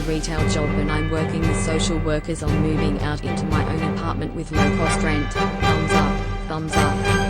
retail job and I'm working with social workers on moving out into my own apartment with low cost rent. Thumbs up, thumbs up.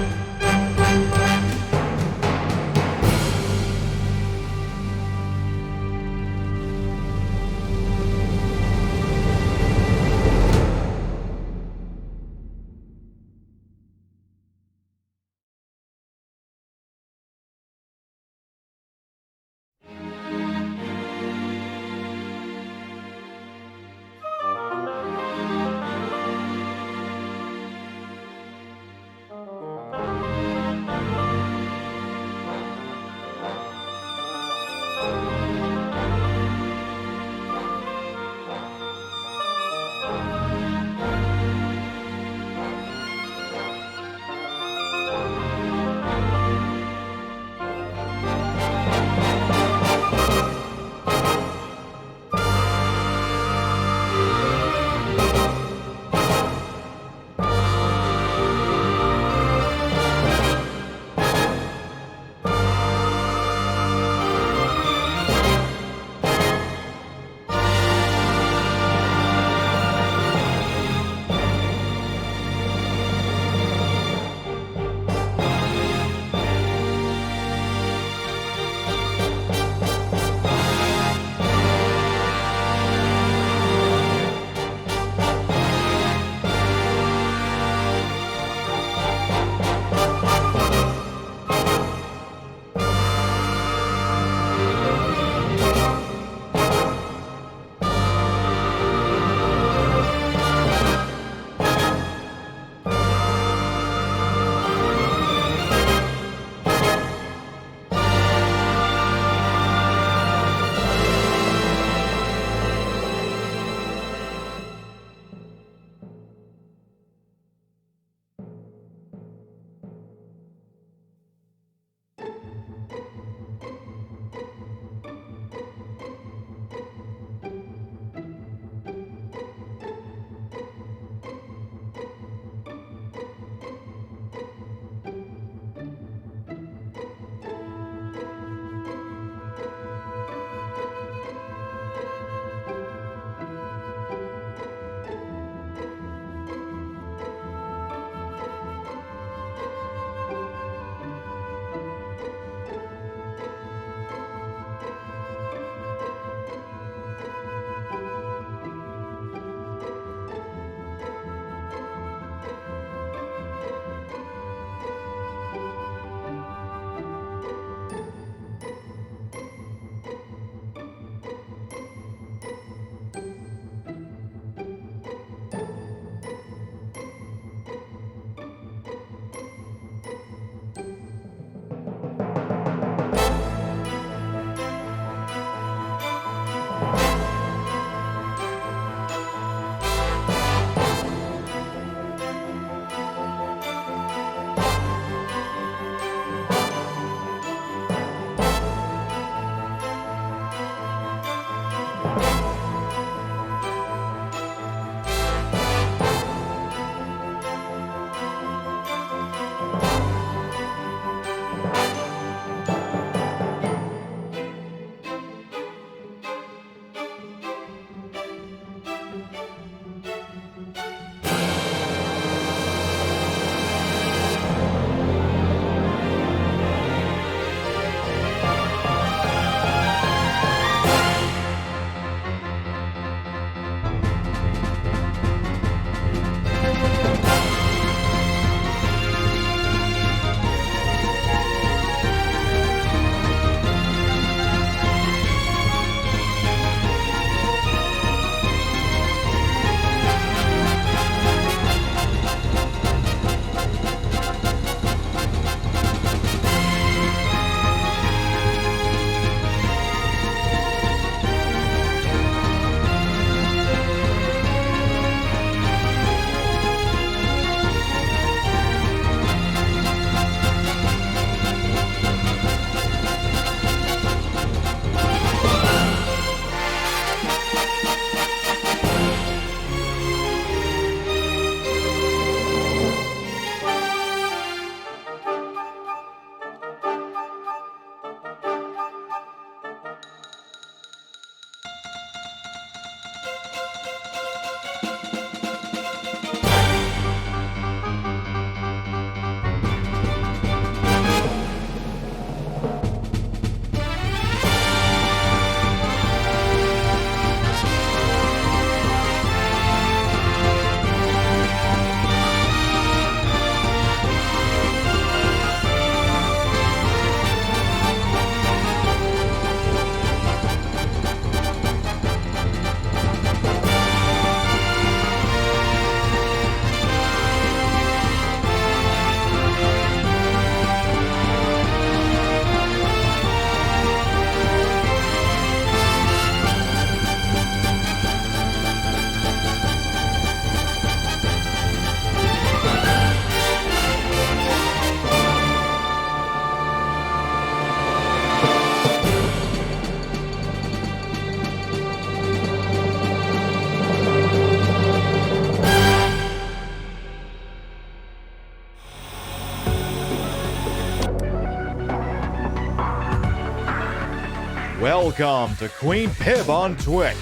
Welcome to Queen Pib on Twitch,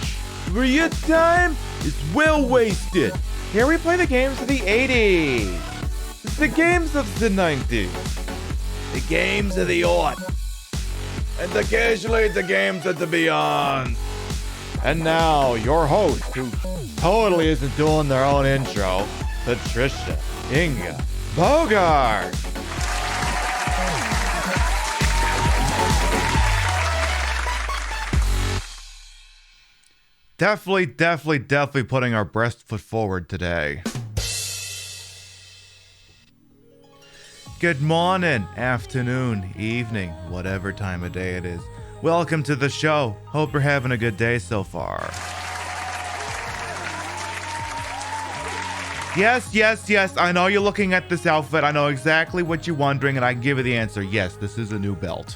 where your time is well wasted. Here we play the games of the 80s, the games of the 90s, the games of the aught, and occasionally the games of the beyond. And now, your host, who totally isn't doing their own intro, Patricia Inga Bogart. Definitely putting our best foot forward today. Good morning, afternoon, evening, whatever time of day it is. Welcome to the show. Hope you're having a good day so far. Yes, I know you're looking at this outfit. I know exactly what you're wondering, and I can give you the answer. Yes, this is a new belt.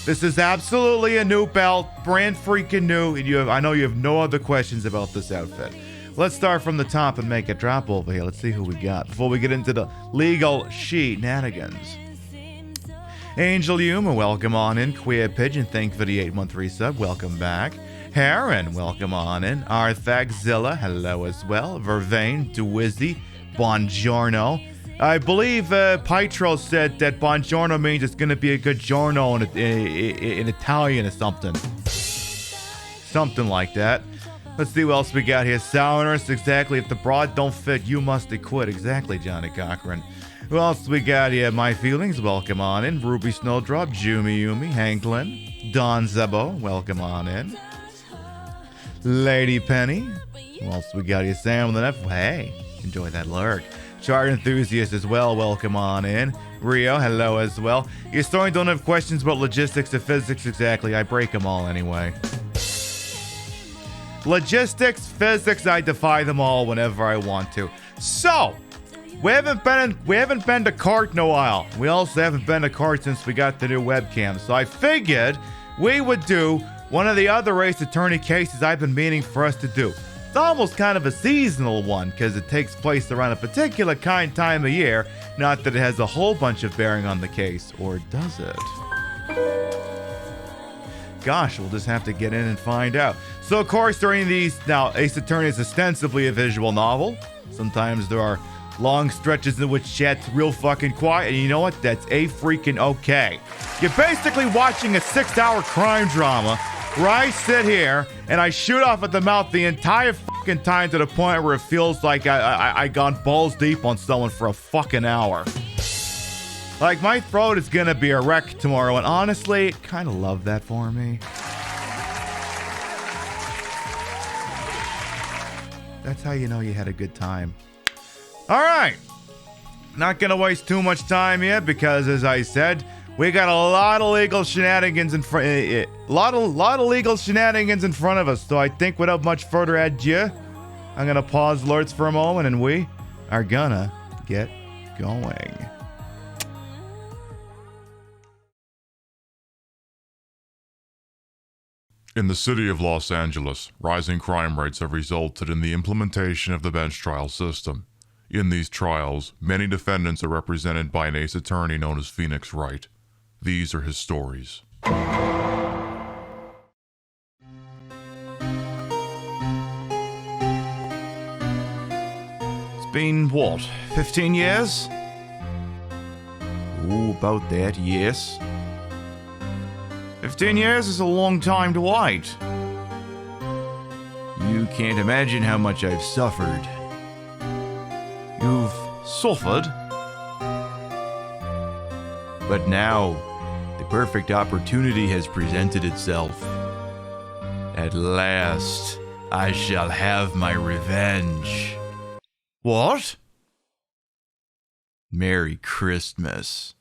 This is absolutely a new belt, brand freaking new, and I know you have no other questions about this outfit. Let's start from the top and make a drop over here. Let's see who we got before we get into the legal shenanigans. Angel Yuma, welcome on in. Queer Pigeon, thank you for the 8-month resub. Welcome back. Heron, welcome on in. Arthagzilla, hello as well. Vervain, Dewizzy, Buongiorno. I believe Pietro said that buongiorno means it's going to be a good giorno in Italian or something. Something like that. Let's see what else we got here. Sourness, exactly. If the broad don't fit, you must quit. Exactly, Johnny Cochran. Who else we got here? My Feelings, welcome on in. Ruby Snowdrop, Jumi Yumi, Hanklin, Don Zebo, welcome on in. Lady Penny. Who else we got here? Sam with an F. Hey, enjoy that lurk. Chart Enthusiast as well, welcome on in. Rio, hello as well. Your story don't have questions about logistics or physics, exactly. I break them all anyway. Logistics, physics, I defy them all whenever I want to. So, we haven't been to court in a while. We also haven't been to court since we got the new webcam. So I figured we would do one of the other race attorney cases I've been meaning for us to do. It's almost kind of a seasonal one because it takes place around a particular time of year. Not that it has a whole bunch of bearing on the case, or does it? Gosh, we'll just have to get in and find out. So of course during these, now Ace Attorney is ostensibly a visual novel. Sometimes there are long stretches in which chat's real fucking quiet, and you know what? That's a freaking okay. You're basically watching a 6-hour crime drama where I sit here and I shoot off at the mouth the entire fucking time to the point where it feels like I gone balls deep on someone for a fucking hour. Like, my throat is gonna be a wreck tomorrow, and honestly, kind of love that for me. That's how you know you had a good time. Alright, not gonna waste too much time here because, as I said, we got a lot of legal shenanigans in front. Lot of legal shenanigans in front of us. So I think without much further ado, I'm gonna pause alerts for a moment, and we are gonna get going. In the city of Los Angeles, rising crime rates have resulted in the implementation of the bench trial system. In these trials, many defendants are represented by an ace attorney known as Phoenix Wright. These are his stories. It's been, what, 15 years? Ooh, about that, yes. 15 years is a long time to wait. You can't imagine how much I've suffered. You've suffered? But now, the perfect opportunity has presented itself. At last, I shall have my revenge. What? Merry Christmas.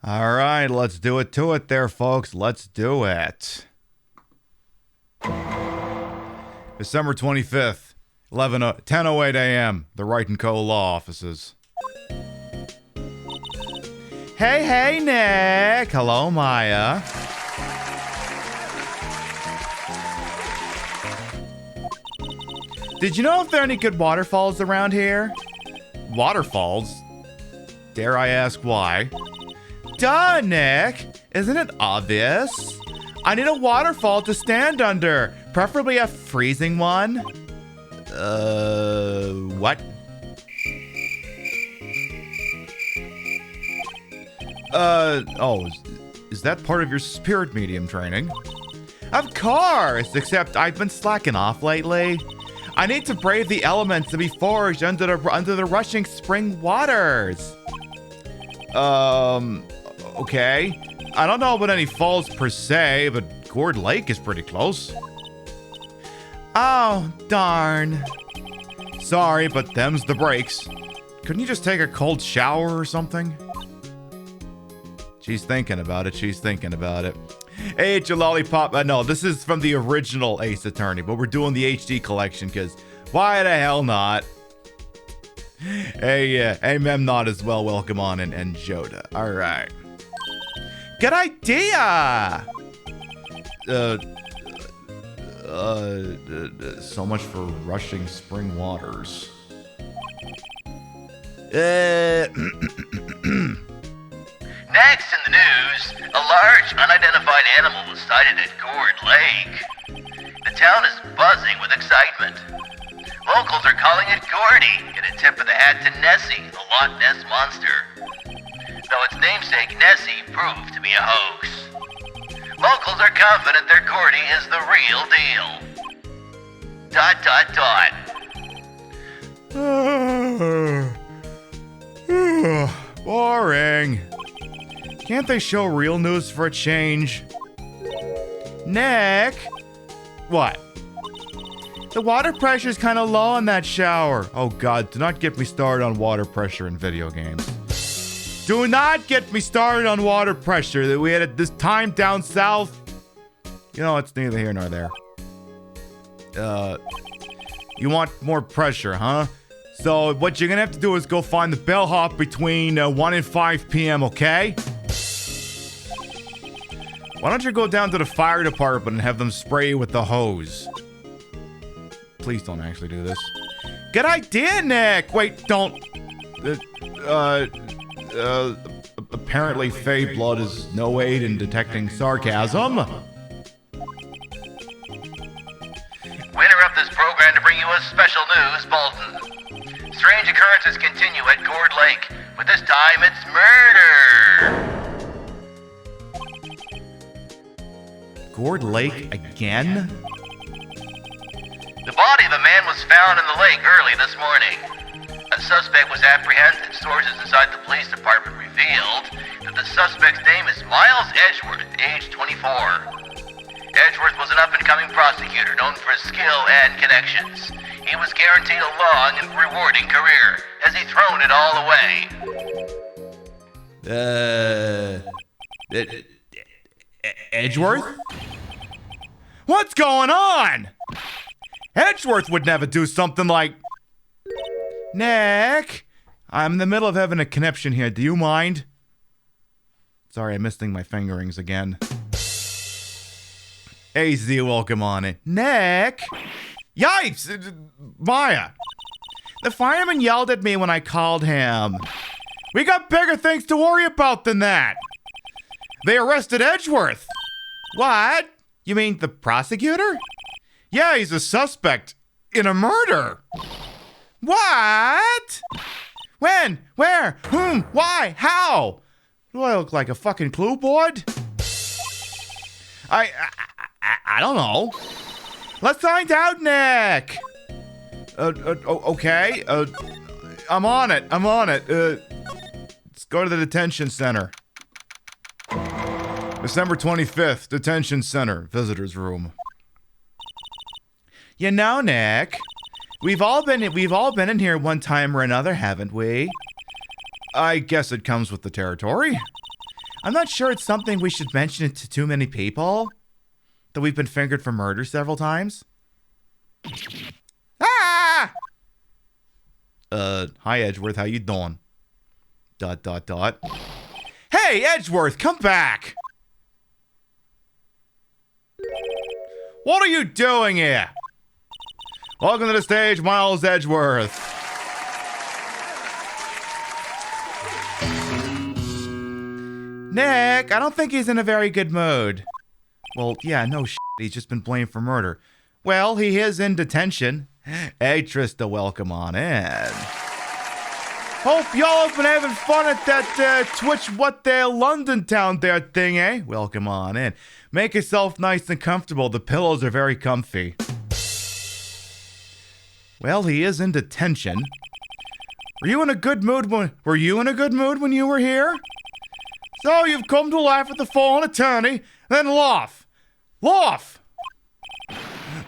All right, let's do it to it there, folks. Let's do it. December 25th, 10:08 a.m., the Wright & Co. law offices. Hey, Nick. Hello, Maya. Did you know if there are any good waterfalls around here? Waterfalls? Dare I ask why? Duh, Nick. Isn't it obvious? I need a waterfall to stand under, preferably a freezing one. What? Is that part of your spirit medium training? Of course, except I've been slacking off lately. I need to brave the elements to be forged under the rushing spring waters. Okay. I don't know about any falls per se, but Gourd Lake is pretty close. Oh, darn. Sorry, but them's the breaks. Couldn't you just take a cold shower or something? She's thinking about it. Hey, it's your lollipop. No, this is from the original Ace Attorney, but we're doing the HD collection because why the hell not? Hey, Memnod as well. Welcome on, and Joda. All right. Good idea. So much for rushing spring waters. Next in the news, a large unidentified animal was sighted at Gourd Lake. The town is buzzing with excitement. Locals are calling it Gordy in a tip of the hat to Nessie, the Loch Ness Monster. Though its namesake Nessie proved to be a hoax. Locals are confident their Gordy is the real deal. ... Boring. Can't they show real news for a change? Nick? What? The water pressure's kind of low in that shower. Oh god, do not get me started on water pressure in video games. Do not get me started on water pressure that we had at this time down south. You know, it's neither here nor there. You want more pressure, huh? So what you're gonna have to do is go find the bellhop between 1 and 5 p.m., okay? Why don't you go down to the fire department and have them spray you with the hose? Please don't actually do this. Good idea, Nick! Wait, don't... apparently Fey blood is no aid in detecting sarcasm. We interrupt this program to bring you a special news bulletin. Strange occurrences continue at Gourd Lake, but this time it's murder! Gourd Lake again? The body of a man was found in the lake early this morning. A suspect was apprehended. Sources inside the police department revealed that the suspect's name is Miles Edgeworth, age 24. Edgeworth was an up-and-coming prosecutor known for his skill and connections. He was guaranteed a long and rewarding career, as he thrown it all away. Edgeworth? What's going on? Edgeworth would never do something like... Nick? I'm in the middle of having a conniption here. Do you mind? Sorry, I'm missing my fingerings again. AZ, welcome on it. Nick? Yipes! Maya. The fireman yelled at me when I called him. We got bigger things to worry about than that. They arrested Edgeworth. What? You mean the prosecutor? Yeah, he's a suspect in a murder. What? When? Where? Whom? Why? How? Do I look like a fucking clue board? I don't know. Let's find out, Nick. Okay. I'm on it. Let's go to the detention center. December 25th, detention center, visitors room. You know, Nick, we've all been in here one time or another, haven't we? I guess it comes with the territory. I'm not sure it's something we should mention it to too many people. That we've been fingered for murder several times. Ah! Hi Edgeworth, how you doing? ... Hey, Edgeworth, come back! What are you doing here? Welcome to the stage, Miles Edgeworth. Nick, I don't think he's in a very good mood. Well, yeah, no shit, he's just been blamed for murder. Well, he is in detention. Hey, Trista, welcome on in. Hope y'all have been having fun at that Twitch What There London Town there thing, eh? Welcome on in. Make yourself nice and comfortable. The pillows are very comfy. Well, he is in detention. Were you in a good mood when you were here? So you've come to laugh at the fallen attorney, then laugh. Laugh!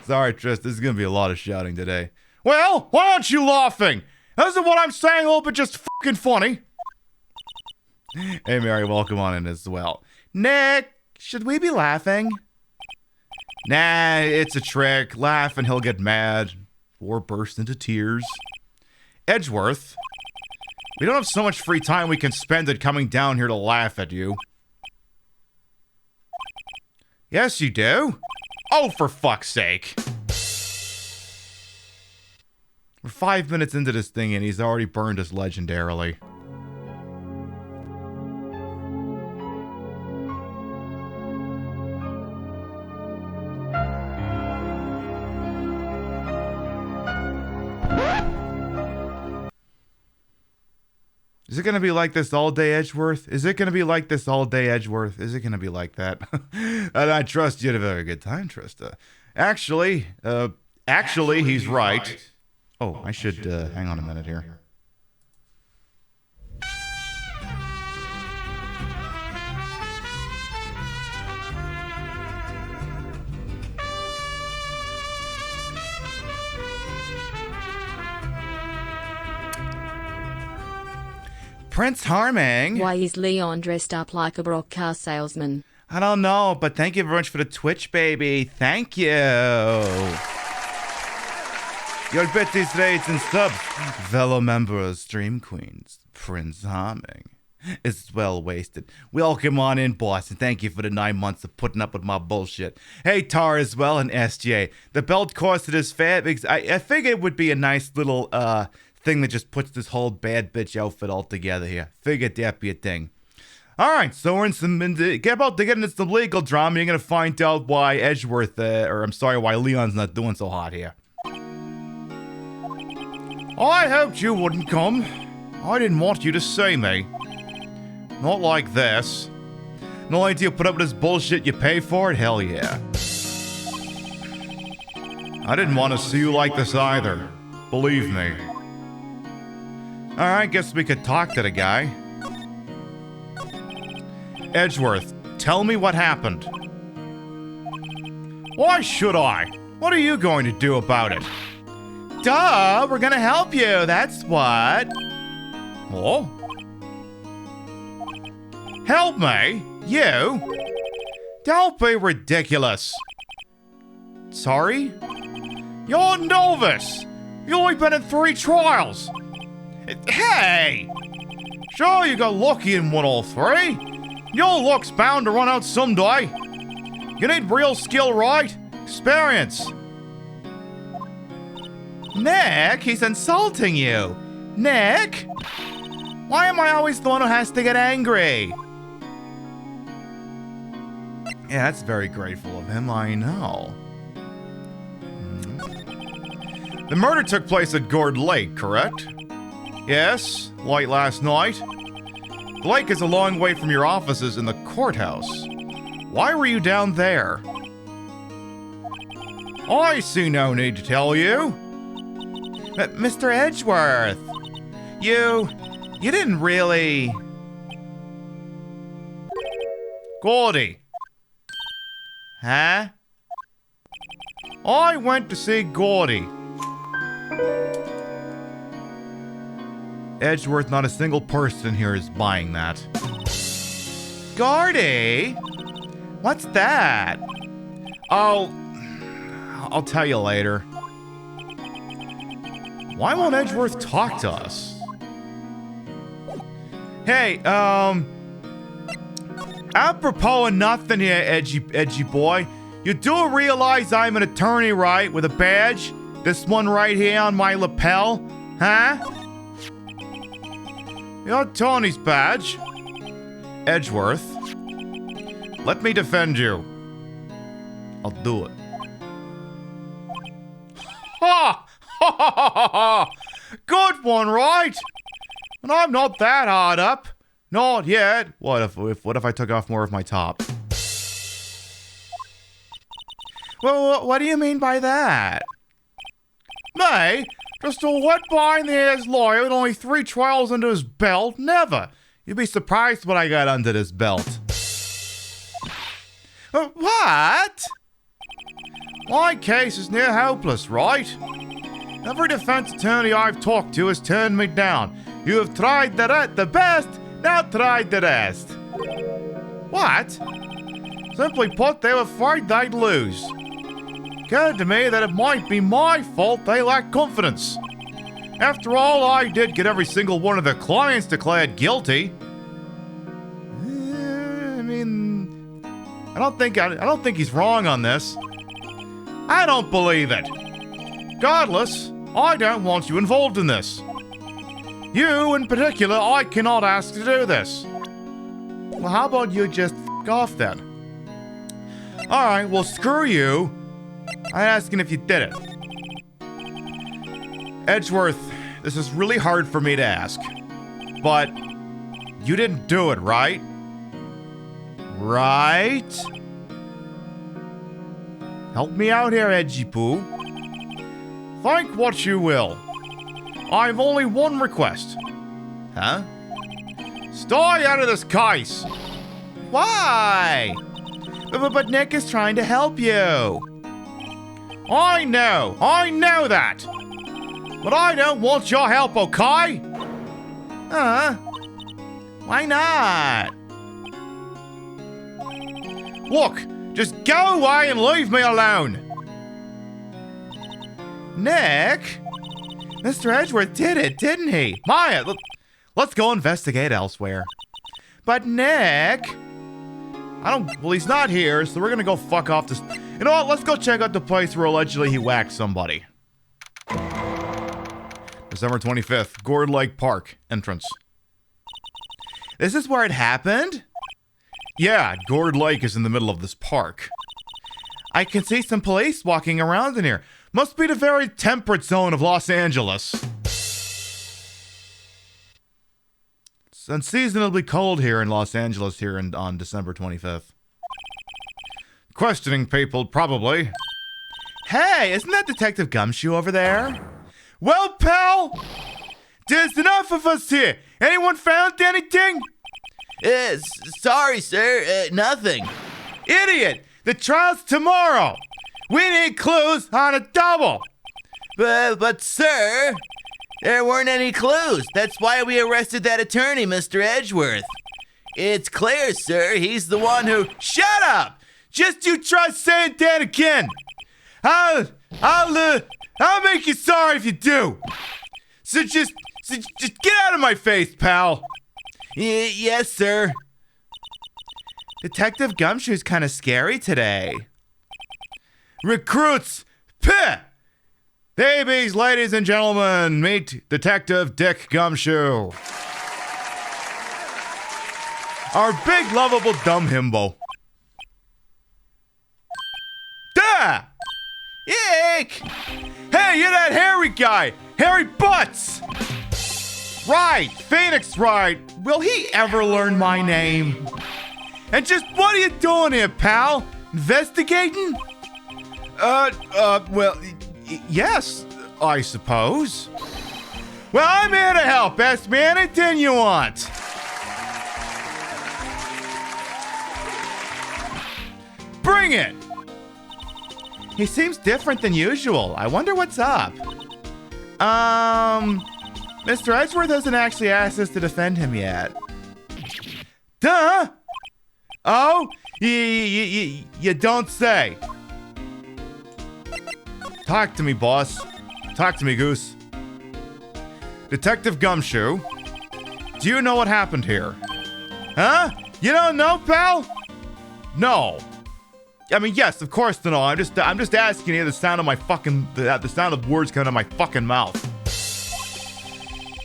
Sorry, Trist, this is going to be a lot of shouting today. Well, why aren't you laughing? Isn't what I'm saying a little bit just fucking funny? Hey, Mary, welcome on in as well. Nick, should we be laughing? Nah, it's a trick. Laugh and he'll get mad. Or burst into tears. Edgeworth, we don't have so much free time we can spend it coming down here to laugh at you. Yes, you do. Oh, for fuck's sake. We're 5 minutes into this thing and he's already burned us legendarily. Is it going to be like this all day, Edgeworth? Is it going to be like this all day, Edgeworth? Is it going to be like that? And I trust you had a very good time, Trista. Actually, he's right. Oh, I should hang on a minute here. Prince Harming. Why is Leon dressed up like a broadcast salesman? I don't know, but thank you very much for the Twitch, baby. Thank you. Your Betty's rates and subs. Fellow members, Stream Queens, Prince Harming. It's well wasted. Welcome on in, boss, and thank you for the 9 months of putting up with my bullshit. Hey, Tar as well, and SJ. The belt corset is fair because I figured it would be a nice little thing that just puts this whole bad bitch outfit all together here. Figured that'd be a thing. Alright, so we're about to get into some legal drama. You're gonna find out why why Leon's not doing so hot here. I hoped you wouldn't come. I didn't want you to see me. Not like this. No idea you put up with this bullshit, you pay for it? Hell yeah. I didn't want to see you like this either. Believe me. Alright, guess we could talk to the guy. Edgeworth, tell me what happened. Why should I? What are you going to do about it? Duh, we're gonna help you, that's what. Oh? Help me? You? Don't be ridiculous. Sorry? You're a novice. You've only been in 3 trials. Hey! Sure, you got lucky in 1 or 3. Your luck's bound to run out someday. You need real skill, right? Experience. Nick, he's insulting you. Nick? Why am I always the one who has to get angry? Yeah, that's very grateful of him, I know. The murder took place at Gourd Lake, correct? Yes, late last night. The lake is a long way from your offices in the courthouse. Why were you down there? I see no need to tell you. Mr. Edgeworth, you didn't really... Gordy. Huh? I went to see Gordy. Edgeworth, not a single person here is buying that. Scotty? What's that? Oh, I'll tell you later. Why won't Edgeworth talk to us? Hey, apropos of nothing here, edgy boy. You do realize I'm an attorney, right? With a badge? This one right here on my lapel? Huh? Your Tony's badge. Edgeworth. Let me defend you. I'll do it. Ha! Ha ha ha ha! Good one, right? And I'm not that hard up. Not yet. What if I took off more of my top? Well, what do you mean by that? Me? Just a wet behind the ears lawyer with only 3 trials under his belt? Never. You'd be surprised what I got under this belt. What? My case is near hopeless, right? Every defense attorney I've talked to has turned me down. You have tried the best, now try the rest. What? Simply put, they were afraid they'd lose. It occurred to me that it might be my fault they lacked confidence. After all, I did get every single one of their clients declared guilty. I mean, I don't think he's wrong on this. I don't believe it. Regardless, I don't want you involved in this. You, in particular, I cannot ask to do this. Well, how about you just f*** off then? Alright, well, screw you. I'm asking if you did it. Edgeworth, this is really hard for me to ask. But you didn't do it, right? Right? Help me out here, Edgy Poo. Think what you will. I've only one request. Huh? Stay out of this case. Why? But Nick is trying to help you. I know that. But I don't want your help, okay? Why not? Look, just go away and leave me alone. Nick? Mr. Edgeworth did it, didn't he? Maya, let's go investigate elsewhere. But Nick... well, he's not here, so we're gonna go fuck off this... You know what, let's go check out the place where allegedly he whacked somebody. December 25th, Gourd Lake Park, entrance. This is where it happened? Yeah, Gourd Lake is in the middle of this park. I can see some police walking around in here. Must be the very temperate zone of Los Angeles. It's unseasonably cold here in Los Angeles on December 25th. Questioning people, probably. Hey, isn't that Detective Gumshoe over there? Well, pal, there's enough of us here. Anyone found anything? Sorry, sir. Nothing. Idiot! The trial's tomorrow. We need clues on a double. But sir, there weren't any clues. That's why we arrested that attorney, Mr. Edgeworth. It's clear, sir. He's the one who... Shut up! Just you try saying that again. I'll make you sorry if you do. So just get out of my face, pal. Yes, sir. Detective Gumshoe's kind of scary today. Recruits, babies, ladies and gentlemen, meet Detective Dick Gumshoe. Our big, lovable, dumb himbo. Duh! Eek! Hey, you're that hairy guy! Hairy Butts! Right, Phoenix Wright. Will he ever learn my name? And just what are you doing here, pal? Investigating? Well, yes, I suppose. Well, I'm here to help. Ask me anything you want. Bring it! He seems different than usual. I wonder what's up. Mr. Edgeworth hasn't actually asked us to defend him yet. Duh! Oh? You don't say. Talk to me, boss. Talk to me, Goose. Detective Gumshoe, do you know what happened here? Huh? You don't know, pal? No. I mean, yes, of course to know. I'm just asking you the sound of my fucking the sound of words coming out of my fucking mouth.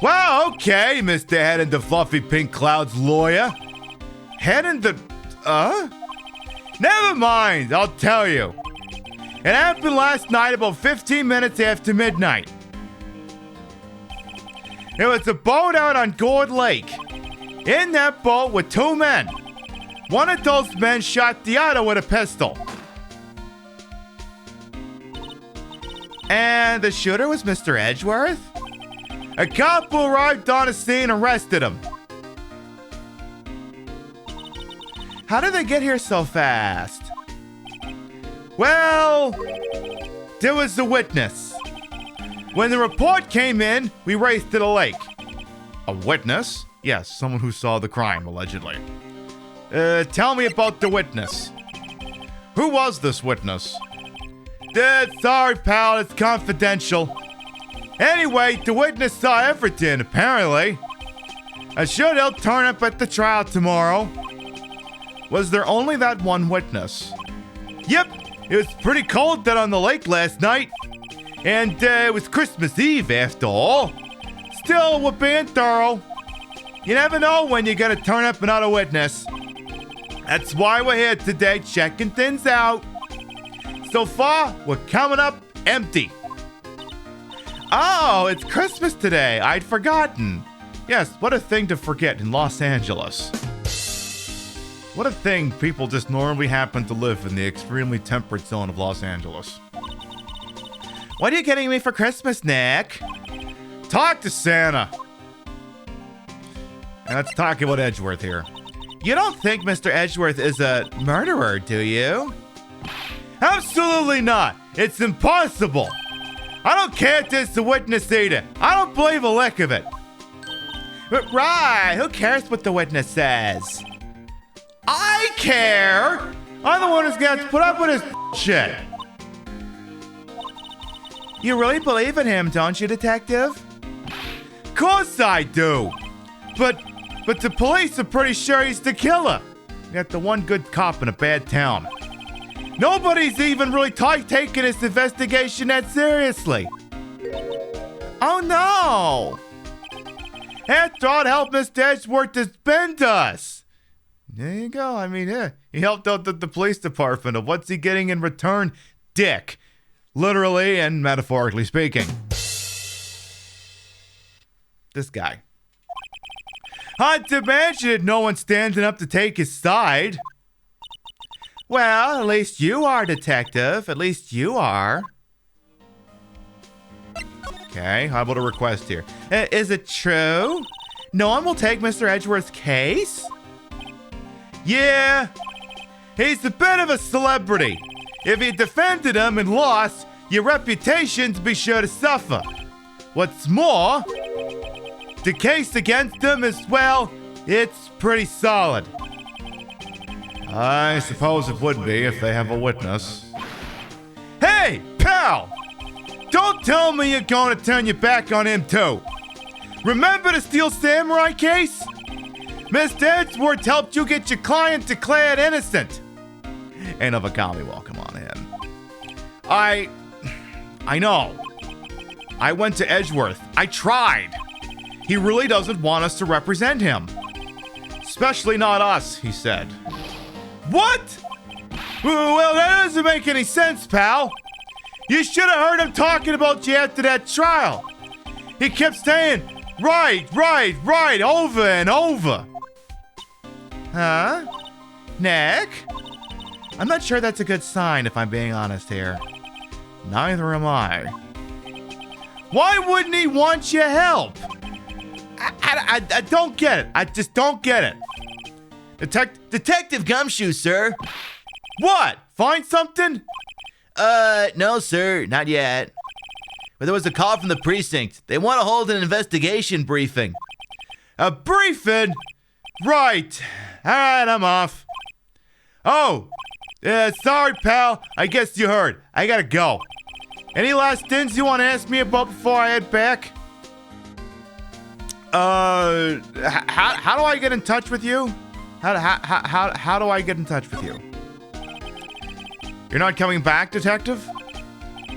Well, okay, Mr. Head into Fluffy Pink Cloud's lawyer. Head into Never mind, I'll tell you. It happened last night about 15 minutes after midnight. It was a boat out on Gourd Lake. In that boat were two men. One of those men shot the other with a pistol. And the shooter was Mr. Edgeworth? A cop who arrived on the scene and arrested him. How did they get here so fast? Well, there was a witness. When the report came in, we raced to the lake. A witness? Yes, someone who saw the crime, allegedly. Tell me about the witness. Who was this witness? Sorry, pal, it's confidential. Anyway, the witness saw everything, apparently. I'm sure they'll turn up at the trial tomorrow. Was there only that one witness? Yep, it was pretty cold down on the lake last night. And it was Christmas Eve, after all. Still, we're being thorough. You never know when you're gonna turn up another witness. That's why we're here today, checking things out. So far, we're coming up empty. Oh, it's Christmas today. I'd forgotten. Yes, what a thing to forget in Los Angeles. What a thing people just normally happen to live in the extremely temperate zone of Los Angeles. What are you getting me for Christmas, Nick? Talk to Santa. And let's talk about Edgeworth here. You don't think Mr. Edgeworth is a murderer, do you? Absolutely not. It's impossible. I don't care if there's a witness either. I don't believe a lick of it. But right, who cares what the witness says? I care. I'm the one who's going to put up with his shit. You really believe in him, don't you, detective? Of course I do. But the police are pretty sure he's the killer. You got the one good cop in a bad town. Nobody's even really taking this investigation that seriously. Oh no! After all the help Mr. Edgeworth has been to us. There you go. I mean, yeah, he helped out the police department. Of what's he getting in return? Dick. Literally and metaphorically speaking. This guy. Hard to imagine it, no one standing up to take his side. Well, at least you are, detective. At least you are. Okay, how about a request here? Is it true? No one will take Mr. Edgeworth's case? Yeah, he's a bit of a celebrity. If you defended him and lost, your reputation'd be sure to suffer. What's more, the case against him is, well, it's pretty solid. I suppose it would be if they have a witness. Hey, pal! Don't tell me you're going to turn your back on him too. Remember the Steel Samurai case? Mr. Edgeworth helped you get your client declared innocent. Ain't of a commie, well, come on in. I know. I went to Edgeworth. I tried. He really doesn't want us to represent him. Especially not us, he said. What? Well, that doesn't make any sense, pal. You should have heard him talking about you after that trial. He kept saying, right, over and over. Huh? Nick? I'm not sure that's a good sign, if I'm being honest here. Neither am I. Why wouldn't he want your help? I don't get it. I just don't get it. Detective Gumshoe, sir. What? Find something? No, sir, not yet. But there was a call from the precinct. They want to hold an investigation briefing. A briefing? Right. All right, I'm off. Oh! Sorry, pal. I guess you heard. I gotta go. Any last things you want to ask me about before I head back? How do I get in touch with you? How do I get in touch with you? You're not coming back, detective?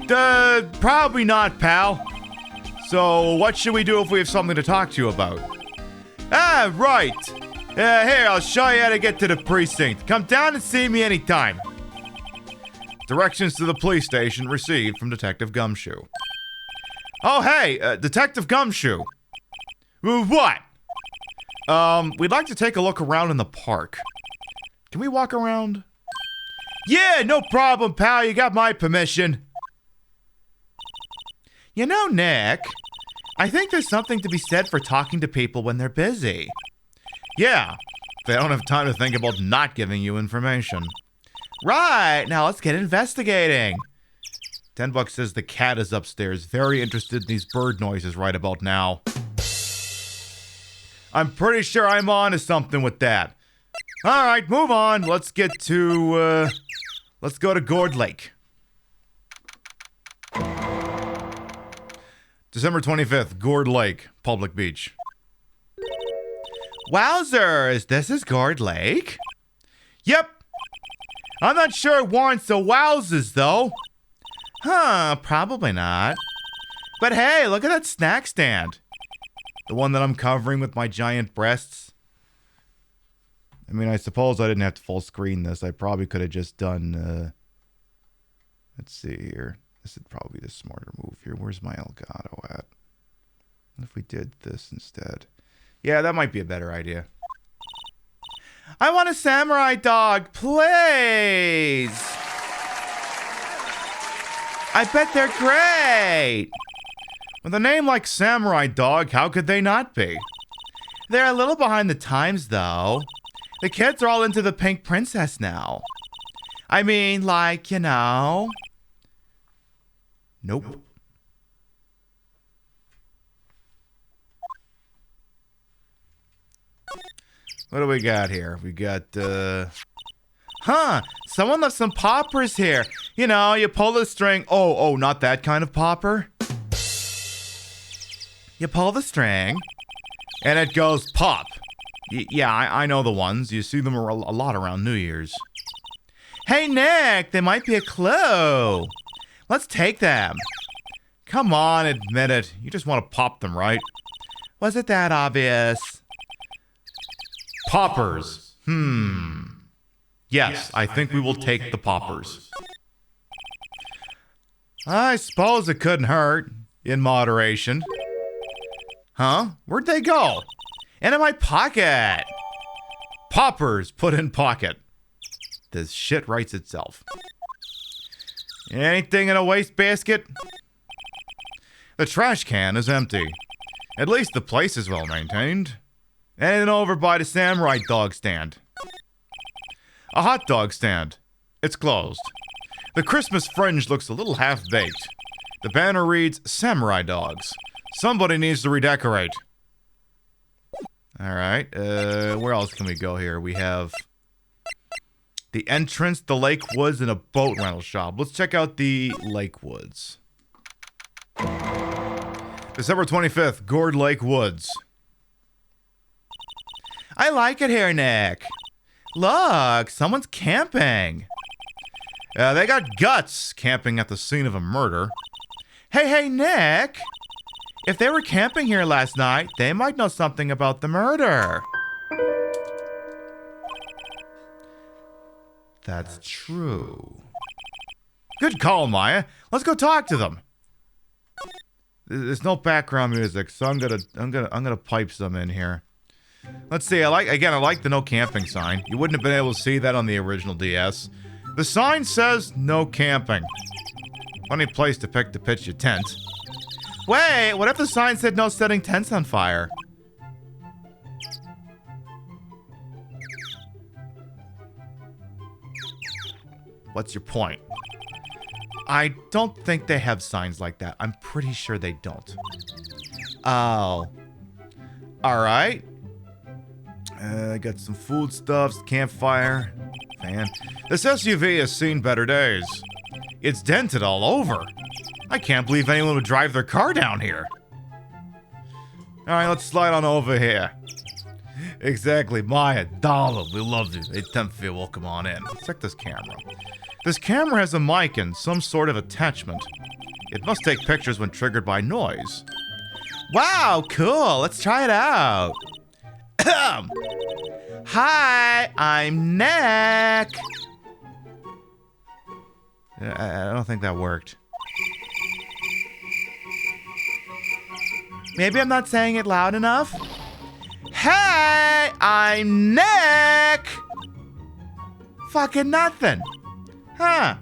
Probably not, pal. So, what should we do if we have something to talk to you about? Ah, right. Here, I'll show you how to get to the precinct. Come down and see me anytime. Directions to the police station received from Detective Gumshoe. Oh, hey, Detective Gumshoe. What? We'd like to take a look around in the park. Can we walk around? Yeah, no problem, pal. You got my permission. You know, Nick, I think there's something to be said for talking to people when they're busy. Yeah, they don't have time to think about not giving you information. Right, now let's get investigating. $10 says the cat is upstairs, very interested in these bird noises right about now. I'm pretty sure I'm on to something with that. All right, move on. Let's go to Gourd Lake. December 25th, Gourd Lake, public beach. Wowzers, this is Gourd Lake? Yep. I'm not sure it warrants the wowzers, though. Huh, probably not. But hey, look at that snack stand. The one that I'm covering with my giant breasts. I mean, I suppose I didn't have to full screen this. I probably could have just done, let's see here. This would probably be the smarter move here. Where's my Elgato at? What if we did this instead? Yeah, that might be a better idea. I want a samurai dog, please. I bet they're great. With a name like Samurai Dog, how could they not be? They're a little behind the times, though. The kids are all into the Pink Princess now. I mean, like, you know. Nope. What do we got here? We got, someone left some poppers here. You know, you pull the string. Oh, not that kind of popper. You pull the string, and it goes pop. Yeah, I know the ones. You see them a lot around New Year's. Hey, Nick, they might be a clue. Let's take them. Come on, admit it. You just want to pop them, right? Was it that obvious? Poppers. Yes, I think we will take the poppers. I suppose it couldn't hurt, in moderation. Huh? Where'd they go? Into my pocket. Poppers put in pocket. This shit writes itself. Anything in a wastebasket? The trash can is empty. At least the place is well maintained. And over by the samurai dog stand. A hot dog stand. It's closed. The Christmas fringe looks a little half-baked. The banner reads, Samurai Dogs. Somebody needs to redecorate. Alright, where else can we go here? We have the entrance, the Lake Woods, and a boat rental shop. Let's check out the Lake Woods. December 25th, Gourd Lake Woods. I like it here, Nick. Look, someone's camping. They got guts camping at the scene of a murder. Hey, Nick. If they were camping here last night, they might know something about the murder. That's true. Good call, Maya. Let's go talk to them. There's no background music, so I'm gonna pipe some in here. Let's see. I like the no camping sign. You wouldn't have been able to see that on the original DS. The sign says no camping. Funny place to pick to pitch your tent. Wait, what if the sign said no setting tents on fire? What's your point? I don't think they have signs like that. I'm pretty sure they don't. Oh. Alright. Got some foodstuffs, campfire. man. This SUV has seen better days. It's dented all over. I can't believe anyone would drive their car down here. Alright, let's slide on over here. Exactly, Maya, Donald, we love you. Hey, Tempfie, welcome on in. Let's check this camera. This camera has a mic and some sort of attachment. It must take pictures when triggered by noise. Wow, cool. Let's try it out. Hi, I'm Nick. I don't think that worked. Maybe I'm not saying it loud enough. Hey, I'm Nick. Fucking nothing. Huh.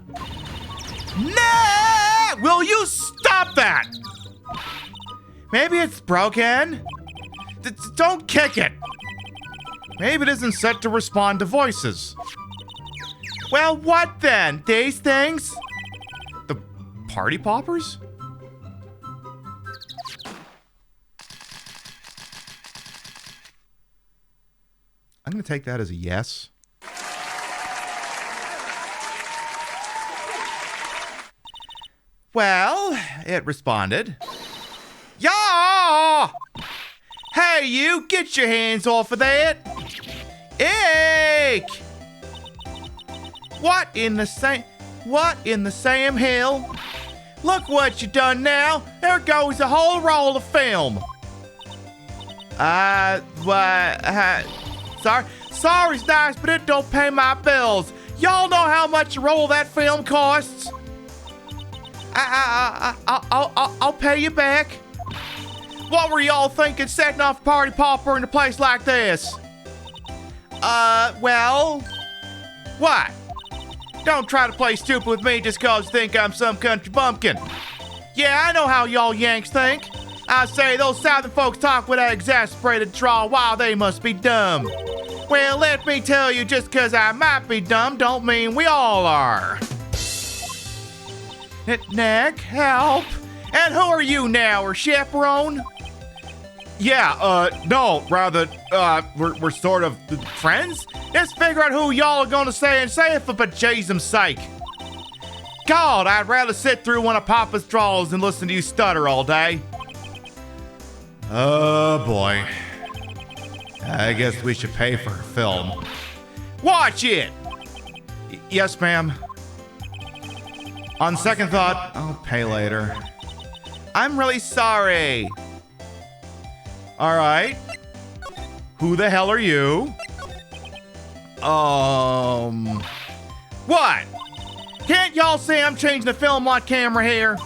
Nick! Will you stop that? Maybe it's broken. Don't kick it. Maybe it isn't set to respond to voices. Well, what then? These things? The party poppers? I'm gonna take that as a yes. Well, it responded. Yeah! Hey, you, get your hands off of that! Eek! What in the Sam Hill? Look what you done now! There goes a whole roll of film! Sorry's nice, but it don't pay my bills. Y'all know how much a roll of that film costs? I'll pay you back. What were y'all thinking setting off a party popper in a place like this? Well, what? Don't try to play stupid with me just cause you think I'm some country bumpkin. Yeah, I know how y'all Yanks think. I say those Southern folks talk with that exasperated drawl. Wow, they must be dumb. Well, let me tell you, just cause I might be dumb don't mean we all are. Nick, help. And who are you now, her chaperone? Yeah, no, rather, we're sort of friends? Just figure out who y'all are gonna say and say it for bejesus's sake. God, I'd rather sit through one of Papa's draws than listen to you stutter all day. Oh boy. I guess we should pay for her film. Watch it! Yes, ma'am. On second thought, I'll pay later. I'm really sorry. Alright. Who the hell are you? What? Can't y'all see I'm changing the film on camera here?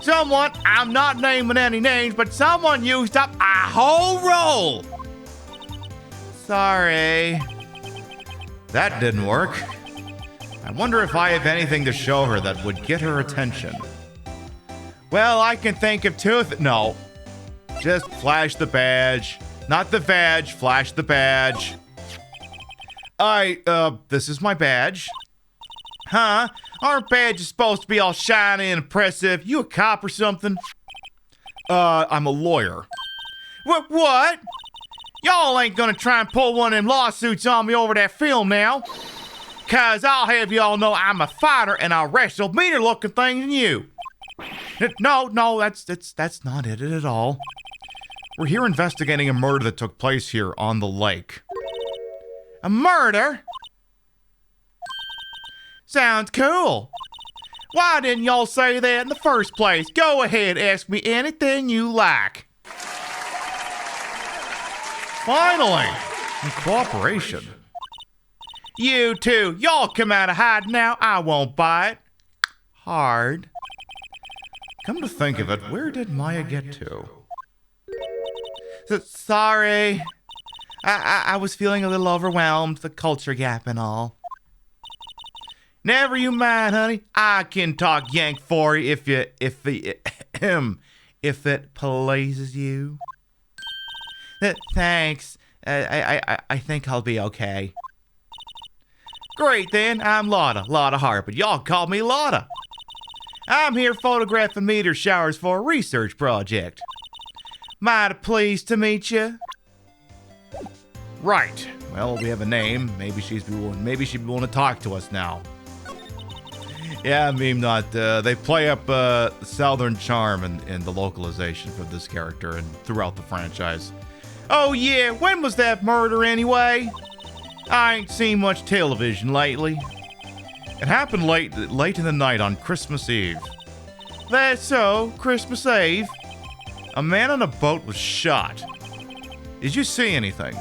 Someone, I'm not naming any names, but someone used up a whole roll. Sorry. That didn't work. I wonder if I have anything to show her that would get her attention. Well, I can think of two no. Just flash the badge. Not the badge, flash the badge. This is my badge. Huh? Our badge is supposed to be all shiny and impressive. You a cop or something? I'm a lawyer. What? Y'all ain't gonna try and pull one of them lawsuits on me over that film now. Cause I'll have y'all know I'm a fighter and I'll wrestle meaner looking things than you. No, that's not it at all. We're here investigating a murder that took place here on the lake. A murder? Sounds cool. Why didn't y'all say that in the first place? Go ahead, ask me anything you like. Finally, in cooperation. You two, y'all come out of hiding now. I won't bite. Hard. Come to think of it, where did Maya get to? Sorry. I was feeling a little overwhelmed, the culture gap and all. Never you mind, honey. I can talk Yank for you if it pleases you. Thanks. I think I'll be okay. Great then. I'm Lotta Hart, but y'all call me Lotta. I'm here photographing meteor showers for a research project. Mighty pleased to meet you. Right. Well, we have a name. Maybe she'd be willing to talk to us now. Yeah, meme not. They play up Southern charm in the localization for this character and throughout the franchise. Oh yeah, when was that murder anyway? I ain't seen much television lately. It happened late in the night on Christmas Eve. That's so, Christmas Eve. A man on a boat was shot. Did you see anything?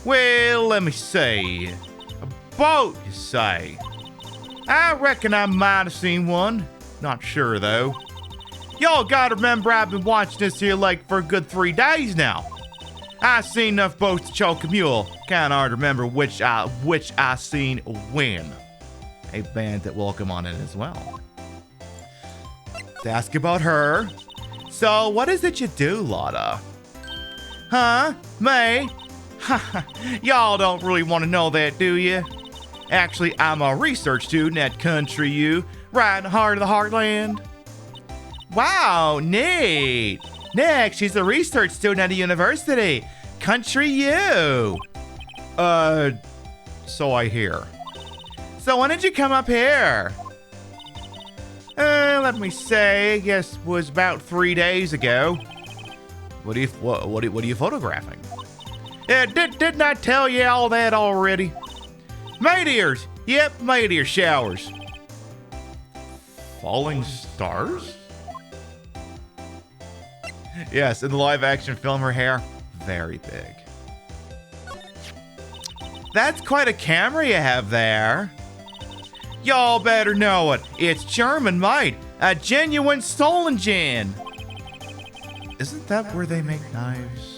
Well, let me see. A boat, you say? I reckon I might have seen one. Not sure, though. Y'all gotta remember I've been watching this here lake for a good 3 days now. I seen enough boats to choke a mule. Kinda hard to remember which I seen when. A bandit will come on in as well. To ask about her. So, what is it you do, Lotta? Huh? Me? Y'all don't really want to know that, do you? Actually, I'm a research student at Country U, right in the heart of the heartland. Wow, neat. Next, she's a research student at a university. Country U. So I hear. So when did you come up here? Let me say, I guess it was about 3 days ago. What are you photographing? Yeah, didn't I tell you all that already? Meteors. Yep, meteor showers. Falling stars? Yes, in the live action film, her hair, very big. That's quite a camera you have there. Y'all better know it. It's German made. A genuine stolen gin. Isn't that where they make knives?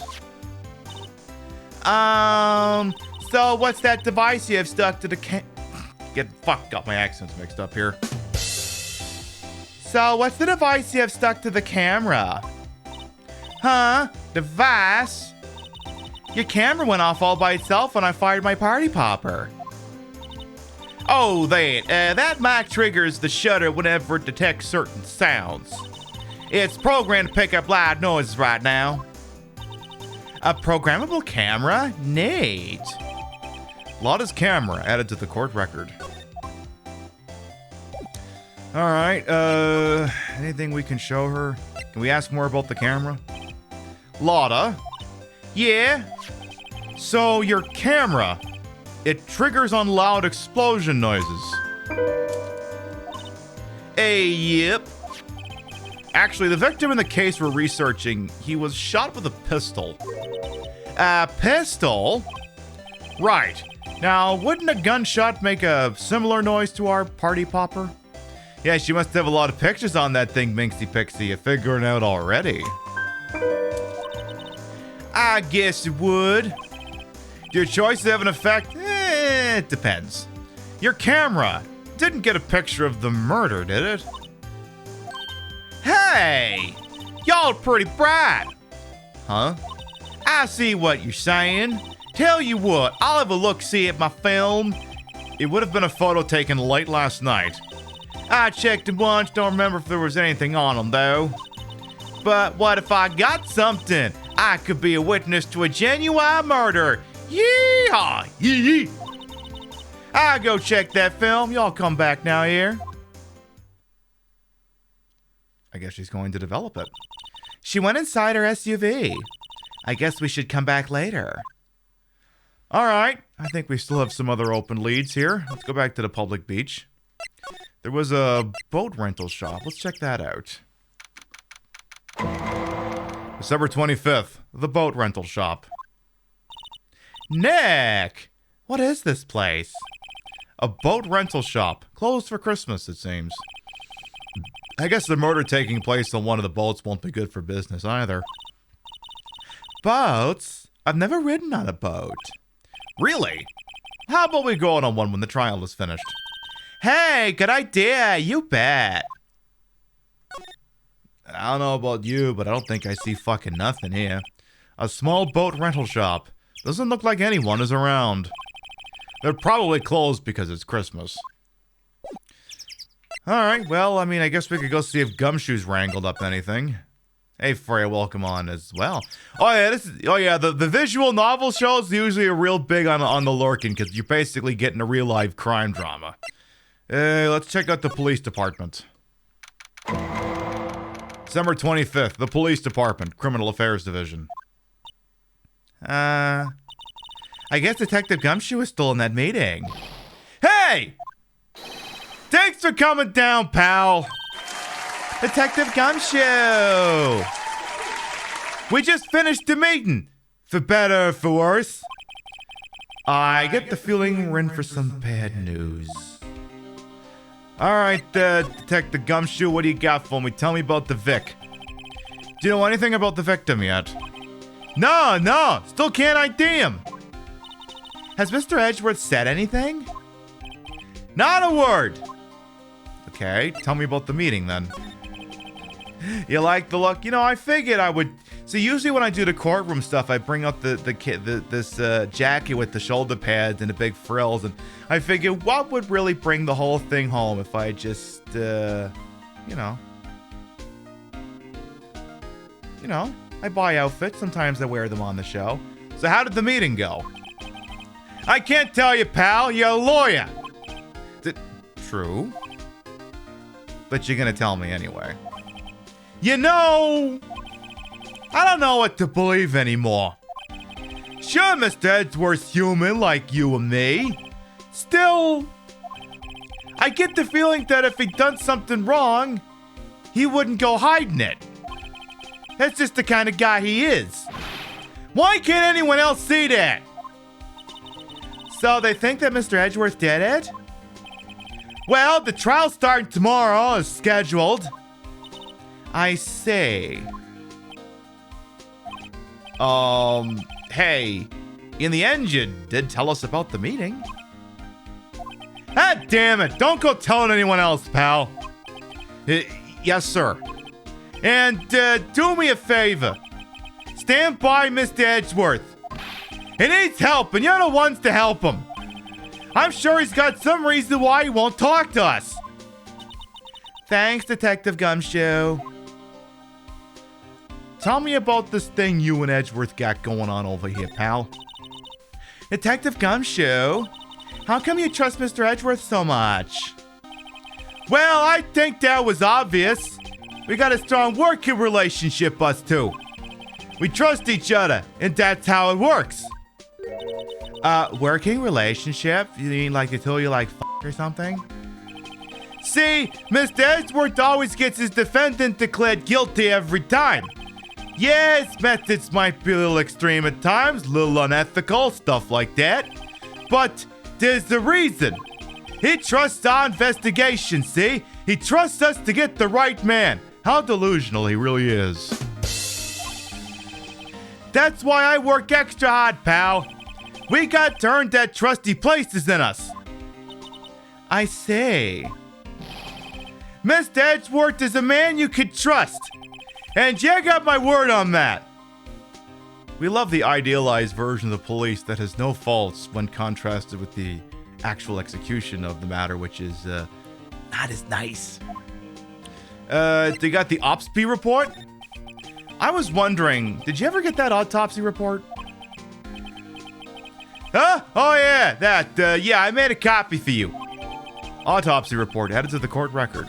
So what's that device you have stuck to the got my accents mixed up here. So what's the device you have stuck to the camera? Huh? Device? Your camera went off all by itself when I fired my party popper. Oh, that mic triggers the shutter whenever it detects certain sounds. It's programmed to pick up loud noises right now. A programmable camera? Neat. Lotta's camera added to the court record. Alright, anything we can show her? Can we ask more about the camera? Lotta? Yeah? So your camera, it triggers on loud explosion noises. Yep. Actually, the victim in the case we're researching, he was shot with a pistol. A pistol? Right. Now, wouldn't a gunshot make a similar noise to our party popper? Yeah, she must have a lot of pictures on that thing, Minxie Pixie. You figuring out already? I guess it would. Do your choices have an effect? It depends. Your camera didn't get a picture of the murder, did it? Hey! Y'all pretty bright. Huh? I see what you're saying. Tell you what, I'll have a look-see at my film. It would have been a photo taken late last night. I checked it once, don't remember if there was anything on them, though. But what if I got something? I could be a witness to a genuine murder. Yeehaw! Yee! I'll go check that film. Y'all come back now here. I guess she's going to develop it. She went inside her SUV. I guess we should come back later. All right. I think we still have some other open leads here. Let's go back to the public beach. There was a boat rental shop. Let's check that out. December 25th, the boat rental shop. Nick! What is this place? A boat rental shop. Closed for Christmas, it seems. I guess the murder taking place on one of the boats won't be good for business either. Boats? I've never ridden on a boat. Really? How about we go on one when the trial is finished? Hey, good idea. You bet. I don't know about you, but I don't think I see fucking nothing here. A small boat rental shop. Doesn't look like anyone is around. They're probably closed because it's Christmas. Alright, well, I mean, I guess we could go see if Gumshoe's wrangled up anything. Hey, Freya, welcome on as well. The visual novel shows usually are real big on the lurking because you're basically getting a real life crime drama. Let's check out the police department. December 25th, the police department, criminal affairs division. I guess Detective Gumshoe is still in that meeting. Hey! Thanks for coming down, pal. Detective Gumshoe! We just finished the meeting. For better or for worse. I get the feeling we're in for some bad news. Alright, Detective Gumshoe, what do you got for me? Tell me about the Vic. Do you know anything about the victim yet? No, still can't ID him. Has Mr. Edgeworth said anything? Not a word. Okay, tell me about the meeting then. You like the look? You know, I figured I would. So usually when I do the courtroom stuff, I bring up this jacket with the shoulder pads and the big frills, and I figured what would really bring the whole thing home if I just, I buy outfits. Sometimes I wear them on the show. So how did the meeting go? I can't tell you, pal. You're a lawyer. True. But you're gonna tell me anyway. You know, I don't know what to believe anymore. Sure, Mr. Edgeworth's human like you and me. Still, I get the feeling that if he'd done something wrong, he wouldn't go hiding it. That's just the kind of guy he is. Why can't anyone else see that? So they think that Mr. Edgeworth did it? Well, the trial's starting tomorrow as scheduled. I see. Hey, in the end, you did tell us about the meeting. Ah, damn it. Don't go telling anyone else, pal. Yes, sir. And, do me a favor. Stand by Mr. Edgeworth. He needs help, and you're the ones to help him. I'm sure he's got some reason why he won't talk to us. Thanks, Detective Gumshoe. Tell me about this thing you and Edgeworth got going on over here, pal. Detective Gumshoe, how come you trust Mr. Edgeworth so much? Well, I think that was obvious. We got a strong working relationship, us two. We trust each other, and that's how it works. Working relationship? You mean like the two of you like or something? See, Mr. Edgeworth always gets his defendant declared guilty every time. Yes, methods might be a little extreme at times, a little unethical, stuff like that. But there's a reason. He trusts our investigation, see? He trusts us to get the right man. How delusional he really is. That's why I work extra hard, pal. We got to earn that trust he places in us. I say. Mr. Edgeworth is a man you can trust. And you got my word on that. We love the idealized version of the police that has no faults when contrasted with the actual execution of the matter, which is not as nice. They got the OPSP report? I was wondering, did you ever get that autopsy report? Huh? Oh yeah, that, yeah, I made a copy for you. Autopsy report added to the court record.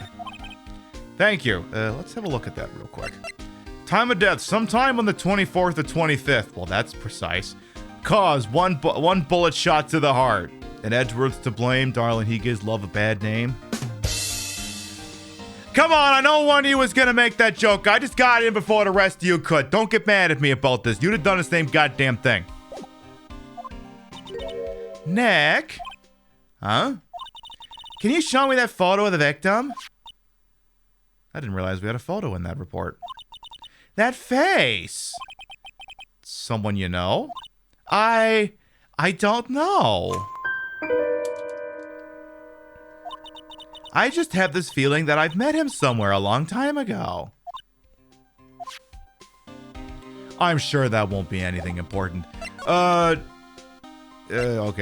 Thank you. Let's have a look at that real quick. Time of death, sometime on the 24th or 25th. Well, that's precise. Cause, one bullet shot to the heart. And Edgeworth's to blame, darling, he gives love a bad name. Come on, I know one of you was gonna make that joke. I just got in before the rest of you could. Don't get mad at me about this. You'd have done the same goddamn thing. Nick? Huh? Can you show me that photo of the victim? I didn't realize we had a photo in that report. That face! Someone you know? I don't know. I just have this feeling that I've met him somewhere a long time ago. I'm sure that won't be anything important. Okay,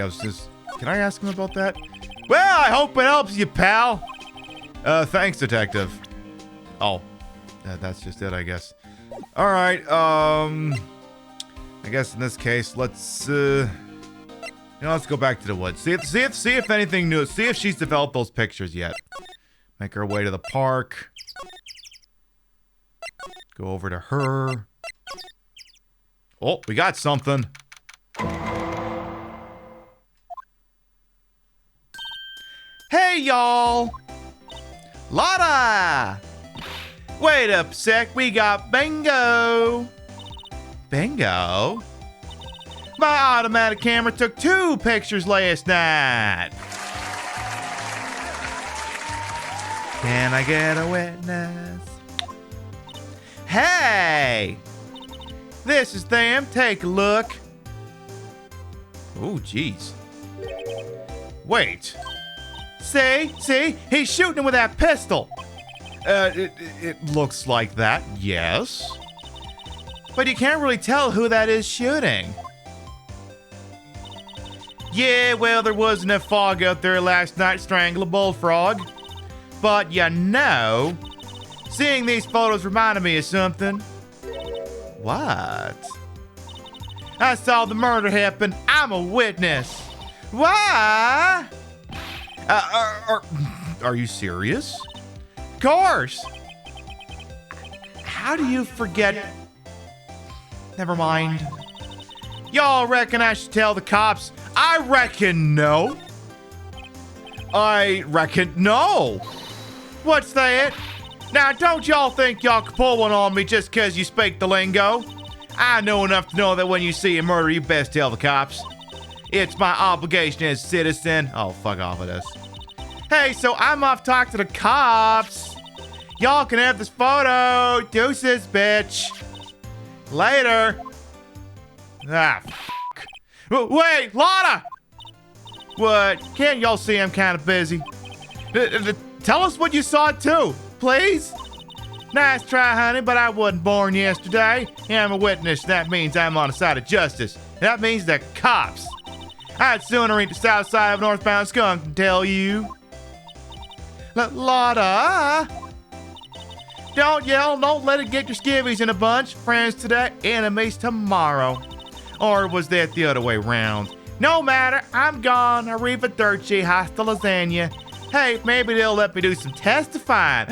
I was just... Can I ask him about that? Well, I hope it helps you, pal. Thanks, detective. Oh, that's just it, I guess. All right. I guess in this case, let's let's go back to the woods. See if anything new. See if she's developed those pictures yet. Make our way to the park. Go over to her. Oh, we got something. Hey, y'all. Lotta. Wait up sec, we got bingo. Bingo? My automatic camera took 2 pictures last night. Can I get a witness? Hey! This is them, take a look. Oh, jeez. Wait. See? He's shooting with that pistol. It looks like that, yes. But you can't really tell who that is shooting. Yeah, well, there was enough fog out there last night to strangle a bullfrog. But you know, seeing these photos reminded me of something. What? I saw the murder happen. I'm a witness. Why? Are you serious? Of course. How do you forget? Never mind. Y'all reckon I should tell the cops? I reckon no. I reckon no. What's that? Now, don't y'all think y'all can pull one on me just because you speak the lingo? I know enough to know that when you see a murder, you best tell the cops. It's my obligation as a citizen. Oh, fuck off with this. Hey, so I'm off to talk to the cops. Y'all can have this photo. Deuces, bitch. Later. Ah, fuck. Wait, Lotta! What? Can't y'all see I'm kind of busy? Tell us what you saw too, please. Nice try, honey, but I wasn't born yesterday. I'm a witness. That means I'm on the side of justice. That means the cops. I'd sooner eat the south side of northbound skunk than tell you. Lotta! Don't yell, don't let it get your skivvies in a bunch. Friends today, enemies tomorrow. Or was that the other way round? No matter, I'm gone. Arrivederci, hasta lasagna. Hey, maybe they'll let me do some testifying.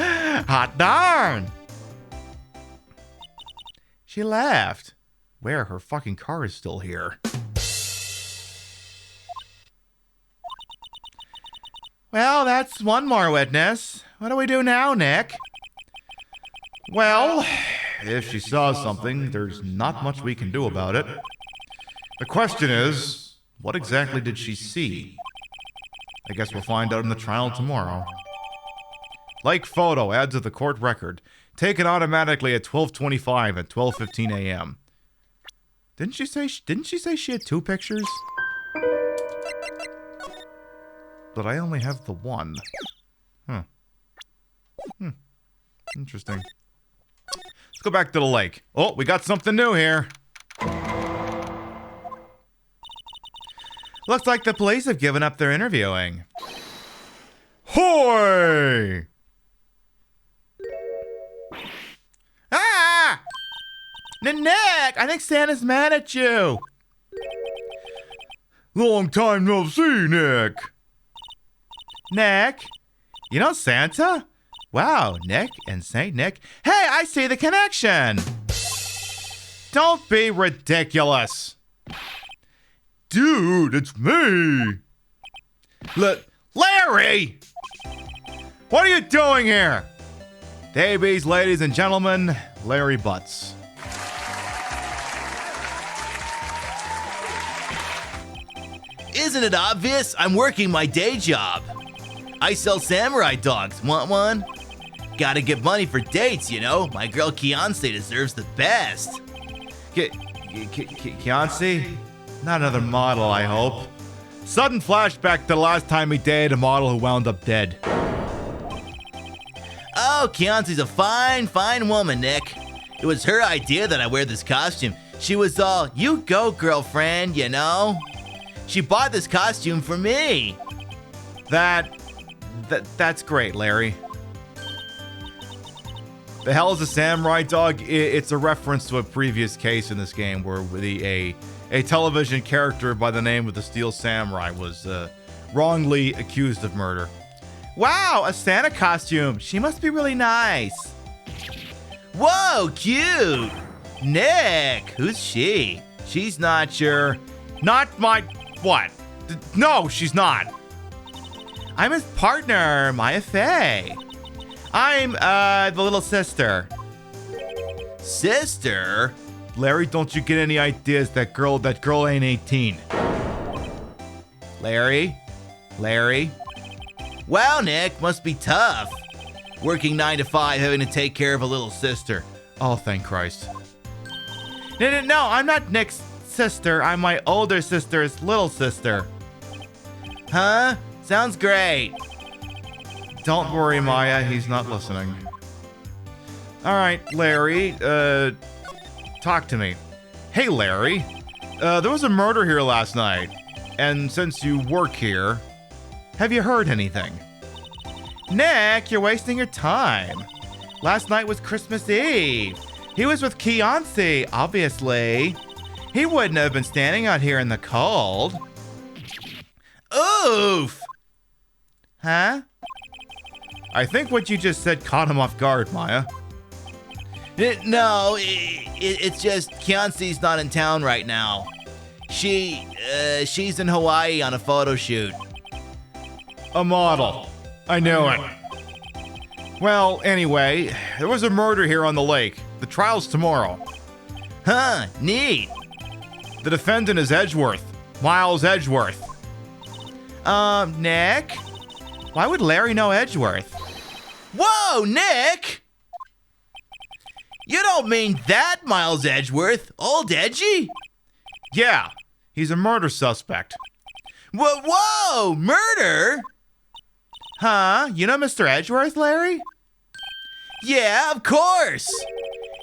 Hot darn! She laughed. Where her fucking car is still here. Well, that's one more witness. What do we do now, Nick? Well, if she saw something, there's not much we can do about it. The question is, what exactly did she see? I guess we'll find out in the trial tomorrow. Like photo, add to the court record. Taken automatically at 12:25 and 12:15 a.m. Didn't she say she had 2 pictures? But I only have the one. Interesting. Let's go back to the lake. Oh, we got something new here. Looks like the police have given up their interviewing. Hoy! Ah! Nick, I think Santa's mad at you. Long time no see, Nick. Nick? You know Santa? Wow, Nick and Saint Nick. Hey, I see the connection. Don't be ridiculous. Dude, it's me. Larry! What are you doing here? Davies, ladies and gentlemen, Larry Butts. Isn't it obvious? I'm working my day job. I sell samurai dogs. Want one? Gotta get money for dates, you know. My girl Kianse deserves the best. Kianse? Not another model, I hope. Sudden flashback to the last time he dated a model who wound up dead. Oh, Kianse's a fine, fine woman, Nick. It was her idea that I wear this costume. She was all, you go, girlfriend, you know? She bought this costume for me. That's great, Larry. The hell is a samurai dog? It's a reference to a previous case in this game where a television character by the name of the Steel Samurai was wrongly accused of murder. Wow, a Santa costume. She must be really nice. Whoa, cute. Nick, who's she? She's not your... Not my... What? No, she's not. I'm his partner, Maya Fey. I'm, the little sister. Sister? Larry, don't you get any ideas? That girl ain't 18. Larry? Wow, Nick, must be tough. Working 9 to 5, having to take care of a little sister. Oh, thank Christ. No, I'm not Nick's sister. I'm my older sister's little sister. Huh? Sounds great. Don't worry, Maya. He's not listening. All right, Larry. Talk to me. Hey, Larry. There was a murder here last night. And since you work here, have you heard anything? Nick, you're wasting your time. Last night was Christmas Eve. He was with Kianci, obviously. He wouldn't have been standing out here in the cold. Oof! Huh? I think what you just said caught him off guard, Maya. No, it's just Kianci's not in town right now. She's in Hawaii on a photo shoot. A model. I knew it. Well, anyway, there was a murder here on the lake. The trial's tomorrow. Huh, neat. The defendant is Edgeworth. Miles Edgeworth. Nick? Why would Larry know Edgeworth? Whoa, Nick! You don't mean that Miles Edgeworth, old Edgy? Yeah, he's a murder suspect. Whoa, murder? Huh? You know Mr. Edgeworth, Larry? Yeah, of course.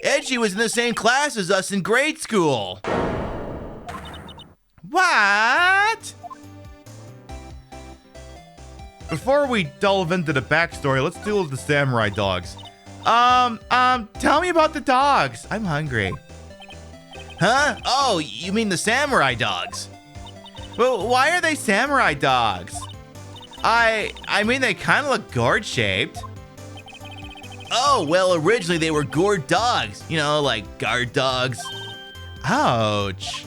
Edgy was in the same class as us in grade school. What? Before we delve into the backstory, let's deal with the samurai dogs. Tell me about the dogs. I'm hungry. Huh? Oh, you mean the samurai dogs? Well, why are they samurai dogs? I mean, they kind of look gourd-shaped. Oh, well, originally they were gourd dogs. You know, like guard dogs. Ouch.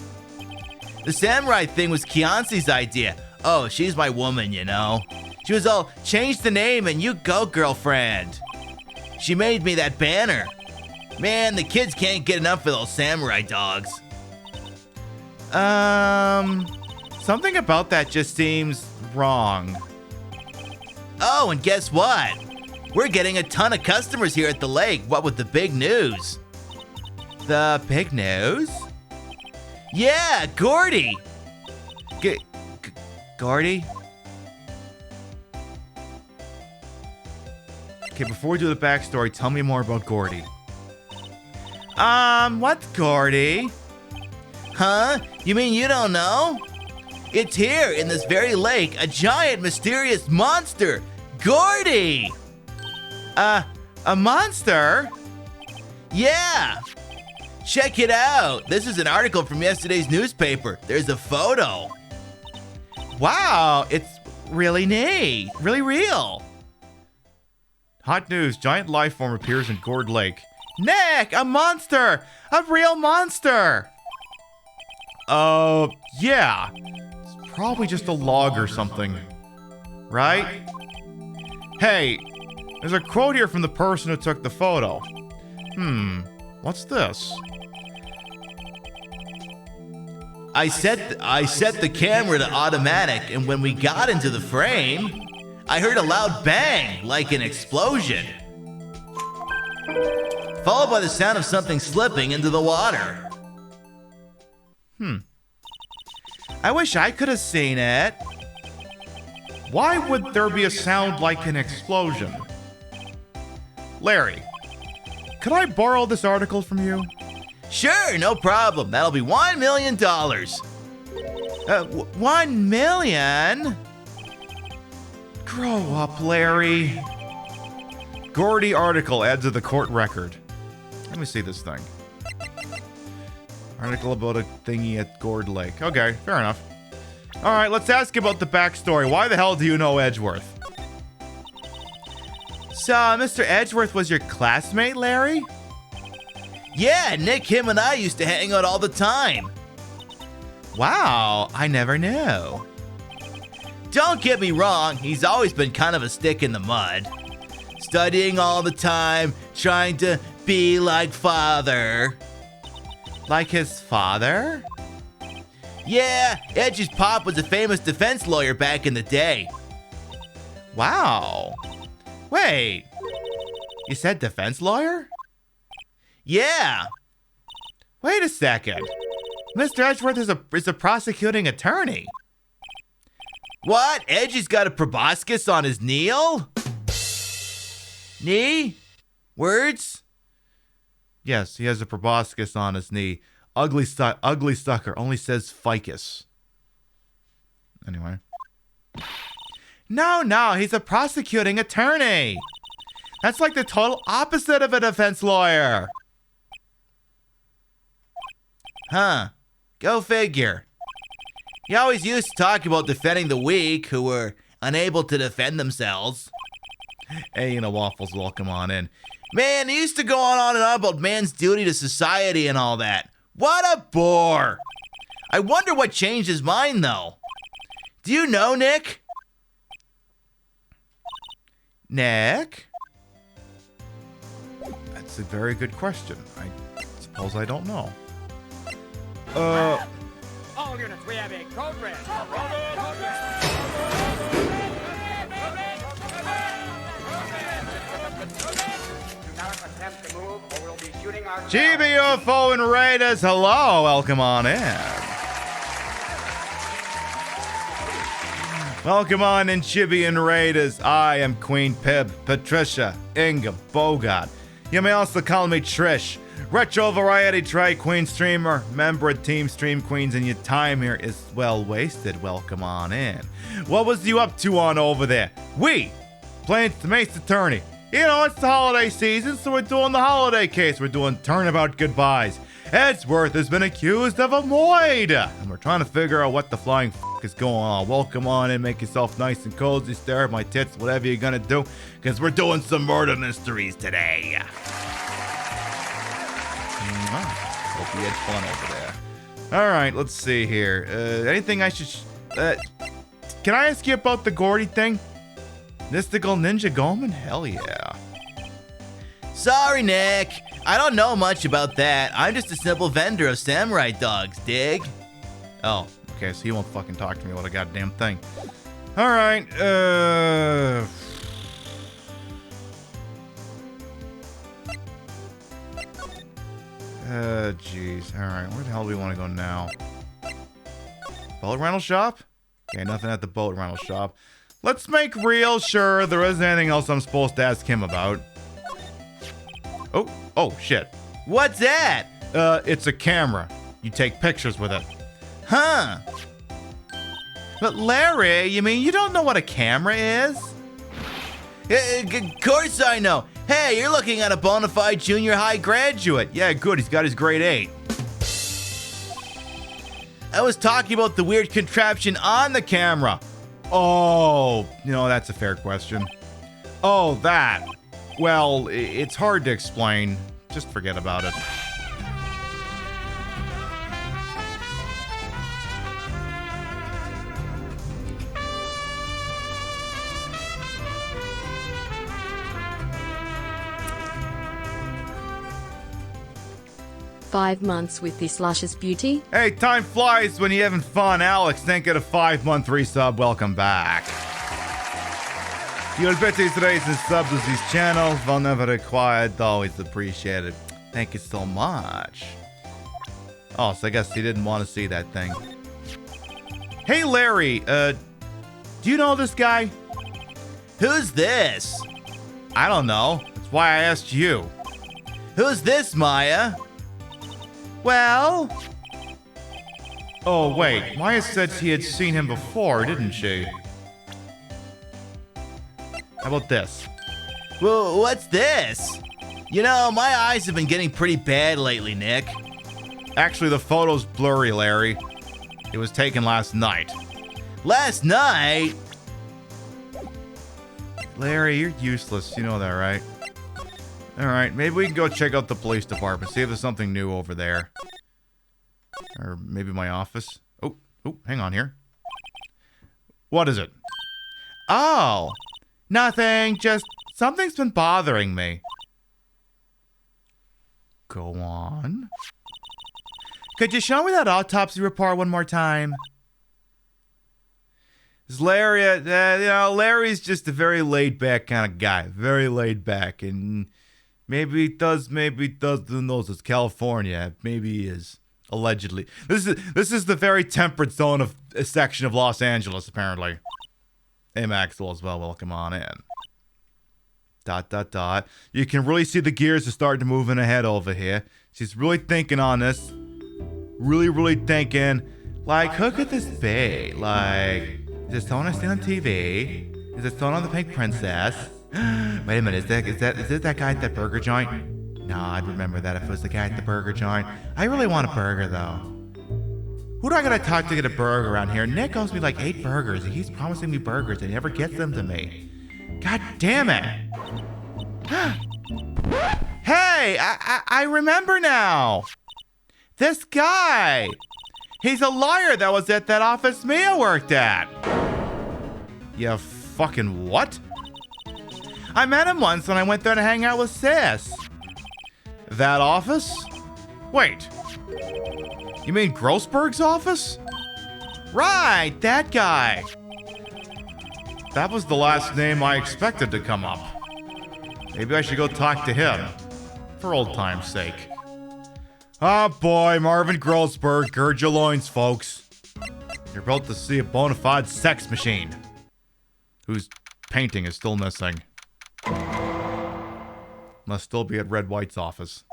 The samurai thing was Kianci's idea. Oh, she's my woman, you know. She was all, change the name and you go, girlfriend. She made me that banner. Man, the kids can't get enough of those samurai dogs. Something about that just seems wrong. Oh, and guess what? We're getting a ton of customers here at the lake, what with the big news. The big news? Yeah, Gordy. Gordy? Okay, before we do the backstory, tell me more about Gordy. What's Gordy? Huh? You mean you don't know? It's here in this very lake, a giant mysterious monster, Gordy! A monster? Yeah! Check it out! This is an article from yesterday's newspaper. There's a photo. Wow, it's really neat. Really real. Hot news, giant life form appears in Gourd Lake. Nick, a monster! A real monster! Yeah. It's probably just a log or something. Right? Hey, there's a quote here from the person who took the photo. What's this? I set the camera to automatic, and when we got into the frame, I heard a loud bang, like an explosion, followed by the sound of something slipping into the water. I wish I could have seen it. Why would there be a sound like an explosion? Larry, could I borrow this article from you? Sure, no problem. That'll be $1 million. $1 million? Grow up, Larry. Gordy article adds to the court record. Let me see this thing. Article about a thingy at Gourd Lake. Okay, fair enough. All right, let's ask about the backstory. Why the hell do you know Edgeworth? So, Mr. Edgeworth was your classmate, Larry? Yeah, Nick, him and I used to hang out all the time. Wow, I never knew. Don't get me wrong, he's always been kind of a stick in the mud. Studying all the time, trying to be like father. Like his father? Yeah, Edge's pop was a famous defense lawyer back in the day. Wow. Wait, you said defense lawyer? Yeah. Wait a second. Mr. Edgeworth is a prosecuting attorney. What? Edge's got a proboscis on his knee? Words? Yes, he has a proboscis on his knee. Ugly sucker only says ficus. Anyway. No, he's a prosecuting attorney. That's like the total opposite of a defense lawyer. Huh. Go figure. He always used to talk about defending the weak who were unable to defend themselves. Hey, Waffles, welcome on in. Man, he used to go on and on about man's duty to society and all that. What a bore. I wonder what changed his mind, though. Do you know, Nick? Nick? That's a very good question. I suppose I don't know. All units, we have a code red. Do not attempt to move or we'll be shooting our GBUFO and Raiders, hello, welcome on in. Welcome on in, Chibi and Raiders. I am Queen Pib, Patricia, Inga, Bogart. You may also call me Trish. Retro Variety Drag Queen streamer, member of Team Stream Queens, and your time here is well wasted. Welcome on in. What was you up to on over there? We playing the Mace Attorney. It's the holiday season, so we're doing the holiday case. We're doing Turnabout goodbyes. Edgeworth has been accused of a void, and we're trying to figure out what the flying is going on. Welcome on in, make yourself nice and cozy, stare at my tits, whatever you're gonna do, because we're doing some murder mysteries today. Hope you had fun over there. All right, let's see here. Anything I should... can I ask you about the Gordy thing? Mystical Ninja Goman? Hell yeah. Sorry, Nick. I don't know much about that. I'm just a simple vendor of samurai dogs, dig? Oh, okay, so he won't fucking talk to me about a goddamn thing. All right, jeez. All right, where the hell do we want to go now? Boat rental shop? Okay, nothing at the boat rental shop. Let's make real sure there isn't anything else I'm supposed to ask him about. Oh, shit. What's that? It's a camera. You take pictures with it. Huh. But Larry, you mean you don't know what a camera is? Of course I know. Hey, you're looking at a bona fide junior high graduate. Yeah, good. He's got his grade 8. I was talking about the weird contraption on the camera. Oh, that's a fair question. Oh, that. Well, it's hard to explain. Just forget about it. "5 months with this luscious beauty." Hey, time flies when you're having fun. Alex, thank you to 5-month resub. Welcome back. You'll bet these raising subs to this channel. Whenever required, always appreciated. Thank you so much. Oh, so I guess he didn't want to see that thing. Hey, Larry, do you know this guy? Who's this? I don't know. That's why I asked you. Who's this, Maya? Well... Oh, wait. Maya said she had seen him before, didn't she? How about this? Well, what's this? You know, my eyes have been getting pretty bad lately, Nick. Actually, the photo's blurry, Larry. It was taken last night. Last night? Larry, you're useless. You know that, right? Alright, maybe we can go check out the police department, see if there's something new over there. Or maybe my office. Oh, hang on here. What is it? Oh, nothing. Just something's been bothering me. Go on. Could you show me that autopsy report one more time? Larry, Larry's just a very laid-back kind of guy. Very laid-back. And maybe he does, who knows, it's California. Maybe he is. Allegedly. This is the very temperate zone of a section of Los Angeles, apparently. Hey, Maxwell as well. Welcome on in. ... You can really see the gears are starting to move in ahead over here. She's really thinking on this. Really thinking. Like, look at this bay. Like, is this someone I see on TV? Is it someone on the Pink Princess? Wait a minute, is that guy at that burger joint? No, I'd remember that if it was the guy at the burger joint. I really want a burger, though. Who do I gotta talk to get a burger around here? Nick owes me like 8 burgers, and he's promising me burgers, and he never gets them to me. God damn it! Hey, I remember now! This guy! He's a lawyer that was at that office Mia worked at! You fucking what? I met him once when I went there to hang out with Sis. That office? Wait. You mean Grossberg's office? Right, that guy. That was the last name I expected to come up. Maybe I should go talk to him. For old time's sake. Oh boy, Marvin Grossberg, gird your loins, folks. You're about to see a bona fide sex machine. Whose painting is still missing. Must still be at Red White's office.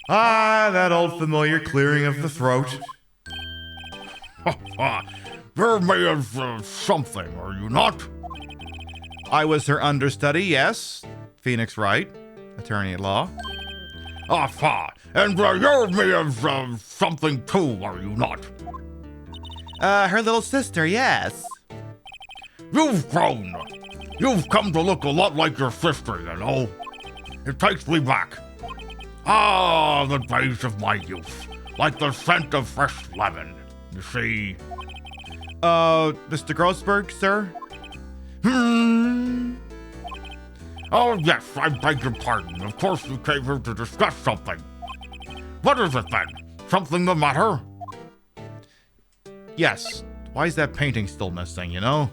That old familiar clearing of the throat. You're made of something, are you not? I was her understudy, yes. Phoenix Wright, attorney at law. And you're made of something too, are you not? Her little sister, yes. You've grown. You've come to look a lot like your sister, you know. It takes me back. The days of my youth. Like the scent of fresh lemon. You see? Mr. Grossberg, sir? Oh, yes, I beg your pardon. Of course you came here to discuss something. What is it then? Something the matter? Yes. Why is that painting still missing, you know?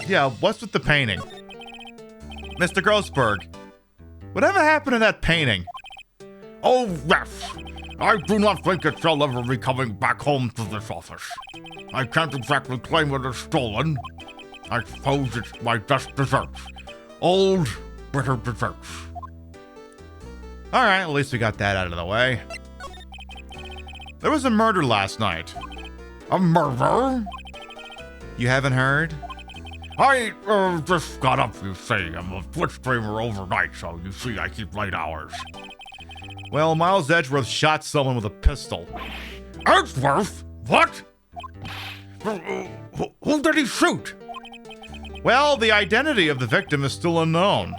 Yeah, what's with the painting? Mr. Grossberg, whatever happened to that painting? Oh, yes. I do not think it shall ever be coming back home to this office. I can't exactly claim it as stolen. I suppose it's my best desserts. Old, bitter desserts. Alright, at least we got that out of the way. There was a murder last night. A murder? You haven't heard? I just got up, you see. I'm a Twitch streamer overnight, so you see I keep late hours. Well, Miles Edgeworth shot someone with a pistol. Edgeworth? What? Who did he shoot? Well, the identity of the victim is still unknown.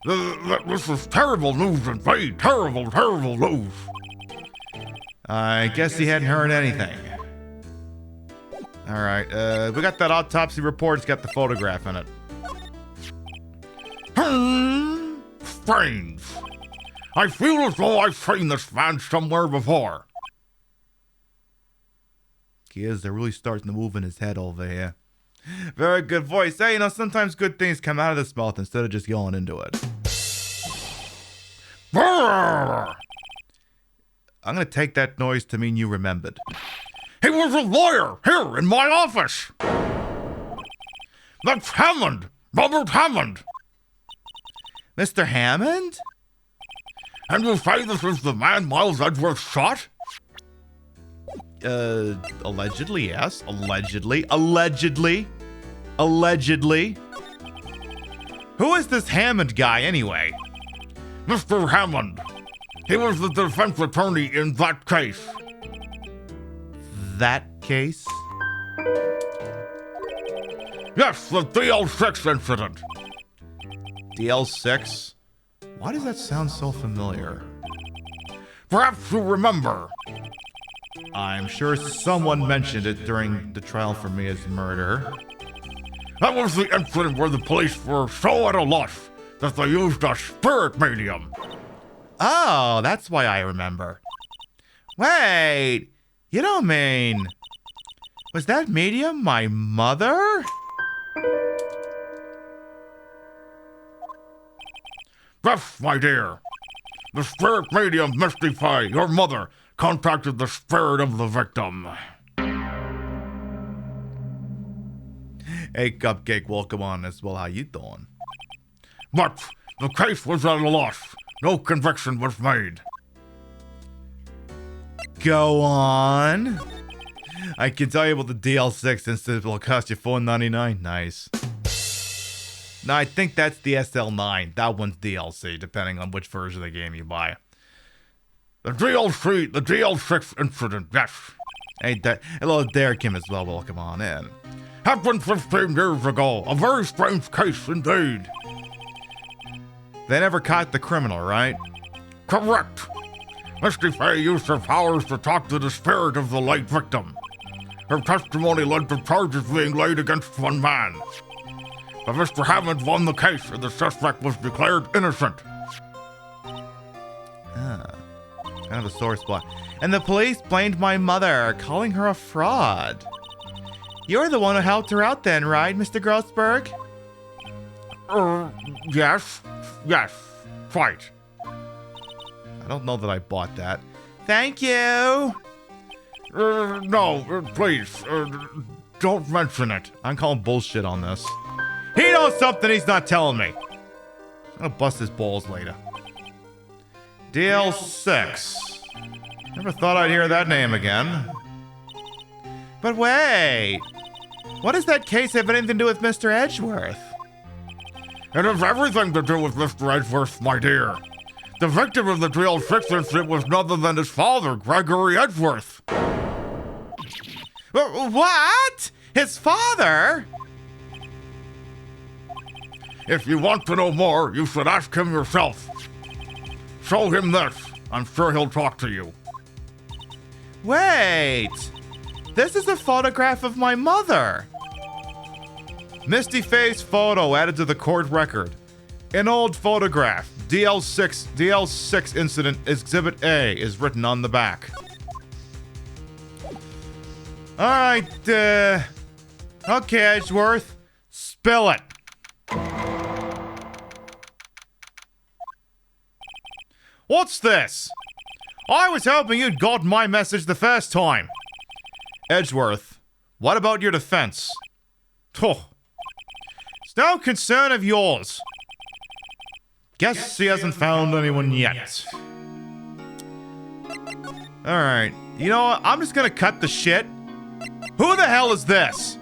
This is terrible news indeed. Terrible, terrible news. I guess he hadn't heard anything. Alright, we got that autopsy report. It's got the photograph in it. Strange. I feel as though I've seen this man somewhere before. Gears, they're really starting to move in his head over here. Very good voice. Hey, sometimes good things come out of this mouth instead of just yelling into it. I'm gonna take that noise to mean you remembered. He was a lawyer here in my office. That's Hammond. Robert Hammond. Mr. Hammond? And you say this is the man Miles Edgeworth shot? Allegedly, yes. Allegedly. Who is this Hammond guy, anyway? Mr. Hammond. He was the defense attorney in that case. That case? Yes, the DL6 incident. DL6? Why does that sound so familiar? Perhaps you remember. I'm sure someone mentioned it during the trial for Mia's murder. That was the incident where the police were so at a loss that they used a spirit medium. Oh, that's why I remember. Wait, you don't mean... Was that medium my mother? Yes, my dear. The spirit medium Misty Fay, your mother, contacted the spirit of the victim. Hey, Cupcake, welcome on as well. How you doing? But the case was at a loss. No conviction was made. Go on. I can tell you about the DL6 instead will cost you $4.99. Nice. No, I think that's the SL9. That one's DLC, depending on which version of the game you buy. The DL6 incident, yes. Hey, hello, Derek Kim as well. Welcome on in. Happened 15 years ago. A very strange case indeed. They never caught the criminal, right? Correct. Misty Fay used her powers to talk to the spirit of the late victim. Her testimony led to charges being laid against one man. But Mr. Hammond won the case and the suspect was declared innocent. Kind of a sore spot. And the police blamed my mother, calling her a fraud. You're the one who helped her out then, right, Mr. Grossberg? Yes, right. I don't know that I bought that. Thank you! No, please, don't mention it. I'm calling bullshit on this. He knows something he's not telling me. I'm gonna bust his balls later. DL6. Never thought I'd hear that name again. But wait. What does that case have anything to do with Mr. Edgeworth? It has everything to do with Mr. Edgeworth, my dear. The victim of the DL6 incident was none other than his father, Gregory Edgeworth. What? His father? If you want to know more, you should ask him yourself. Show him this. I'm sure he'll talk to you. Wait. This is a photograph of my mother. Misty Fay's photo added to the court record. An old photograph. DL6 incident Exhibit A is written on the back. Alright, okay, Edgeworth. Spill it. What's this? I was hoping you'd gotten my message the first time. Edgeworth, what about your defense? It's no concern of yours. Guess he hasn't found anyone yet. Alright, you know what? I'm just gonna cut the shit. Who the hell is this?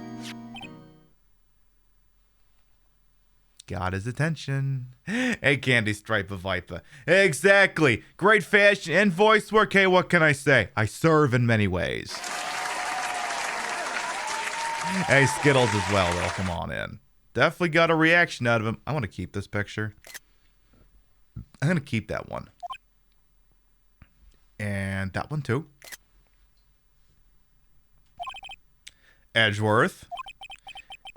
Got his attention. Hey, Candy Stripe of Viper. Exactly. Great fashion and voice work. Hey, what can I say? I serve in many ways. Hey, Skittles as well. Welcome on in. Definitely got a reaction out of him. I want to keep this picture. I'm going to keep that one. And that one too. Edgeworth.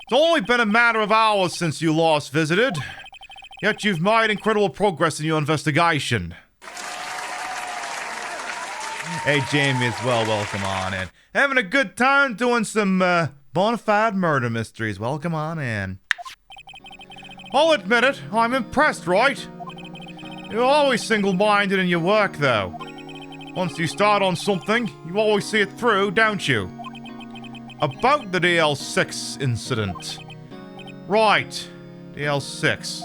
It's only been a matter of hours since you last visited, yet you've made incredible progress in your investigation. Hey, Jamie as well, welcome on in. Having a good time doing some bona fide murder mysteries. Welcome on in. I'll admit it, I'm impressed, Wright. You're always single-minded in your work, though. Once you start on something, you always see it through, don't you? About the DL6 incident. Right, DL6.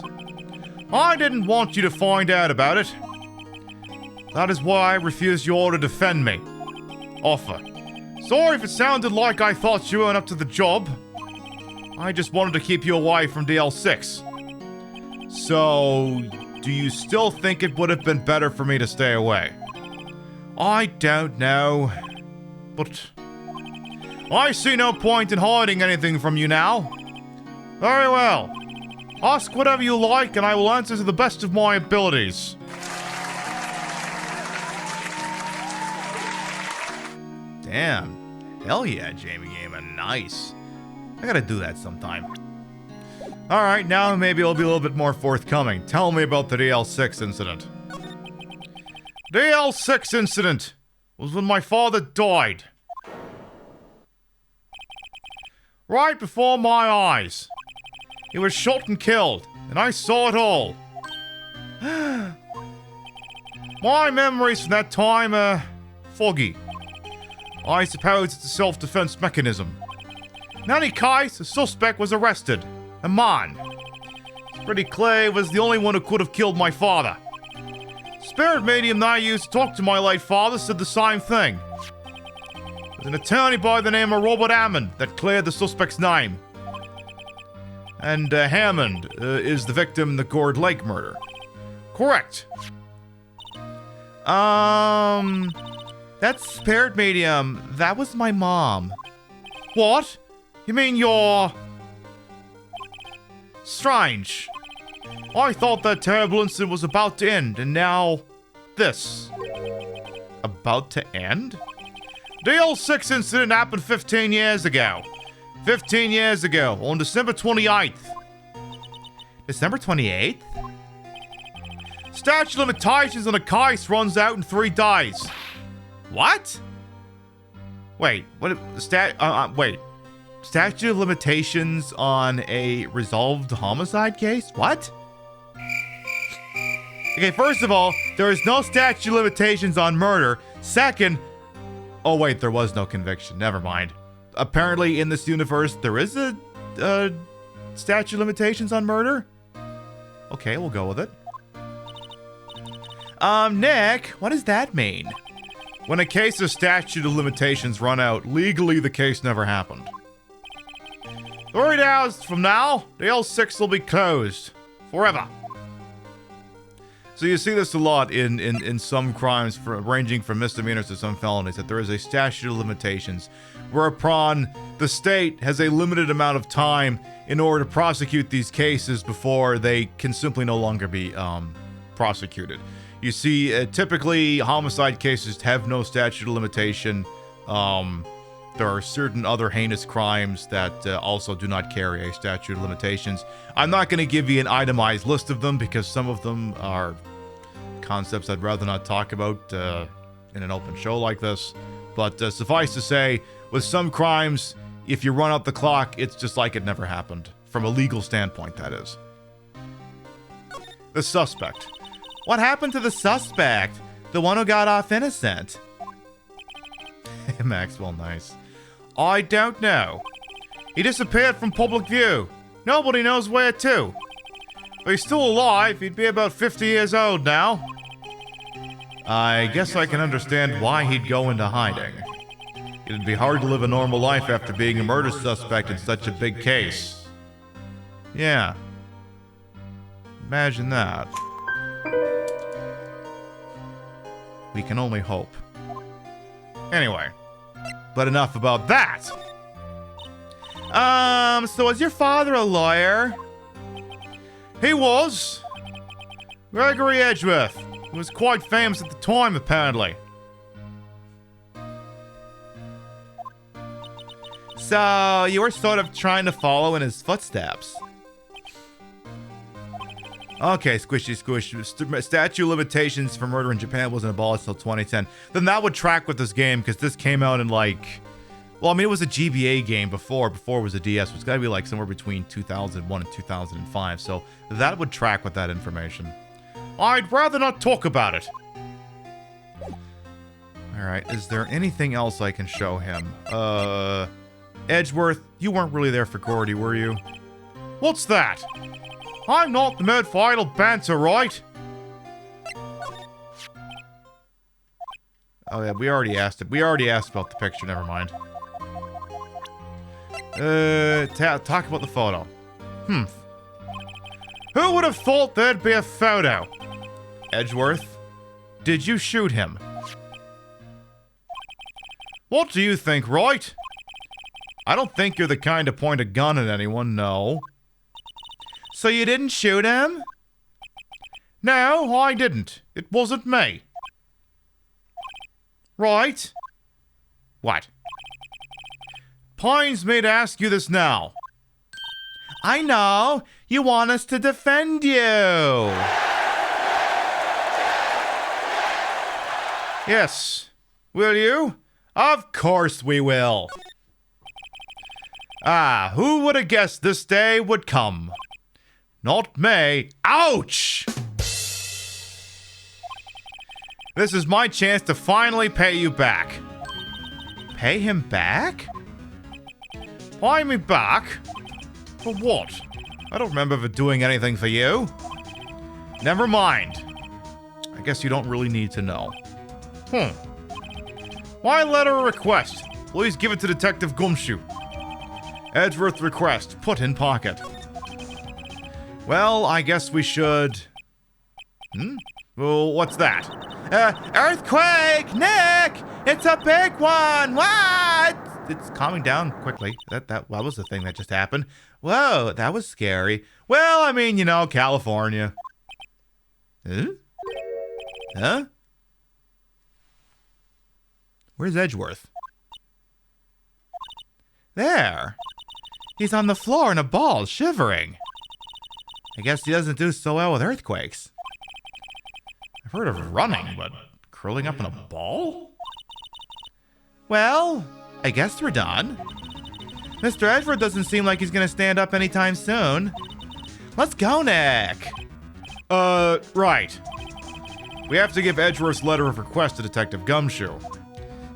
I didn't want you to find out about it. That is why I refused your order to defend me. Offer. Sorry if it sounded like I thought you weren't up to the job. I just wanted to keep you away from DL6. So, do you still think it would have been better for me to stay away? I don't know. But I see no point in hiding anything from you now. Very well. Ask whatever you like and I will answer to the best of my abilities. Damn. Hell yeah, Jamie Gaiman. Nice. I gotta do that sometime. Alright, now maybe I'll be a little bit more forthcoming. Tell me about the DL6 incident. DL6 incident was when my father died. Right before my eyes. He was shot and killed, and I saw it all. My memories from that time are foggy. I suppose it's a self-defense mechanism. In any case, the suspect was arrested. A man. It's pretty clear he was the only one who could have killed my father. Spirit medium that I used to talk to my late father said the same thing. There's an attorney by the name of Robert Hammond that cleared the suspect's name. And Hammond is the victim in the Gourd Lake murder. Correct. That spirit medium, that was my mom. What? You mean you're... Strange. I thought that terrible incident was about to end, and now... this. About to end? The DL6 incident happened 15 years ago. 15 years ago, on December 28th. December 28th? Statute of limitations on a case runs out in 3 days. What? Wait, what? Wait. Statute of limitations on a resolved homicide case? What? Okay, first of all, there is no statute of limitations on murder. Second, oh wait, there was no conviction. Never mind. Apparently, in this universe, there is a statute of limitations on murder. Okay, we'll go with it. Nick, what does that mean? When a case's statute of limitations run out, legally the case never happened. 3 hours from now, the L6 will be closed. Forever. So you see this a lot in some crimes ranging from misdemeanors to some felonies, that there is a statute of limitations whereupon the state has a limited amount of time in order to prosecute these cases before they can simply no longer be prosecuted. You see, typically homicide cases have no statute of limitation. There are certain other heinous crimes that also do not carry a statute of limitations. I'm not going to give you an itemized list of them because some of them are concepts I'd rather not talk about in an open show like this. But suffice to say, with some crimes, if you run out the clock, it's just like it never happened. From a legal standpoint, that is. The suspect. What happened to the suspect? The one who got off innocent? Maxwell, nice. I don't know. He disappeared from public view. Nobody knows where to. But he's still alive. He'd be about 50 years old now. I guess I can understand why he'd go into hiding. It'd be hard to live a normal life after being a murder suspect in such a big case. Yeah. Imagine that. We can only hope. Anyway. But enough about that. So was your father a lawyer? He was. Gregory Edgeworth. He was quite famous at the time, apparently. So, you were sort of trying to follow in his footsteps. Okay, squishy squish. Statute of limitations for murder in Japan wasn't abolished until 2010. Then that would track with this game, because this came out in like... Well, I mean, it was a GBA game before it was a DS. So it's got to be like somewhere between 2001 and 2005. So that would track with that information. I'd rather not talk about it. Alright, is there anything else I can show him? Edgeworth, you weren't really there for Gordy, were you? What's that? I'm not the mood for idle banter, right? Oh yeah, we already asked it. We already asked about the picture. Never mind. Talk about the photo. Who would have thought there'd be a photo? Edgeworth, did you shoot him? What do you think, Wright? I don't think you're the kind to point a gun at anyone, no. So you didn't shoot him? No, I didn't. It wasn't me. Right? What? Pains me to ask you this now. I know. You want us to defend you. Yes. Will you? Of course we will. Ah, who would have guessed this day would come? Not me. Ouch! This is my chance to finally pay you back. Pay him back? Pay me back? For what? I don't remember ever doing anything for you. Never mind. I guess you don't really need to know. Why letter of request? Please give it to Detective Gumshoe. Edgeworth request. Put in pocket. Well, I guess we should... Well, what's that? Earthquake! Nick! It's a big one! What? It's calming down quickly. That was the thing that just happened. Whoa, that was scary. Well, I mean, you know, California. Huh? Where's Edgeworth? There. He's on the floor in a ball, shivering. I guess he doesn't do so well with earthquakes. I've heard of running, but curling up in a ball? Well, I guess we're done. Mr. Edgeworth doesn't seem like he's gonna stand up anytime soon. Let's go, Nick. Right. We have to give Edgeworth's letter of request to Detective Gumshoe.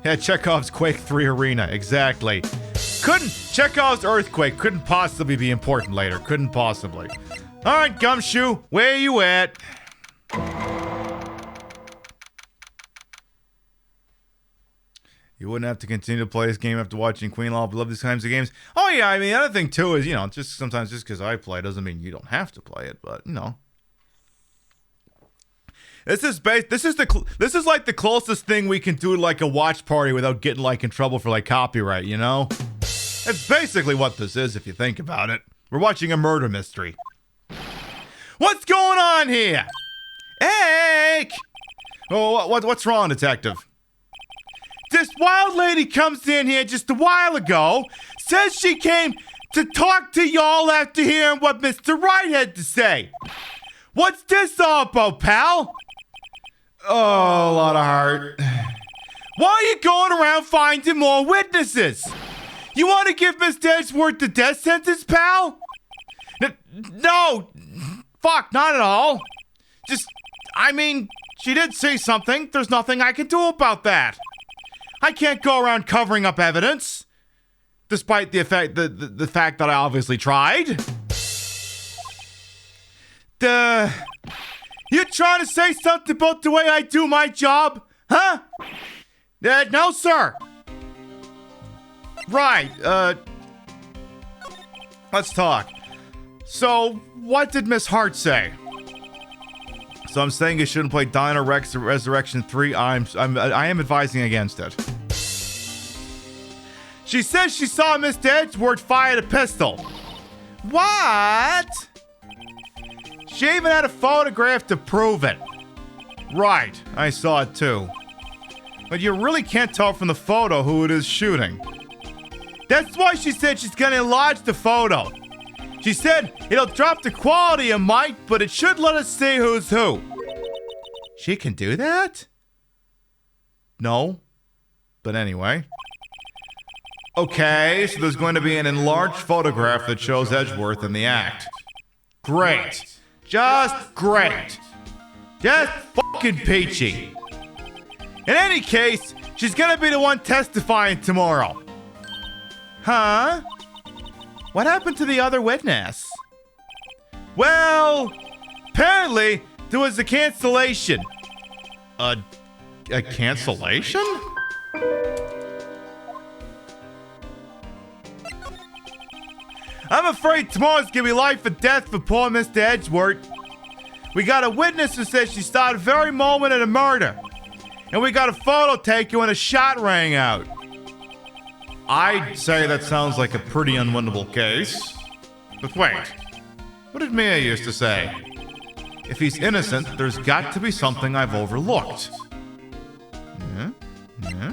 Yeah, Chekhov's Quake 3 Arena, exactly. Chekhov's Earthquake couldn't possibly be important later. Couldn't possibly. Alright, Gumshoe, where you at? You wouldn't have to continue to play this game after watching Queen Law. I love these kinds of games. Oh yeah, I mean, the other thing too is, you know, just sometimes just because I play doesn't mean you don't have to play it, but, you know. This is like the closest thing we can do to like a watch party without getting like in trouble for like copyright, you know? It's basically what this is if you think about it. We're watching a murder mystery. What's going on here? Eek! Oh, what's wrong, detective? This wild lady comes in here just a while ago, says she came to talk to y'all after hearing what Mr. Wright had to say. What's this all about, pal? Oh, a lot of heart. Why are you going around finding more witnesses? You want to give Mr. Edgeworth the death sentence, pal? No. Fuck, not at all. Just, I mean, she did say something. There's nothing I can do about that. I can't go around covering up evidence. Despite the fact that I obviously tried. You trying to say something about the way I do my job? Huh? No, sir. Right, let's talk. So, what did Miss Hart say? So I'm saying you shouldn't play Dino Rex Resurrection 3. I am advising against it. She says she saw Mr. Edgeworth fire a pistol. What? She even had a photograph to prove it. Right, I saw it too. But you really can't tell from the photo who it is shooting. That's why she said she's gonna enlarge the photo. She said it'll drop the quality a mite, but it should let us see who's who. She can do that? No. But anyway. Okay, so there's going to be an enlarged photograph that shows Edgeworth in the act. Great. Just great. Just fucking peachy. In any case, she's gonna be the one testifying tomorrow. Huh? What happened to the other witness? Well, apparently there was a cancellation. A cancellation? I'm afraid tomorrow's gonna be life or death for poor Mr. Edgeworth. We got a witness who says she saw the very moment of the murder. And we got a photo taken when a shot rang out. I'd say that sounds like a pretty unwinnable case. But wait, what did Mia used to say? If he's innocent, there's got to be something I've overlooked. Yeah?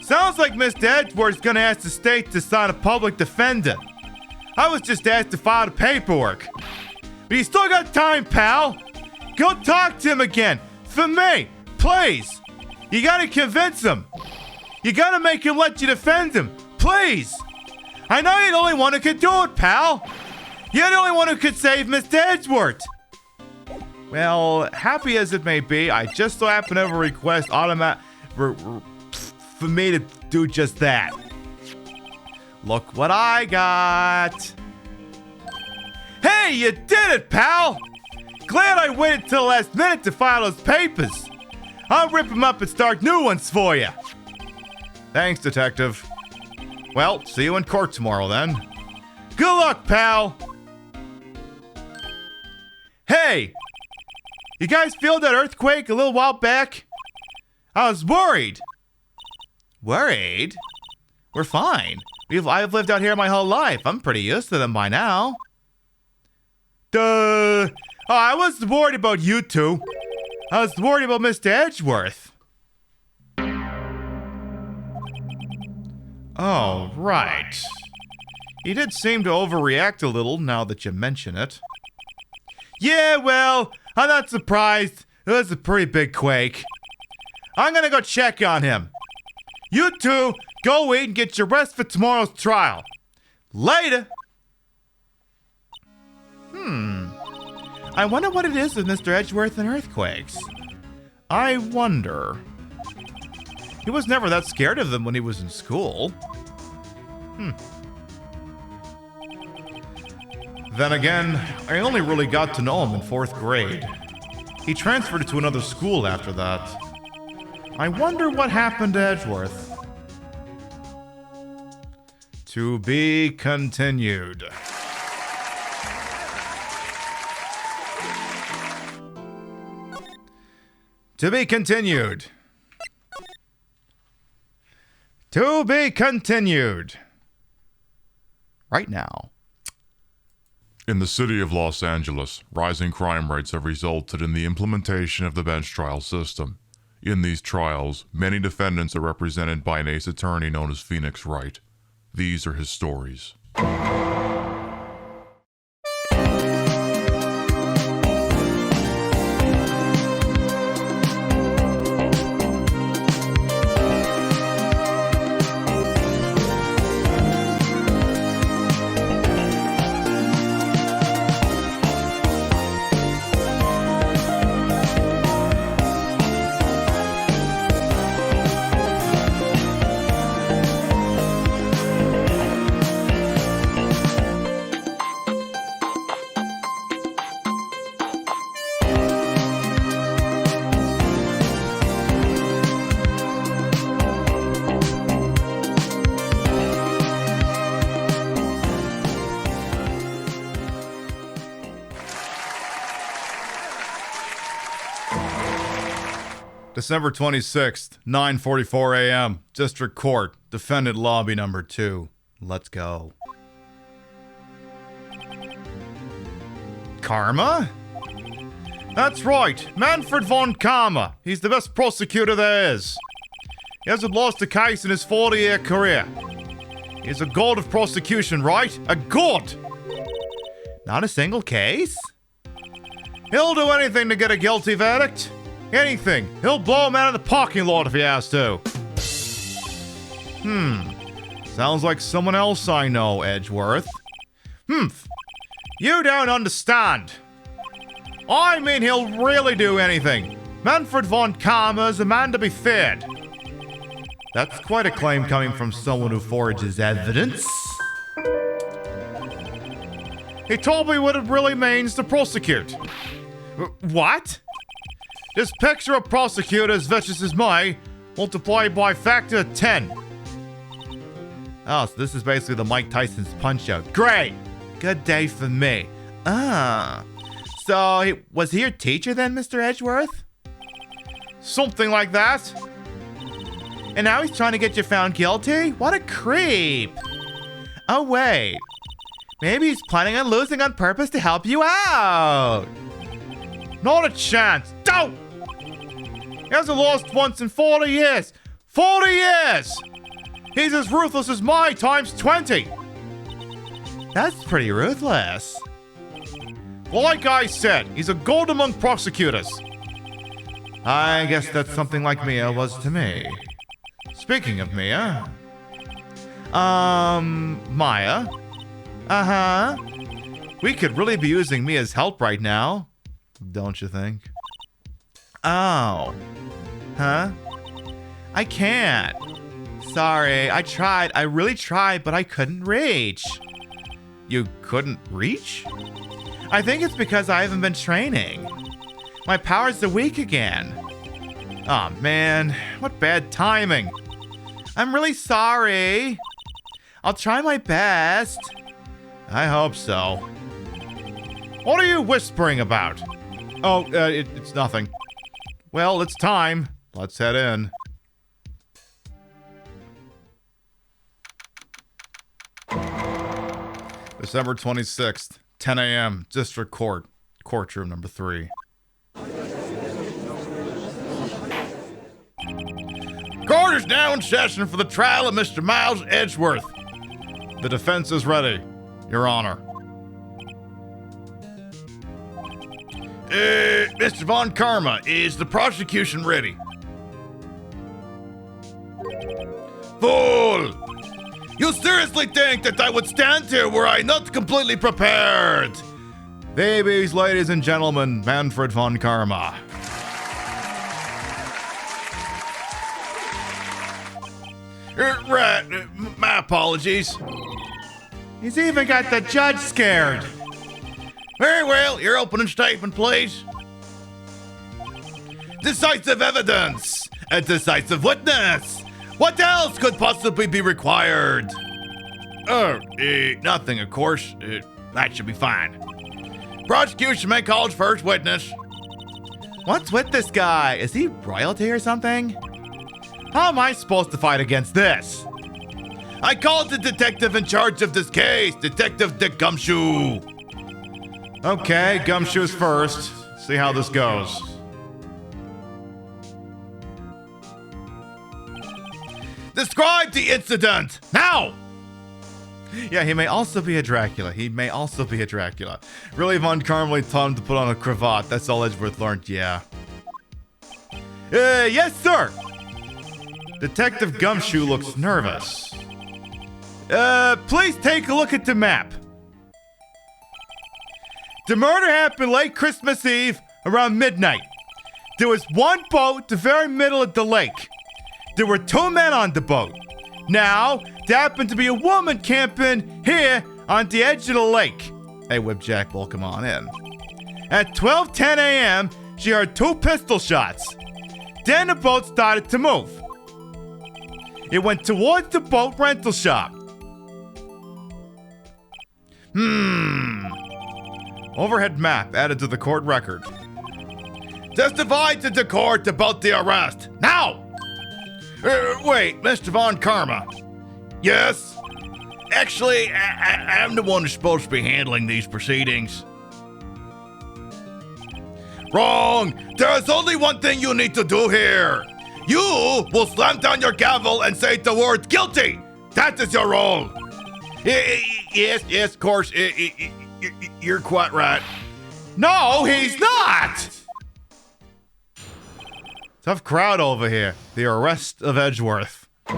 Sounds like Mr. Edgeworth's gonna ask the state to sign a public defender. I was just asked to file the paperwork. But you still got time, pal. Go talk to him again. For me, please. You gotta convince him. You gotta make him let you defend him. Please. I know you're the only one who could do it, pal. You're the only one who could save Mr. Edgeworth. Well, happy as it may be, I just so happen to have a request for me to do just that. Look what I got. Hey, you did it, pal! Glad I waited till the last minute to file those papers. I'll rip them up and start new ones for you. Thanks, detective. Well, see you in court tomorrow then. Good luck, pal. Hey, you guys feel that earthquake a little while back? I was worried. Worried? We're fine. I've lived out here my whole life. I'm pretty used to them by now. Oh, I wasn't worried about you two. I was worried about Mr. Edgeworth. Oh, right. He did seem to overreact a little now that you mention it. Yeah, well, I'm not surprised. It was a pretty big quake. I'm gonna go check on him. You two, go eat and get your rest for tomorrow's trial. Later. I wonder what it is with Mr. Edgeworth and earthquakes. I wonder. He was never that scared of them when he was in school. Then again, I only really got to know him in 4th grade. He transferred to another school after that. I wonder what happened to Edgeworth. To be continued. To be continued. To be continued. Right now. In the city of Los Angeles, rising crime rates have resulted in the implementation of the bench trial system. In these trials, many defendants are represented by an ace attorney known as Phoenix Wright. These are his stories. December 26th, 9:44 a.m. District Court, Defendant Lobby Number 2. Let's go. Karma? That's right, Manfred von Karma. He's the best prosecutor there is. He hasn't lost a case in his 40-year career. He's a god of prosecution, right? A god! Not a single case? He'll do anything to get a guilty verdict. Anything. He'll blow him out of the parking lot if he has to. Sounds like someone else I know, Edgeworth. You don't understand. I mean, he'll really do anything. Manfred von Karma is a man to be feared. That's quite a claim coming from someone who forages evidence. He told me what it really means to prosecute. What? This picture of prosecutor as vicious as me, multiplied by a factor of 10. Oh, so this is basically the Mike Tyson's Punch-Out. Great! Good day for me. So, was he your teacher then, Mr. Edgeworth? Something like that. And now he's trying to get you found guilty? What a creep! Oh, wait. Maybe he's planning on losing on purpose to help you out. Not a chance. Don't! He hasn't lost once in 40 years. 40 years! He's as ruthless as my times 20. That's pretty ruthless. Well, like I said, he's a gold among prosecutors. I guess that's something like Mia was to me. Speaking of Mia. Maya? Uh-huh. We could really be using Mia's help right now. Don't you think? Oh. Huh? I can't. Sorry, I tried. I really tried, but I couldn't reach. You couldn't reach? I think it's because I haven't been training. My powers are weak again. Oh man, what bad timing. I'm really sorry. I'll try my best. I hope so. What are you whispering about? Oh, it's nothing. Well, it's time. Let's head in. December 26th, 10 a.m., District Court, Courtroom number 3. Court is now in session for the trial of Mr. Miles Edgeworth. The defense is ready, Your Honor. Mr. Von Karma, is the prosecution ready? Fool! You seriously think that I would stand here were I not completely prepared? Babies, ladies and gentlemen, Manfred Von Karma. Right, my apologies. He's even got the judge scared. Very well, your opening statement, please. Decisive evidence. A decisive witness. What else could possibly be required? Nothing, of course. That should be fine. Prosecution may call its first witness. What's with this guy? Is he royalty or something? How am I supposed to fight against this? I called the detective in charge of this case, Detective Dick Gumshoe. Okay, Gumshoe's first. See how this goes. Describe the incident, now! Yeah, he may also be a Dracula. Really, Von Karma taught him to put on a cravat. That's all Edgeworth learned, yeah. Yes, sir! Detective Gumshoe looks nervous. Please take a look at the map. The murder happened late Christmas Eve around midnight. There was one boat the very middle of the lake. There were 2 men on the boat. Now, there happened to be a woman camping here on the edge of the lake. Hey, Whipjack, welcome on in. At 12:10 a.m., she heard 2 pistol shots. Then the boat started to move. It went towards the boat rental shop. Overhead map added to the court record. Testify to the court about the arrest, now! Wait, Mr. Von Karma. Yes? Actually, I'm the one who's supposed to be handling these proceedings. Wrong! There's only one thing you need to do here. You will slam down your gavel and say the word guilty. That is your role. Yes, of course. You're quite right. No, he's not! Tough crowd over here. The arrest of Edgeworth. A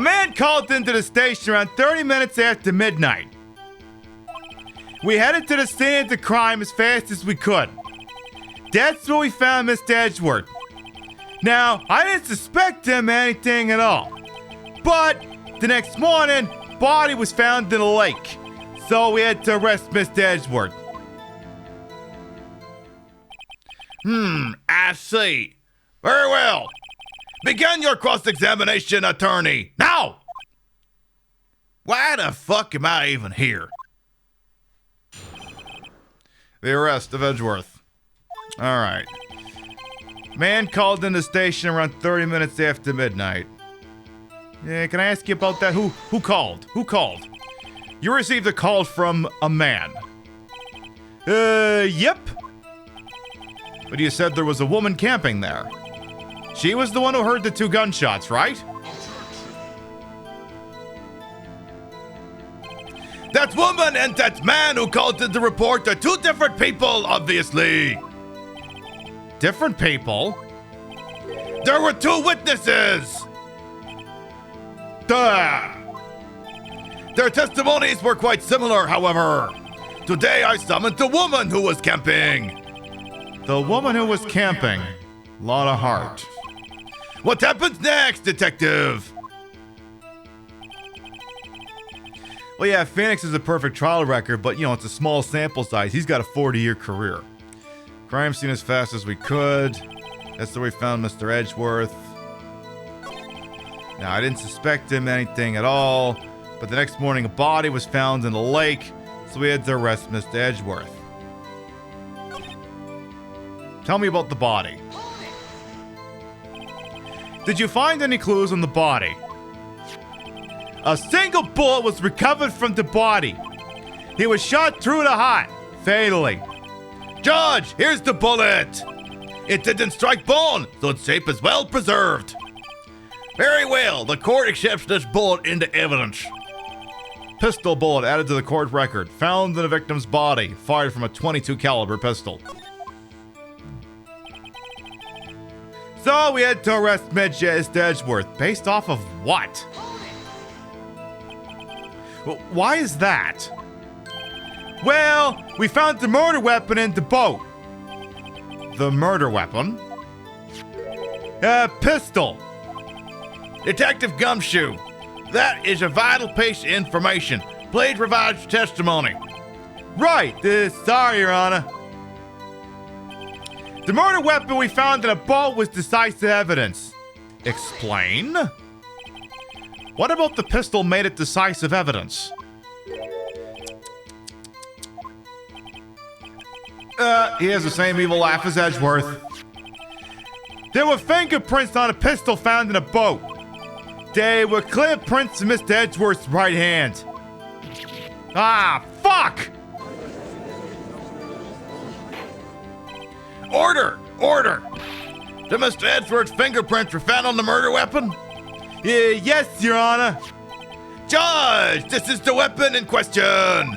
man called into the station around 30 minutes after midnight. We headed to the scene of the crime as fast as we could. That's where we found Mr. Edgeworth. Now, I didn't suspect him anything at all. But the next morning, body was found in a lake. So we had to arrest Mr. Edgeworth. I see. Very well. Begin your cross-examination, attorney. Now! Why the fuck am I even here? The arrest of Edgeworth. All right. Man called in the station around 30 minutes after midnight. Yeah, can I ask you about that? Who called? Who called? You received a call from a man. Yep. But you said there was a woman camping there. She was the one who heard the 2 gunshots, right? That woman and that man who called in the report are 2 different people, obviously. Different people? There were 2 witnesses. Duh! Their testimonies were quite similar, however. Today I summoned the woman who was camping. The woman who was camping. Lot of heart. What happens next, detective? Well, yeah, Phoenix is a perfect trial record, but, it's a small sample size. He's got a 40-year career. Crime scene as fast as we could. That's where we found Mr. Edgeworth. Now, I didn't suspect him anything at all, but the next morning a body was found in the lake, so we had to arrest Mr. Edgeworth. Tell me about the body. Did you find any clues on the body? A single bullet was recovered from the body. He was shot through the heart, fatally. Judge, here's the bullet. It didn't strike bone, so its shape is well preserved. Very well, the court accepts this bullet into evidence. Pistol bullet added to the court record, found in the victim's body, fired from a .22 caliber pistol. So we had to arrest Mr. Edgeworth, based off of what? Why is that? Well, we found the murder weapon in the boat. The murder weapon? Pistol. Detective Gumshoe, that is a vital piece of information. Please provide your testimony. Right, sorry, Your Honor. The murder weapon we found in a boat was decisive evidence. Explain? What about the pistol made it decisive evidence? He has the same evil laugh as Edgeworth. There were fingerprints on a pistol found in a boat. They were clear prints of Mr. Edgeworth's right hand. Ah, fuck! Order! Order! The Mr. Edgeworth's fingerprints were found on the murder weapon? Yes, Your Honor. Judge, this is the weapon in question.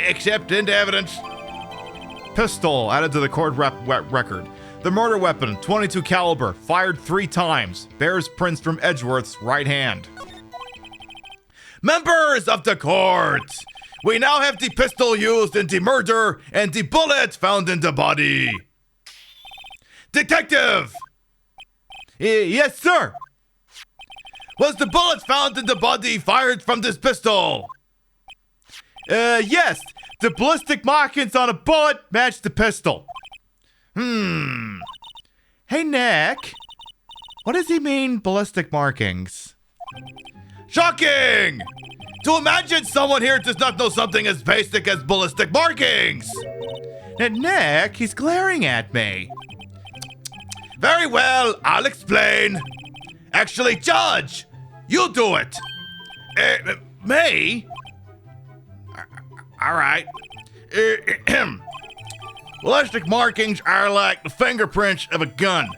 Accept into evidence. Pistol added to the court record. The murder weapon, .22 caliber, fired 3 times. Bears prints from Edgeworth's right hand. Members of the court, we now have the pistol used in the murder and the bullet found in the body. Detective! Yes, sir. Was the bullet found in the body fired from this pistol? Yes. The ballistic markings on a bullet matched the pistol. Hey, Nick. What does he mean, ballistic markings? Shocking! To imagine someone here does not know something as basic as ballistic markings! Nick, he's glaring at me. Very well, I'll explain. Actually, Judge, you do it. Me? All right. Ballistic markings are like the fingerprints of a gun.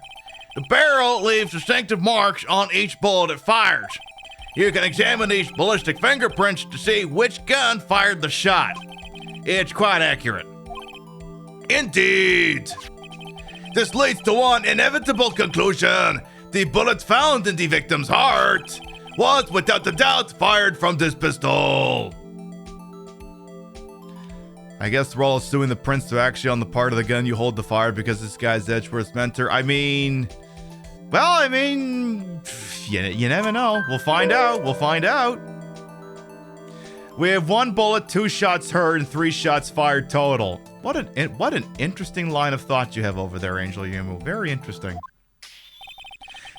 The barrel leaves distinctive marks on each bullet it fires. You can examine these ballistic fingerprints to see which gun fired the shot. It's quite accurate. Indeed. This leads to one inevitable conclusion. The bullet found in the victim's heart was, without a doubt, fired from this pistol. I guess we're all assuming the prints are actually on the part of the gun you hold to fire because this guy's Edgeworth's mentor. You never know. We'll find out. We have 1 bullet, 2 shots heard, and 3 shots fired total. What an interesting line of thought you have over there, Angel Yumu. Very interesting.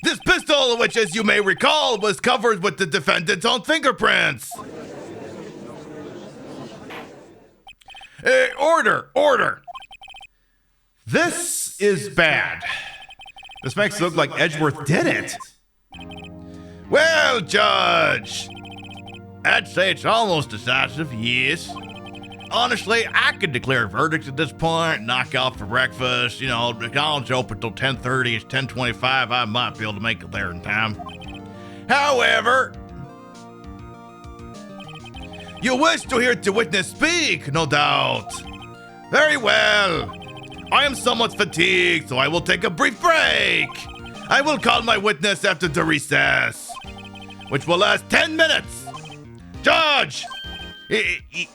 This pistol, which as you may recall, was covered with the defendant's own fingerprints. Order. This is bad. This makes it look like Edgeworth did it. Well, Judge, I'd say it's almost decisive, yes. Honestly, I could declare a verdict at this point, knock out for breakfast. You know, McDonald's open till 10:30. It's 10:25. I might be able to make it there in time. However, you wish to hear the witness speak, no doubt. Very well. I am somewhat fatigued, so I will take a brief break. I will call my witness after the recess, which will last 10 minutes. Judge!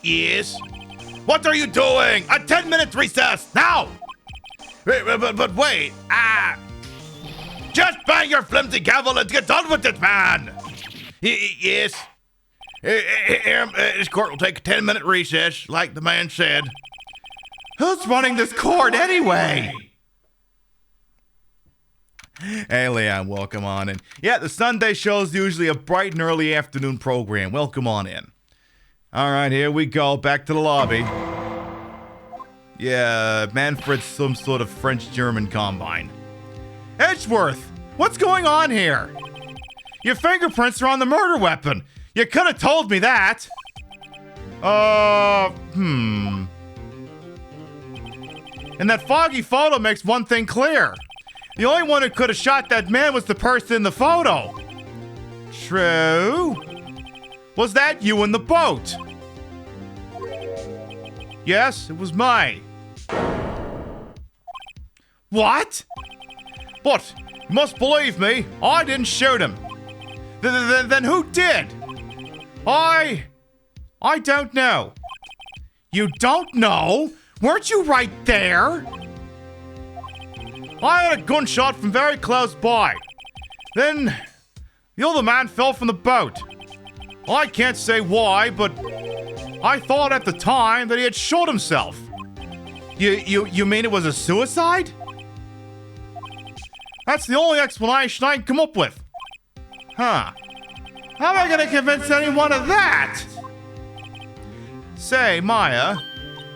Yes? What are you doing? A 10-minute recess, now! But wait, just bang your flimsy gavel and get done with it, man! Yes? This court will take a 10-minute recess, like the man said. Who's running this court anyway? Hey, Leon, welcome on in. Yeah, the Sunday show's usually a bright and early afternoon program. Welcome on in. All right, here we go. Back to the lobby. Yeah, Manfred's some sort of French-German combine. Edgeworth, what's going on here? Your fingerprints are on the murder weapon. You could have told me that. And that foggy photo makes one thing clear. The only one who could have shot that man was the person in the photo. True. Was that you in the boat? Yes, it was mine. What? But you must believe me, I didn't shoot him. Then who did? I don't know. You don't know? Weren't you right there? I had a gunshot from very close by. Then the other man fell from the boat. I can't say why, but I thought at the time that he had shot himself. You mean it was a suicide? That's the only explanation I can come up with. Huh. How am I gonna convince anyone of that? Say, Maya.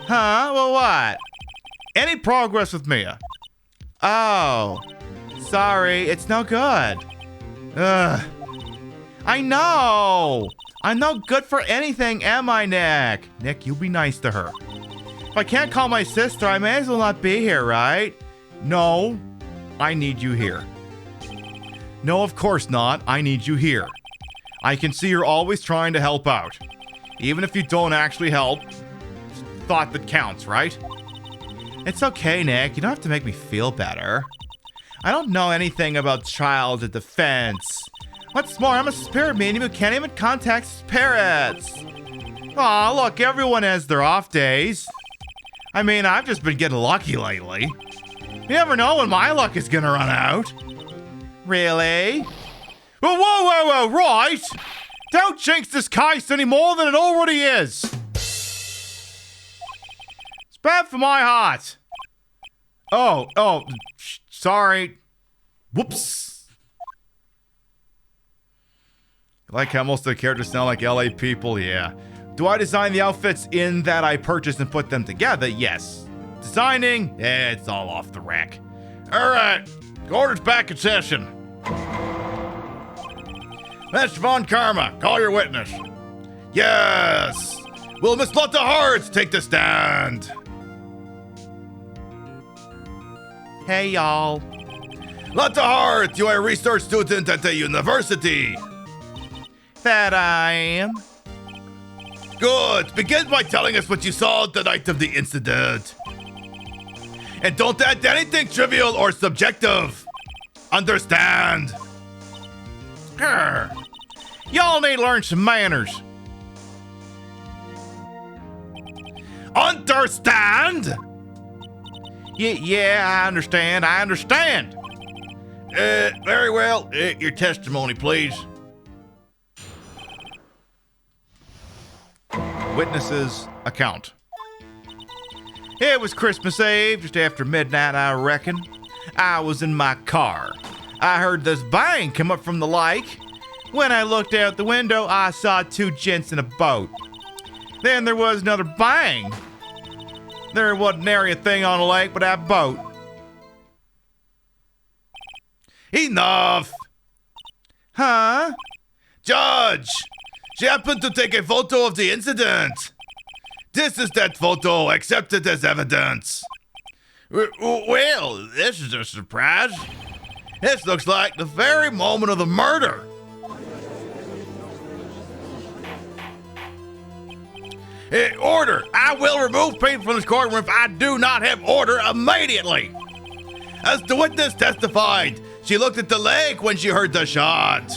Huh? Well, what? Any progress with Mia? Oh. Sorry, it's no good. Ugh. I know. I'm no good for anything, am I, Nick? Nick, you be nice to her. If I can't call my sister, I may as well not be here, right? No. I need you here. No, of course not. I need you here. I can see you're always trying to help out. Even if you don't actually help, it's thought that counts, right? It's okay, Nick. You don't have to make me feel better. I don't know anything about child defense. What's more, I'm a spirit medium who can't even contact spirits. Aw, look, everyone has their off days. I mean, I've just been getting lucky lately. You never know when my luck is gonna run out. Really? Whoa, right! Don't jinx this case any more than it already is. It's bad for my heart. Oh, sorry. Whoops. I like how most of the characters sound like LA people, yeah. Do I design the outfits in that I purchased and put them together? Yes. Designing? Yeah, it's all off the rack. All right, order's back in session. Mr. Von Karma, call your witness. Yes. Will Miss Lotta Hartz take the stand? Hey, y'all. Lotta Hartz, you are a research student at the university. That I am. Good. Begin by telling us what you saw the night of the incident. And don't add anything trivial or subjective. Understand? Grr. Y'all need to learn some manners. Understand? Yeah, I understand. Very well. Your testimony, please. Witness's account. It was Christmas Eve, just after midnight, I reckon. I was in my car. I heard this bang come up from the lake. When I looked out the window, I saw two gents in a boat. Then there was another bang. There wasn't nary a thing on the lake but that boat. Enough! Huh? Judge! She happened to take a photo of the incident. This is that photo, accepted as evidence. Well, this is a surprise. This looks like the very moment of the murder. Order! I will remove people from this courtroom if I do not have order immediately. As the witness testified, she looked at the lake when she heard the shot.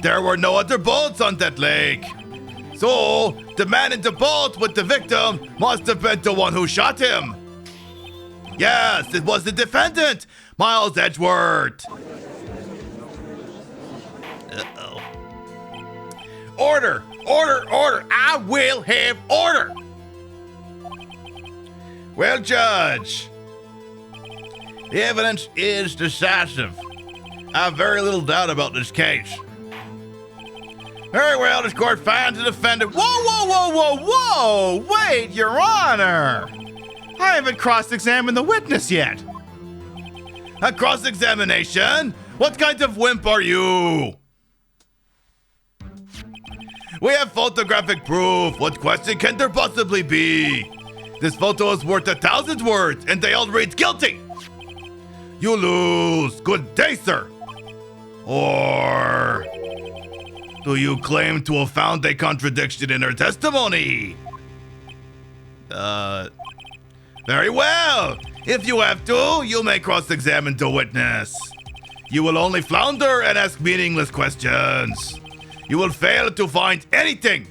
There were no other boats on that lake. So, the man in the boat with the victim must have been the one who shot him. Yes, it was the defendant, Miles Edgeworth. Uh-oh. Order! Order! Order! I will have order! Well, Judge, the evidence is decisive. I have very little doubt about this case. Very well, this court finds the defendant. Whoa! Wait, Your Honor! I haven't cross-examined the witness yet. A cross-examination? What kind of wimp are you? We have photographic proof. What question can there possibly be? This photo is worth 1,000 words, and they all read guilty. You lose. Good day, sir. Or do you claim to have found a contradiction in her testimony? Very well. If you have to, you may cross-examine the witness. You will only flounder and ask meaningless questions. You will fail to find anything.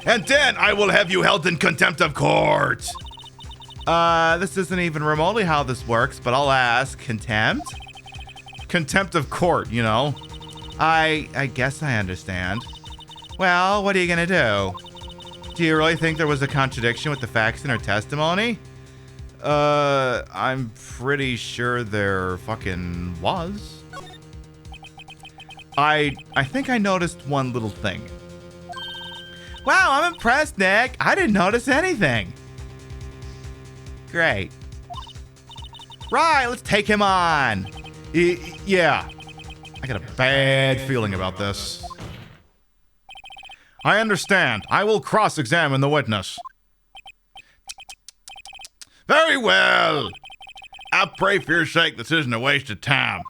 And then I will have you held in contempt of court. This isn't even remotely how this works, but I'll ask. Contempt? Contempt of court, you know. I guess I understand. Well, what are you gonna do? Do you really think there was a contradiction with the facts in her testimony? I'm pretty sure there fucking was. I think I noticed one little thing. Wow, I'm impressed, Nick. I didn't notice anything. Great. Right, let's take him on. Yeah. I got a bad feeling about this. I understand. I will cross-examine the witness. Very well. I pray for your sake this isn't a waste of time.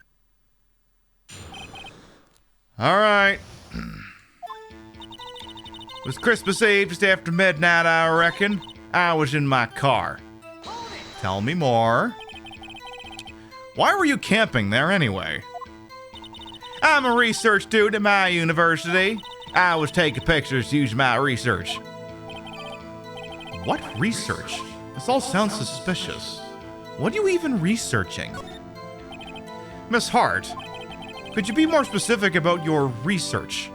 All right. It was Christmas Eve, just after midnight, I reckon. I was in my car. Tell me more. Why were you camping there anyway? I'm a research student at my university. I was taking pictures to use my research. What research? This all sounds suspicious. What are you even researching? Miss Hart, could you be more specific about your research?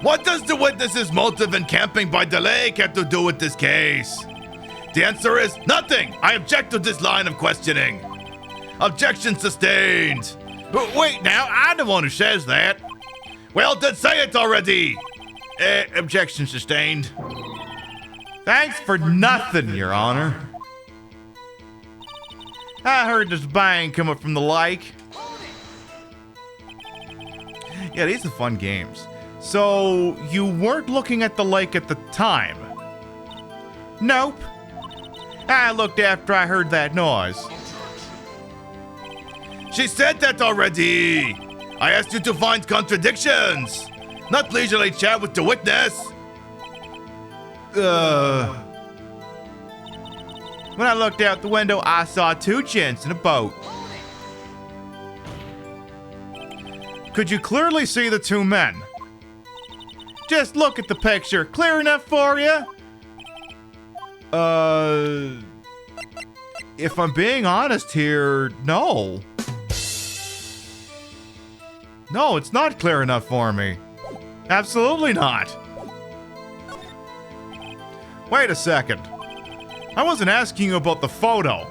What does the witness's motive in camping by the lake have to do with this case? The answer is nothing. I object to this line of questioning. Objection sustained. But wait now, I'm the one who says that. Well, then say it already. Objection sustained. Thanks for nothing, Your Honor. I heard this bang come up from the lake. Yeah, these are fun games. So, you weren't looking at the lake at the time? Nope. I looked after I heard that noise. She said that already. I asked you to find contradictions, not leisurely chat with the witness. When I looked out the window, I saw two gents in a boat. Could you clearly see the two men? Just look at the picture. Clear enough for you? If I'm being honest here, no. No, it's not clear enough for me. Absolutely not. Wait a second. I wasn't asking you about the photo.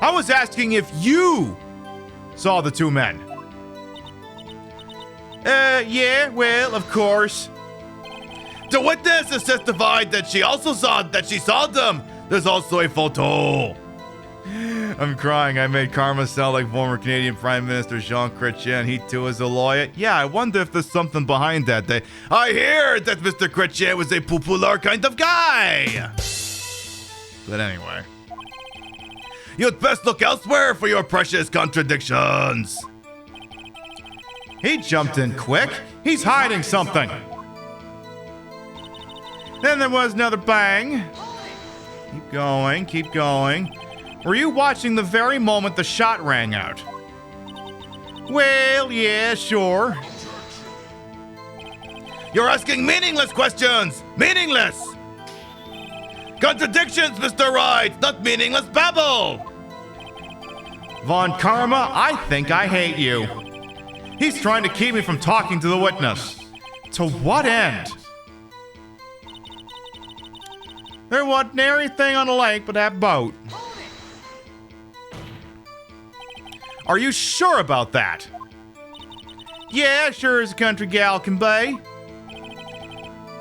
I was asking if you saw the two men. Yeah, well, of course. The witness has testified that she saw them. There's also a photo. I'm crying. I made Karma sound like former Canadian Prime Minister Jean Chrétien. He too is a lawyer. Yeah, I wonder if there's something behind that. I hear that Mr. Chrétien was a popular kind of guy. But anyway. You'd best look elsewhere for your precious contradictions. He jumped in quick. He's hiding something. Then there was another bang. Keep going, keep going. Were you watching the very moment the shot rang out? Well, yeah, sure. You're asking meaningless questions! Meaningless! Contradictions, Mr. Wright, not meaningless babble! Von Karma, I think I hate you. He's trying to keep me from talking to the witness. To what end? There wasn't anything on the lake but that boat. Are you sure about that? Yeah, sure as a country gal can be.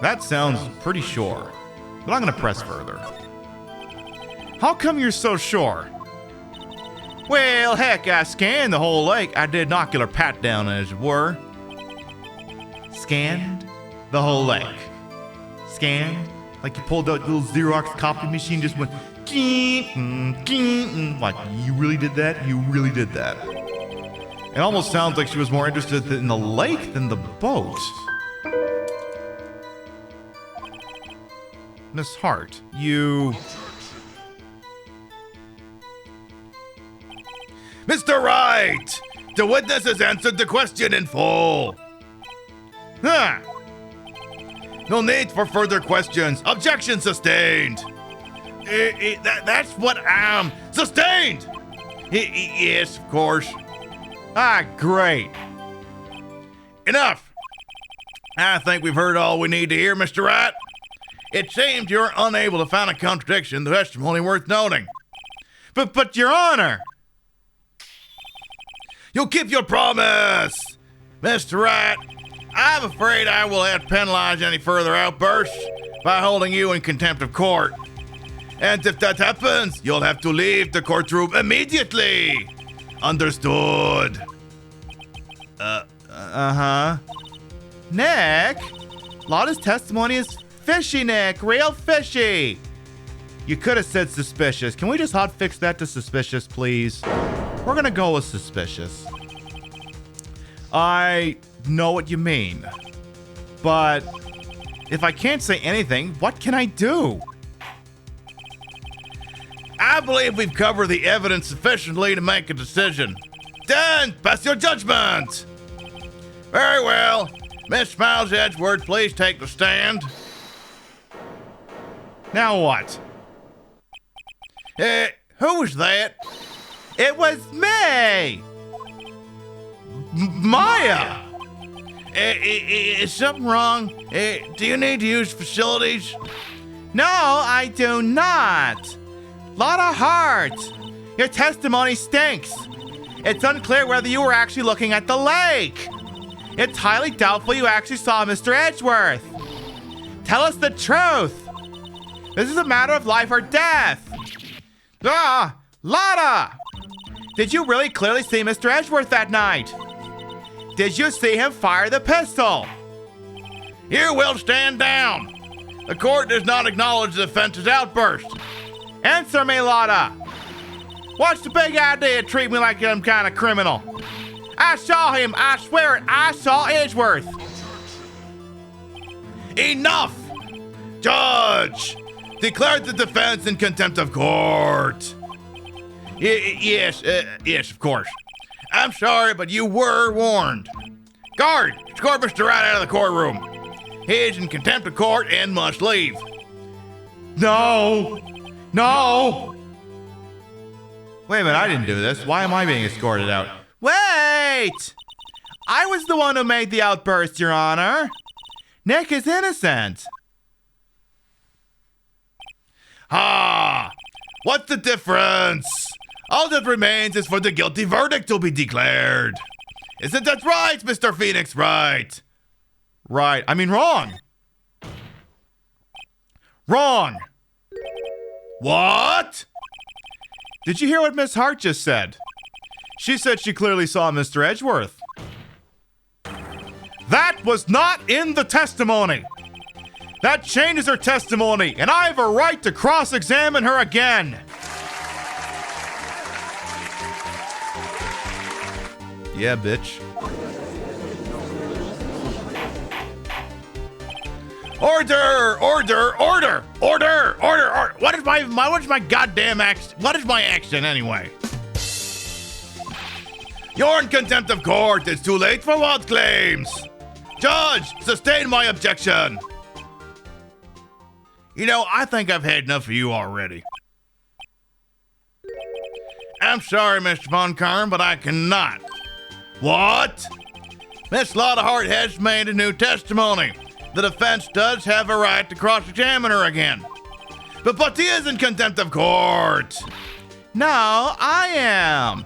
That sounds pretty sure, but I'm gonna press further. How come you're so sure? Well, heck, I scanned the whole lake. I did an ocular pat down, as it were. Scanned the whole lake. Scanned, like you pulled out a little Xerox copy machine, just went, like, you really did that? You really did that. It almost sounds like she was more interested in the lake than the boat. Miss Hart, you... Mr. Wright! The witness has answered the question in full. Huh. No need for further questions. Objection sustained. That's what I'm... Sustained! Yes, of course. Ah, great. Enough. I think we've heard all we need to hear, Mr. Wright. It seems you're unable to find a contradiction in the testimony worth noting. But Your Honor! You'll keep your promise! Mr. Wright, I'm afraid I will have to penalize any further outbursts by holding you in contempt of court. And if that happens, you'll have to leave the courtroom immediately. Understood. Uh-huh. Nick? Lotta's testimony is fishy, Nick. Real fishy. You could have said suspicious. Can we just hotfix that to suspicious, please? We're gonna go with suspicious. I know what you mean. But if I can't say anything, what can I do? I believe we've covered the evidence sufficiently to make a decision. Then, pass your judgment. Very well. Miss Miles Edgeworth, please take the stand. Now what? Who was that? It was me! Maya! Is something wrong? Do you need to use facilities? No, I do not. Lotta Hart, your testimony stinks. It's unclear whether you were actually looking at the lake. It's highly doubtful you actually saw Mr. Edgeworth. Tell us the truth. This is a matter of life or death. Ah, Lotta! Did you really clearly see Mr. Edgeworth that night? Did you see him fire the pistol? You will stand down. The court does not acknowledge the offense's outburst. Answer me, Lotta. What's the big idea of treating me like I'm kind of criminal? I saw him. I swear it. I saw Edgeworth. Enough! Judge! Declare the defense in contempt of court. Yes, of course. I'm sorry, but you were warned. Guard, escort Mr. Wright out of the courtroom. He is in contempt of court and must leave. No. No. Wait a minute, I didn't do this. Why am I being escorted out? Wait! I was the one who made the outburst, Your Honor. Nick is innocent. Ha! What's the difference? All that remains is for the guilty verdict to be declared. Isn't that right, Mr. Phoenix Wright? Right. I mean, wrong. Wrong. What? Did you hear what Miss Hart just said? She said she clearly saw Mr. Edgeworth. That was not in the testimony. That changes her testimony, and I have a right to cross-examine her again. Yeah, bitch. Order! Order! Order! Order! Order! What is my goddamn accent? What is my accent anyway? You're in contempt of court. It's too late for what claims? Judge, sustain my objection. You know, I think I've had enough of you already. I'm sorry, Mr. Von Karn, but I cannot. What? Miss Loudehart has made a new testimony. The defense does have a right to cross-examine her again. But he is in contempt of court. No, I am.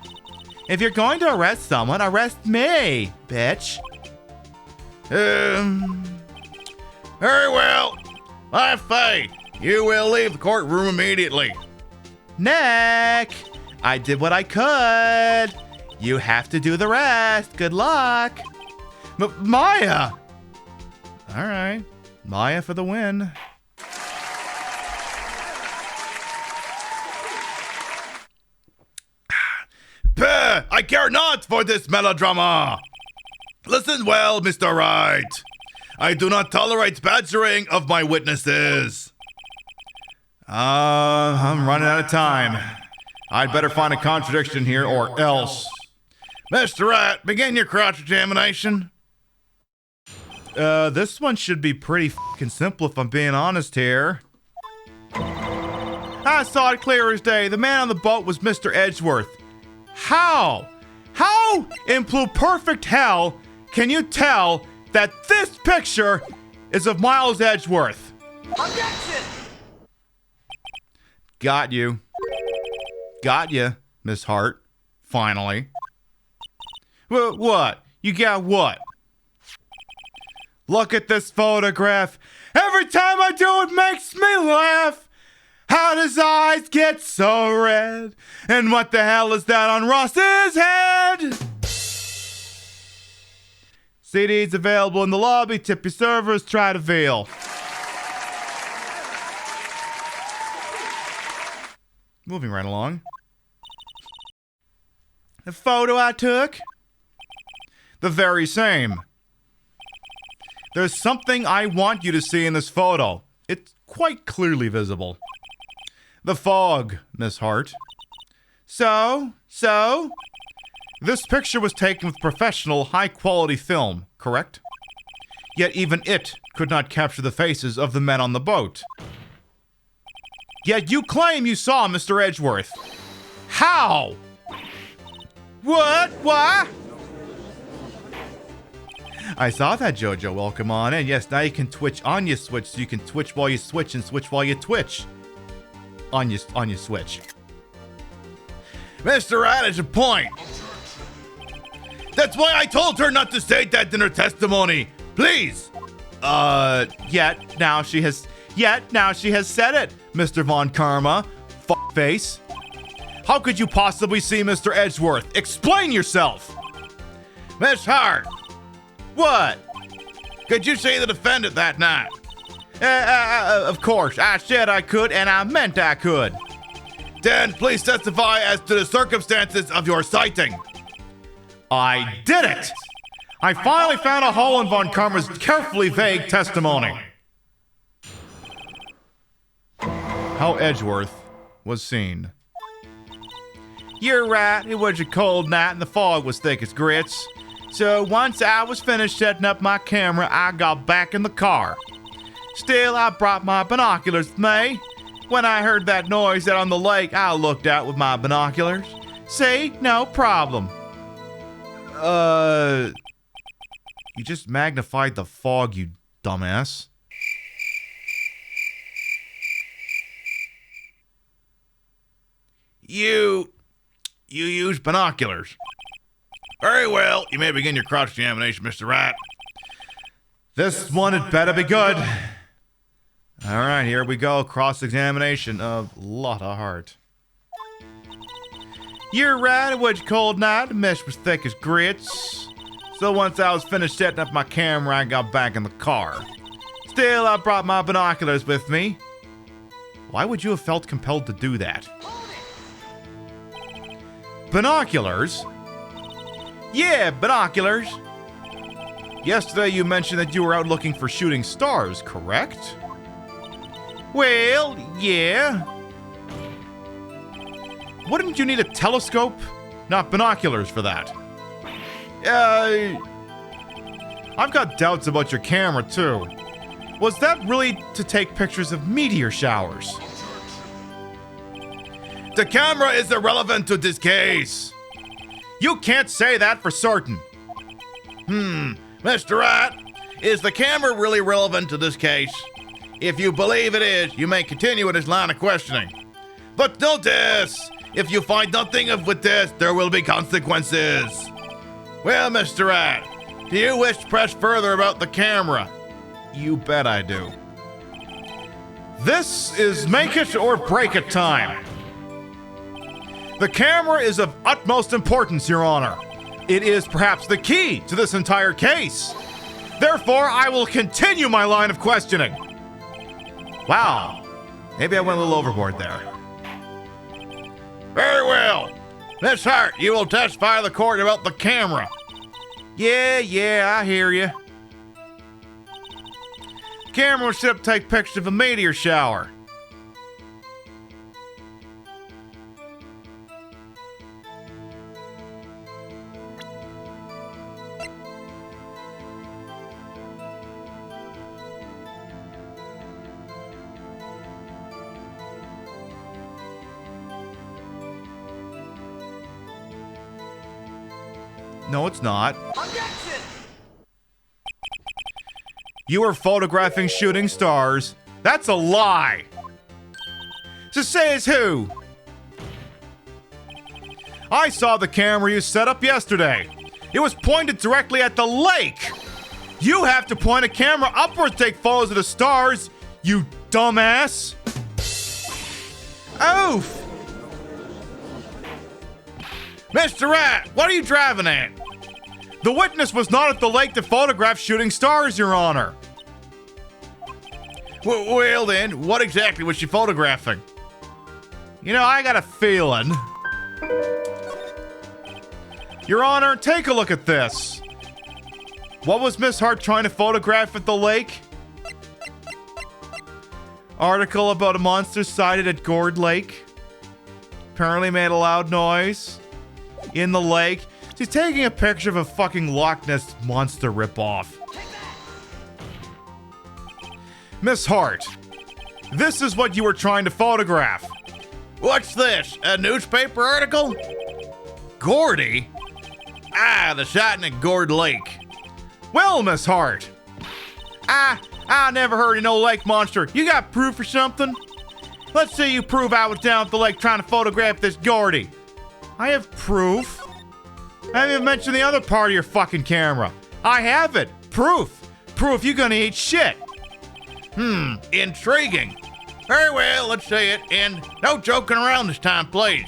If you're going to arrest someone, arrest me, bitch. Very well. My faith, you will leave the courtroom immediately. Nick, I did what I could. You have to do the rest. Good luck. Maya. All right. Maya for the win. I care not for this melodrama. Listen well, Mr. Wright. I do not tolerate badgering of my witnesses. I'm running out of time. I'd better find a contradiction here or else. Mr. Wright, begin your cross-examination. This one should be pretty fucking simple if I'm being honest here. I saw it clear as day. The man on the boat was Mr. Edgeworth. How in perfect hell can you tell that this picture is of Miles Edgeworth? Objection! Got you, Miss Hart. Finally. What? You got what? Look at this photograph. Every time I do it makes me laugh. How does his eyes get so red? And what the hell is that on Ross's head? CDs available in the lobby. Tip your servers. Try to veal. Moving right along. The photo I took. The very same. There's something I want you to see in this photo. It's quite clearly visible. The fog, Miss Hart. So, this picture was taken with professional, high-quality film, correct? Yet even it could not capture the faces of the men on the boat. Yet you claim you saw Mr. Edgeworth. How? What? I saw that, Jojo. Welcome on in. Yes, now you can twitch on your Switch, so you can twitch while you switch and switch while you twitch. On your Switch. Mr. Wright has a point. That's why I told her not to state that in her testimony. Please. Yet now she has said it, Mr. Von Karma. Face. How could you possibly see Mr. Edgeworth? Explain yourself. Miss Hart. What? Could you see the defendant that night? Of course. I said I could, and I meant I could. Then please testify as to the circumstances of your sighting. I did it! I finally found a hole in Von Karma's carefully vague testimony. How Edgeworth was seen. You're right, it was a cold night and the fog was thick as grits. So once I was finished setting up my camera, I got back in the car. Still, I brought my binoculars with me. When I heard that noise out on the lake, I looked out with my binoculars. See? No problem. You just magnified the fog, you dumbass. You use binoculars. Very well. You may begin your cross-examination, Mr. Wright. This one had better be good. All right, here we go. Cross-examination of Lotta Hart. You're right, it was a cold night. The mesh was thick as grits. So once I was finished setting up my camera, I got back in the car. Still, I brought my binoculars with me. Why would you have felt compelled to do that? Binoculars? Yeah, binoculars. Yesterday you mentioned that you were out looking for shooting stars, correct? Well, yeah. Wouldn't you need a telescope? Not binoculars for that. I've got doubts about your camera, too. Was that really to take pictures of meteor showers? The camera is irrelevant to this case. You can't say that for certain. Mr. Wright, is the camera really relevant to this case? If you believe it is, you may continue with this line of questioning. But notice, if you find nothing with this, there will be consequences. Well, Mr. Wright, do you wish to press further about the camera? You bet I do. This is make it or break it time. The camera is of utmost importance, Your Honor. It is perhaps the key to this entire case. Therefore, I will continue my line of questioning. Wow. Maybe I went a little overboard there. Very well. Miss Hart, you will testify to the court about the camera. Yeah, I hear you. Camera was set up to take pictures of a meteor shower. No, it's not. Objection! You were photographing shooting stars. That's a lie. So says who? I saw the camera you set up yesterday. It was pointed directly at the lake. You have to point a camera upward to take photos of the stars, you dumbass. Oof. Mr. Wright, what are you driving at? The witness was not at the lake to photograph shooting stars, Your Honor. Well then, what exactly was she photographing? You know, I got a feeling. Your Honor, take a look at this. What was Miss Hart trying to photograph at the lake? Article about a monster sighted at Gourd Lake. Apparently made a loud noise in the lake. She's taking a picture of a fucking Loch Ness monster ripoff. Miss Hart, this is what you were trying to photograph. What's this? A newspaper article? Gordy? Ah, the sighting at Gourd Lake. Well, Miss Hart, I never heard of no lake monster. You got proof or something? Let's see you prove I was down at the lake trying to photograph this Gordy. I have proof. I haven't even mentioned the other part of your fucking camera. I have it. Proof. Proof you're gonna eat shit. Intriguing. Very well, let's see it, and no joking around this time, please.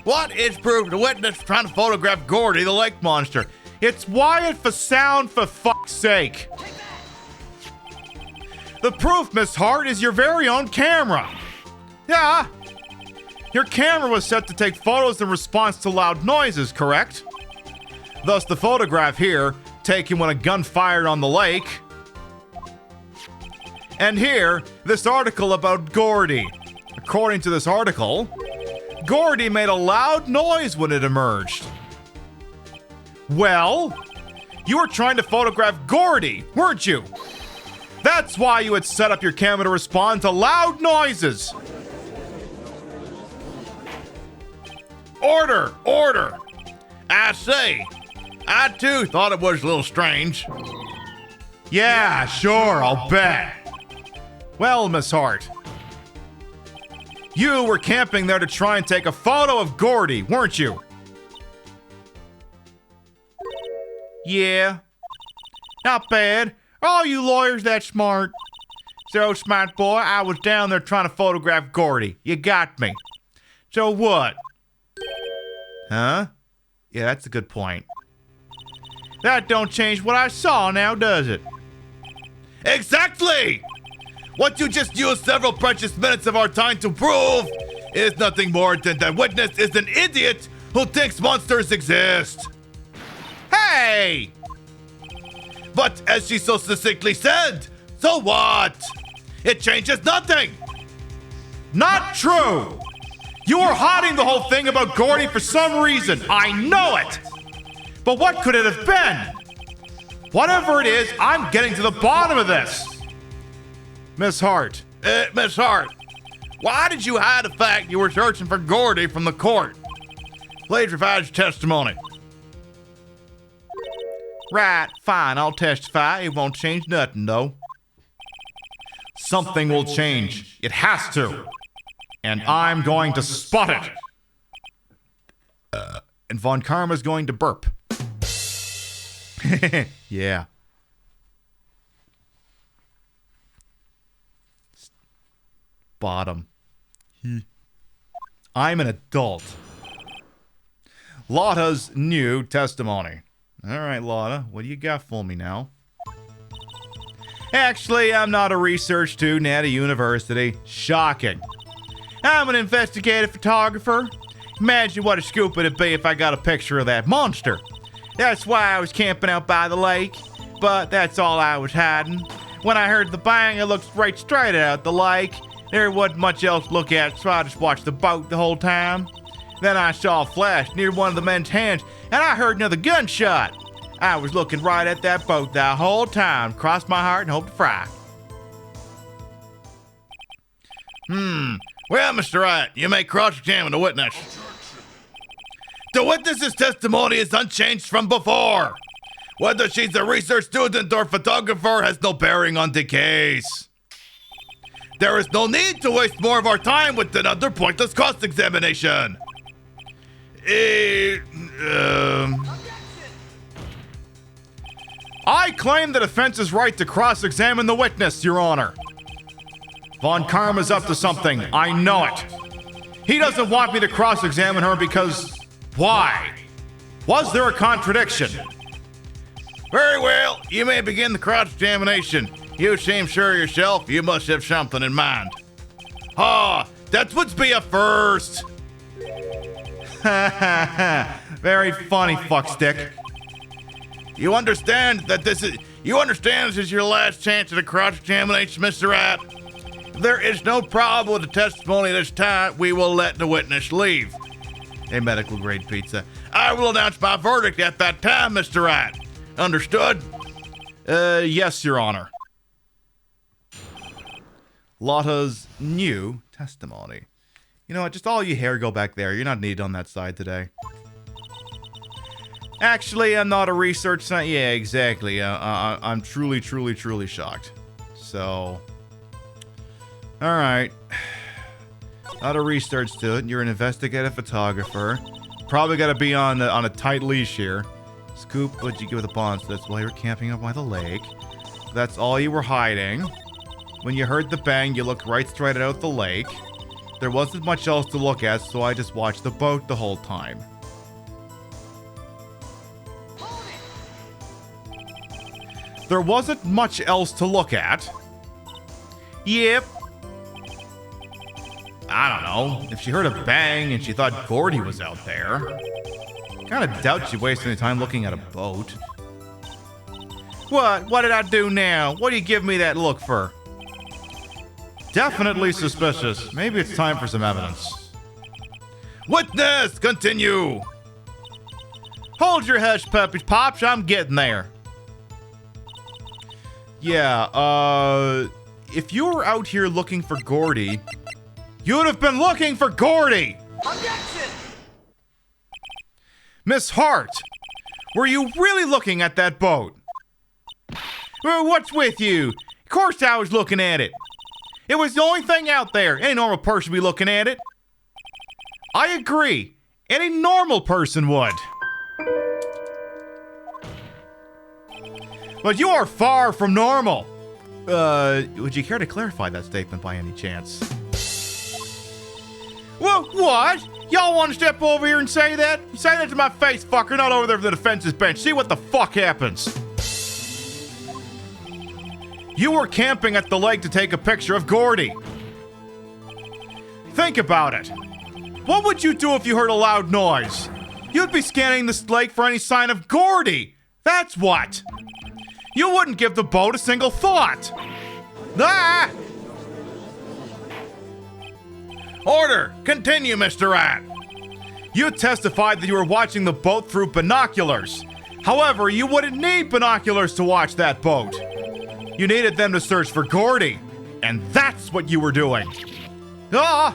What is proof the witness trying to photograph Gordy, the lake monster? It's wired for sound, for fuck's sake. The proof, Miss Hart, is your very own camera. Yeah. Your camera was set to take photos in response to loud noises, correct? Thus, the photograph here, taken when a gun fired on the lake. And here, this article about Gordy. According to this article, Gordy made a loud noise when it emerged. Well, you were trying to photograph Gordy, weren't you? That's why you had set up your camera to respond to loud noises. Order, order. I say, I too thought it was a little strange. Yeah, sure, I'll bet. Well, Miss Hart, You were camping there to try and take a photo of Gordy, weren't you? Yeah. Not bad. Are all you lawyers that smart? So, smart boy, I was down there trying to photograph Gordy. You got me. So what? Huh? Yeah, that's a good point. That don't change what I saw now, does it? Exactly! What you just used several precious minutes of our time to prove is nothing more than that witness is an idiot who thinks monsters exist. Hey! But as she so succinctly said, so what? It changes nothing. Not true! You were hiding the whole thing about Gordy for some reason. I know it! But what could it have been? Whatever it is, I'm getting to the bottom of this. Miss Hart. Miss Hart, why did you hide the fact you were searching for Gordy from the court? Please revise your testimony. Right, fine, I'll testify. It won't change nothing, though. Something will change. It has to. And I'm going to spot it. And Von Karma's going to burp. Yeah. Bottom. I'm an adult. Lotta's new testimony. All right, Lotta, what do you got for me now? Actually, I'm not a research student at a university. Shocking. I'm an investigative photographer. Imagine what a scoop it'd be if I got a picture of that monster. That's why I was camping out by the lake, but that's all I was hiding. When I heard the bang, I looked right straight out the lake. There wasn't much else to look at, so I just watched the boat the whole time. Then I saw a flash near one of the men's hands, and I heard another gunshot. I was looking right at that boat the whole time, crossed my heart and hoped to fry. Well, Mr. Wright, you may cross-examine the witness. The witness's testimony is unchanged from before. Whether she's a research student or photographer has no bearing on the case. There is no need to waste more of our time with another pointless cross-examination. I claim the defense's right to cross-examine the witness, Your Honor. Von Karma's up to something. I know it. He doesn't want me to cross-examine her because... why? Was there a contradiction? Very well, you may begin the cross-examination. You seem sure yourself. You must have something in mind. That would be a first. Very funny, fuckstick. You understand this is your last chance at a cross-examination, Mr. Wright? If there is no problem with the testimony this time, we will let the witness leave. A medical-grade pizza. I will announce my verdict at that time, Mr. Wright. Understood? Yes, Your Honor. Lotta's new testimony. You know what? Just all you hair go back there. You're not needed on that side today. Actually, I'm not a research scientist. Yeah, exactly. I'm truly shocked. So, all right. Not a research student. You're an investigative photographer. Probably got to be on a tight leash here. Scoop, what'd you get with a bond? So that's why you were camping up by the lake. That's all you were hiding. When you heard the bang, you looked right straight out the lake. There wasn't much else to look at, so I just watched the boat the whole time. There wasn't much else to look at. Yep. I don't know. If she heard a bang and she thought Gordy was out there. Kinda doubt she wasted any time looking at a boat. What? What did I do now? What do you give me that look for? Definitely suspicious. Maybe it's time for some evidence. Witness, continue. Hold your hush, puppies, Pops. I'm getting there. Yeah, if you were out here looking for Gordy, you'd have been looking for Gordy! Objection! Miss Hart, were you really looking at that boat? Well, what's with you? Of course I was looking at it. It was the only thing out there. Any normal person would be looking at it. I agree. Any normal person would. But you are far from normal. Would you care to clarify that statement by any chance? What? Y'all want to step over here and say that? Say that to my face, fucker, not over there for the defense's bench. See what the fuck happens. You were camping at the lake to take a picture of Gordy. Think about it. What would you do if you heard a loud noise? You'd be scanning this lake for any sign of Gordy. That's what. You wouldn't give the boat a single thought. Ah! Order! Continue, Mr. Rat. You testified that you were watching the boat through binoculars. However, you wouldn't need binoculars to watch that boat. You needed them to search for Gordy. And that's what you were doing. Ah!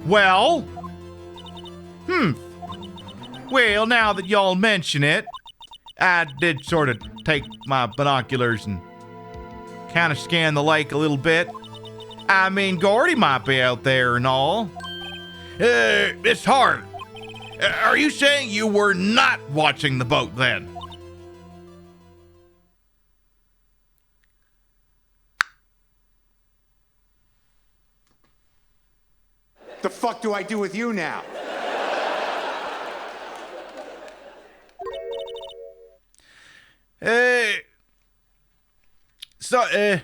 Well? Well, now that y'all mention it, I did sort of take my binoculars and kind of scan the lake a little bit. I mean, Gordy might be out there and all. It's hard. Are you saying you were not watching the boat then? The fuck do I do with you now?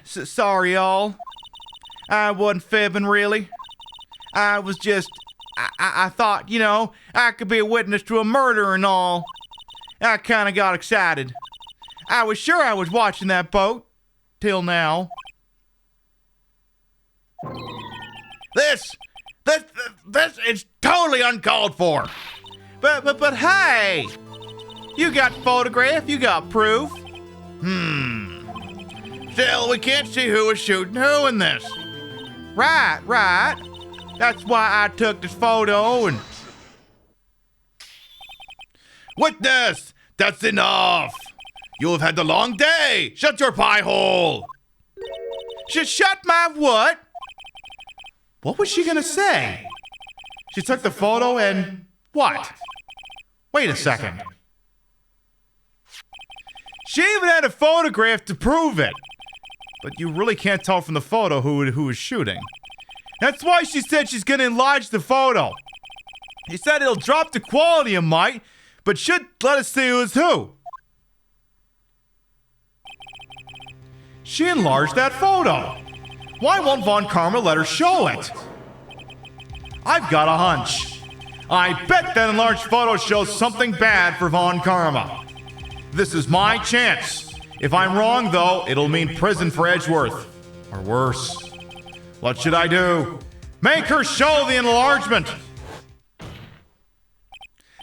Sorry, y'all. I wasn't fibbing, really. I was just, I thought, you know, I could be a witness to a murder and all. I kind of got excited. I was sure I was watching that boat. Till now. This is totally uncalled for. But hey! You got photograph, you got proof. Still, we can't see who was shooting who in this. Right. That's why I took this photo and... Witness! That's enough! You have had a long day! Shut your pie hole! Shut my what? What was she gonna say? She took the photo and... what? Wait a second. She even had a photograph to prove it. But you really can't tell from the photo who was shooting. That's why she said she's gonna enlarge the photo. He said it'll drop the quality a mite, but should let us see who's who. She enlarged that photo. Why won't Von Karma let her show it? I've got a hunch. I bet that enlarged photo shows something bad for Von Karma. This is my chance. If I'm wrong, though, it'll mean prison for Edgeworth. Or worse. What should I do? Make her show the enlargement.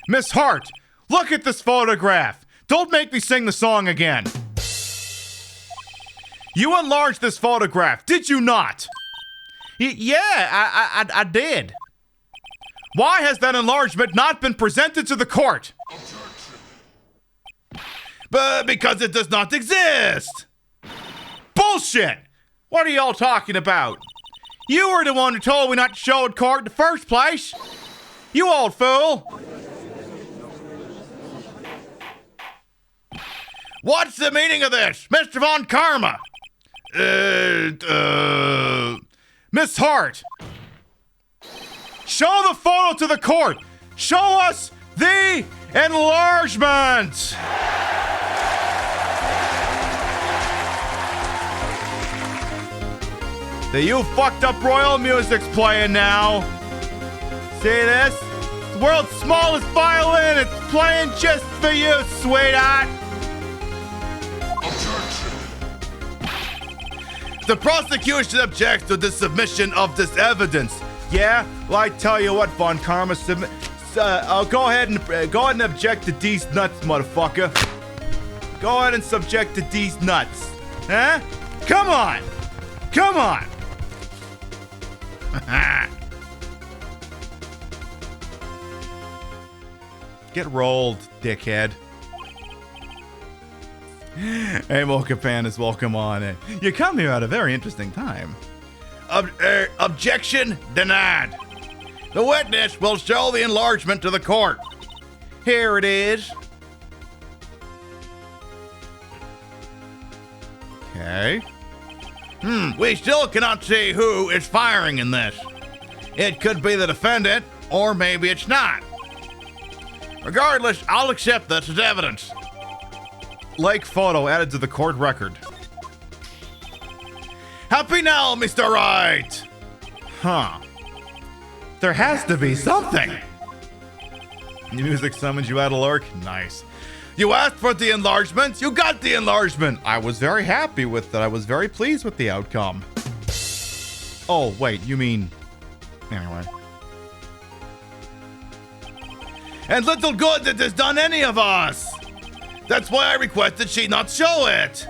Miss Hart, look at this photograph. Don't make me sing the song again. You enlarged this photograph, did you not? Yeah, I did. Why has that enlargement not been presented to the court? But because it does not exist. Bullshit! What are y'all talking about? You were the one who told me not to show it court in the first place. You old fool. What's the meaning of this, Mr. Von Karma? Miss Hart. Show the photo to the court. Show us the enlargement. The You Fucked Up Royal music's playing now. See this? The world's smallest violin. It's playing just for you, sweetheart. The prosecution objects to the submission of this evidence. Yeah? Well, I tell you what, Von Karma, I'll go ahead and object to these nuts, motherfucker. Go ahead and subject to these nuts. Huh? Come on. Get rolled, dickhead. Hey, Mocha Pandas, welcome on in. You come here at a very interesting time. Objection denied. The witness will show the enlargement to the court. Here it is. Okay. We still cannot see who is firing in this. It could be the defendant, or maybe it's not. Regardless, I'll accept this as evidence. Like photo added to the court record. Happy now, Mr. Wright. Huh. There has to be something. The music summons you out of lurk. Nice. You asked for the enlargement. You got the enlargement. I was very happy with it. I was very pleased with the outcome. Oh, wait. You mean... Anyway. And little good it has done any of us. That's why I requested she not show it.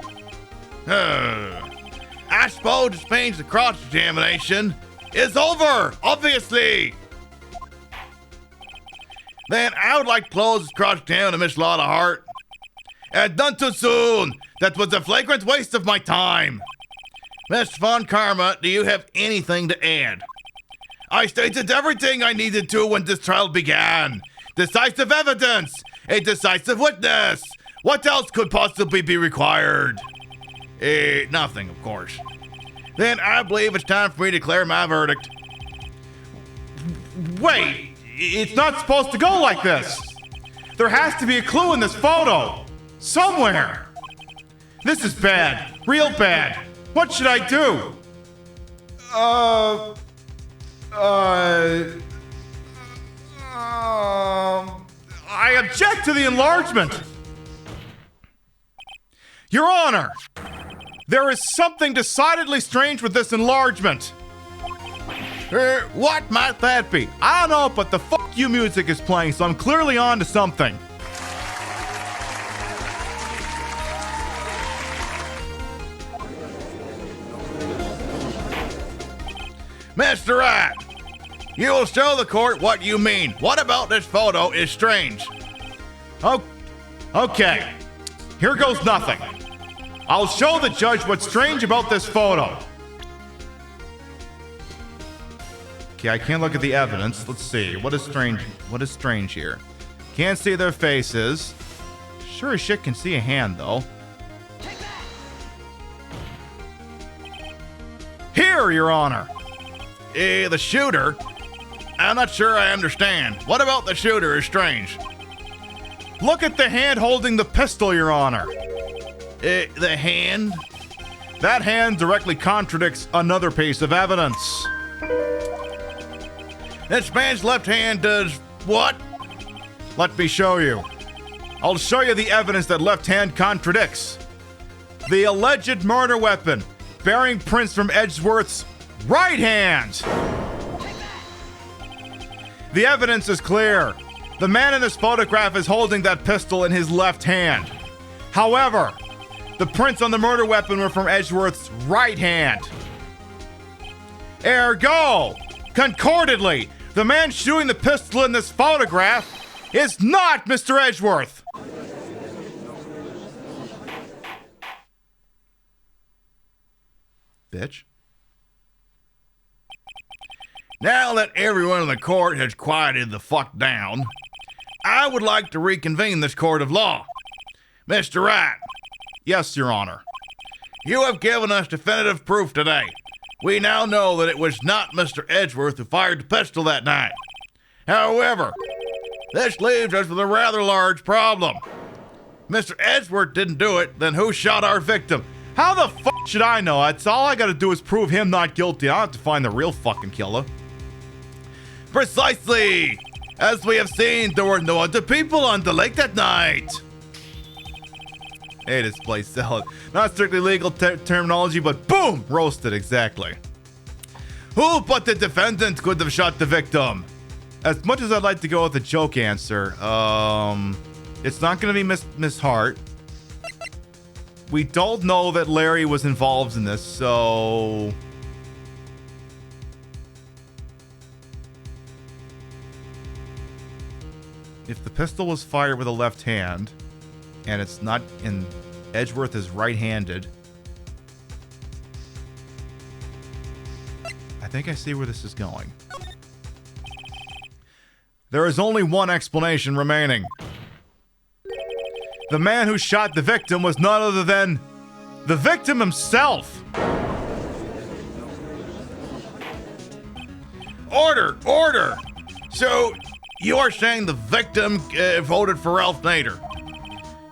I suppose this means the cross-examination is over, obviously. Then I would like to close this cross-examination to Miss Lotta Hart. Done too soon. That was a flagrant waste of my time. Miss Von Karma, do you have anything to add? I stated everything I needed to when this trial began. Decisive evidence, a decisive witness. What else could possibly be required? Nothing, of course. Then I believe it's time for me to declare my verdict. Wait! It's not supposed to go like this! There has to be a clue in this photo! Somewhere! This is bad. Real bad. What should I do? I object to the enlargement! Your Honor! There is something decidedly strange with this enlargement. What might that be? I don't know, but the fuck you music is playing, so I'm clearly on to something. Mr. Wright, you will show the court what you mean. What about this photo is strange? Oh, okay. Here goes nothing. I'll show the judge what's strange about this photo. Okay, I can't look at the evidence. Let's see. What is strange? What is strange here? Can't see their faces. Sure as shit can see a hand, though. Here, Your Honor. The shooter? I'm not sure I understand. What about the shooter is strange? Look at the hand holding the pistol, Your Honor. The hand? That hand directly contradicts another piece of evidence. This man's left hand does what? Let me show you. I'll show you the evidence that left hand contradicts. The alleged murder weapon bearing prints from Edgeworth's right hand. The evidence is clear. The man in this photograph is holding that pistol in his left hand. However, the prints on the murder weapon were from Edgeworth's right hand. Ergo, concordedly, the man shooting the pistol in this photograph is not Mr. Edgeworth. Bitch. Now that everyone in the court has quieted the fuck down, I would like to reconvene this court of law. Mr. Wright. Yes, Your Honor. You have given us definitive proof today. We now know that it was not Mr. Edgeworth who fired the pistol that night. However, this leaves us with a rather large problem. Mr. Edgeworth didn't do it, then who shot our victim? How the fuck should I know? That's all I gotta do is prove him not guilty. I don't have to find the real fucking killer. Precisely! As we have seen, there were no other people on the lake that night. Hey, this place selling. Not strictly legal terminology, but boom! Roasted, exactly. Who but the defendant could have shot the victim? As much as I'd like to go with a joke answer, it's not gonna be Miss Hart. We don't know that Larry was involved in this, so... If the pistol was fired with a left hand, and it's not in Edgeworth is right-handed. I think I see where this is going. There is only one explanation remaining. The man who shot the victim was none other than the victim himself. Order! Order! So, you're saying the victim voted for Ralph Nader?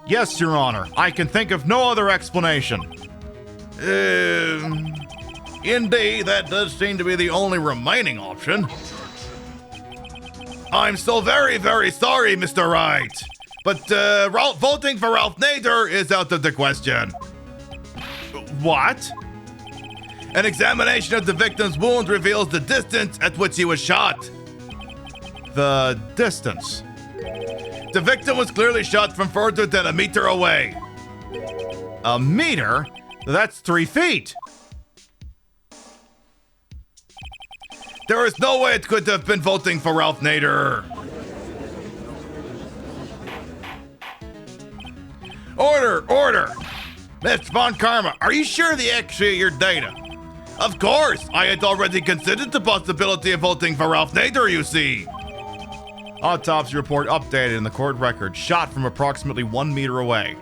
Yes, Your Honor. I can think of no other explanation. Indeed, that does seem to be the only remaining option. I'm so very, very sorry, Mr. Wright. But voting for Ralph Nader is out of the question. What? An examination of the victim's wound reveals the distance at which he was shot. The distance. The victim was clearly shot from further than a meter away. A meter? That's 3 feet. There is no way it could have been voting for Ralph Nader. Order! Order! Mr. Von Karma, are you sure the accuracy of your data? Of course! I had already considered the possibility of voting for Ralph Nader, you see. Autopsy report updated in the court record. Shot from approximately 1 meter away.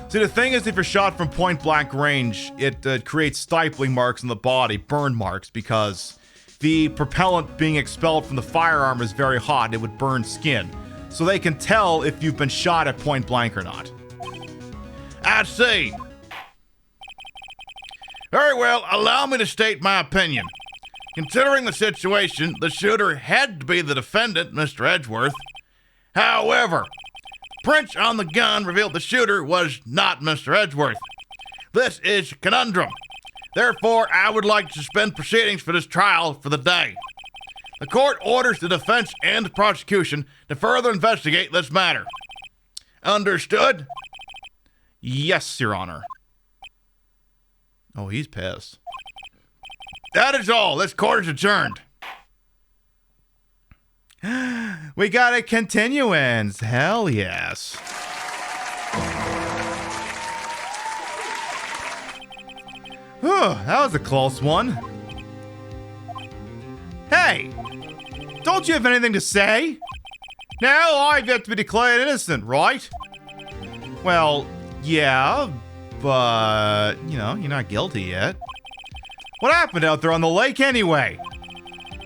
See, the thing is, if you're shot from point blank range, it creates stifling marks on the body, burn marks, because the propellant being expelled from the firearm is very hot. It would burn skin. So they can tell if you've been shot at point blank or not. I see. Very well, allow me to state my opinion. Considering the situation, the shooter had to be the defendant, Mr. Edgeworth. However, prints on the gun revealed the shooter was not Mr. Edgeworth. This is a conundrum. Therefore, I would like to suspend proceedings for this trial for the day. The court orders the defense and the prosecution to further investigate this matter. Understood? Yes, Your Honor. Oh, he's pissed. That is all. This court is adjourned. We got a continuance. Hell yes. Whew, that was a close one. Hey, don't you have anything to say? Now I've yet to be declared innocent, right? Well, yeah, but, you know, you're not guilty yet. What happened out there on the lake anyway?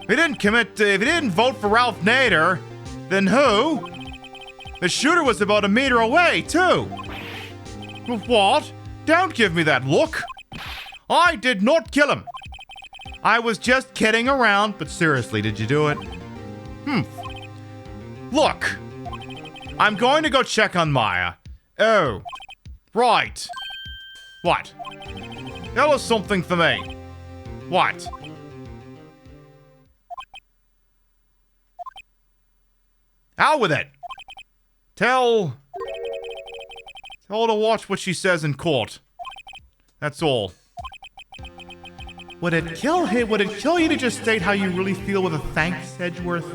If he didn't vote for Ralph Nader, then who? The shooter was about a meter away, too. What? Don't give me that look. I did not kill him. I was just kidding around, but seriously, did you do it? Look, I'm going to go check on Maya. Oh, right. What? Tell us something for me. What? Out with it. Tell her to watch what she says in court. That's all. Would it kill you to just state how you really feel with a thanks, Edgeworth?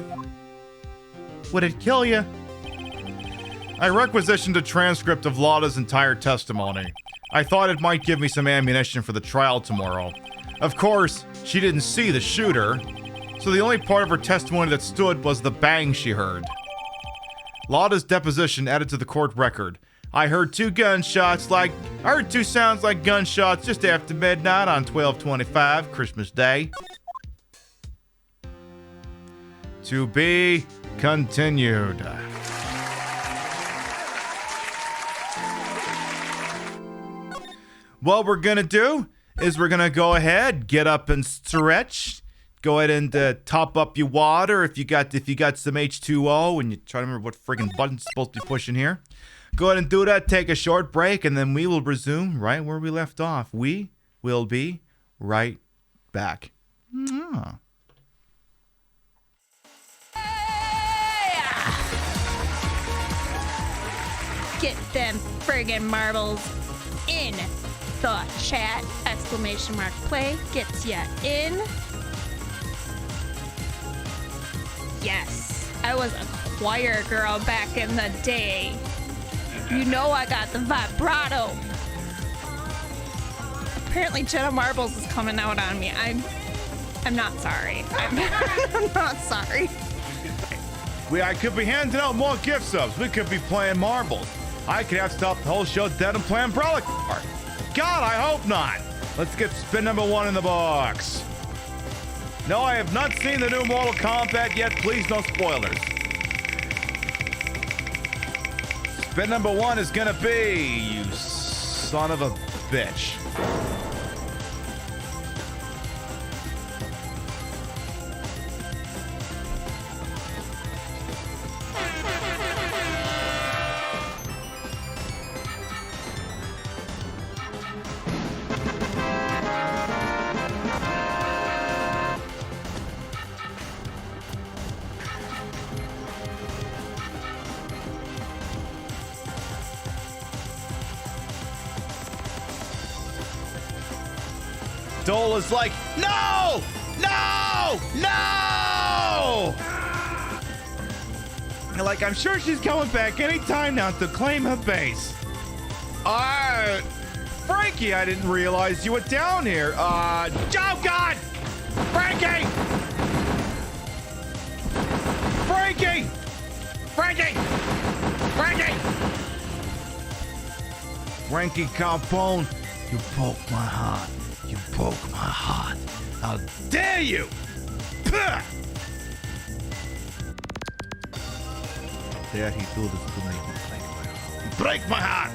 Would it kill you? I requisitioned a transcript of Lotta's entire testimony. I thought it might give me some ammunition for the trial tomorrow. Of course, she didn't see the shooter, so the only part of her testimony that stood was the bang she heard. Lotta's deposition added to the court record. I heard two sounds like gunshots just after midnight on 12/25, Christmas Day. To be continued. What we're gonna do is we're gonna go ahead, get up and stretch. Go ahead and top up your water if you got some H2O and you try to remember what friggin' button's supposed to be pushing here. Go ahead and do that, take a short break, and then we will resume right where we left off. We will be right back. Get them friggin' marbles in the chat! !Play gets ya in. Yes, I was a choir girl back in the day. You know I got the vibrato. Apparently Jenna Marbles is coming out on me. I'm not sorry. I'm not sorry. I could be handing out more gift subs. We could be playing marbles. I could have stopped the whole show dead and play Umbrella Card. God, I hope not. Let's get spin number 1 in the box. No, I have not seen the new Mortal Kombat yet. Please, no spoilers. Spin number 1 is gonna be, you son of a bitch. Dole is like, no! No! No! Like, I'm sure she's coming back anytime now to claim her base. Frankie, I didn't realize you were down here. Oh, God! Frankie! Frankie! Frankie! Frankie! Frankie Capone, you broke my heart. You broke my heart. How dare you! Puh! Dare he do this to me? Break my heart!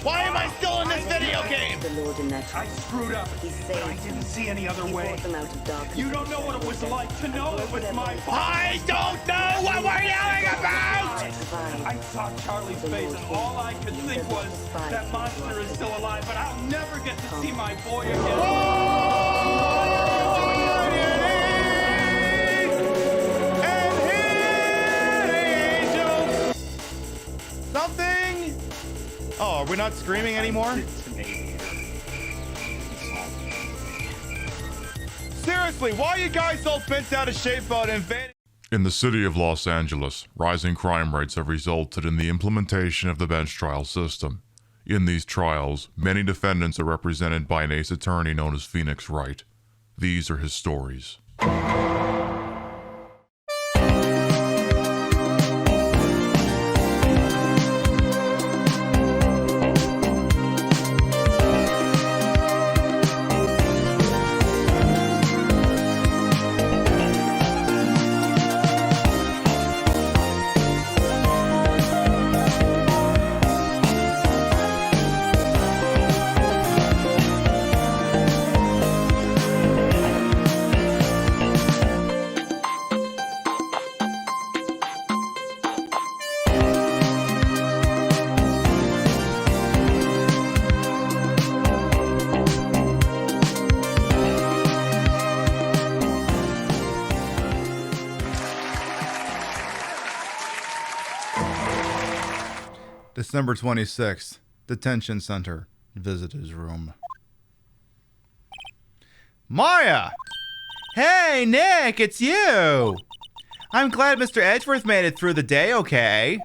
Why am I still in this video game? The Lord in that I screwed up, but I didn't see any other way. them out of darkness. You don't know what it was like to know it was my fault. I don't know what we're yelling about! I saw Charlie's face and all I could think was, that monster is still alive, but I'll never get to see my boy again. Something? Oh, are we not screaming anymore? Seriously, why are you guys all bent out of shape about invading? In the city of Los Angeles, rising crime rates have resulted in the implementation of the bench trial system. In these trials, many defendants are represented by an ace attorney known as Phoenix Wright. These are his stories. December 26th, Detention Center, Visitor's Room. Maya! Hey, Nick, it's you! I'm glad Mr. Edgeworth made it through the day okay.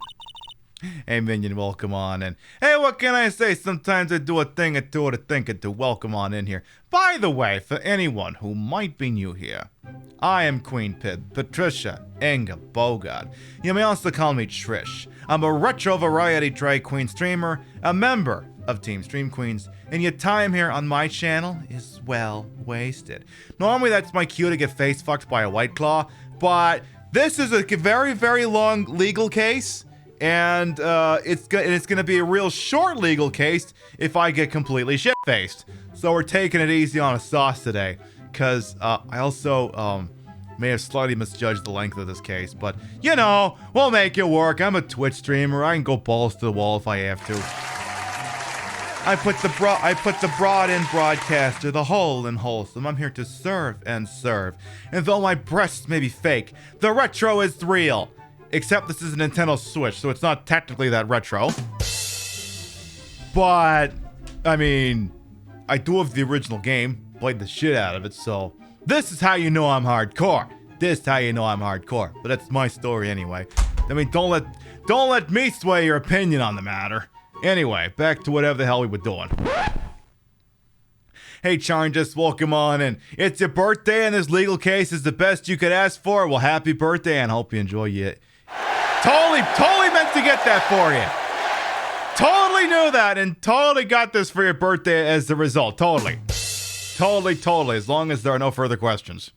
Hey, Minion, welcome on in. Hey, what can I say? Sometimes I do a thing or two to think it to welcome on in here. By the way, for anyone who might be new here, I am Queen Pib, Patricia Inga Bogart. You may also call me Trish. I'm a retro variety drag queen streamer, a member of Team Stream Queens, and your time here on my channel is well wasted. Normally that's my cue to get face fucked by a White Claw, but this is a very, very long legal case, and it's gonna be a real short legal case if I get completely shit-faced. So we're taking it easy on a sauce today, because I also may have slightly misjudged the length of this case, but you know, we'll make it work. I'm a Twitch streamer. I can go balls to the wall if I have to. I put the broad in broadcaster, the whole in wholesome. I'm here to serve and serve. And though my breasts may be fake, the retro is real. Except this is a Nintendo Switch, so it's not technically that retro. But, I mean, I do have the original game, played the shit out of it, so this is how you know I'm hardcore. This is how you know I'm hardcore. But that's my story anyway. I mean, don't let me sway your opinion on the matter. Anyway, back to whatever the hell we were doing. Hey, Charn, just welcome on in. It's your birthday, and this legal case is the best you could ask for. Well, happy birthday, and hope you enjoy it. Totally meant to get that for you. Totally knew that, and totally got this for your birthday as the result. Totally, as long as there are no further questions.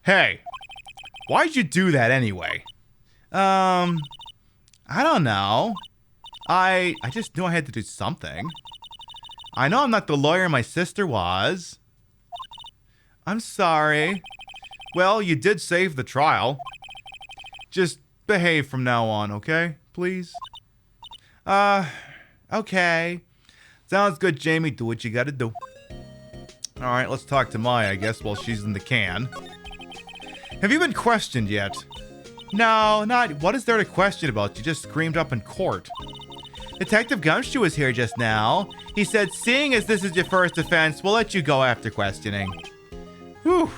Hey, why'd you do that anyway? I don't know. I just knew I had to do something. I know I'm not the lawyer my sister was. I'm sorry. Well, you did save the trial. Just behave from now on, okay? Please? Okay. Sounds good, Jamie. Do what you gotta do. Alright, let's talk to Maya, I guess, while she's in the can. Have you been questioned yet? No, not. What is there to question about? You just screamed up in court. Detective Gumshoe was here just now. He said, seeing as this is your first offense, we'll let you go after questioning. Whew.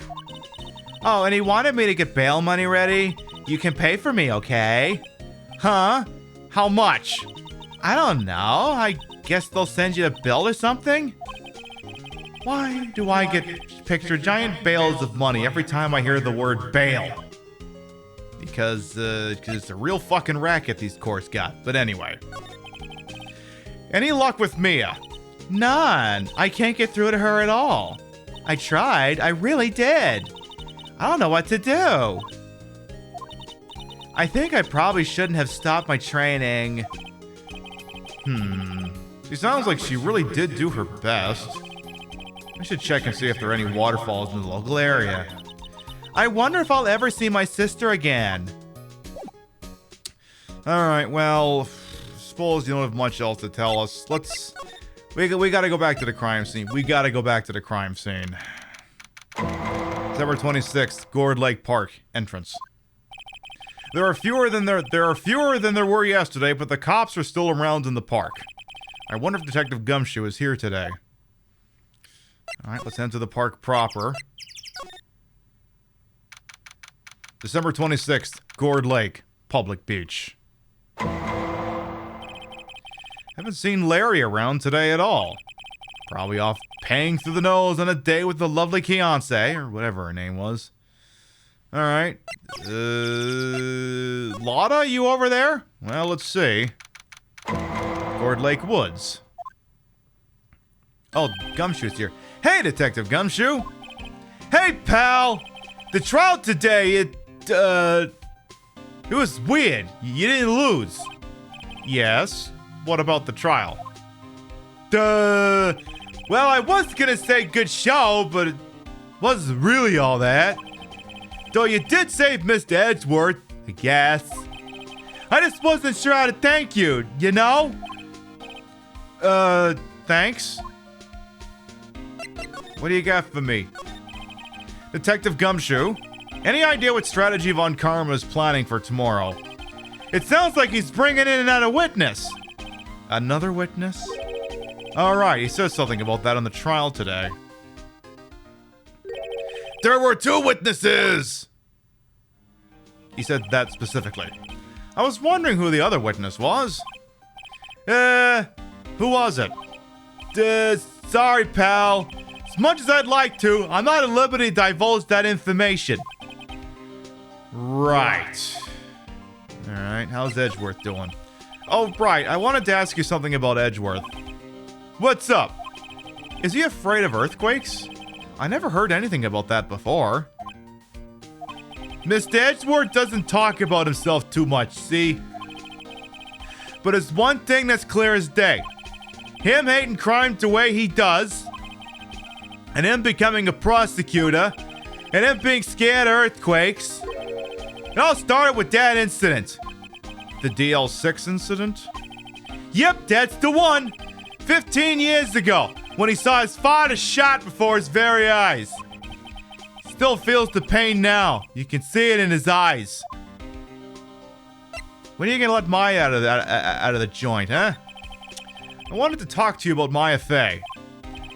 Oh, and he wanted me to get bail money ready. You can pay for me, okay? Huh? How much? I don't know. I guess they'll send you a bill or something? Why do I get picture giant bales of money every time I hear the word bail? Because it's a real fucking racket these courts got. But anyway. Any luck with Mia? None. I can't get through to her at all. I tried. I really did. I don't know what to do. I think I probably shouldn't have stopped my training. She sounds like she really did do her best. I should check and see if there are any waterfalls in the local area. I wonder if I'll ever see my sister again. Alright, well, suppose you don't have much else to tell us. We gotta go back to the crime scene. December 26th, Gourd Lake Park, entrance. There are fewer than there were yesterday, but the cops are still around in the park. I wonder if Detective Gumshoe is here today. Alright, let's enter the park proper. December 26th, Gourd Lake, public beach. Haven't seen Larry around today at all. Probably off paying through the nose on a date with the lovely Keonce, or whatever her name was. Alright. Lotta, you over there? Well, let's see. Gourd Lake Woods. Oh, Gumshoe's here. Hey, Detective Gumshoe! Hey, pal! The trial today, it was weird. You didn't lose. Yes? What about the trial? Well, I was gonna say good show, but it wasn't really all that. Though you did save Mr. Edgeworth, I guess. I just wasn't sure how to thank you, you know? Thanks? What do you got for me? Detective Gumshoe, any idea what strategy Von Karma is planning for tomorrow? It sounds like he's bringing in another witness. Another witness? Alright, he says something about that on the trial today. There were 2 witnesses! He said that specifically. I was wondering who the other witness was. Who was it? Sorry, pal. As much as I'd like to, I'm not at liberty to divulge that information. Right. Alright, how's Edgeworth doing? Oh, right, I wanted to ask you something about Edgeworth. What's up? Is he afraid of earthquakes? I never heard anything about that before. Mr. Edgeworth doesn't talk about himself too much, see? But there's one thing that's clear as day. Him hating crime the way he does, and him becoming a prosecutor, and him being scared of earthquakes. It all started with that incident. The DL6 incident? Yep, that's the one. 15 years ago, when he saw his father shot before his very eyes. Still feels the pain now. You can see it in his eyes. When are you gonna let Maya out of the joint, huh? I wanted to talk to you about Maya Fey.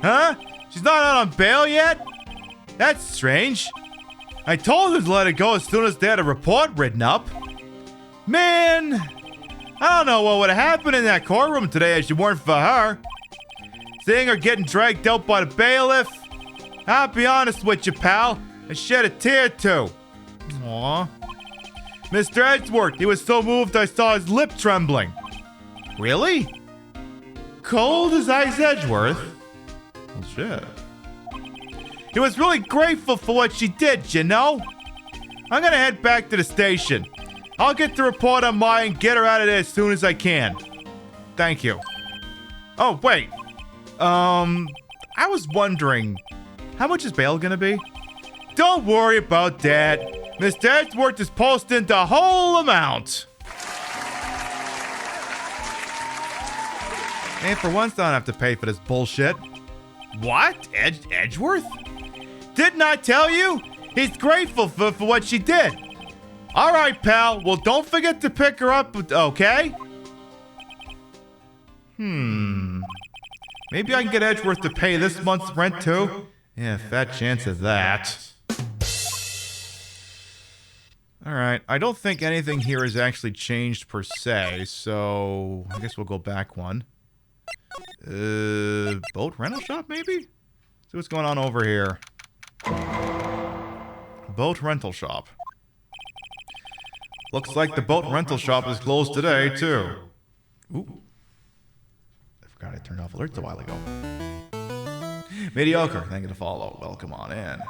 Huh? She's not out on bail yet? That's strange. I told her to let her go as soon as they had a report written up. Man, I don't know what would have happened in that courtroom today if you weren't for her. Seeing her getting dragged out by the bailiff, I'll be honest with you, pal, I shed a tear too. Aw. Mr. Edgeworth, he was so moved I saw his lip trembling. Really? Cold as ice Edgeworth? Well, shit. He was really grateful for what she did, you know? I'm gonna head back to the station. I'll get the report on Maya and get her out of there as soon as I can. Thank you. Oh, wait. I was wondering, how much is bail gonna be? Don't worry about that. Mr. Edgeworth is posting the whole amount. And for once, I don't have to pay for this bullshit. What? Edgeworth? Didn't I tell you? He's grateful for what she did. All right, pal. Well, don't forget to pick her up, okay? Maybe I can get Edgeworth to pay this month's rent, too? Yeah, fat chance of that. All right. I don't think anything here has actually changed per se, so I guess we'll go back one. Boat rental shop, maybe? See what's going on over here. Boat rental shop. Looks like the boat rental shop is closed today, too. Ooh. I forgot I turned off alerts a while ago. Mediocre. Thank you to follow. Welcome on in.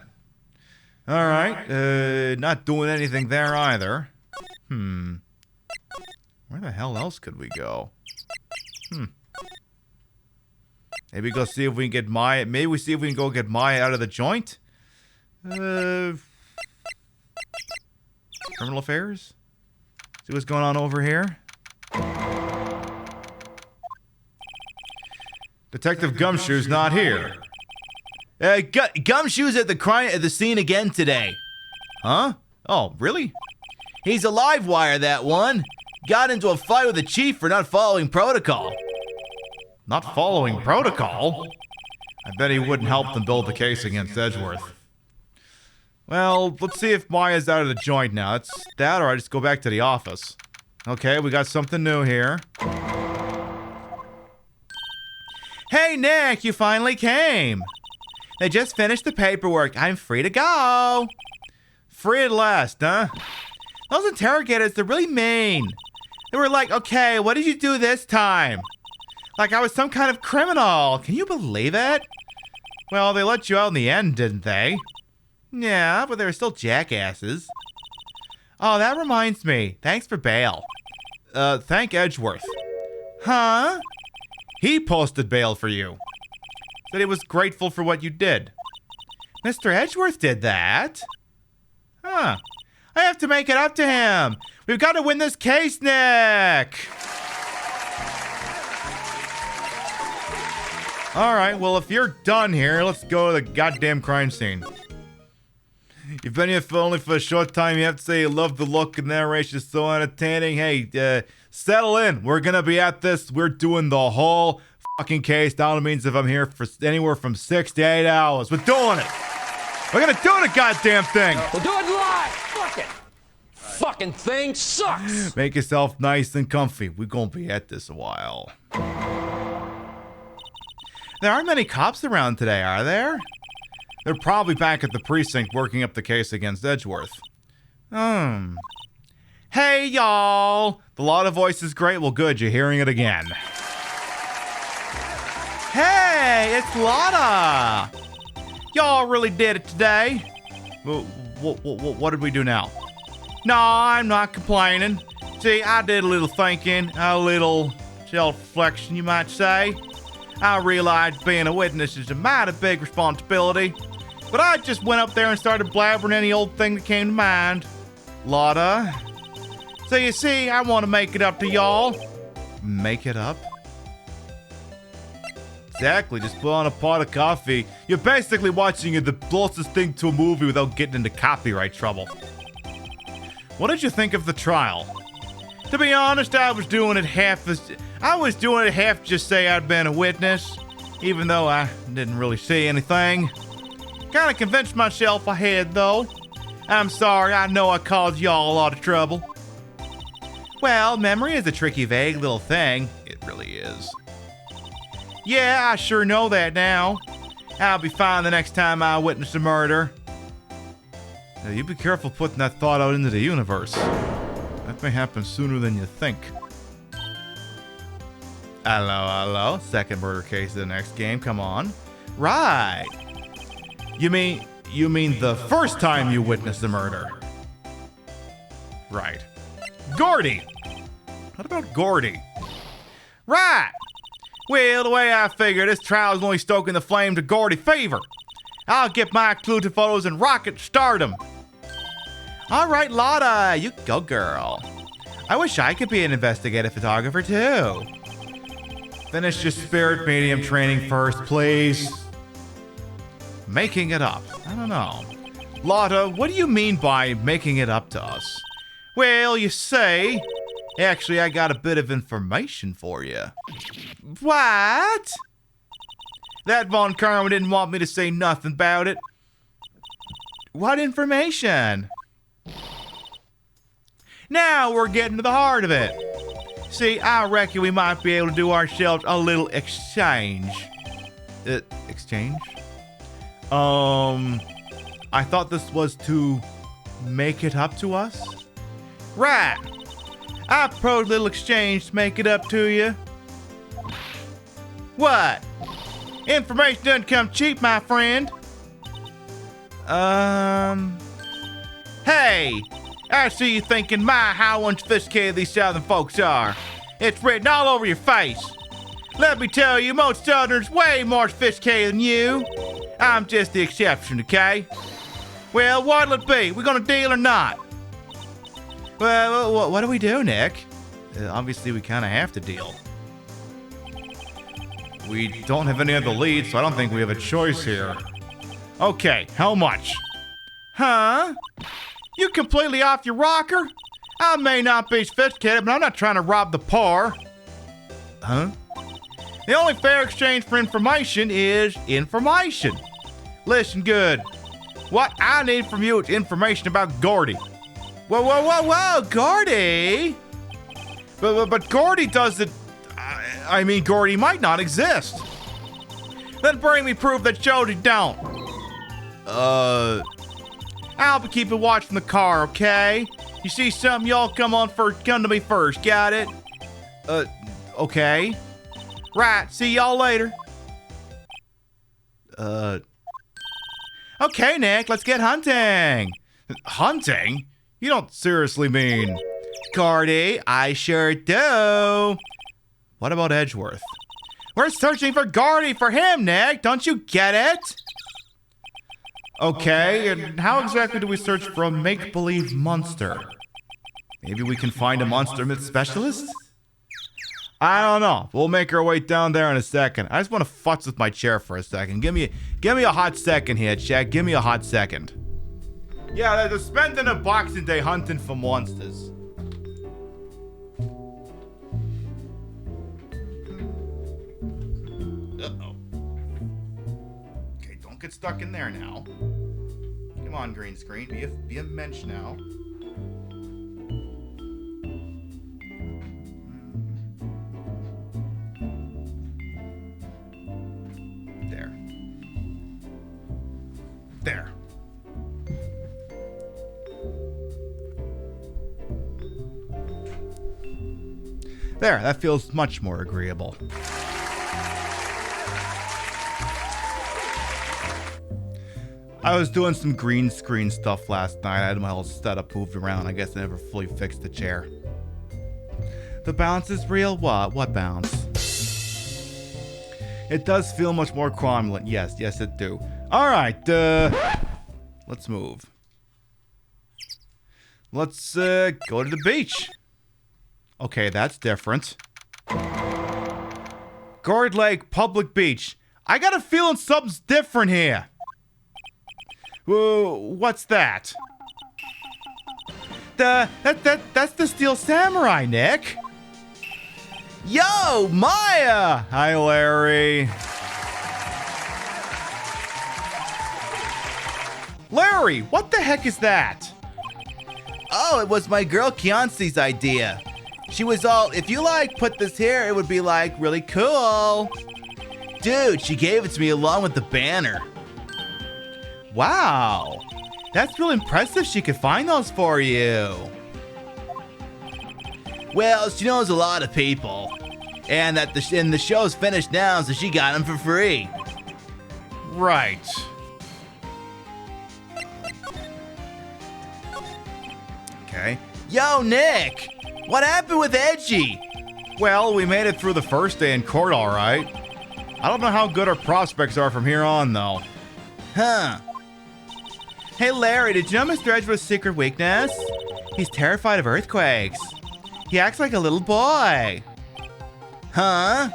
Alright. Not doing anything there either. Where the hell else could we go? Maybe go see if we can get Maya. Maybe we see if we can go get Maya out of the joint? Criminal affairs? See what's going on over here? Detective Gumshoe's not here. Gumshoe's at the scene again today. Huh? Oh, really? He's a live wire, that one. Got into a fight with the chief for not following protocol. Not following protocol? I bet he wouldn't help them build the case against Edgeworth. Well, let's see if Maya's out of the joint now. It's that, or I just go back to the office. Okay, we got something new here. Hey, Nick, you finally came. They just finished the paperwork. I'm free to go. Free at last, huh? Those interrogators, they're really mean. They were like, okay, what did you do this time? Like I was some kind of criminal. Can you believe it? Well, they let you out in the end, didn't they? Yeah, but they were still jackasses. Oh, that reminds me. Thanks for bail. Thank Edgeworth. Huh? He posted bail for you. Said he was grateful for what you did. Mr. Edgeworth did that? Huh. I have to make it up to him. We've got to win this case, Nick. Alright, well, if you're done here, let's go to the goddamn crime scene. You've been here only for a short time. You have to say you love the look and narration is so entertaining. Hey, settle in. We're gonna be at this. We're doing the whole fucking case. That means if I'm here for anywhere from 6 to 8 hours. We're doing it. We're gonna do the goddamn thing. We'll do it live. Fuck it. Fucking thing sucks. Make yourself nice and comfy. We're gonna be at this a while. There aren't many cops around today, are there? They're probably back at the precinct working up the case against Edgeworth. Hey, y'all! The Lotta voice is great. Well, good. You're hearing it again. Hey, it's Lotta! Y'all really did it today. What did we do now? No, I'm not complaining. See, I did a little thinking, a little self-reflection, you might say. I realized being a witness is a mighty big responsibility. But I just went up there and started blabbering any old thing that came to mind. Lotta. So you see, I want to make it up to y'all. Make it up? Exactly, just put on a pot of coffee. You're basically watching the closest thing to a movie without getting into copyright trouble. What did you think of the trial? To be honest, I was doing it half just say I'd been a witness, even though I didn't really see anything. Kinda convinced myself I had, though. I'm sorry, I know I caused y'all a lot of trouble. Well, memory is a tricky, vague little thing. It really is. Yeah, I sure know that now. I'll be fine the next time I witness a murder. Now, you be careful putting that thought out into the universe. That may happen sooner than you think. Hello. Second murder case of the next game. Come on. Right. You mean the first time you witnessed the murder? Right. Gordy. What about Gordy? Right. Well, the way I figure, this trial is only stoking the flame to Gordy fever. I'll get my exclusive photos and rocket stardom. All right, Lotta, you go, girl. I wish I could be an investigative photographer, too. Finish your spirit medium training first, please. Making it up. I don't know. Lotta, what do you mean by making it up to us? Well, you say... Actually, I got a bit of information for you. What? That Von Karma didn't want me to say nothing about it. What information? Now we're getting to the heart of it. See, I reckon we might be able to do ourselves a little exchange. Exchange? I thought this was to make it up to us? Right. I proposed a little exchange to make it up to you. What? Information doesn't come cheap, my friend. Hey, I see you thinking, how unsophisticated these Southern folks are. It's written all over your face. Let me tell you, most Southerners way more sophisticated than you. I'm just the exception, okay? Well, what'll it be? We gonna deal or not? Well, what do we do, Nick? Obviously, we kind of have to deal. We don't have any other leads, so I don't think we have a choice here. Okay, how much? Huh? You completely off your rocker? I may not be sophisticated, but I'm not trying to rob the poor. Huh? The only fair exchange for information is information. Listen good. What I need from you is information about Gordy. Whoa, Gordy? But Gordy doesn't... I mean, Gordy might not exist. Then bring me proof that shows he don't. I'll be keeping watch from the car, okay? You see something, y'all come to me first, got it? Okay. Right, see y'all later. Okay, Nick, let's get hunting. Hunting? You don't seriously mean... Gordy, I sure do. What about Edgeworth? We're searching for Gordy for him, Nick. Don't you get it? Okay, and how exactly do we search for a make-believe monster? Maybe we can find a monster myth specialist? I don't know. We'll make our way down there in a second. I just want to futz with my chair for a second. Give me a hot second here, Chad. Give me a hot second. Yeah, they're spending a Boxing Day hunting for monsters. Uh-oh. Okay, don't get stuck in there now. Come on, green screen. Be a mensch now. There. There, that feels much more agreeable. I was doing some green screen stuff last night. I had my whole setup moved around. I guess I never fully fixed the chair. The bounce is real? What bounce? It does feel much more cromulent. Yes, it do. Alright, let's move. Let's, go to the beach. Okay, that's different. Gourd Lake Public Beach. I got a feeling something's different here. Whoa, what's that? That's the Steel Samurai, Nick. Yo, Maya! Hi, Larry. Larry, what the heck is that? Oh, it was my girl Kiance's idea. She was all, if you like put this here, it would be like really cool. Dude, she gave it to me along with the banner. Wow. That's real impressive she could find those for you. Well, she knows a lot of people. And that the show's finished now, so she got them for free. Right. Okay. Yo, Nick! What happened with Edgy? Well, we made it through the first day in court all right. I don't know how good our prospects are from here on, though. Huh. Hey, Larry, did you know Mr. Edgeworth's secret weakness? He's terrified of earthquakes. He acts like a little boy. Huh?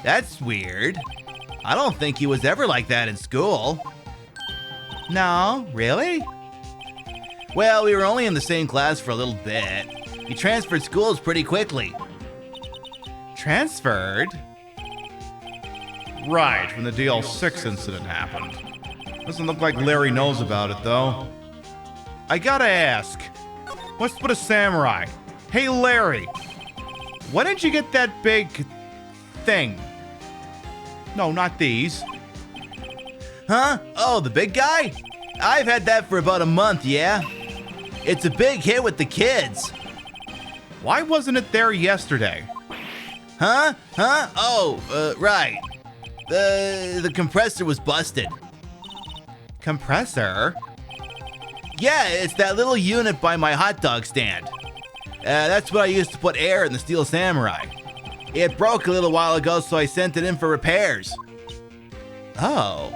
That's weird. I don't think he was ever like that in school. No, really? Well, we were only in the same class for a little bit. He transferred schools pretty quickly. Transferred? Right, when the DL6 incident happened. Doesn't look like Larry knows about it, though. I gotta ask, what's with a samurai? Hey, Larry, when did you get that big thing? No, not these. Huh? Oh, the big guy? I've had that for about a month, yeah? It's a big hit with the kids. Why wasn't it there yesterday? Huh? Oh, right. The compressor was busted. Compressor? Yeah, it's that little unit by my hot dog stand. That's what I used to put air in the Steel Samurai. It broke a little while ago, so I sent it in for repairs. Oh.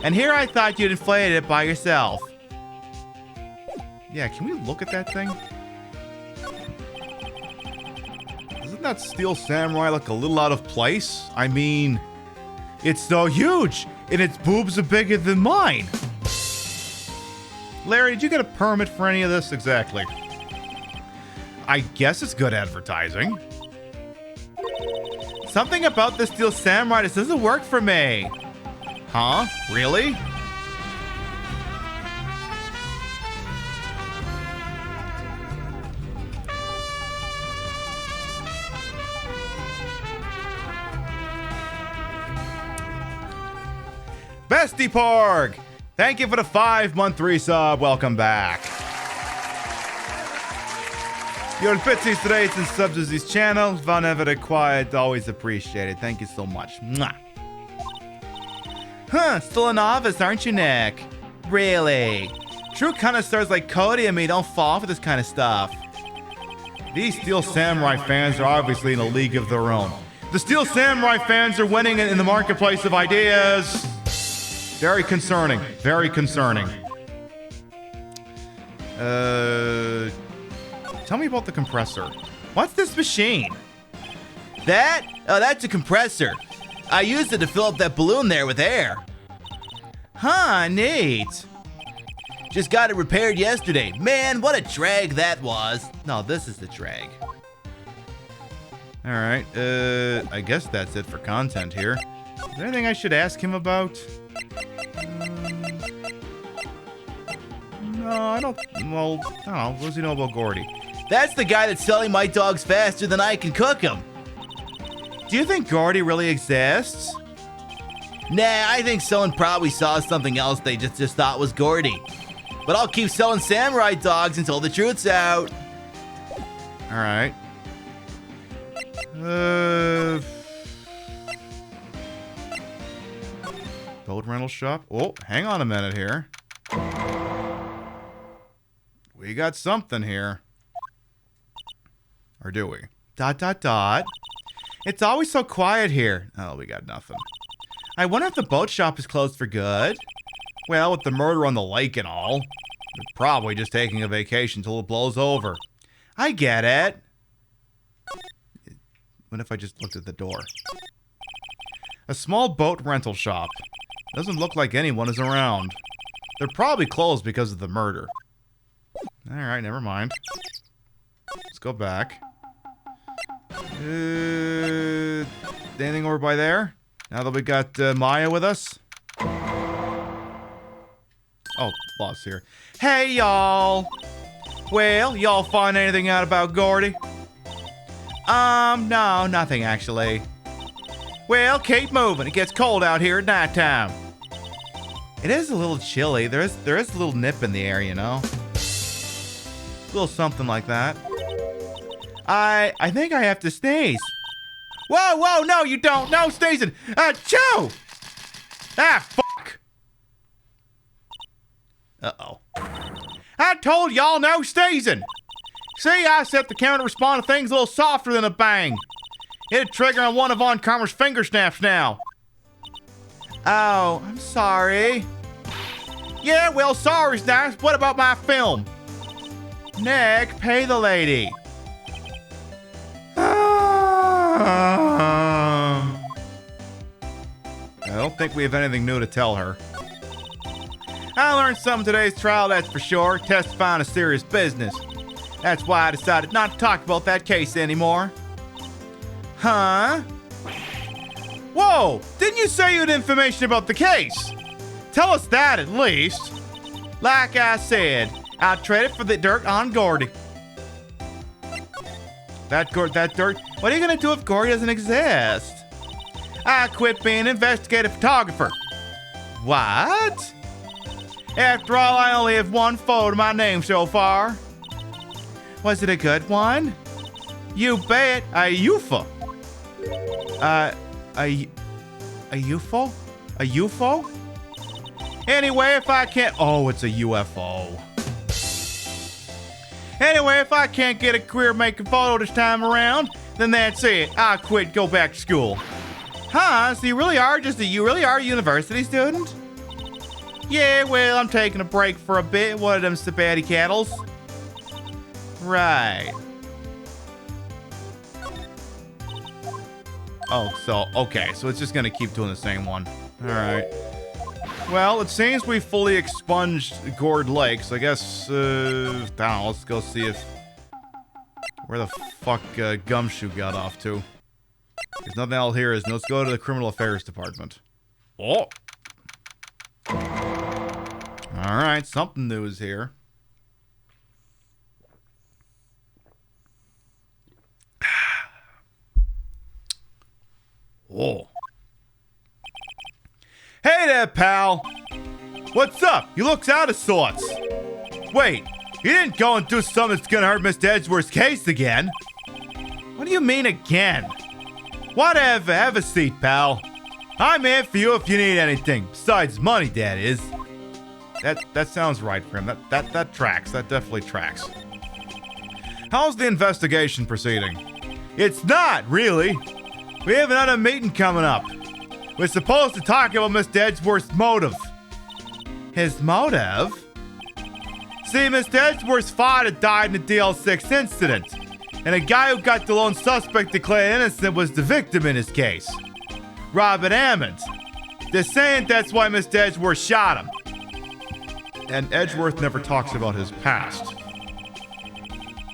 And here I thought you'd inflated it by yourself. Yeah, can we look at that thing? Doesn't that Steel Samurai look a little out of place? I mean, it's so huge, and its boobs are bigger than mine. Larry, did you get a permit for any of this exactly? I guess it's good advertising. Something about the Steel Samurai just doesn't work for me. Huh? Really? Bestie Porg! Thank you for the 5-month resub. Welcome back. Your bitsies, rates, and subs to this channel, whenever required, always appreciated. Thank you so much. Mwah. Huh, still a novice, aren't you, Nick? Really? True connoisseurs like Cody and me don't fall for this kind of stuff. These Steel Samurai fans are obviously in a league of their own. The Steel Samurai fans are winning in the marketplace of ideas. Very concerning. Very concerning. Tell me about the compressor. What's this machine? That? Oh, that's a compressor. I used it to fill up that balloon there with air. Huh, neat. Just got it repaired yesterday. Man, what a drag that was. No, this is the drag. All right, I guess that's it for content here. Is there anything I should ask him about? No, I don't. Well, I don't know. What does he know about Gordy? That's the guy that's selling my dogs faster than I can cook them. Do you think Gordy really exists? Nah, I think someone probably saw something else they just thought was Gordy. But I'll keep selling samurai dogs until the truth's out. All right. Boat rental shop. Oh, hang on a minute here. We got something here. Or do we? ... It's always so quiet here. Oh, we got nothing. I wonder if the boat shop is closed for good. Well, with the murder on the lake and all, they're probably just taking a vacation till it blows over. I get it. What if I just looked at the door? A small boat rental shop. Doesn't look like anyone is around. They're probably closed because of the murder. All right, never mind. Let's go back. Anything over by there? Now that we got Maya with us? Oh, boss here. Hey, y'all! Well, y'all find anything out about Gordy? No, nothing actually. Well, keep moving. It gets cold out here at nighttime. It is a little chilly. There is a little nip in the air, you know. A little something like that. I think I have to sneeze. Whoa, no, you don't. No sneezing. Achoo! Ah, fuck. Uh-oh. I told y'all no sneezing. See, I set the camera to respond to things a little softer than a bang. Hit a trigger on one of Von Karmer's finger snaps now. Oh, I'm sorry. Yeah, well, sorry's nice. What about my film? Nick, pay the lady. I don't think we have anything new to tell her. I learned something today's trial, that's for sure. Testifying is serious business. That's why I decided not to talk about that case anymore. Huh? Whoa! Didn't you say you had information about the case? Tell us that at least. Like I said, I'll trade it for the dirt on Gordy. That dirt? What are you gonna do if Gordy doesn't exist? I quit being an investigative photographer. What? After all, I only have one photo to my name so far. Was it a good one? You bet. A UFO. A UFO? A UFO? Anyway, if I can't... Oh, it's a UFO. Anyway, if I can't get a career making photo this time around, then that's it. I quit, go back to school. Huh? So you really are a university student? Yeah, well, I'm taking a break for a bit. One of them sabbatty cattles. Right. Oh, so, okay. So it's just gonna keep doing the same one. Alright. Well, it seems we fully expunged Gourd Lake, so I guess, I don't know, let's go see if... Where the fuck Gumshoe got off to. There's nothing else here, is let's go to the Criminal Affairs Department. Oh! Alright, something new is here. Oh. Hey there, pal. What's up? You look out of sorts. Wait, you didn't go and do something that's gonna hurt Mr. Edgeworth's case again? What do you mean again? Whatever, have a seat, pal. I'm here for you if you need anything. Besides money, that is. That sounds right for him. That tracks. That definitely tracks. How's the investigation proceeding? It's not, really. We have another meeting coming up. We're supposed to talk about Mr. Edgeworth's motive. His motive? See, Mr. Edgeworth's father died in the DL6 incident, and the guy who got the lone suspect declared innocent was the victim in his case. Robert Ammons. They're saying that's why Mr. Edgeworth shot him. And Edgeworth never talks about his past.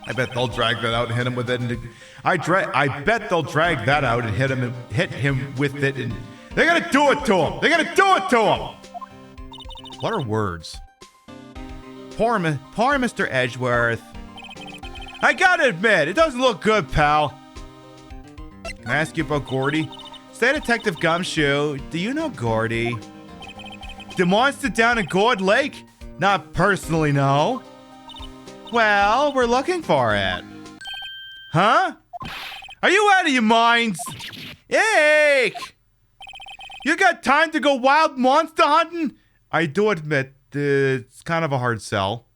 I bet they'll drag that out and hit him with it. I bet they'll drag that out and hit him with it. And they're gonna do it to him. They're gonna do it to him. What are words? Poor Mr. Edgeworth. I gotta admit, it doesn't look good, pal. Can I ask you about Gordy? Say, Detective Gumshoe, do you know Gordy? The monster down in Gourd Lake? Not personally, no. Well, we're looking for it. Huh? Are you out of your minds? Eek! You got time to go wild monster hunting? I do admit, it's kind of a hard sell.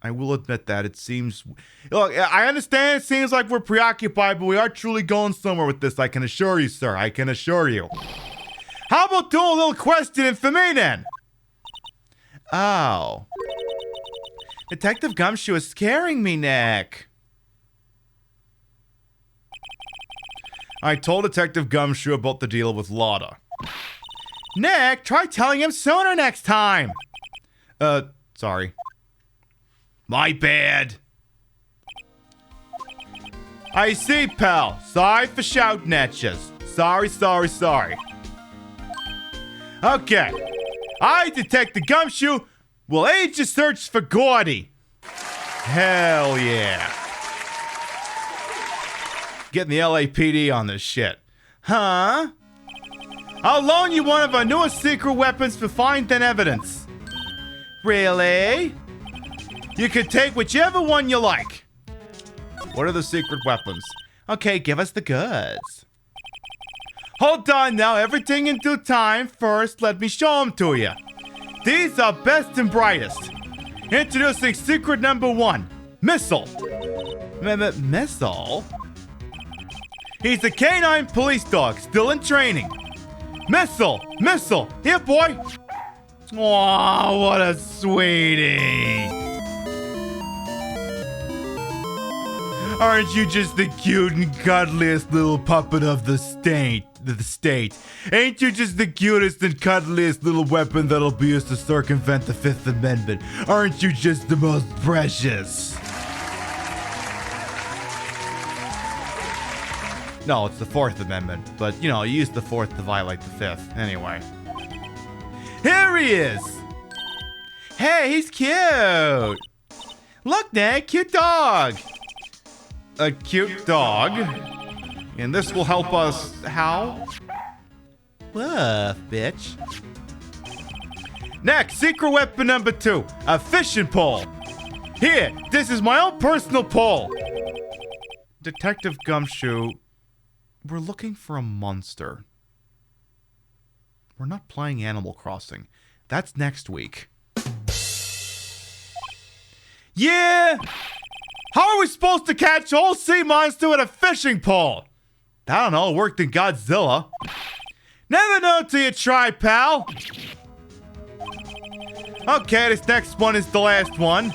I will admit that. It seems... Look, I understand it seems like we're preoccupied, but we are truly going somewhere with this, I can assure you, sir. I can assure you. How about doing a little questioning for me, then? Oh. Detective Gumshoe is scaring me, Nick. I told Detective Gumshoe about the deal with Lotta. Nick, try telling him sooner next time. Sorry. My bad. I see, pal. Sorry for shouting at you. Sorry. Okay. I, Detective Gumshoe, will aid your search for Gordy. Hell yeah. getting the LAPD on this shit. Huh? I'll loan you one of our newest secret weapons for finding evidence. Really? You can take whichever one you like. What are the secret weapons? Okay, give us the goods. Hold on now, everything in due time. First, let me show them to you. These are best and brightest. Introducing secret number 1, Missile. Missile? He's a canine police dog, still in training. Missile! Missile! Here, boy! Aw, what a sweetie! Aren't you just the cute and cuddliest little puppet of the state? Ain't you just the cutest and cuddliest little weapon that'll be used to circumvent the 5th Amendment? Aren't you just the most precious? No, it's the 4th Amendment, but you know, you use the 4th to violate the 5th. Anyway. Here he is! Hey, he's cute! Look, Nick, cute dog! A cute dog. And this will help us how? Woof, bitch. Next, secret weapon number 2, a fishing pole. Here, this is my own personal pole. Detective Gumshoe, we're looking for a monster. We're not playing Animal Crossing. That's next week. Yeah! How are we supposed to catch a whole sea monster with a fishing pole? I don't know, it worked in Godzilla. Never know till you try, pal. Okay, this next one is the last one.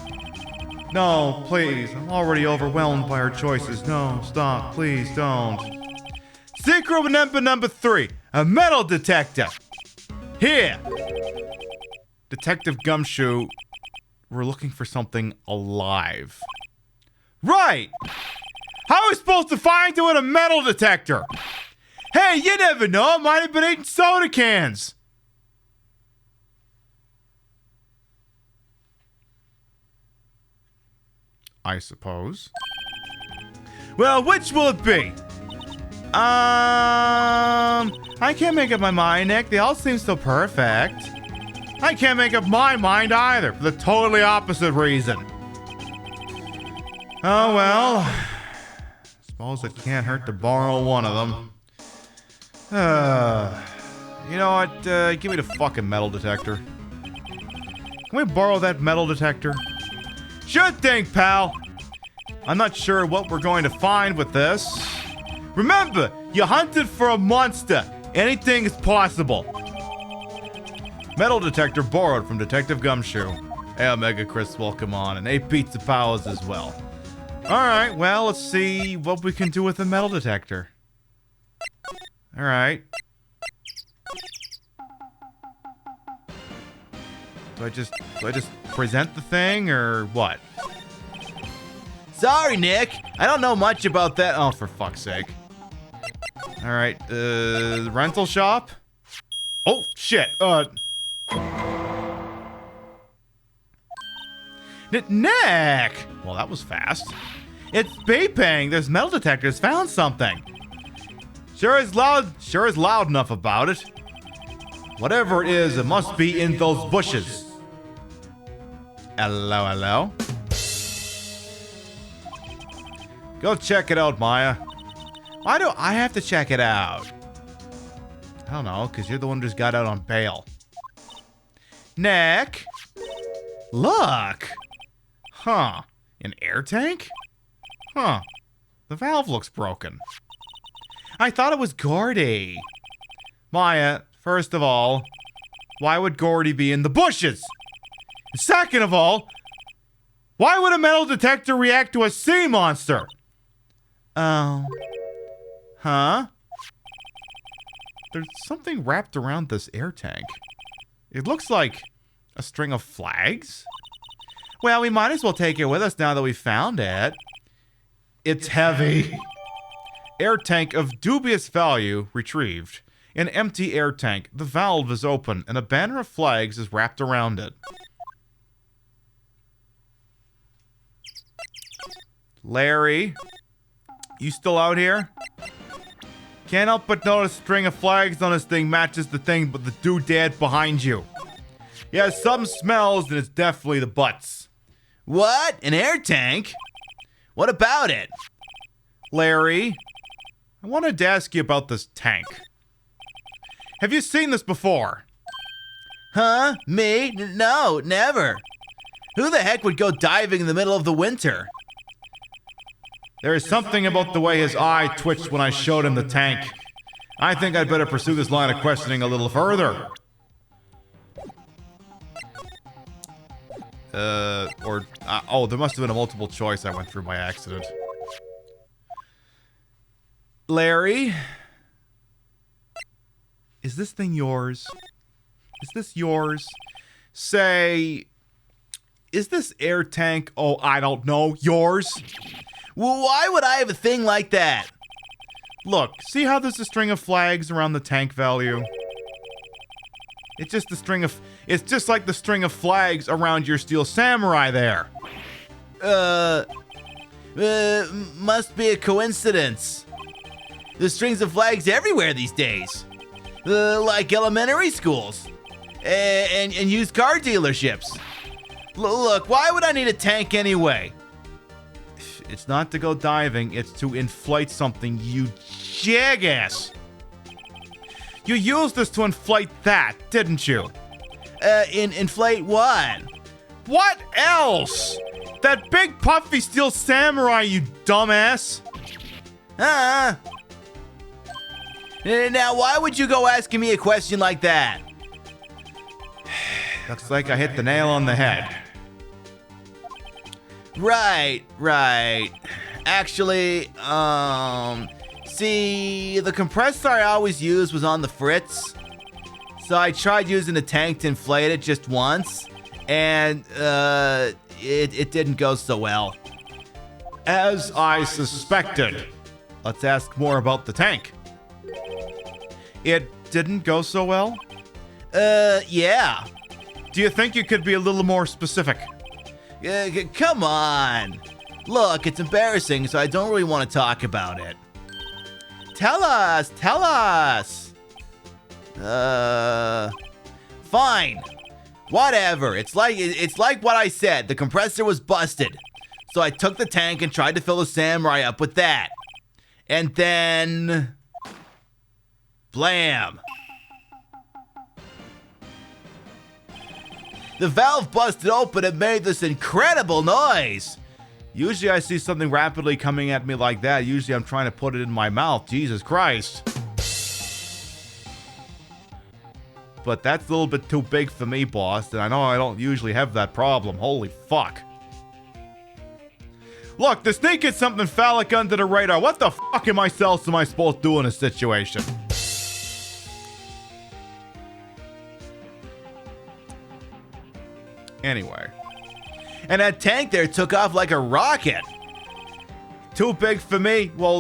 No, please, I'm already overwhelmed by our choices. No, stop, please don't. Secret number 3, a metal detector. Here. Detective Gumshoe, we're looking for something alive. Right! How are we supposed to find it with a metal detector? Hey, you never know, it might have been eating soda cans. I suppose. Well, which will it be? I can't make up my mind, Nick. They all seem so perfect. I can't make up my mind either, for the totally opposite reason. Oh, well. Suppose it can't hurt to borrow one of them. You know what? Give me the fucking metal detector. Can we borrow that metal detector? Sure thing, pal. I'm not sure what we're going to find with this. Remember, you hunted for a monster. Anything is possible. Metal detector borrowed from Detective Gumshoe. Hey, Omega Chris, welcome on, and 8 Pizza Powers as well. Alright, well, let's see what we can do with the metal detector. Alright. Do I just present the thing, or what? Sorry, Nick. I don't know much about that. Oh, for fuck's sake. Alright, rental shop? Oh, shit. Nick! Well, that was fast. It's beeping. This metal detector's found something. Sure is loud enough about it. Whatever it is, it must be in those bushes. Hello, hello. Go check it out, Maya. Why do I have to check it out? I don't know, because you're the one who just got out on bail. Nick? Look! Huh. An air tank? Huh. The valve looks broken. I thought it was Gordy. Maya, first of all, why would Gordy be in the bushes? Second of all, why would a metal detector react to a sea monster? Oh. Huh? There's something wrapped around this air tank. It looks like a string of flags. Well, we might as well take it with us now that we found it. It's heavy. Air tank of dubious value retrieved. An empty air tank. The valve is open, and a banner of flags is wrapped around it. Larry, You still out here? Can't help but notice the string of flags on this thing matches the thing but the doodad behind you. Yeah, some smells, and it's definitely the butts. What? An air tank? What about it? Larry, I wanted to ask you about this tank. Have you seen this before? Huh? Me? No, never. Who the heck would go diving in the middle of the winter? There is something about the way his eye twitched when I showed him the tank. I think I'd better pursue this line of questioning a little further. Oh, there must have been a multiple choice I went through by accident. Larry? Is this thing yours? Is this yours? Say, is this air tank, oh, I don't know, yours? Well, why would I have a thing like that? Look, see how there's a string of flags around the tank value? It's just like the string of flags around your Steel Samurai there. Must be a coincidence. There's strings of flags everywhere these days. Like elementary schools. And used car dealerships. Look, why would I need a tank anyway? It's not to go diving, it's to inflate something, you jackass. You used this to inflate that, didn't you? Inflate what? What else? That big puffy Steel Samurai, you dumbass. Now, why would you go asking me a question like that? Looks like I hit the nail on the head. Right. Actually, see, the compressor I always used was on the fritz. So I tried using the tank to inflate it just once, and it didn't go so well. As I suspected. Let's ask more about the tank. It didn't go so well? Yeah. Do you think you could be a little more specific? Come on. Look, it's embarrassing, so I don't really want to talk about it. Tell us. Fine. Whatever. It's like what I said. The compressor was busted. So I took the tank and tried to fill the Samurai up with that. And then... blam. The valve busted open and made this incredible noise. Usually I see something rapidly coming at me like that. Usually I'm trying to put it in my mouth. Jesus Christ. But that's a little bit too big for me, boss. And I know I don't usually have that problem. Holy fuck. Look, the snake is something phallic under the radar. What the fuck am I supposed to do in a situation? Anyway. And that tank there took off like a rocket. Too big for me? Well,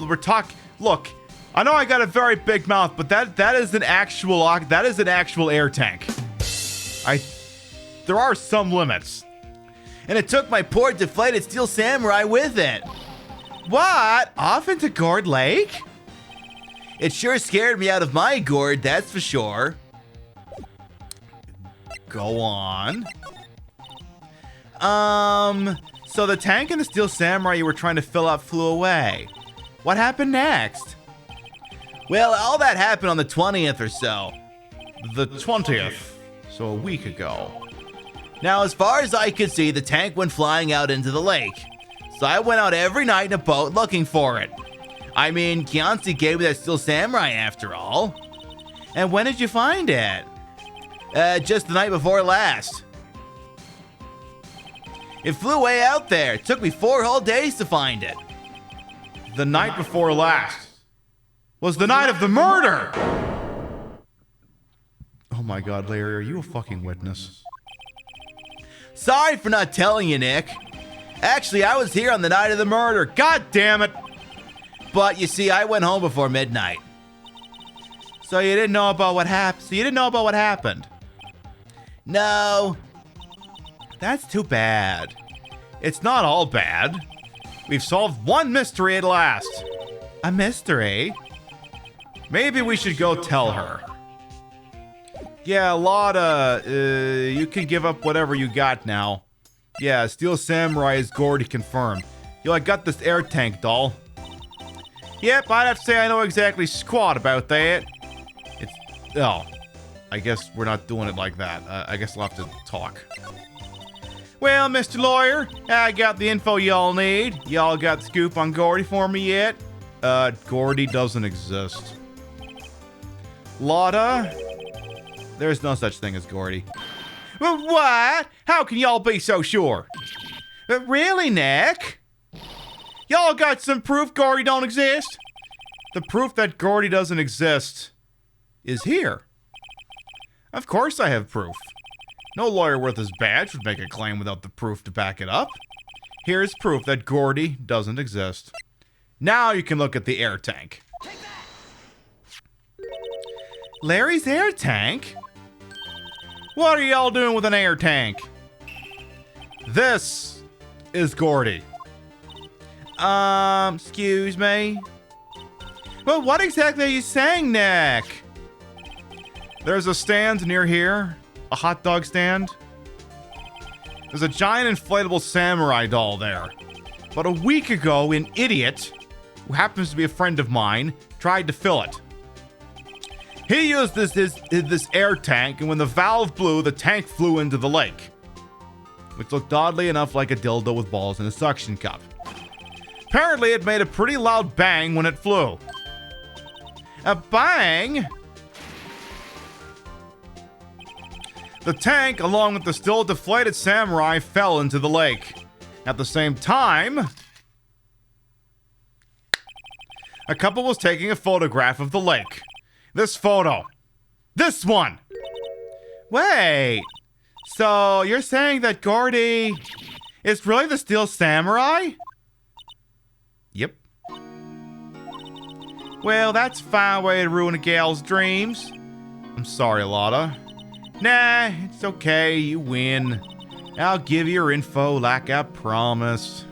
look, I know I got a very big mouth, but that is an actual air tank. There are some limits. And it took my poor deflated Steel Samurai with it. What? Off into Gourd Lake? It sure scared me out of my gourd, that's for sure. Go on. So the tank and the Steel Samurai you were trying to fill up flew away. What happened next? Well, all that happened on the 20th or so. The 20th? So a week ago. Now, as far as I could see, the tank went flying out into the lake. So I went out every night in a boat looking for it. I mean, Kianci gave me that Steel Samurai after all. And when did you find it? Just the night before last. It flew way out there. It took me 4 whole days to find it. The night before last was the night of the murder! Oh my god, Larry, are you a fucking witness? Sorry for not telling you, Nick. Actually, I was here on the night of the murder. God damn it! But you see, I went home before midnight. So you didn't know about what happened? No. That's too bad. It's not all bad. We've solved one mystery at last. A mystery? Maybe we should go tell her. Yeah, Lotta, you can give up whatever you got now. Yeah, Steel Samurai is Gordy confirmed. Yo, I got this air tank doll. Yep, I'd have to say I know exactly squat about that. Oh, I guess we're not doing it like that. I guess we'll have to talk. Well, Mr. Lawyer, I got the info y'all need. Y'all got the scoop on Gordy for me yet? Gordy doesn't exist. Lotta? There's no such thing as Gordy. Well, what? How can y'all be so sure? Really, Nick? Y'all got some proof Gordy don't exist? The proof that Gordy doesn't exist is here. Of course I have proof. No lawyer worth his badge would make a claim without the proof to back it up. Here's proof that Gordy doesn't exist. Now you can look at the air tank. Larry's air tank? What are y'all doing with an air tank? This is Gordy. Excuse me? Well, what exactly are you saying, Nick? There's a stand near here. A hot dog stand. There's a giant inflatable samurai doll there. But a week ago, an idiot, who happens to be a friend of mine, tried to fill it. He used this air tank, and when the valve blew, the tank flew into the lake. Which looked oddly enough like a dildo with balls in a suction cup. Apparently, it made a pretty loud bang when it flew. A bang? The tank, along with the still deflated samurai, fell into the lake. At the same time, a couple was taking a photograph of the lake. This photo. This one! Wait, so you're saying that Gordy is really the Steel Samurai? Yep. Well, that's a fine way to ruin a gal's dreams. I'm sorry, Lotta. Nah, it's okay, you win. I'll give you your info like I promised.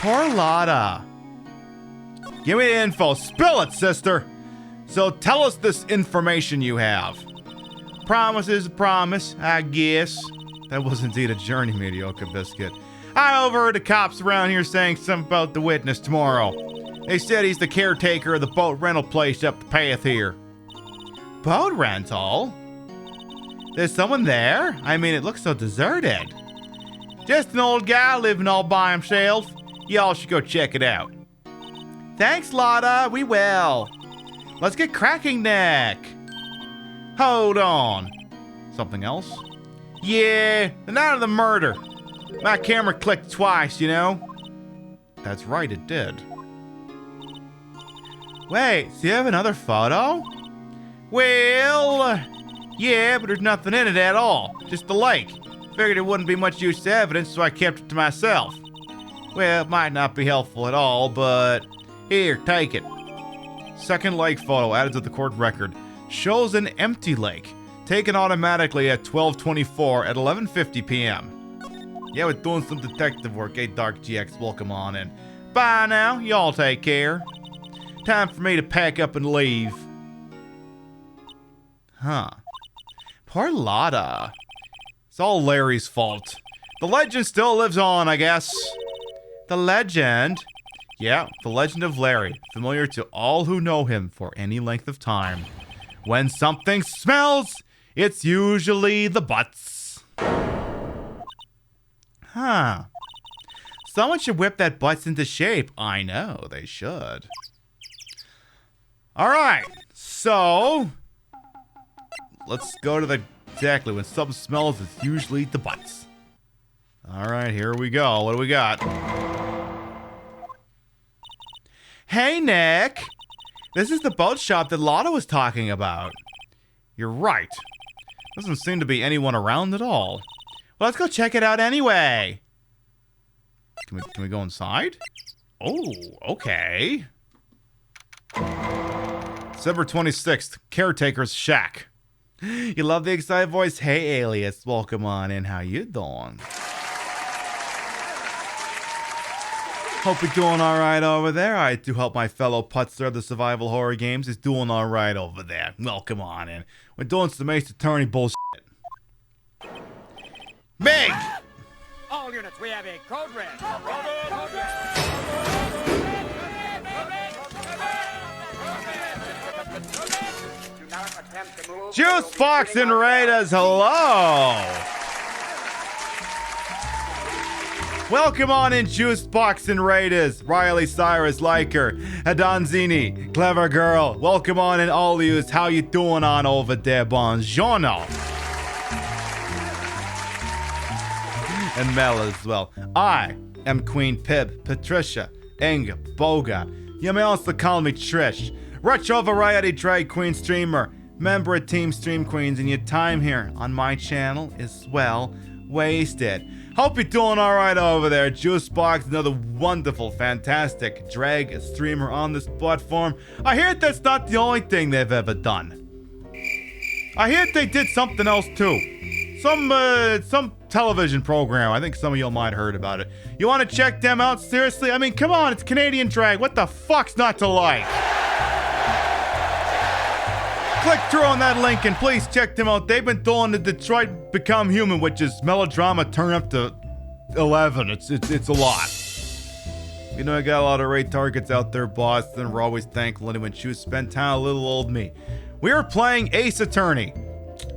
Poor Lotta. Give me the info. Spill it, sister. So tell us this information you have. Promise is a promise, I guess. That was indeed a journey, mediocre biscuit. I overheard the cops around here saying something about the witness tomorrow. They said he's the caretaker of the boat rental place up the path here. Boat rental? There's someone there? I mean, it looks so deserted. Just an old guy living all by himself. Y'all should go check it out. Thanks, Lotta. We will. Let's get cracking, Nick. Hold on. Something else? Yeah, the night of the murder. My camera clicked twice, you know? That's right, it did. Wait, so you have another photo? Well, yeah, but there's nothing in it at all. Just the lake. Figured it wouldn't be much use to evidence, so I kept it to myself. Well, it might not be helpful at all, but here, take it. Second lake photo added to the court record shows an empty lake, taken automatically at 12:24 at 11:50 p.m. Yeah, we're doing some detective work. Hey, Dark GX, welcome on in. Bye now, y'all take care. Time for me to pack up and leave. Huh. Poor Lotta. It's all Larry's fault. The legend still lives on, I guess. The legend? Yeah, the legend of Larry. Familiar to all who know him for any length of time. When something smells, it's usually the butts. Huh. Someone should whip that butts into shape. I know, they should. Alright, so let's go to the exactly when something smells, it's usually the butts. Alright, here we go. What do we got? Hey, Nick! This is the boat shop that Lotta was talking about. You're right. Doesn't seem to be anyone around at all. Well, let's go check it out anyway. Can we go inside? Oh, okay. December 26th, Caretaker's Shack. You love the excited voice? Hey, Alias, welcome on in. How you doing? Hope you're doing all right over there. I do hope my fellow putzer of the survival horror games is doing all right over there. Welcome on in. We're doing some Ace Attorney bullshit. Meg! All units, we have a code red. Juice Box and Raiders, hello! Welcome on in, Juice Box and Raiders. Riley, Cyrus, Liker, Adonzini, Clever Girl. Welcome on in, all of yous. How you doing on over there, Bonjourno? And Mel as well. I am Queen Pib, Patricia, Inga, Boga. You may also call me Trish. Retro Variety Drag Queen Streamer, member of Team Stream Queens, and your time here on my channel is well wasted. Hope you're doing all right over there. Juicebox, another wonderful, fantastic drag streamer on this platform. I hear that's not the only thing they've ever done. I hear they did something else too. Some television program. I think some of y'all might have heard about it. You want to check them out? Seriously? I mean, come on, it's Canadian drag. What the fuck's not to like? Click through on that link and please check them out. They've been doing the Detroit Become Human, which is melodrama turned up to 11. It's a lot. You know, I got a lot of rate targets out there, Boston. We're always thankful anyone choose spend time with little old me. We are playing Ace Attorney.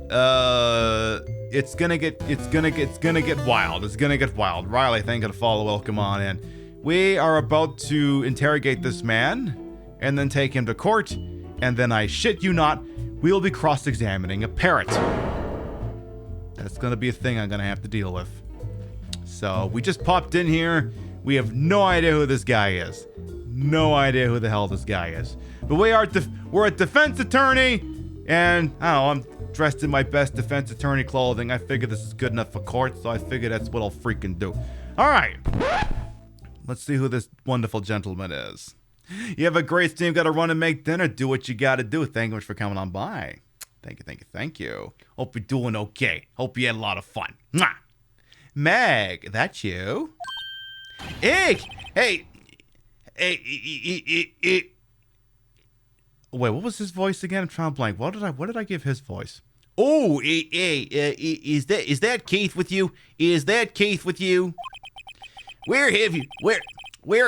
It's gonna get wild. It's gonna get wild. Riley, thank you for the follow. Welcome on in. We are about to interrogate this man and then take him to court. And then I shit you not, we'll be cross-examining a parrot. That's gonna be a thing I'm gonna have to deal with. So we just popped in here. We have no idea who this guy is. No idea who the hell this guy is. But we're a defense attorney, and I don't know, I'm dressed in my best defense attorney clothing. I figured this is good enough for court, so I figured that's what I'll freaking do. All right. Let's see who this wonderful gentleman is. You have a great stream. Got to run and make dinner. Do what you got to do. Thank you much for coming on by. Thank you. Hope you're doing okay. Hope you had a lot of fun. Mwah. Meg, that's you? Hey. Wait, what was his voice again? I'm trying to blank. What did I give his voice? Oh, is that Keith with you? Is that Keith with you? Where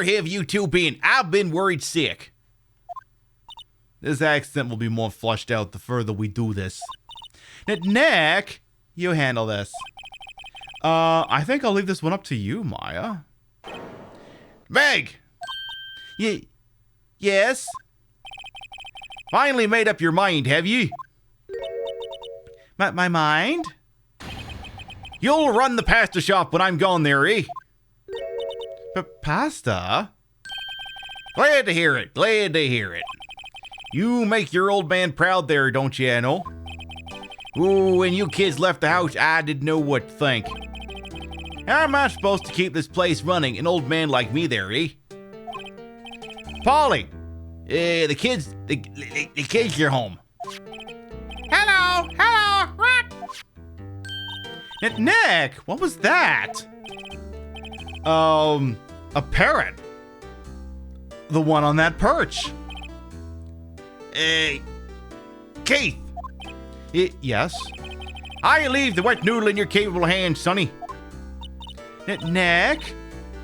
have you two been? I've been worried sick. This accent will be more flushed out the further we do this. Nick, you handle this. I think I'll leave this one up to you, Maya. Meg! Yes? Finally made up your mind, have you? My mind? You'll run the pasta shop when I'm gone there, eh? Pasta? Glad to hear it. You make your old man proud there, don't you, know? Ooh, when you kids left the house, I didn't know what to think. How am I supposed to keep this place running, an old man like me there, eh? Polly, the kids are home. Hello, what? Nick, what was that? A parrot. The one on that perch. Keith. Yes? I leave the wet noodle in your capable hands, sonny. Nick?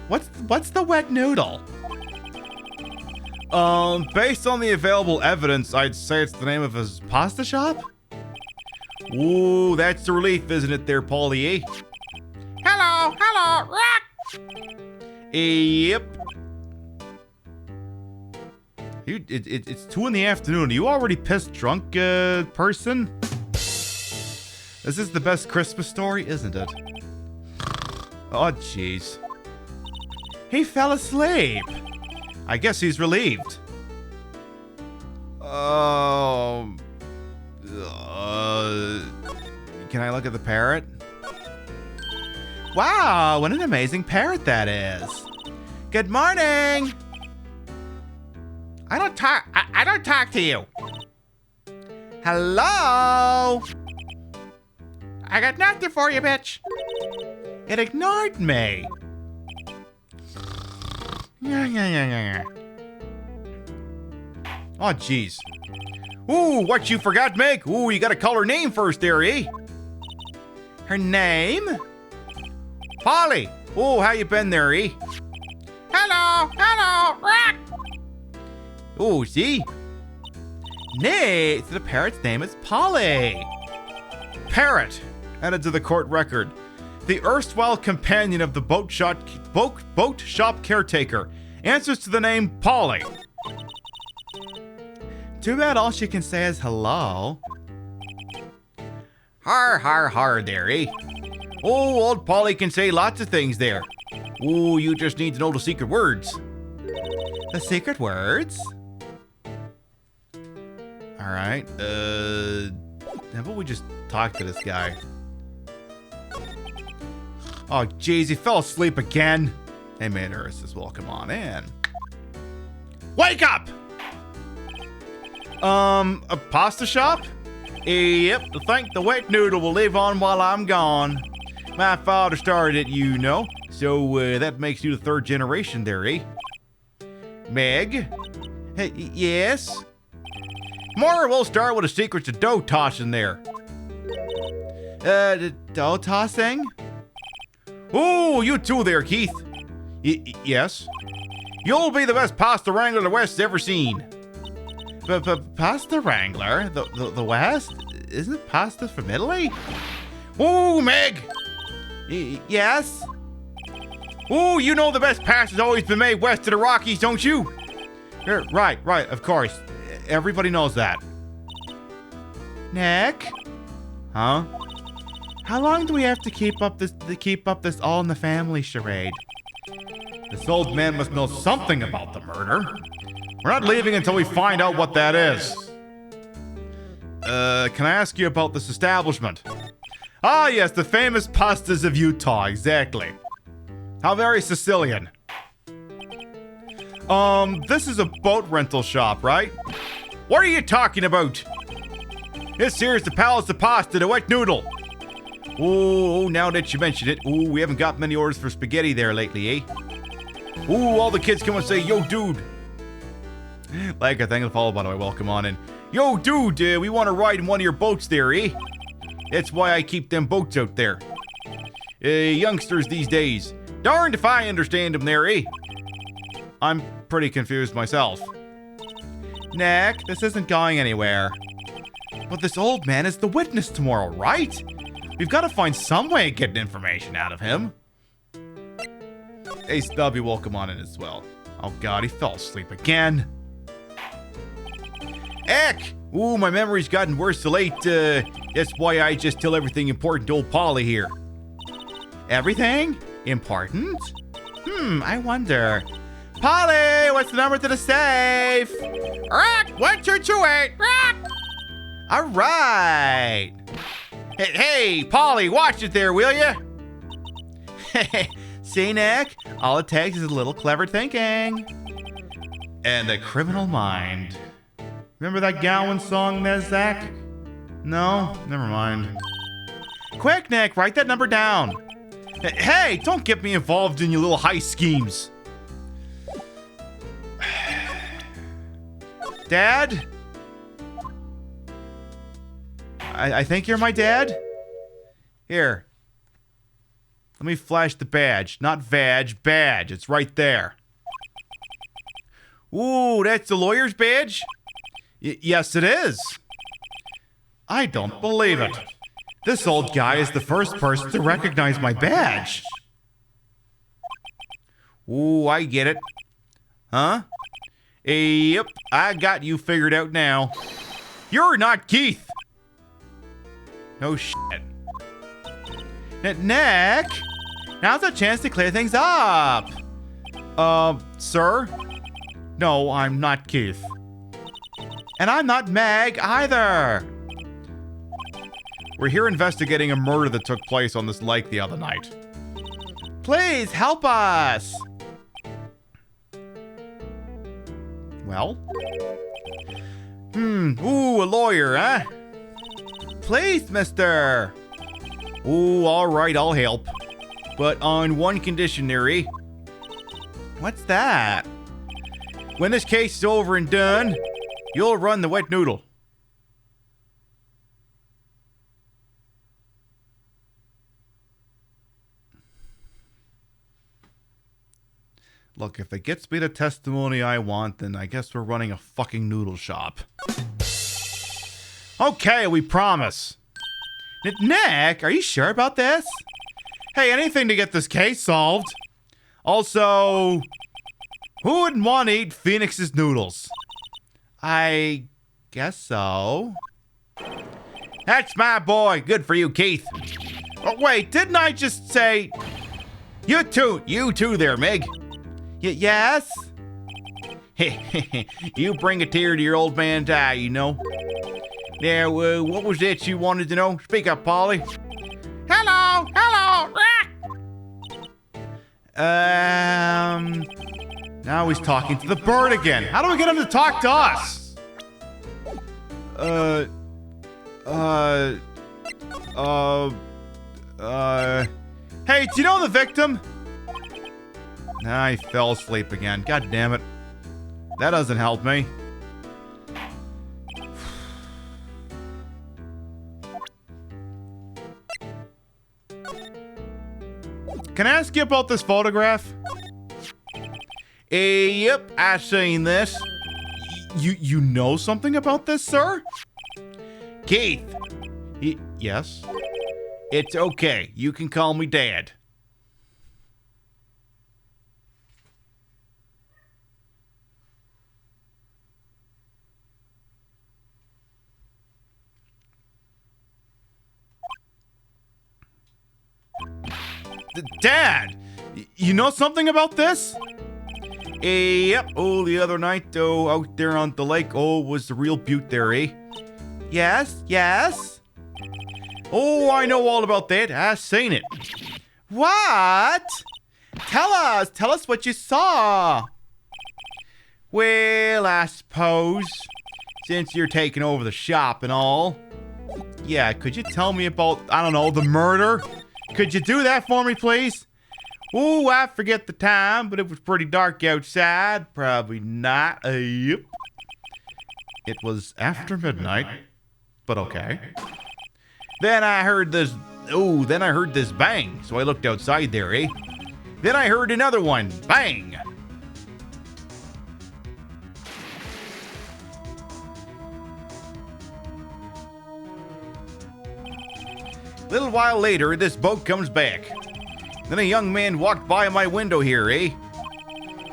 What's the wet noodle? Based on the available evidence, I'd say it's the name of his pasta shop? Ooh, that's a relief, isn't it there, Paulie, eh? Hello, rock! Yep. It's 2 in the afternoon. Are you already pissed drunk, person? This is the best Christmas story, isn't it? Oh, jeez. He fell asleep. I guess he's relieved. Can I look at the parrot? Wow, what an amazing parrot that is. Good morning. I don't talk to you. Hello. I got nothing for you, bitch. It ignored me. Yeah. Oh, jeez. Ooh, what you forgot, Meg? Ooh, you gotta call her name first there, eh? Her name? Polly. Oh, how you been there, eh? Hello. Rock. Oh, see? Nay, so the parrot's name is Polly. Parrot, added to the court record. The erstwhile companion of the boat shop caretaker answers to the name Polly. Too bad all she can say is hello. Har there, eh? Oh, old Polly can say lots of things there. Oh, you just need to know the secret words. The secret words? Alright, how about we just talk to this guy? Oh, jeez, he fell asleep again. Hey, man, Earth as well, come on in. Wake up! A pasta shop? Yep, I think the wet noodle will live on while I'm gone. My father started it, you know, so that makes you the third generation there, eh? Meg? Hey, yes? Tomorrow we'll start with the secrets of dough tossing there. Dough tossing? Oh, you too there, Keith. Yes? You'll be the best pasta wrangler the West's ever seen. Pasta wrangler? The West? Isn't pasta from Italy? Ooh, Meg! Yes? Ooh, you know the best pasta's always been made west of the Rockies, don't you? Right, of course. Everybody knows that. Nick? Huh? How long do we have to keep up this all in the family charade? This old man must know something about the murder. We're not leaving until we find out what that is. Can I ask you about this establishment? Ah, yes, the famous pastas of Utah, exactly. How very Sicilian. This is a boat rental shop, right? What are you talking about? This here is the Palace of Pasta, the wet noodle. Oh, now that you mention it, ooh, we haven't got many orders for spaghetti there lately, eh? Ooh, all the kids come and say, yo, dude. Like a thing to follow, by the way, welcome on in. Yo, dude, we want to ride in one of your boats there, eh? That's why I keep them boats out there. Youngsters these days. Darned if I understand them there, eh? I'm pretty confused myself. Nick, this isn't going anywhere. But this old man is the witness tomorrow, right? We've got to find some way of getting information out of him. Hey, Stubby, welcome on in as well. Oh god, he fell asleep again. Eck! Ooh, my memory's gotten worse of late. That's why I just tell everything important to old Polly here. Everything? Important? I wonder. Polly, what's the number to the safe? Rock, 1228. Rock. All right. Hey, Polly, watch it there, will you? See, Nick? All it takes is a little clever thinking. And a criminal mind. Remember that Gowan song there, Zach? No? Never mind. Quick, Nick, write that number down. Hey, don't get me involved in your little heist schemes. Dad? I think you're my dad? Here. Let me flash the badge. Not vag, badge. It's right there. Ooh, that's the lawyer's badge? Yes, it is. I don't believe it. This old guy is the first person to recognize my badge. Ooh, I get it. Huh? Yep, I got you figured out now. You're not Keith. No shit. Nick, now's a chance to clear things up. Sir? No, I'm not Keith. And I'm not Meg either. We're here investigating a murder that took place on this lake the other night. Please help us. Well? Ooh, a lawyer, huh? Please, mister. Ooh, all right, I'll help. But on one condition, Neri. What's that? When this case is over and done, you'll run the wet noodle. Look, if it gets me the testimony I want, then I guess we're running a fucking noodle shop. Okay, we promise. Nick, are you sure about this? Hey, anything to get this case solved. Also, who wouldn't want to eat Phoenix's noodles? I guess so. That's my boy. Good for you, Keith. Oh, wait, didn't I just say... You too there, Meg. Yes? You bring a tear to your old man's eye, you know. Yeah, what was it you wanted to know? Speak up, Polly. Hello. Now he's talking to the bird again. How do we get him to talk to us? Hey, do you know the victim? Nah, he fell asleep again. God damn it. That doesn't help me. Can I ask you about this photograph? Yep, I seen this. You know something about this, sir? Keith. Yes? It's okay. You can call me Dad. Dad, you know something about this? Yep. Oh, the other night, out there on the lake, was the real beaut there, eh? Yes. Oh, I know all about that. I seen it. What? Tell us what you saw. Well, I suppose, since you're taking over the shop and all, yeah, could you tell me about, I don't know, the murder? Could you do that for me, please? Ooh, I forget the time, but it was pretty dark outside. Probably not. Yep. It was after midnight, but okay. Then I heard this bang, so I looked outside there, eh? Then I heard another one, bang. A little while later, this boat comes back. Then a young man walked by my window here, eh?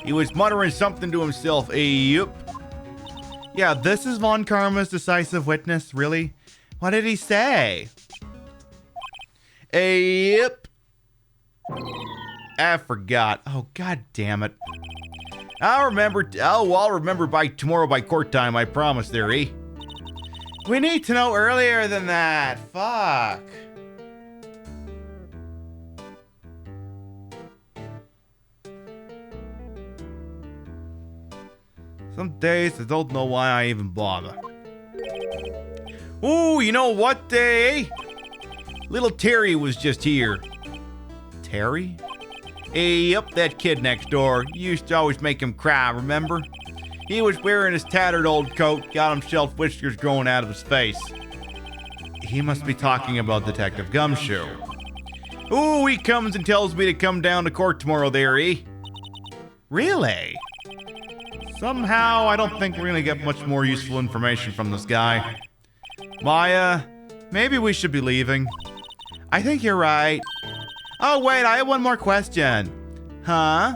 He was muttering something to himself, yep. Yeah, this is Von Karma's decisive witness, really? What did he say? Yep. I forgot. Oh, god damn it. I'll remember by tomorrow by court time, I promise there, eh? We need to know earlier than that. Fuck. Some days I don't know why I even bother. Ooh, you know what day? Little Terry was just here. Terry? Yep, that kid next door. You used to always make him cry, remember? He was wearing his tattered old coat, got himself whiskers growing out of his face. He must be talking about Detective Gumshoe. Ooh, he comes and tells me to come down to court tomorrow there, eh? Really? Somehow, I don't think we're gonna get much more useful information from this guy. Maya, maybe we should be leaving. I think you're right. Oh, wait, I have one more question. Huh?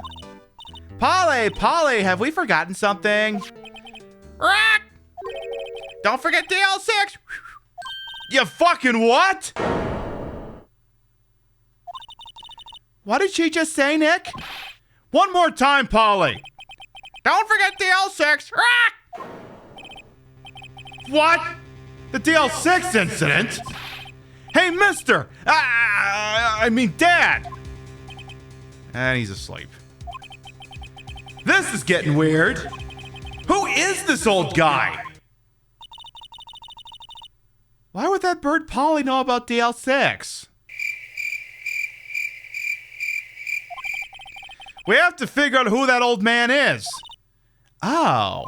Polly, have we forgotten something? Rock! Don't forget DL6! You fucking what? What did she just say, Nick? One more time, Polly. Don't forget DL6! Rock! What? The DL6 incident? Hey, mister! I mean, Dad! And he's asleep. This is getting weird. Who is this old guy? Why would that bird Polly know about DL6? We have to figure out who that old man is. Oh.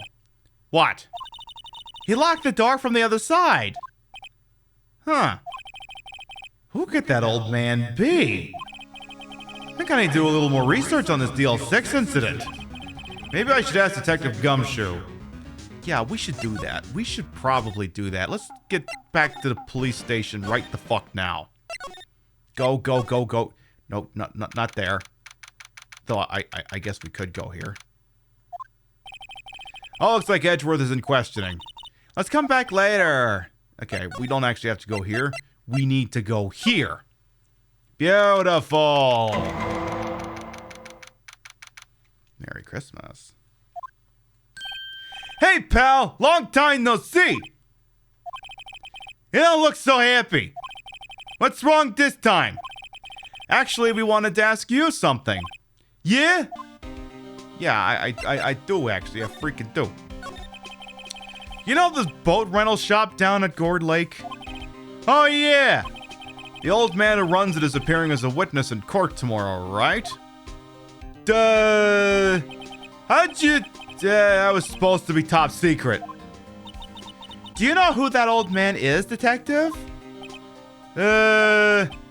What? He locked the door from the other side. Huh. Who could that old man be? I think I need to do a little more research on this DL6 incident. Maybe I should ask Detective Gumshoe. Yeah, we should do that. We should probably do that. Let's get back to the police station right the fuck now. Go, go, go, go. Nope, not there. Though I guess we could go here. Oh, looks like Edgeworth is in questioning. Let's come back later. Okay, we don't actually have to go here. We need to go here. Beautiful. Merry Christmas. Hey, pal. Long time no see. You don't look so happy. What's wrong this time? Actually, we wanted to ask you something. Yeah? Yeah, I do, actually. I freaking do. You know this boat rental shop down at Gourd Lake? Oh, yeah. The old man who runs it is appearing as a witness in court tomorrow, right? How'd you... that was supposed to be top secret. Do you know who that old man is, detective?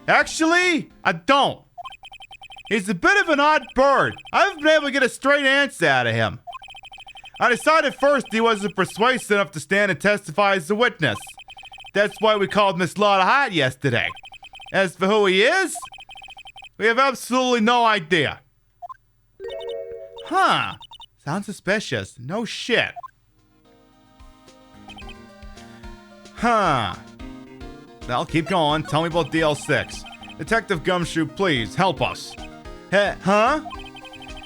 Actually, I don't. He's a bit of an odd bird. I haven't been able to get a straight answer out of him. I decided first he wasn't persuasive enough to stand and testify as a witness. That's why we called Miss Lotta Hot yesterday. As for who he is, we have absolutely no idea. Huh. Sounds suspicious. No shit. Huh. Well, keep going. Tell me about DL6. Detective Gumshoe, please, help us. Huh?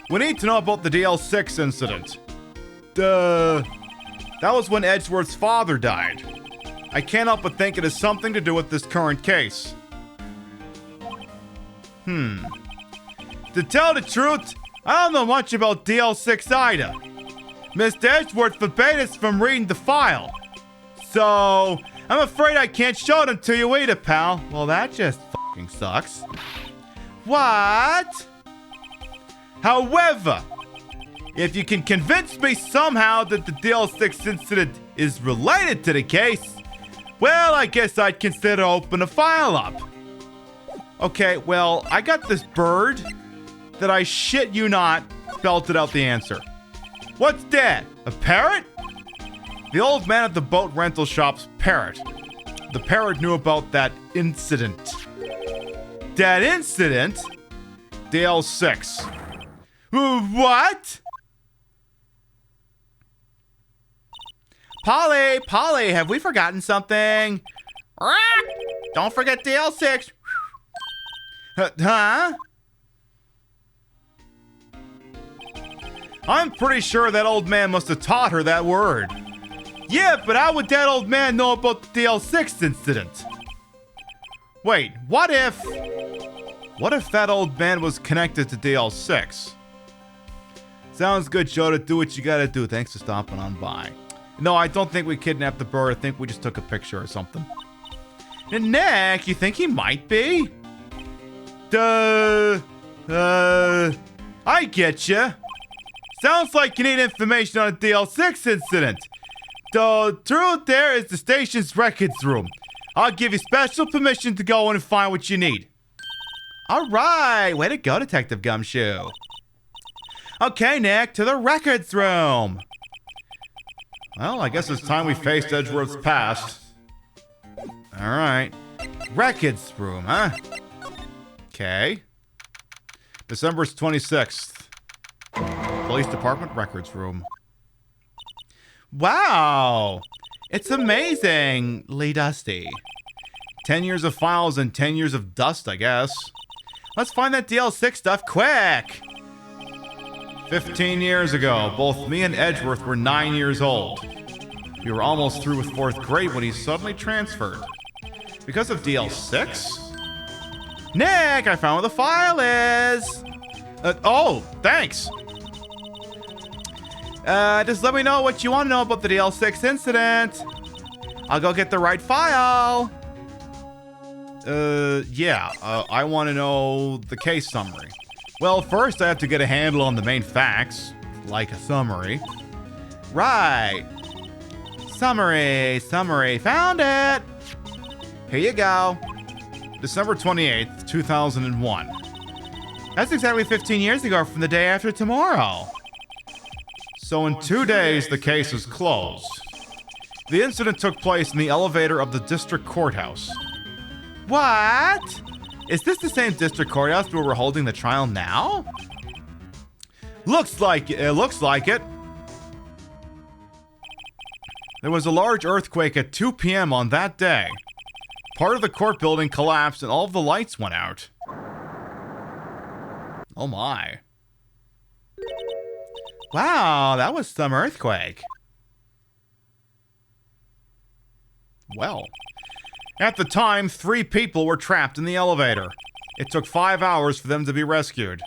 We need to know about the DL6 incident. That was when Edgeworth's father died. I can't help but think it has something to do with this current case. To tell the truth, I don't know much about DL6 either. Mr. Edgeworth forbade us from reading the file. So, I'm afraid I can't show them to you either, pal. Well, that just fucking sucks. What? However, if you can convince me somehow that the DL6 incident is related to the case, well, I guess I'd consider opening a file up. Okay, well, I got this bird that I shit you not belted out the answer. What's that? A parrot? The old man at the boat rental shop's parrot. The parrot knew about that incident. That incident? DL6. What? Polly, have we forgotten something? Don't forget DL6. Huh? I'm pretty sure that old man must have taught her that word. Yeah, but how would that old man know about the DL6 incident? Wait, what if that old man was connected to DL6? Sounds good, Joda. Do what you gotta do. Thanks for stopping on by. No, I don't think we kidnapped the bird. I think we just took a picture or something. And Nick, you think he might be? I get you. Sounds like you need information on the DL6 incident. The truth there is the station's records room. I'll give you special permission to go in and find what you need. All right, way to go, Detective Gumshoe. Okay, Nick, to the records room. Well, I guess it's time we faced Edgeworth's past. All right. Records room, huh? Okay. December 26th. Police Department records room. Wow. It's amazingly dusty. 10 years of files and 10 years of dust, I guess. Let's find that DL6 stuff quick. 15 years ago, both me and Edgeworth were 9 years old. We were almost through with 4th grade when he suddenly transferred. Because of DL6? Nick, I found where the file is. Oh, thanks. Just let me know what you want to know about the DL6 incident. I'll go get the right file. I want to know the case summary. Well, first I have to get a handle on the main facts, like a summary. Right. Summary. Found it. Here you go. December 28th, 2001. That's exactly 15 years ago from the day after tomorrow. So in 2 days, the case is closed. The incident took place in the elevator of the district courthouse. What? Is this the same district courthouse where we're holding the trial now? Looks like it. There was a large earthquake at 2 p.m. on that day. Part of the court building collapsed and all of the lights went out. Oh my. Wow, that was some earthquake. Well, at the time, 3 people were trapped in the elevator. It took 5 hours for them to be rescued.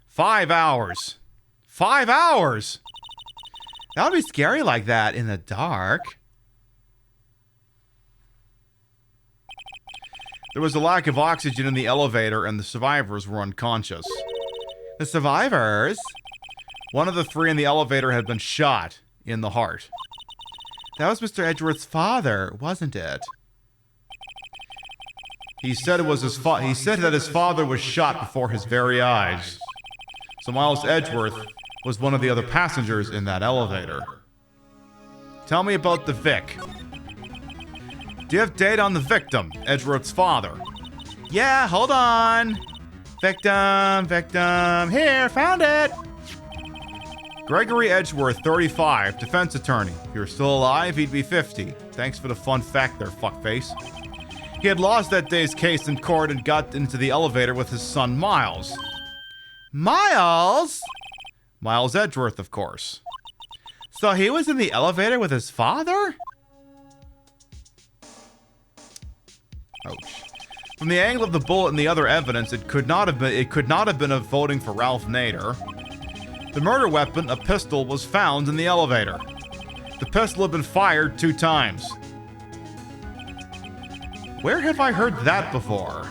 5 hours. 5 hours! That would be scary like that in the dark. There was a lack of oxygen in the elevator and the survivors were unconscious. The survivors? One of the 3 in the elevator had been shot in the heart. That was Mr. Edgeworth's father, wasn't it? He said it was he said that his father was shot before his very eyes. So Miles Edgeworth was one of the other passengers in that elevator. Tell me about the Vic. Do you have data on the victim, Edgeworth's father? Yeah, hold on. Victim. Here, found it. Gregory Edgeworth, 35, defense attorney. If he were still alive, he'd be 50. Thanks for the fun fact there, fuckface. He had lost that day's case in court and got into the elevator with his son, Miles. Miles? Miles Edgeworth, of course. So he was in the elevator with his father? Ouch. From the angle of the bullet and the other evidence, it could not have been a voting for Ralph Nader. The murder weapon, a pistol, was found in the elevator. The pistol had been fired 2 times. Where have I heard that before?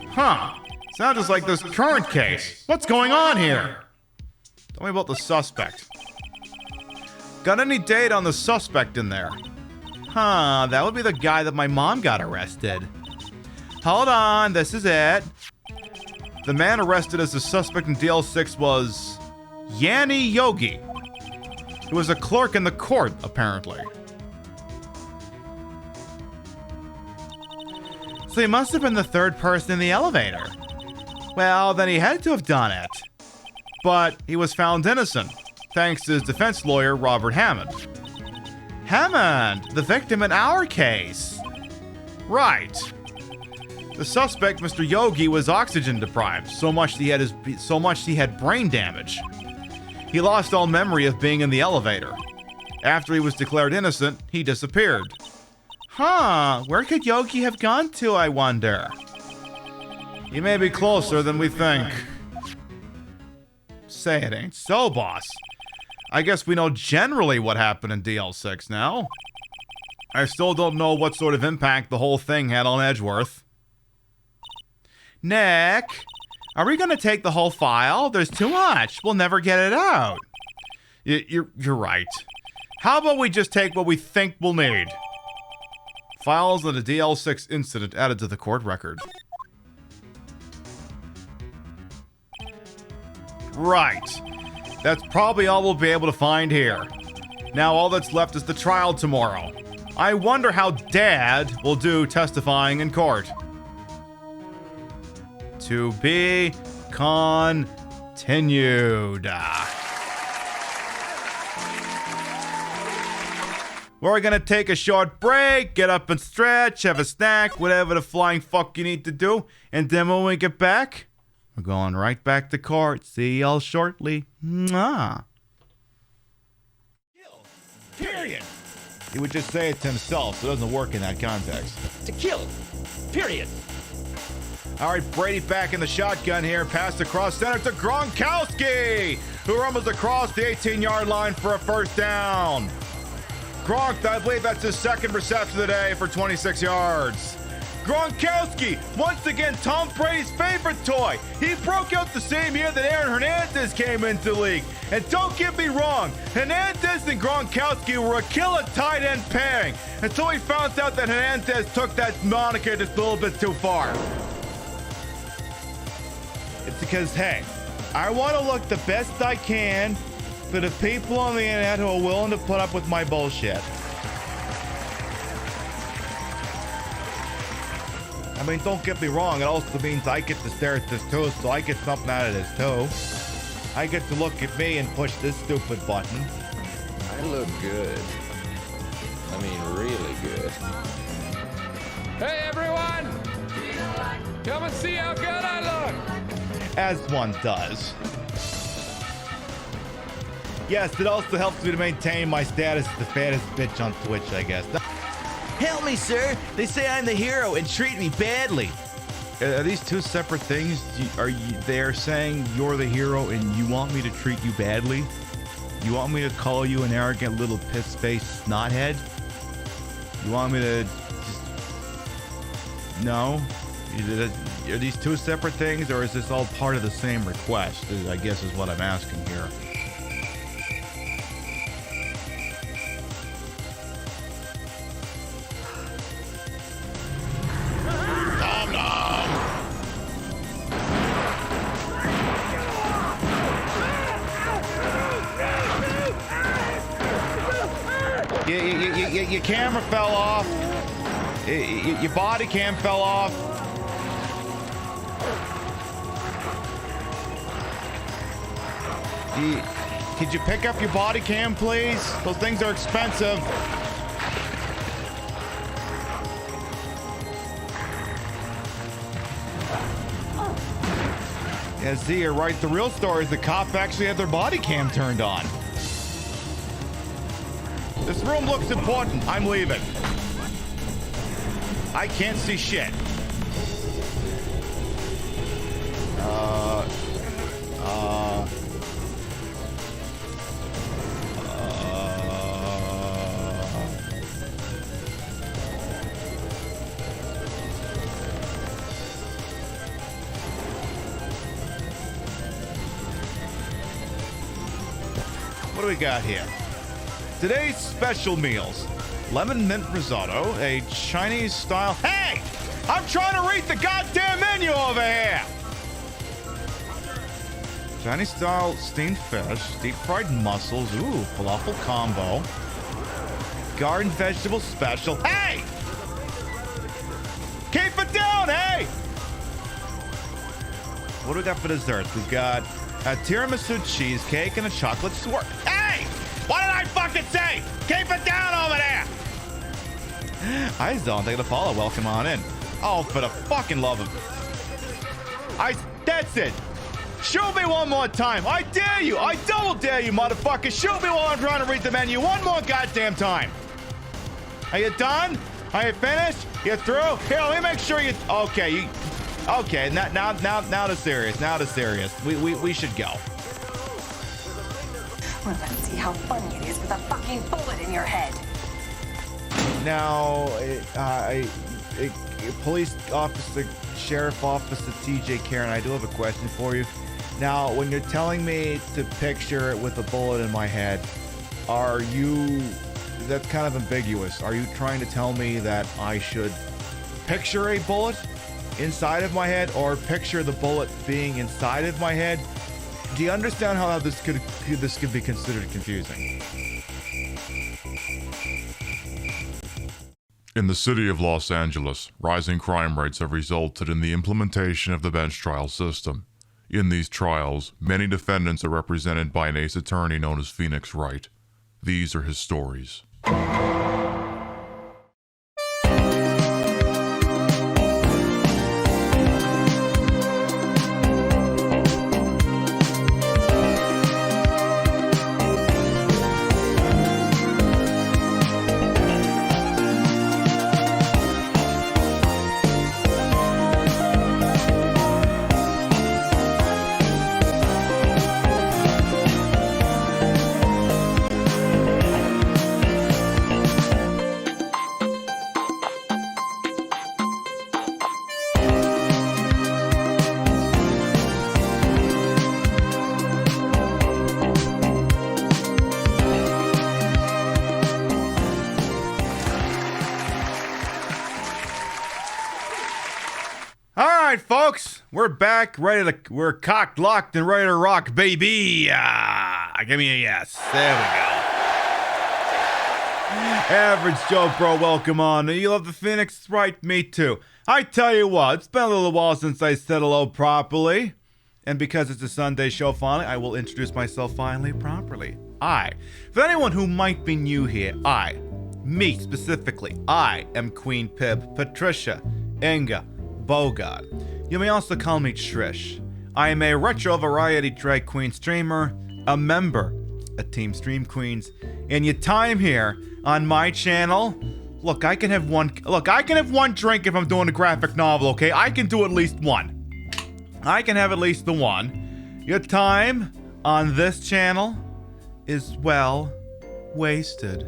Huh. Sounds just like this current case. What's going on here? Tell me about the suspect. Got any data on the suspect in there? Huh, that would be the guy that my mom got arrested. Hold on, this is it. The man arrested as the suspect in DL6 was Yanni Yogi, who was a clerk in the court, apparently. So he must have been the 3rd person in the elevator. Well, then he had to have done it. But he was found innocent, thanks to his defense lawyer, Robert Hammond. Hammond, the victim in our case. Right. The suspect, Mr. Yogi, was oxygen deprived, so much he had brain damage. He lost all memory of being in the elevator. After he was declared innocent, he disappeared. Huh, where could Yogi have gone to, I wonder? He may be closer than we think. Say it ain't so, boss. I guess we know generally what happened in DL6 now. I still don't know what sort of impact the whole thing had on Edgeworth. Nick, are we gonna take the whole file? There's too much. We'll never get it out. You're right. How about we just take what we think we'll need? Files of the DL6 incident added to the court record. Right. That's probably all we'll be able to find here. Now all that's left is the trial tomorrow. I wonder how Dad will do testifying in court. To be continued. We're gonna take a short break, get up and stretch, have a snack, whatever the flying fuck you need to do. And then when we get back, we're going right back to court. See y'all shortly. Mwah. Period. He would just say it to himself, so it doesn't work in that context. To kill. Period. All right, Brady back in the shotgun here. Pass across center to Gronkowski, who rumbles across the 18-yard line for a first down. Gronk, I believe that's his 2nd reception of the day for 26 yards. Gronkowski, once again Tom Brady's favorite toy. He broke out the same year that Aaron Hernandez came into the league. And don't get me wrong, Hernandez and Gronkowski were a killer tight end pairing until we found out that Hernandez took that moniker just a little bit too far. It's because, hey, I want to look the best I can for the people on the internet who are willing to put up with my bullshit. I mean, don't get me wrong, it also means I get to stare at this too, so I get something out of this too. I get to look at me and push this stupid button. I look good. I mean, really good. Hey, everyone! Come and see how good I look! As one does. Yes, it also helps me to maintain my status as the fattest bitch on Twitch, I guess. Help me, sir. They say I'm the hero and treat me badly. Are these two separate things? They're saying you're the hero and you want me to treat you badly? You want me to call you an arrogant little piss-faced snothead? You want me to just... No? Are these two separate things, or is this all part of the same request? I guess is what I'm asking here. Your camera fell off. Your body cam fell off. Could you pick up your body cam, please? Those things are expensive. Yeah, see, you're right. The real story is the cop actually had their body cam turned on. This room looks important. I'm leaving. I can't see shit. What do we got here? Today's special meals: lemon mint risotto, a Chinese style. Hey! I'm trying to read the goddamn menu over here! Chinese style steamed fish, deep fried mussels, ooh, falafel combo, garden vegetable special. Hey! Keep it down, hey! What do we got for desserts? We've got a tiramisu cheesecake and a chocolate swirl. Hey! What did I fucking say? Keep it down over there! Hi, Zone. Thank you to follow. Welcome on in. Oh, for the fucking love of... That's it. Shoot me one more time. I dare you. I double dare you, motherfucker. Shoot me while I'm trying to read the menu one more goddamn time. Are you done? Are you finished? You through? Here, let me make sure you... Okay, Okay, now to serious. Now to serious. We should go. Well, let's see how funny it is with a fucking bullet in your head. Now, police officer, sheriff officer TJ Karen, I do have a question for you. Now, when you're telling me to picture it with a bullet in my head, that's kind of ambiguous. Are you trying to tell me that I should picture a bullet inside of my head, or picture the bullet being inside of my head? Do you understand how this could be considered confusing? In the city of Los Angeles, rising crime rates have resulted in the implementation of the bench trial system. In these trials, many defendants are represented by an ace attorney known as Phoenix Wright. These are his stories. right, folks, we're back, we're cocked, locked, and ready to rock, baby. Give me a yes. There we go. Average Joe Bro, welcome on. You love the Phoenix? Right, me too. I tell you what, it's been a little while since I said hello properly. And because it's a Sunday show finally, I will introduce myself finally properly. For anyone who might be new here, me specifically, I am Queen Pib, Patricia, Inga, Bogart. You may also call me Trish. I am a retro variety drag queen streamer, a member of Team Stream Queens, and your time here on my channel. Look, I can have one drink if I'm doing a graphic novel, okay? I can do at least one. I can have at least the one. Your time on this channel is well wasted.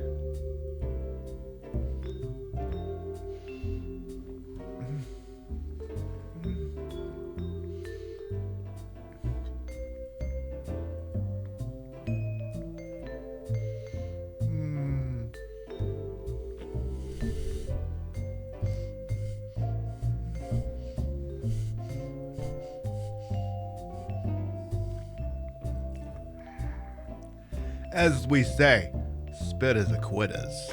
As we say, spit as a quitters.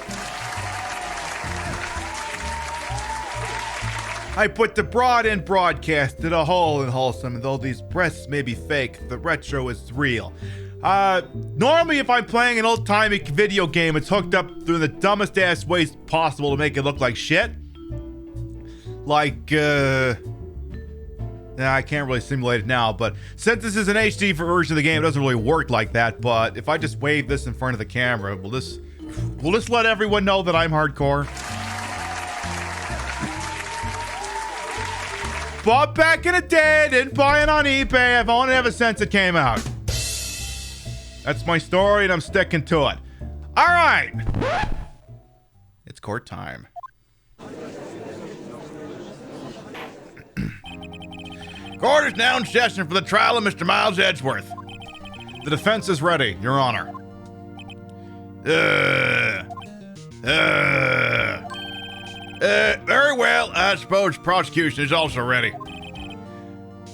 I put the broad in broadcast to the whole and wholesome, and though these breasts may be fake, the retro is real. Normally if I'm playing an old-timey video game, it's hooked up through the dumbest ass ways possible to make it look like shit. Like, I can't really simulate it now, but since this is an HD version of the game, it doesn't really work like that. But if I just wave this in front of the camera, will this let everyone know that I'm hardcore? Bought back in the day, didn't buy it on eBay. I've owned it ever since it came out. That's my story, and I'm sticking to it. All right, it's court time. Court is now in session for the trial of Mr. Miles Edgeworth. The defense is ready, Your Honor. Very well. I suppose prosecution is also ready.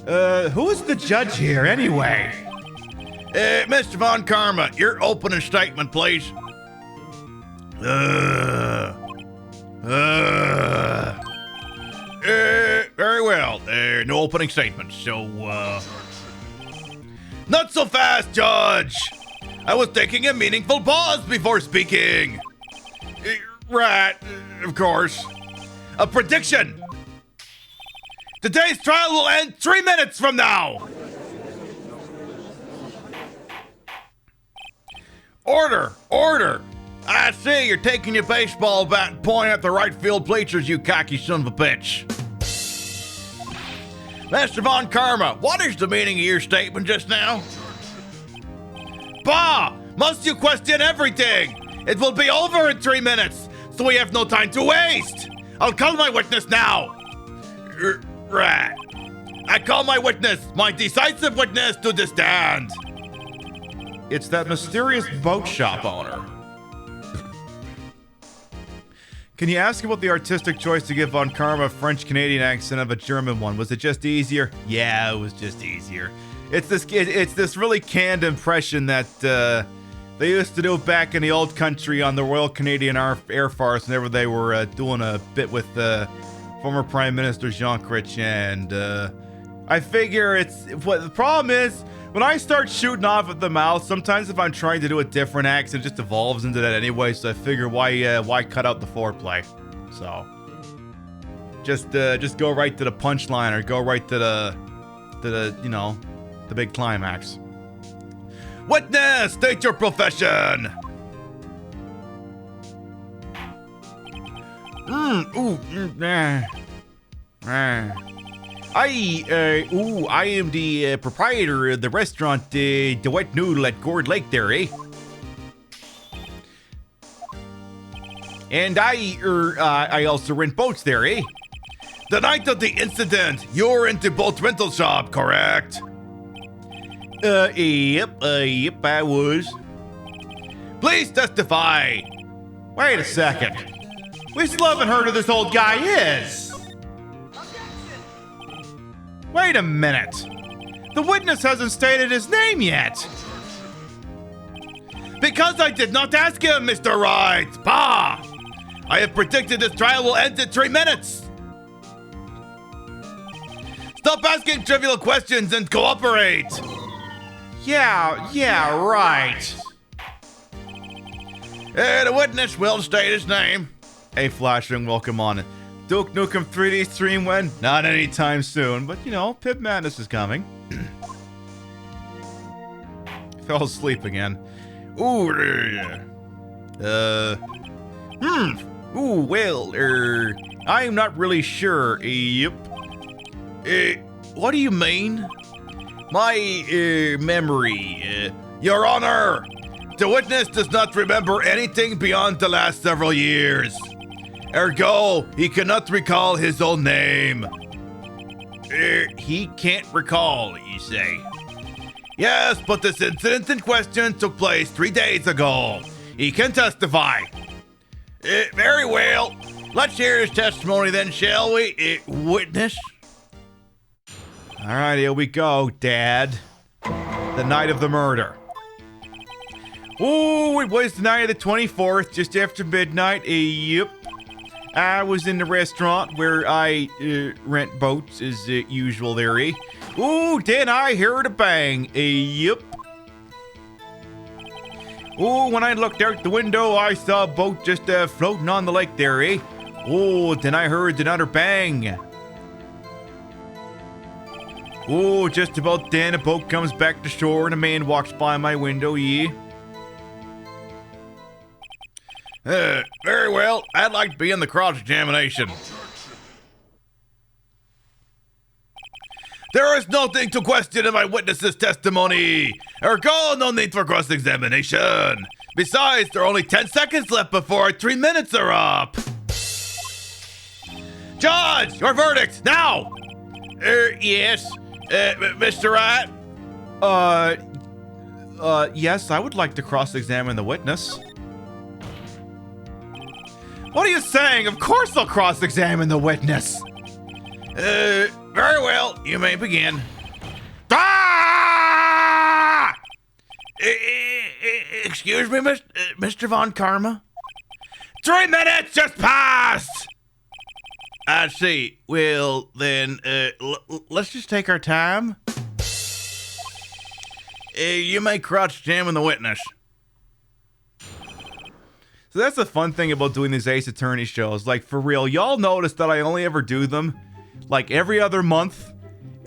Who is the judge here, anyway? Mr. Von Karma, your opening statement, please. Very well. No opening statements, so, Not so fast, Judge! I was taking a meaningful pause before speaking. Right, of course. A prediction! Today's trial will end 3 minutes from now! Order! Order! I see you're taking your baseball bat and pointing at the right field bleachers, you cocky son of a bitch. Master Von Karma, what is the meaning of your statement just now? Bah! Must you question everything? It will be over in 3 minutes, so we have no time to waste. I'll call my witness now. Right. I call my witness, my decisive witness, to the stand. It's that mysterious boat shop owner. Can you ask about the artistic choice to give Von Karma a French-Canadian accent of a German one? Was it just easier? Yeah, it was just easier. It's this really canned impression that they used to do back in the old country on the Royal Canadian Air Force whenever they were doing a bit with former Prime Minister Jean Chrétien. And I figure what the problem is, when I start shooting off at the mouth, sometimes if I'm trying to do a different accent, it just evolves into that anyway. So I figure why cut out the foreplay? So just go right to the punchline or go right to the the big climax. Witness, state your profession. I am the proprietor of the restaurant, the Wet Noodle at Gourd Lake there, eh? And I also rent boats there, eh? The night of the incident, you were into boat rental shop, correct? Yep, I was. Please testify. Wait a second. We still haven't heard who this old guy is. Wait a minute. The witness hasn't stated his name yet. Because I did not ask him, Mr. Wright. Bah! I have predicted this trial will end in 3 minutes. Stop asking trivial questions and cooperate. Yeah, right. The witness will state his name. A flashing welcome on it. Duke Nukem 3D stream when? Not anytime soon, but you know, Pip Madness is coming. Fell asleep again. Ooh, I'm not really sure. Yep. What do you mean? My, memory. Your Honor, the witness does not remember anything beyond the last several years. Ergo, he cannot recall his own name. He can't recall, you say? Yes, but this incident in question took place 3 days ago. He can testify. Very well. Let's hear his testimony then, shall we? Witness? All right, here we go, Dad. The night of the murder. Oh, it was the night of the 24th, just after midnight. Yep. I was in the restaurant where I rent boats as usual there. Ooh, then I heard a bang. Yep. Ooh, when I looked out the window, I saw a boat just floating on the lake there. Oh, then I heard another bang. Oh, just about then a boat comes back to shore and a man walks by my window, Very well. I'd like to be in the cross-examination. There is nothing to question in my witness's testimony. Ergo, no need for cross-examination. Besides, there are only 10 seconds left before 3 minutes are up. Judge, your verdict, now! Yes, Mr. Wright? Yes, I would like to cross-examine the witness. What are you saying? Of course I'll cross-examine the witness. Very well, you may begin. Ah! Excuse me, Mr. Von Karma? 3 minutes just passed! I see. Well, then, let's just take our time. You may cross-examine the witness. So that's the fun thing about doing these Ace Attorney shows. Like, for real, y'all notice that I only ever do them, like, every other month.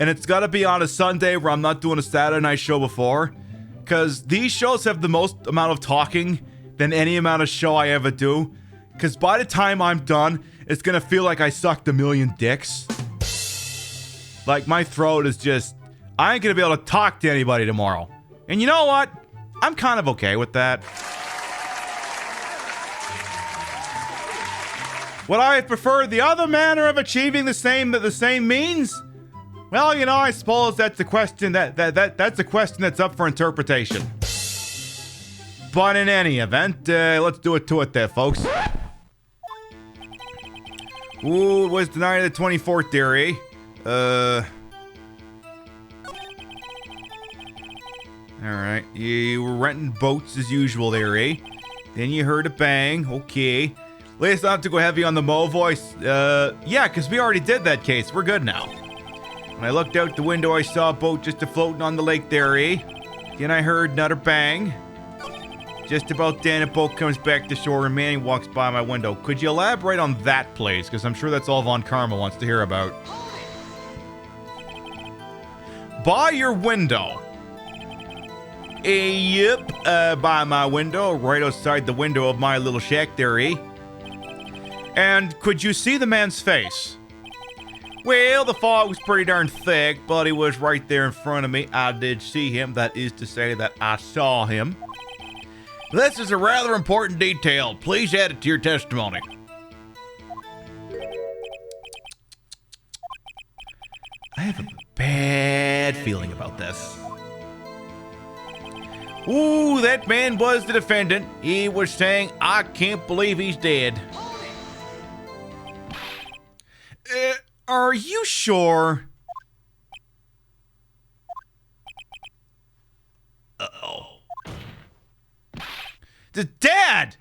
And it's gotta be on a Sunday where I'm not doing a Saturday night show before. Because these shows have the most amount of talking than any amount of show I ever do. Because by the time I'm done, it's gonna feel like I sucked a million dicks. Like, my throat is just... I ain't gonna be able to talk to anybody tomorrow. And you know what? I'm kind of okay with that. Would I prefer the other manner of achieving the same means? Well, you know, I suppose that's a question that's a question that's up for interpretation. But in any event, let's do it to it there, folks. Ooh, it was the night of the 24th there, Alright, you were renting boats as usual there, Then you heard a bang, okay. Let's not have to go heavy on the Mo voice. Yeah, because we already did that case. We're good now. When I looked out the window, I saw a boat just floating on the lake there, Then I heard another bang. Just about then, a boat comes back to shore and Manny walks by my window. Could you elaborate on that, please? Because I'm sure that's all Von Karma wants to hear about. By your window. Yep, by my window, right outside the window of my little shack there, And could you see the man's face? Well, the fog was pretty darn thick, but he was right there in front of me. I did see him. That is to say that I saw him. This is a rather important detail. Please add it to your testimony. I have a bad feeling about this. Ooh, that man was the defendant. He was saying, I can't believe he's dead. Are you sure? Dad!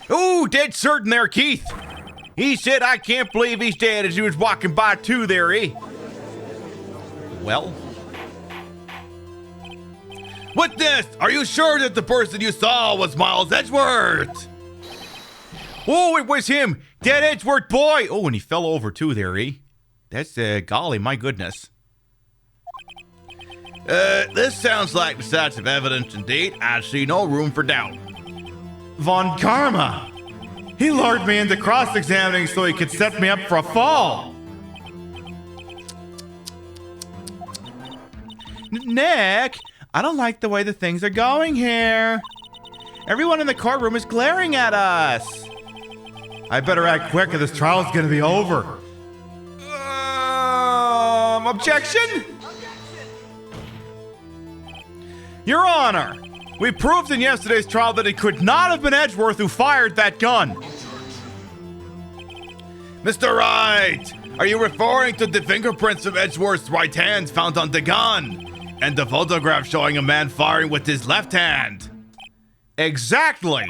Ooh, dead certain there, Keith. He said, I can't believe he's dead as he was walking by too there, eh? Well? Witness, are you sure that the person you saw was Miles Edgeworth? Oh, it was him. Dead Edgeworth boy. Oh, and he fell over too there, eh? That's, golly, my goodness. This sounds like decisive evidence indeed. I see no room for doubt. Von Karma! He lured me into cross-examining so he could set me up for a fall! Nick, I don't like the way the things are going here. Everyone in the courtroom is glaring at us. I better act quick or this trial's gonna be over. Objection? Your Honor, we proved in yesterday's trial that it could not have been Edgeworth who fired that gun. Mr. Wright, are you referring to the fingerprints of Edgeworth's right hand found on the gun and the photograph showing a man firing with his left hand? Exactly.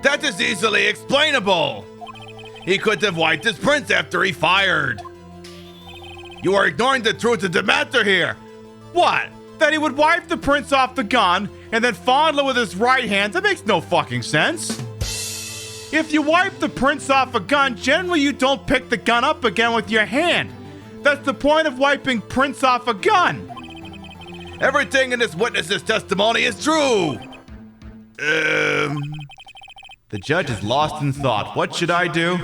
That is easily explainable. He could have wiped his prints after he fired. You are ignoring the truth of the matter here. What? That he would wipe the prints off the gun and then fondle it with his right hand? That makes no fucking sense. If you wipe the prints off a gun, generally you don't pick the gun up again with your hand. That's the point of wiping prints off a gun. Everything in this witness's testimony is true. The judge is lost in thought. What should I do?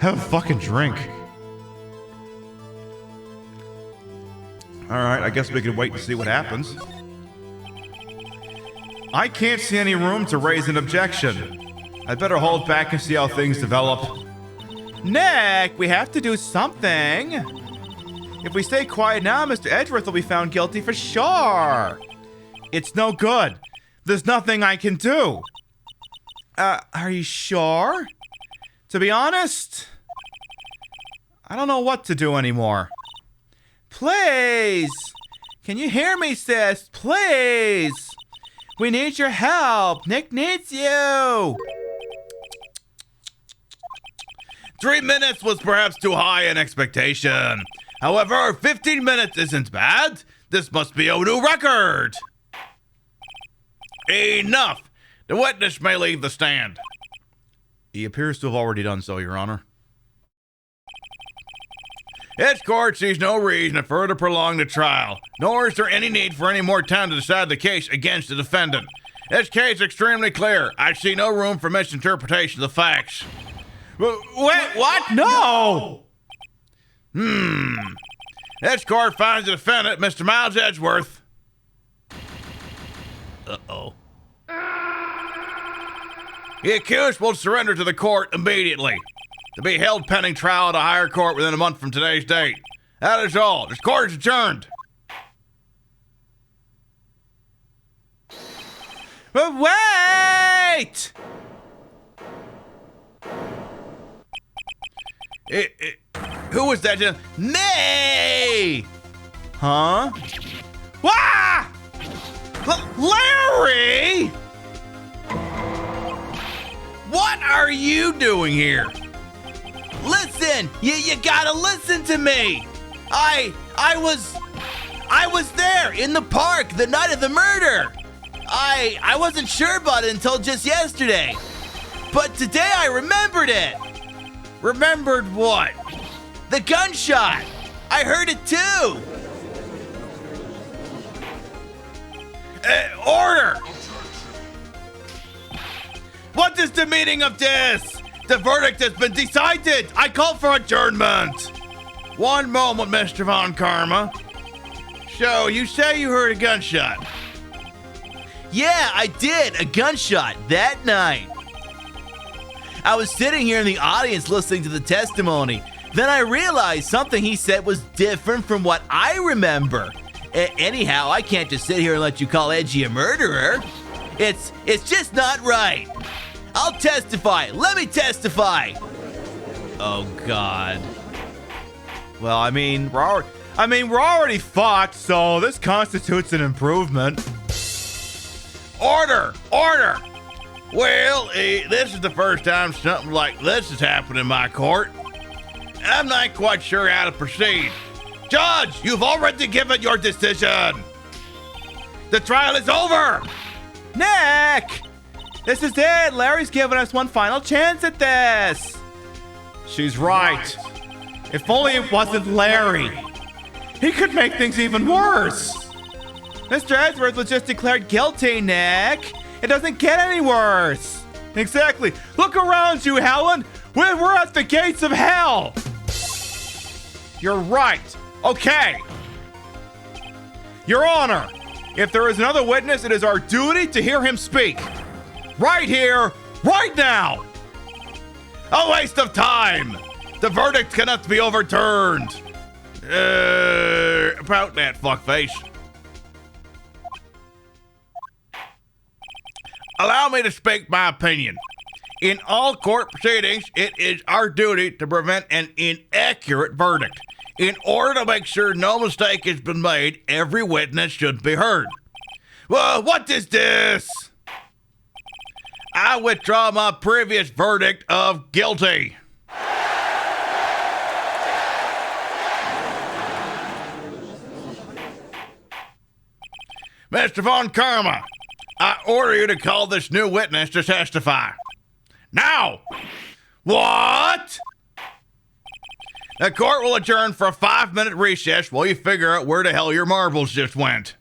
Have a fucking drink. Alright, I guess we can wait and see what happens. I can't see any room to raise an objection. I better hold back and see how things develop. Nick, we have to do something. If we stay quiet now, Mr. Edgeworth will be found guilty for sure. It's no good. There's nothing I can do. Are you sure? To be honest, I don't know what to do anymore. Please! Can you hear me, sis? Please! We need your help. Nick needs you. 3 minutes was perhaps too high an expectation. However, 15 minutes isn't bad. This must be a new record. Enough. The witness may leave the stand. He appears to have already done so, Your Honor. This court sees no reason to further prolong the trial, nor is there any need for any more time to decide the case against the defendant. This case is extremely clear. I see no room for misinterpretation of the facts. Wait, what? No! This court finds the defendant, Mr. Miles Edgeworth. Uh-oh. The accused will surrender to the court immediately, to be held pending trial at a higher court within a month from today's date. That is all. This court is adjourned. But wait! Who was that? Nay! Huh? Wah! Larry! What are you doing here? Listen! You gotta listen to me! I was there in the park the night of the murder! I wasn't sure about it until just yesterday. But today I remembered it! Remembered what? The gunshot! I heard it too! Order! What is the meaning of this? The verdict has been decided! I call for adjournment! One moment, Mr. Von Karma. So, you say you heard a gunshot? Yeah, I did. A gunshot that night. I was sitting here in the audience listening to the testimony. Then I realized something he said was different from what I remember. Anyhow, I can't just sit here and let you call Edgy a murderer. It's just not right. I'll testify. Let me testify. Oh, God. Well, I mean, I mean, we're already fucked, so this constitutes an improvement. Order! Order! Well, this is the first time something like this has happened in my court. I'm not quite sure how to proceed. Judge, you've already given your decision. The trial is over. Nick! This is it. Larry's giving us one final chance at this. She's right. If only it wasn't Larry. He could make things even worse. Mr. Edgeworth was just declared guilty, Nick. It doesn't get any worse. Exactly. Look around you, Helen. We're at the gates of hell. You're right. Okay. Your Honor, if there is another witness, it is our duty to hear him speak. Right here, right now. A waste of time. The verdict cannot be overturned. About that, fuckface. Allow me to speak my opinion. In all court proceedings, it is our duty to prevent an inaccurate verdict. In order to make sure no mistake has been made, every witness should be heard. Well, what is this? I withdraw my previous verdict of guilty. Mr. Von Karma, I order you to call this new witness to testify. Now! What? The court will adjourn for a 5-minute recess while you figure out where the hell your marbles just went.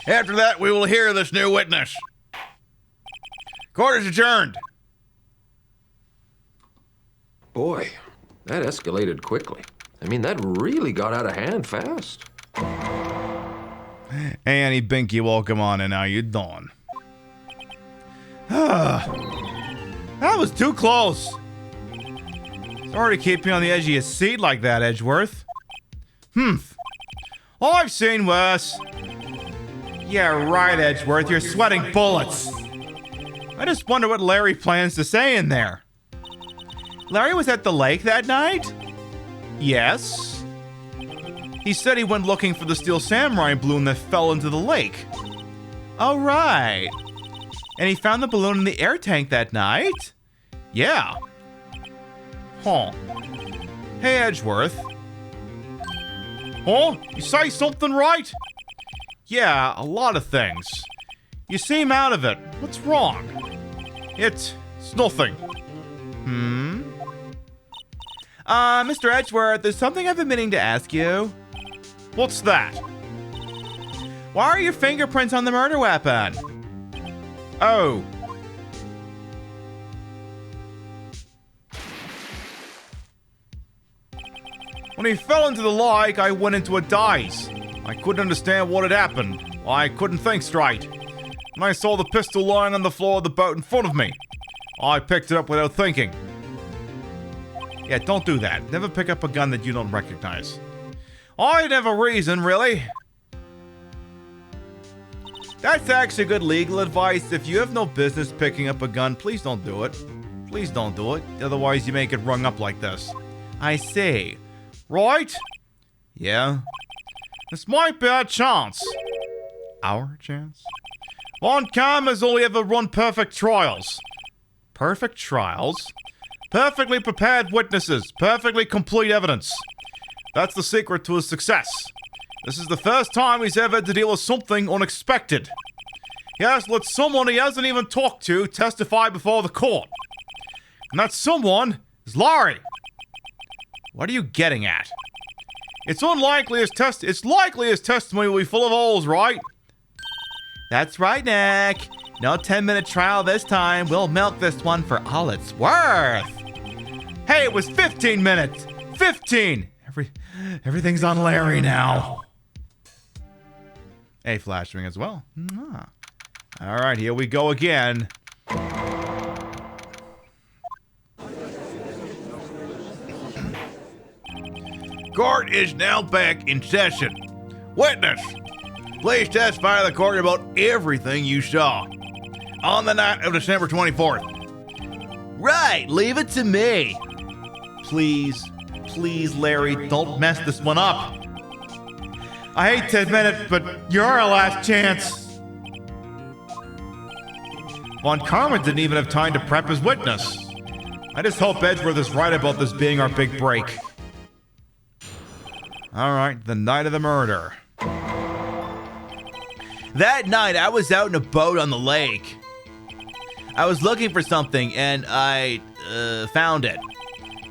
After that, we will hear this new witness. Court is adjourned. Boy, that escalated quickly. I mean, that really got out of hand fast. Hey, Annie Binky, welcome on, and how you doing? That was too close. Sorry to keep you on the edge of your seat like that, Edgeworth. All I've seen was... Yeah, right, Edgeworth, you're sweating bullets. I just wonder what Larry plans to say in there. Larry was at the lake that night? Yes. He said he went looking for the Steel Samurai balloon that fell into the lake. Oh, right. And he found the balloon in the air tank that night? Yeah. Huh. Hey, Edgeworth. Huh? You say something right? Yeah, a lot of things. You seem out of it. What's wrong? It's nothing. Mr. Edgeworth, there's something I've been meaning to ask you. What's that? Why are your fingerprints on the murder weapon? Oh. When he fell into the lake, I went into a daze. I couldn't understand what had happened. I couldn't think straight. When I saw the pistol lying on the floor of the boat in front of me, I picked it up without thinking. Yeah, don't do that. Never pick up a gun that you don't recognize. I didn't have a reason, really. That's actually good legal advice. If you have no business picking up a gun, please don't do it. Please don't do it. Otherwise, you may get rung up like this. I see. Right? Yeah. This might be our chance. Our chance? Von Kamm has only ever run perfect trials. Perfect trials? Perfectly prepared witnesses. Perfectly complete evidence. That's the secret to his success. This is the first time he's ever had to deal with something unexpected. He has to let someone he hasn't even talked to testify before the court. And that someone is Larry. What are you getting at? It's likely his testimony will be full of holes, right? That's right, Nick. No 10-minute trial this time. We'll milk this one for all it's worth. Hey, it was 15 minutes. 15. Everything's on Larry now. A flash ring as well. All right, here we go again. Court is now back in session. Witness, please testify to the court about everything you saw on the night of December 24th. Right, leave it to me. Please please, Larry, don't mess this one up. I hate to admit it, but you're our last chance. Von Karman didn't even have time to prep his witness. I just hope Edgeworth is right about this being our big break. All right, the night of the murder. That night, I was out in a boat on the lake. I was looking for something, and I found it.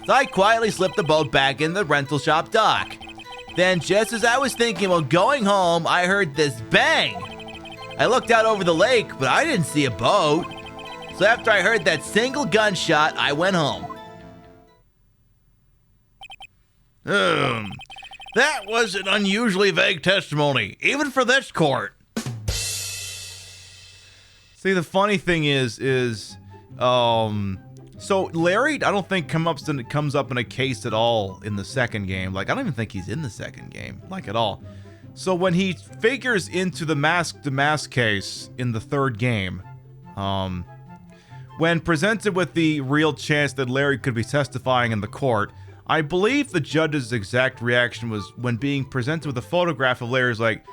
So I quietly slipped the boat back in the rental shop dock. Then, just as I was thinking about going home, I heard this bang. I looked out over the lake, but I didn't see a boat. So after I heard that single gunshot, I went home. That was an unusually vague testimony, even for this court. See, the funny thing is, so Larry, I don't think comes up in a case at all in the second game. Like, I don't even think he's in the second game, like at all. So when he figures into the mask case in the third game, when presented with the real chance that Larry could be testifying in the court, I believe the judge's exact reaction was when being presented with a photograph of Larry's like,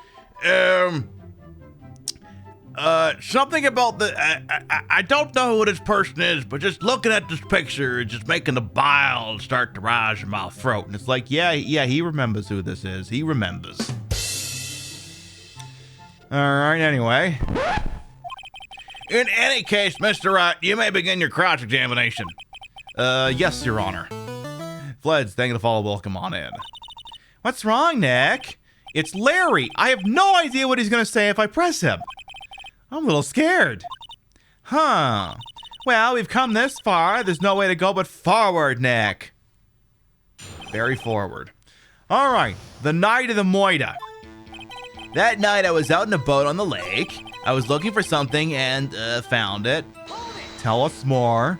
something about I don't know who this person is, but just looking at this picture, it's just making the bile start to rise in my throat. and it's like, yeah, he remembers who this is. He remembers. All right, anyway. In any case, Mr. Wright, you may begin your cross-examination. Yes, Your Honor. Fleds, thank you to follow. Welcome on in. What's wrong, Nick? It's Larry. I have no idea what he's going to say if I press him. I'm a little scared. Huh. Well, we've come this far. There's no way to go but forward, Nick. Very forward. All right. The night of the Moida. That night, I was out in a boat on the lake. I was looking for something and found it. Tell us more.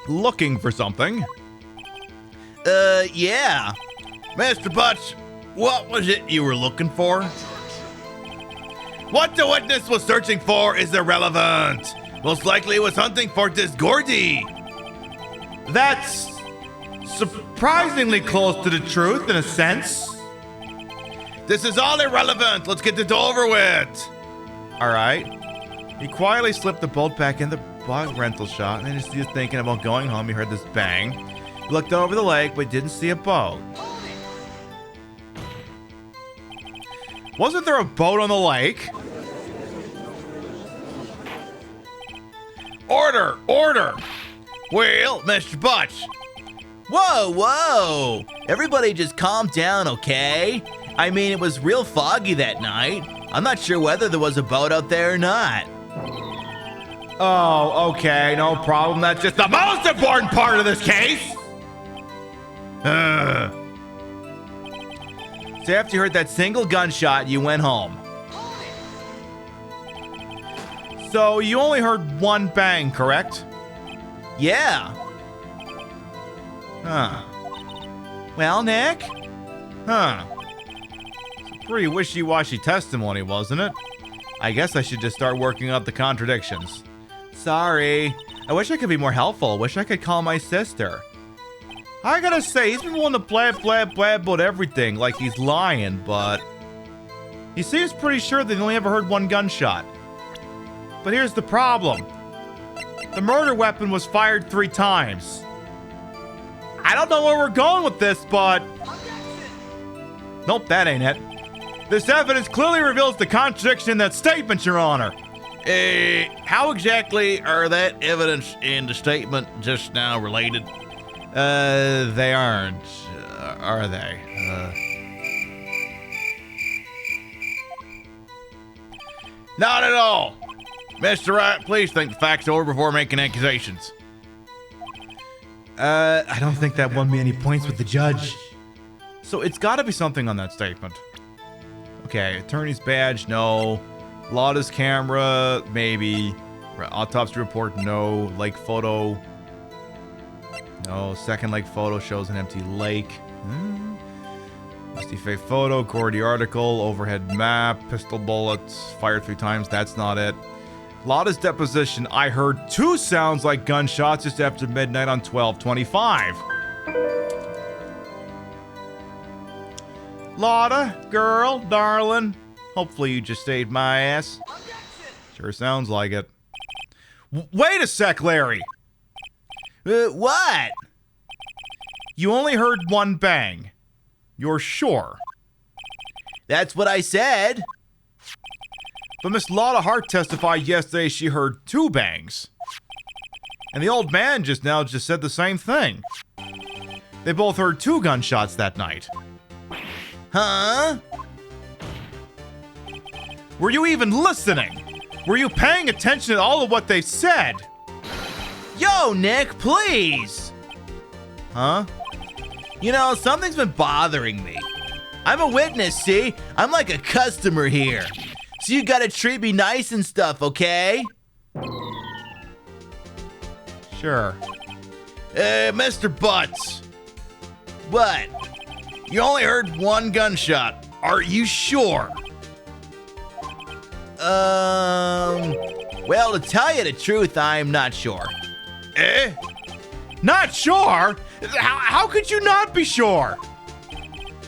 Looking for something. Yeah. Mr. Butts, what was it you were looking for? What the witness was searching for is irrelevant. Most likely it was hunting for this Gordy. That's surprisingly close to the truth in a sense. This is all irrelevant. Let's get it over with. All right. He quietly slipped the boat back in the rental shop, and as he was thinking about going home, he heard this bang. He looked over the lake, but didn't see a boat. Wasn't there a boat on the lake? Order! Order! Well, Mr. Butts. Whoa! Everybody just calm down, okay? I mean, it was real foggy that night. I'm not sure whether there was a boat out there or not. Oh, okay, no problem. That's just the most important part of this case. So after you heard that single gunshot, you went home. So you only heard one bang, correct? Yeah. Huh. Well, Nick? Huh. It's a pretty wishy-washy testimony, wasn't it? I guess I should just start working out the contradictions. Sorry. I wish I could be more helpful. I wish I could call my sister. I gotta say, he's been willing to blab about everything like he's lying, but he seems pretty sure that he only ever heard one gunshot. But here's the problem. The murder weapon was fired 3 times. I don't know where we're going with this, but... Nope, that ain't it. This evidence clearly reveals the contradiction in that statement, Your Honor. How exactly are that evidence and the statement just now related? They aren't, are they? Not at all. Mr. Wright, please think the facts over before making accusations. I don't think that won me any points with the judge. So it's gotta be something on that statement. Okay, attorney's badge, no. Lauda's camera, maybe. Autopsy report, no. Lake photo, no. Second lake photo shows an empty lake. Misty Faye photo, Gordy article, overhead map, pistol bullets, fired 3 times, that's not it. Lotta's deposition, I heard 2 sounds like gunshots just after midnight on 12/25. Lotta, girl, darling, hopefully you just saved my ass. Sure sounds like it. Wait a sec, Larry. What? You only heard 1 bang. You're sure? That's what I said. But Miss Lotta Hart testified yesterday she heard 2 bangs. And the old man just said the same thing. They both heard 2 gunshots that night. Huh? Were you even listening? Were you paying attention to all of what they said? Yo, Nick, please. Huh? You know, something's been bothering me. I'm a witness, see? I'm like a customer here. So you gotta treat me nice and stuff, okay? Sure. Mr. Butts, What? you only heard 1 gunshot. Are you sure? Well, to tell you the truth, I'm not sure. Eh? Not sure? How could you not be sure?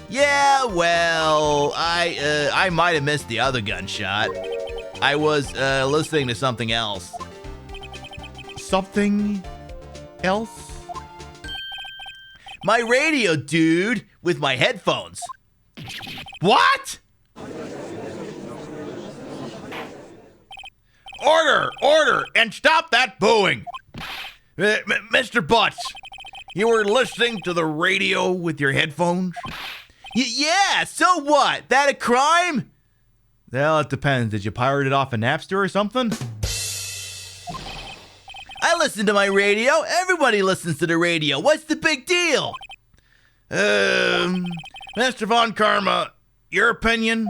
Yeah, well, I might have missed the other gunshot. I was, listening to something else. Something else? My radio, dude, with my headphones. What? Order, and stop that booing. Mr. Butts, you were listening to the radio with your headphones? Yeah, so what? That a crime? Well, it depends. Did you pirate it off a Napster or something? I listen to my radio. Everybody listens to the radio. What's the big deal? Mr. Von Karma, your opinion?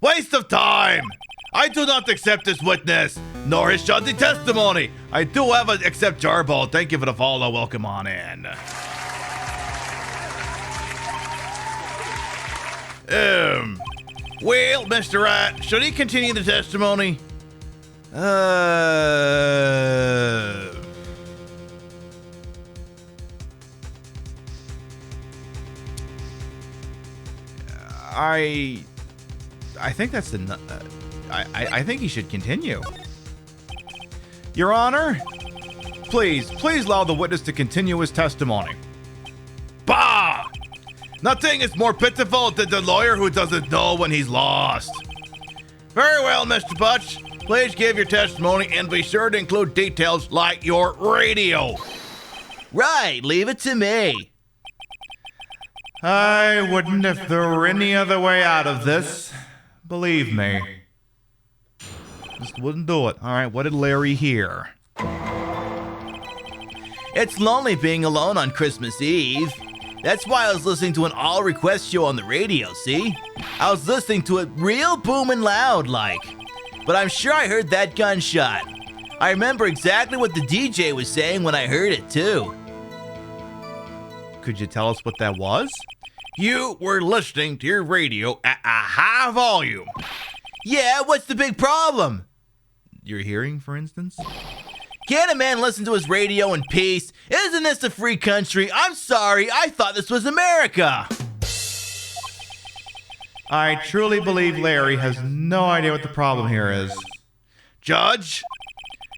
Waste of time. I do not accept this witness, nor his shoddy testimony. I do have a accept Jarbo. Thank you for the follow. Welcome on in. Well, Mr. Wright, should he continue the testimony? I think that's the. I think he should continue. Your Honor, please allow the witness to continue his testimony. Bah! Nothing is more pitiful than the lawyer who doesn't know when he's lost. Very well, Mr. Butts. Please give your testimony and be sure to include details like your radio. Right, leave it to me. I wouldn't if there were any other way out of this. Believe me. Just wouldn't do it. All right, what did Larry hear? It's lonely being alone on Christmas Eve. That's why I was listening to an all-request show on the radio, see? I was listening to it real booming loud like. But I'm sure I heard that gunshot. I remember exactly what the DJ was saying when I heard it, too. Could you tell us what that was? You were listening to your radio at a high volume. Yeah, what's the big problem? Your hearing, for instance? Can't a man listen to his radio in peace? Isn't this a free country? I'm sorry, I thought this was America. I truly believe Larry has no idea what the problem here is. Judge,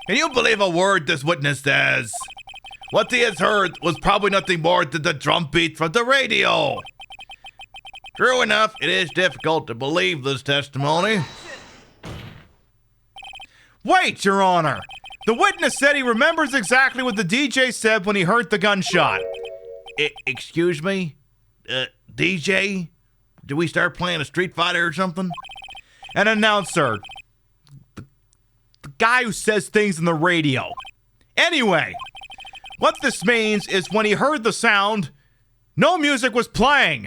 can you believe a word this witness says? What he has heard was probably nothing more than the drum beat from the radio. True enough, it is difficult to believe this testimony. Wait, Your Honor! The witness said he remembers exactly what the DJ said when he heard the gunshot. Excuse me? DJ? Did we start playing a Street Fighter or something? An announcer. The guy who says things in the radio. Anyway, what this means is when he heard the sound, no music was playing.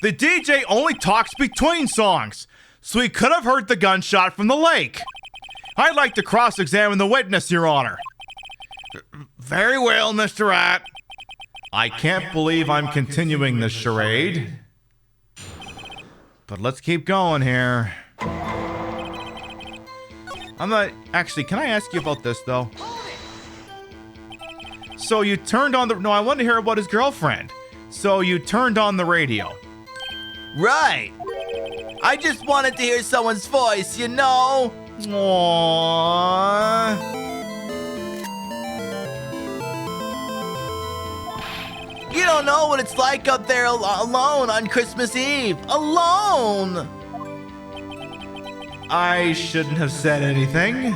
The DJ only talks between songs, so he could have heard the gunshot from the lake. I'd like to cross-examine the witness, Your Honor. Very well, Mr. Wright. I can't believe I'm continuing this charade. But let's keep going here. I'm not... Actually, can I ask you about this, though? So you turned on the... No, I want to hear about his girlfriend. So you turned on the radio. Right. I just wanted to hear someone's voice, you know? Aww. You don't know what it's like up there alone on Christmas Eve. Alone! I shouldn't have said anything.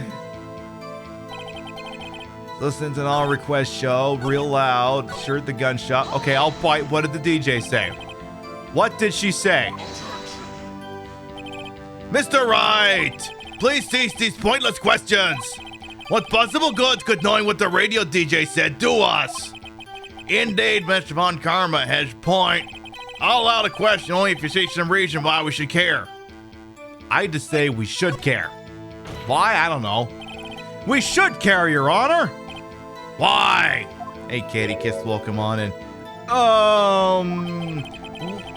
Listen to an all request show, real loud, shirt the gunshot. Okay, I'll bite. What did the DJ say? What did she say? Mr. Wright, please cease these pointless questions. What possible good could knowing what the radio DJ said do us? Indeed, Mr. Von Karma has point. I'll allow the question only if you see some reason why we should care. I just say we should care. Why? I don't know. We should care, Your Honor. Why? Hey, Katie Kiss, welcome on in.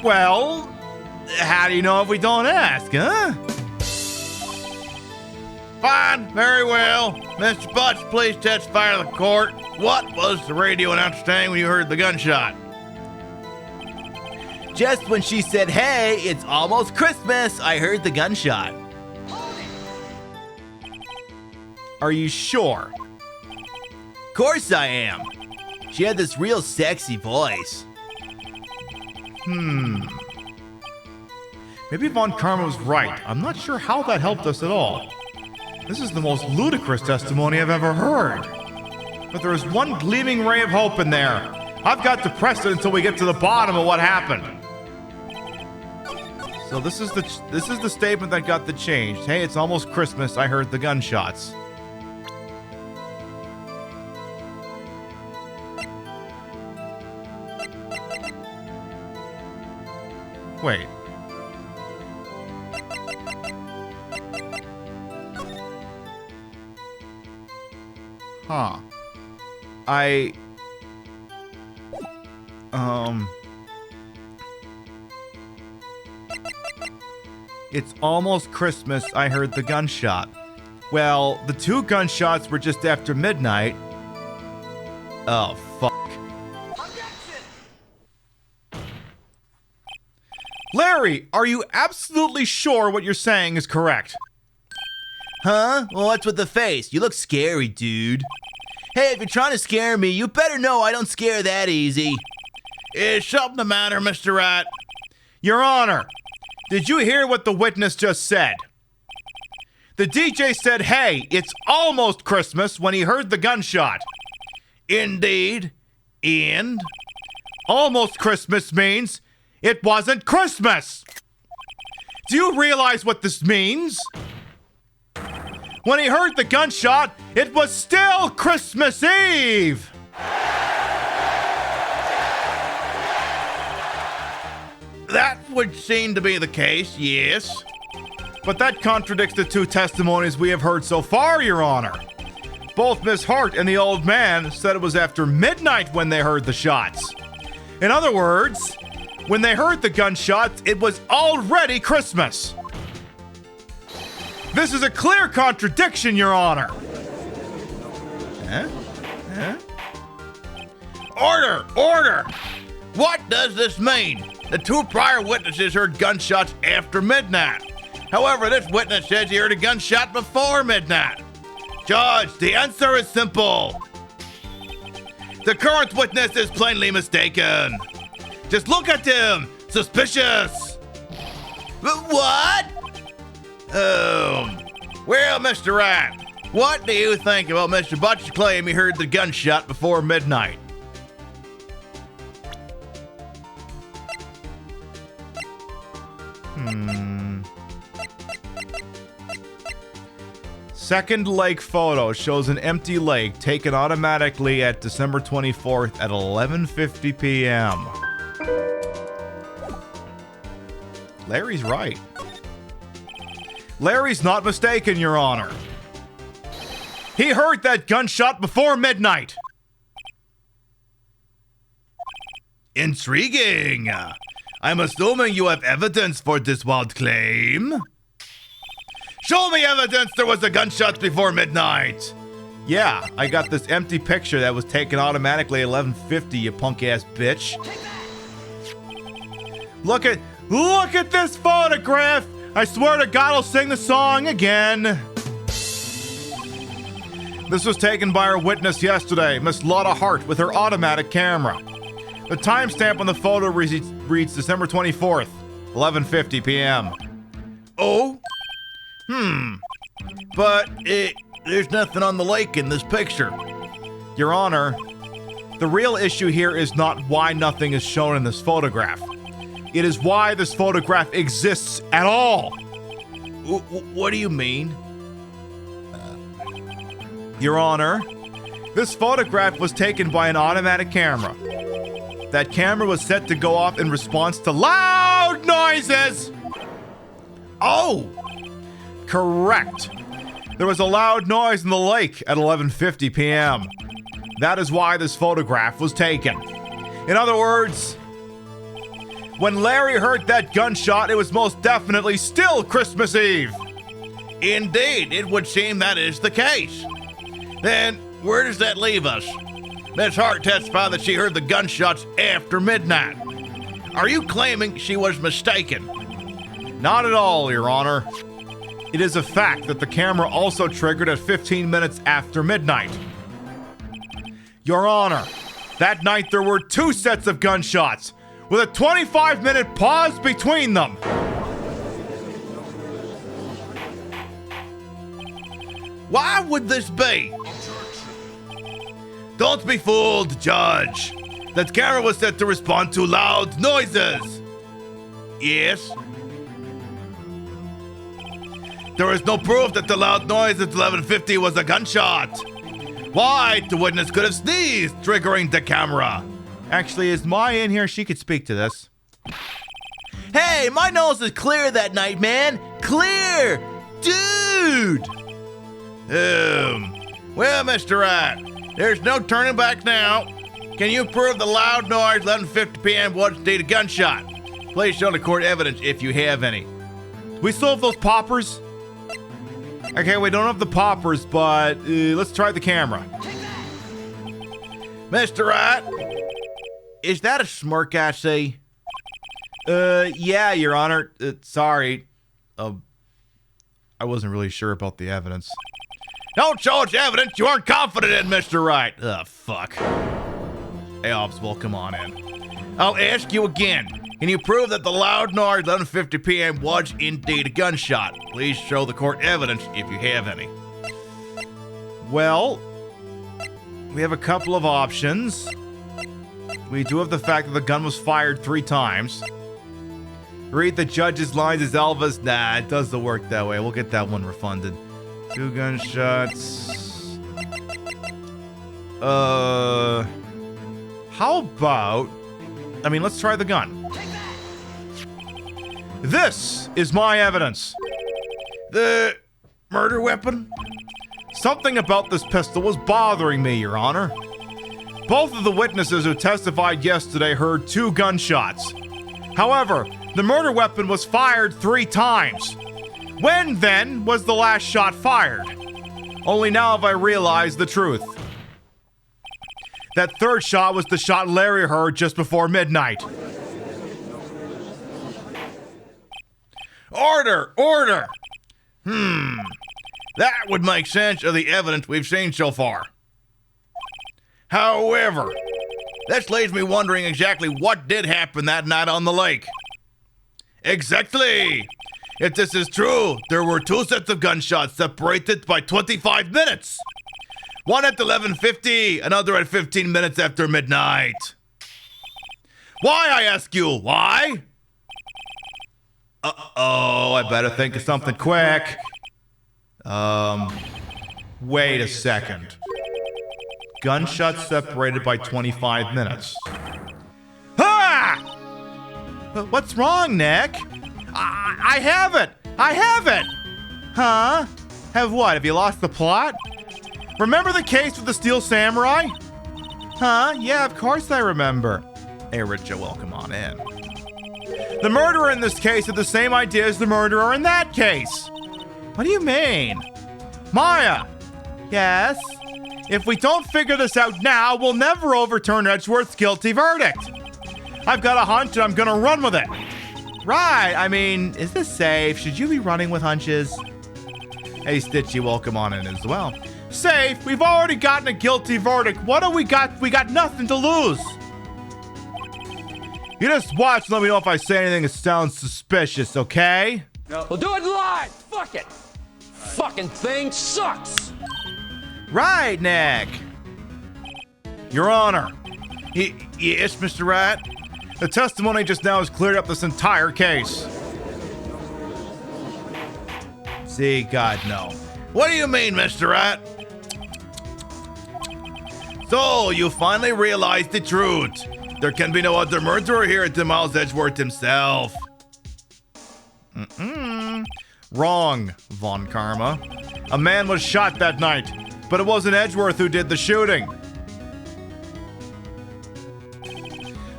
Well, how do you know if we don't ask, huh? Fine, very well. Mr. Butch, please testify to the court. What was the radio announcer saying when you heard the gunshot? Just when she said, hey, it's almost Christmas, I heard the gunshot. Are you sure? Course I am. She had this real sexy voice. Maybe Von Karma was right. I'm not sure how that helped us at all. This is the most ludicrous testimony I've ever heard. But there is one gleaming ray of hope in there. I've got to press it until we get to the bottom of what happened. So this is the statement that got the change. Hey, it's almost Christmas. I heard the gunshots. Wait. Huh. It's almost Christmas. I heard the gunshot. Well, the two gunshots were just after midnight. Oh, fuck. Larry, are you absolutely sure what you're saying is correct? Huh? Well, what's with the face? You look scary, dude. Hey, if you're trying to scare me, you better know I don't scare that easy. Is something the matter, Mr. Wright? Your Honor, did you hear what the witness just said? The DJ said, hey, it's almost Christmas when he heard the gunshot. Indeed. And? Almost Christmas means it wasn't Christmas. Do you realize what this means? When he heard the gunshot, it was still Christmas Eve. That would seem to be the case, yes. But that contradicts the two testimonies we have heard so far, Your Honor. Both Miss Hart and the old man said it was after midnight when they heard the shots. In other words, when they heard the gunshots, it was already Christmas. This is a clear contradiction, Your Honor. Huh? Order! Order! What does this mean? The two prior witnesses heard gunshots after midnight. However, this witness says he heard a gunshot before midnight. Judge, the answer is simple. The current witness is plainly mistaken. Just look at him. Suspicious. What? Well, Mr. Wright, what do you think about Mr. Butch's claim he heard the gunshot before midnight? Second lake photo shows an empty lake taken automatically at December 24th at 11:50 p.m. Larry's right. Larry's not mistaken, Your Honor. He heard that gunshot before midnight. Intriguing. I'm assuming you have evidence for this wild claim. Show me evidence there was a gunshot before midnight. Yeah, I got this empty picture that was taken automatically at 11:50, you punk-ass bitch. Look at this photograph! I swear to God I'll sing the song again. This was taken by our witness yesterday, Miss Lotta Hart, with her automatic camera. The timestamp on the photo reads December 24th, 11:50 p.m. Oh? But there's nothing on the lake in this picture. Your Honor, the real issue here is not why nothing is shown in this photograph. It is why this photograph exists at all. What do you mean? Your Honor, this photograph was taken by an automatic camera. That camera was set to go off in response to loud noises. Oh! Correct. There was a loud noise in the lake at 11:50 p.m. That is why this photograph was taken. In other words, when Larry heard that gunshot, it was most definitely still Christmas Eve. Indeed, it would seem that is the case. Then, where does that leave us? Miss Hart testified that she heard the gunshots after midnight. Are you claiming she was mistaken? Not at all, Your Honor. It is a fact that the camera also triggered at 15 minutes after midnight. Your Honor, that night there were 2 sets of gunshots, with a 25-minute pause between them. Why would this be? Don't be fooled, Judge. That camera was set to respond to loud noises. Yes? There is no proof that the loud noise at 11:50 was a gunshot. Why? The witness could have sneezed, triggering the camera. Actually, is Maya in here? She could speak to this. Hey, my nose is clear that night, man. Clear! Dude! Well, Mr. Wright, there's no turning back now. Can you prove the loud noise 11:50 p.m. was indeed a gunshot? Please show the court evidence if you have any. We still have those poppers? Okay, we don't have the poppers, but let's try the camera. Mr. Wright, is that a smirk I see? Yeah, Your Honor. Sorry. I wasn't really sure about the evidence. Don't show us evidence you aren't confident in, Mr. Wright. Fuck. Hey, Obswell, come on in. I'll ask you again. Can you prove that the loud noise 11:50 p.m. was indeed a gunshot? Please show the court evidence if you have any. Well, we have a couple of options. We do have the fact that the gun was fired 3 times. Read the judge's lines as Elvis. Nah, it doesn't work that way. We'll get that one refunded. 2 gunshots. How about... let's try the gun. This is my evidence. The murder weapon? Something about this pistol was bothering me, Your Honor. Both of the witnesses who testified yesterday heard 2 gunshots. However, the murder weapon was fired 3 times. When, then, was the last shot fired? Only now have I realized the truth. That 3rd shot was the shot Larry heard just before midnight. Order! Order! That would make sense of the evidence we've seen so far. However, this leaves me wondering exactly what did happen that night on the lake. Exactly! If this is true, there were 2 sets of gunshots separated by 25 minutes. One at 11:50, another at 15 minutes after midnight. Why, I ask you, why? Uh-oh, I better think of something quick. Wait a second. Gunshots separated by 25 minutes. Ha! What's wrong, Nick? I have it! I have it! Huh? Have what? Have you lost the plot? Remember the case with the Steel Samurai? Huh? Yeah, of course I remember. Hey, Richard, welcome on in. The murderer in this case had the same idea as the murderer in that case. What do you mean? Maya! Yes? If we don't figure this out now, we'll never overturn Edgeworth's guilty verdict. I've got a hunch and I'm gonna run with it. Right, I mean, is this safe? Should you be running with hunches? Hey, Stitchy, welcome on in as well. Safe? We've already gotten a guilty verdict. What do we got? We got nothing to lose. You just watch and let me know if I say anything that sounds suspicious, okay? No. We'll do it live. Fuck it. Fucking thing sucks. Right, Nick. Your Honor. Yes, Mr. Wright. The testimony just now has cleared up this entire case. See, God, no. What do you mean, Mr. Wright? So, you finally realized the truth. There can be no other murderer here than Miles Edgeworth himself. Wrong, Von Karma. A man was shot that night, but it wasn't Edgeworth who did the shooting.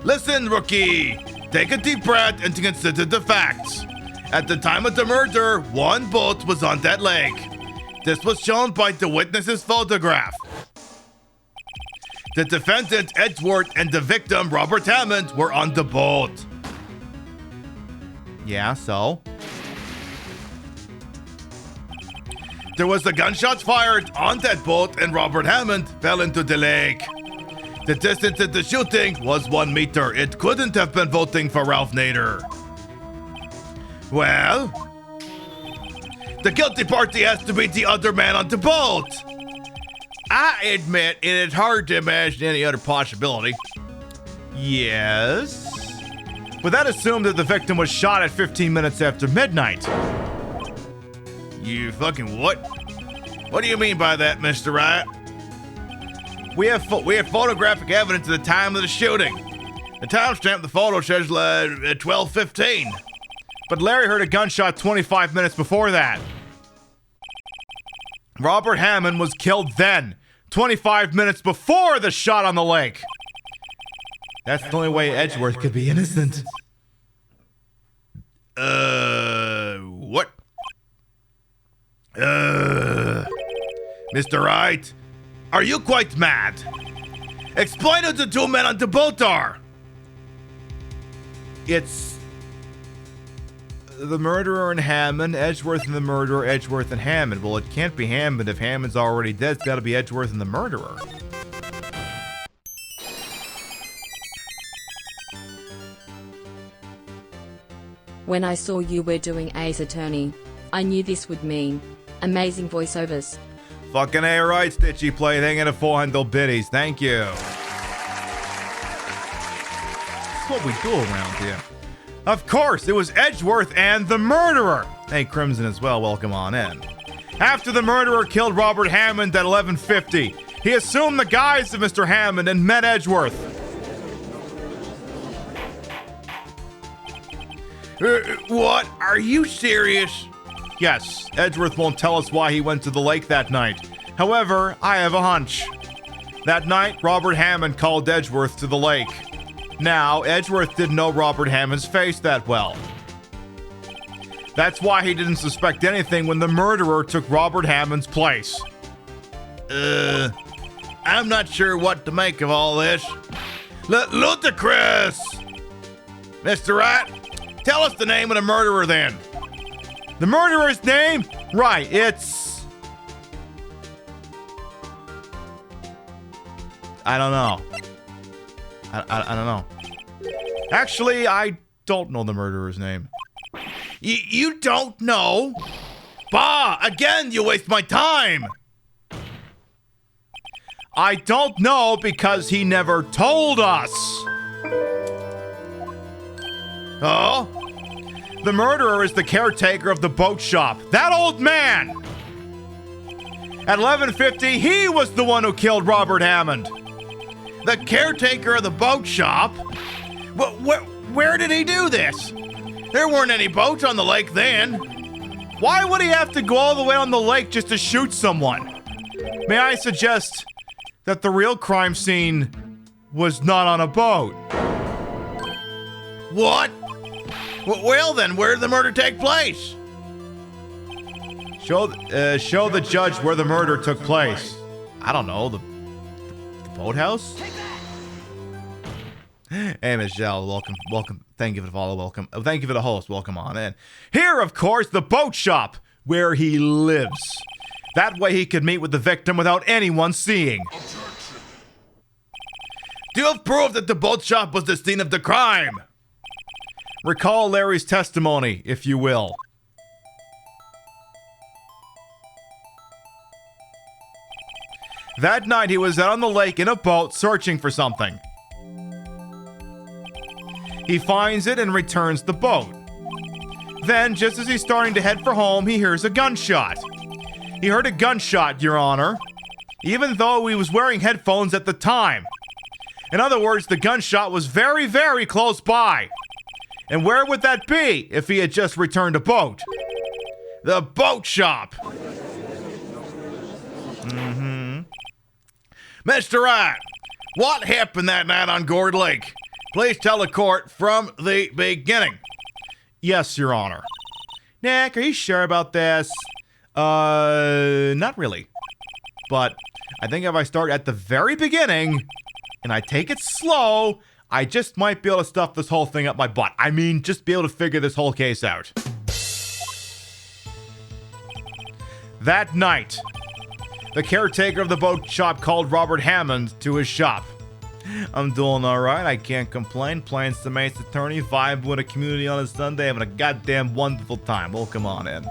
Listen, rookie. Take a deep breath and consider the facts. At the time of the murder, one boat was on that lake. This was shown by the witness's photograph. The defendant, Edgeworth, and the victim, Robert Hammond, were on the boat. Yeah, so? There was a gunshot fired on that boat and Robert Hammond fell into the lake. The distance of the shooting was 1 meter. It couldn't have been voting for Ralph Nader. Well, the guilty party has to be the other man on the boat. I admit it is hard to imagine any other possibility. Yes. But that assumed that the victim was shot at 15 minutes after midnight. You fucking what? What do you mean by that, Mr. Wright? We have photographic evidence at the time of the shooting. The timestamp of the photo says 12:15. But Larry heard a gunshot 25 minutes before that. Robert Hammond was killed then, 25 minutes before the shot on the lake. That's the only way Edgeworth could be innocent. What? Mr. Wright, are you quite mad? Explain who the two men on the boat are. It's the murderer and Hammond, Edgeworth and the murderer, Edgeworth and Hammond. Well, it can't be Hammond if Hammond's already dead. It's got to be Edgeworth and the murderer. When I saw you were doing Ace Attorney, I knew this would mean amazing voiceovers. Fucking A right, Stitchy Plaything and a 400 biddies. Thank you. That's what we do around here. Of course, it was Edgeworth and the murderer. Hey, Crimson as well, welcome on in. After the murderer killed Robert Hammond at 11:50, he assumed the guise of Mr. Hammond and met Edgeworth. What? Are you serious? Yes, Edgeworth won't tell us why he went to the lake that night. However, I have a hunch. That night, Robert Hammond called Edgeworth to the lake. Now, Edgeworth didn't know Robert Hammond's face that well. That's why he didn't suspect anything when the murderer took Robert Hammond's place. I'm not sure what to make of all this. Ludicrous! Mr. Wright, tell us the name of the murderer then. The murderer's name? Right, it's... I don't know. I don't know. Actually, I don't know the murderer's name. You don't know? Bah, again, you waste my time. I don't know because he never told us. Oh? The murderer is the caretaker of the boat shop. That old man! At 11:50, he was the one who killed Robert Hammond. The caretaker of the boat shop? Where did he do this? There weren't any boats on the lake then. Why would he have to go all the way on the lake just to shoot someone? May I suggest that the real crime scene was not on a boat? What? Well then, where did the murder take place? Show the judge where the murder took place. I don't know, the boathouse? Hey, Michelle, welcome. Thank you for the follow, welcome. Thank you for the host, welcome on in. Here, of course, the boat shop, where he lives. That way he could meet with the victim without anyone seeing. Do you have proof that the boat shop was the scene of the crime? Recall Larry's testimony, if you will. That night he was out on the lake in a boat searching for something. He finds it and returns the boat. Then, just as he's starting to head for home, he hears a gunshot. He heard a gunshot, Your Honor, even though he was wearing headphones at the time. In other words, the gunshot was very, very close by. And where would that be if he had just returned a boat? The boat shop. Mr. Wright, what happened that night on Gourd Lake? Please tell the court from the beginning. Yes, Your Honor. Nick, are you sure about this? Not really. But I think if I start at the very beginning and I take it slow, I just might be able to stuff this whole thing up my butt. I mean, just be able to figure this whole case out. That night, the caretaker of the boat shop called Robert Hammond to his shop. I'm doing alright, I can't complain. Playing some Ace Attorney, vibing with a community on a Sunday, having a goddamn wonderful time. Well, come on in.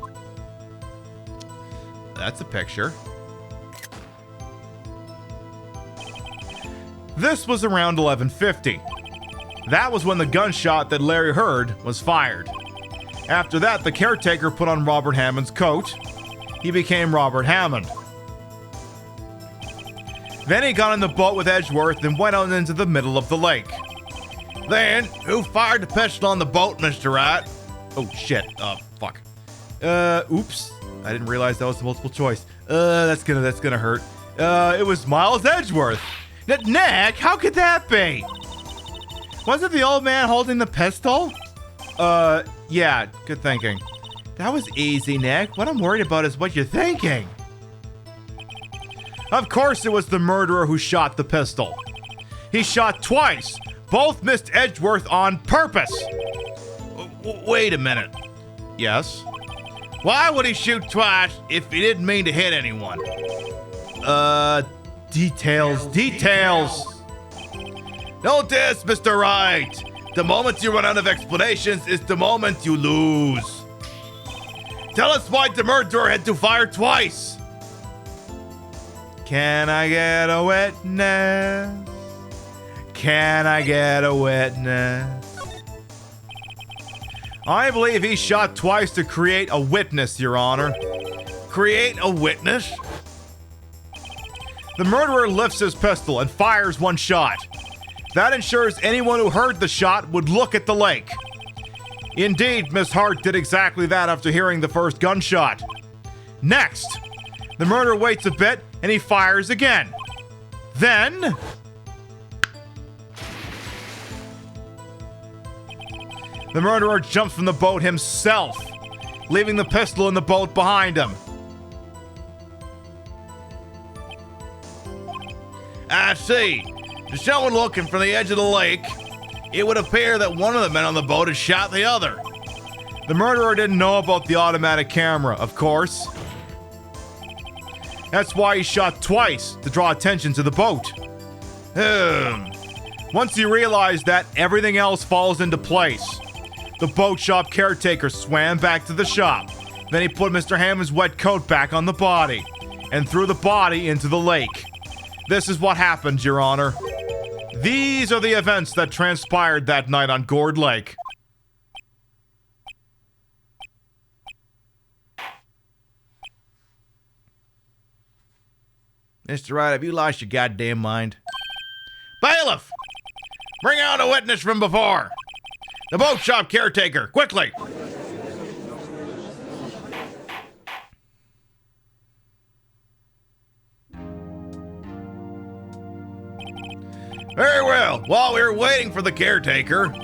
That's a picture. This was around 11:50. That was when the gunshot that Larry heard was fired. After that, the caretaker put on Robert Hammond's coat. He became Robert Hammond. Then he got on the boat with Edgeworth and went out into the middle of the lake. Then, who fired the pistol on the boat, Mr. Wright? Oh, shit. Fuck. Oops. I didn't realize that was the multiple choice. That's gonna hurt. It was Miles Edgeworth. Nick, how could that be? Was it the old man holding the pistol? Yeah, good thinking. That was easy, Nick. What I'm worried about is what you're thinking. Of course it was the murderer who shot the pistol. He shot twice. Both missed Edgeworth on purpose. Wait a minute. Yes? Why would he shoot twice if he didn't mean to hit anyone? Details. Notice, Mr. Wright. The moment you run out of explanations is the moment you lose. Tell us why the murderer had to fire twice. Can I get a witness? Can I get a witness? I believe he shot twice to create a witness, Your Honor. Create a witness? The murderer lifts his pistol and fires one shot. That ensures anyone who heard the shot would look at the lake. Indeed, Miss Hart did exactly that after hearing the first gunshot. Next, the murderer waits a bit and he fires again. Then, the murderer jumps from the boat himself, leaving the pistol in the boat behind him. I see. To someone looking from the edge of the lake, it would appear that one of the men on the boat had shot the other. The murderer didn't know about the automatic camera, of course. That's why he shot twice, to draw attention to the boat. Once he realized that, everything else falls into place. The boat shop caretaker swam back to the shop. Then he put Mr. Hammond's wet coat back on the body and threw the body into the lake. This is what happened, Your Honor. These are the events that transpired that night on Gourd Lake. Mr. Wright, have you lost your goddamn mind? Bailiff! Bring out a witness from before! The boat shop caretaker, quickly! Very well. While we're waiting for the caretaker,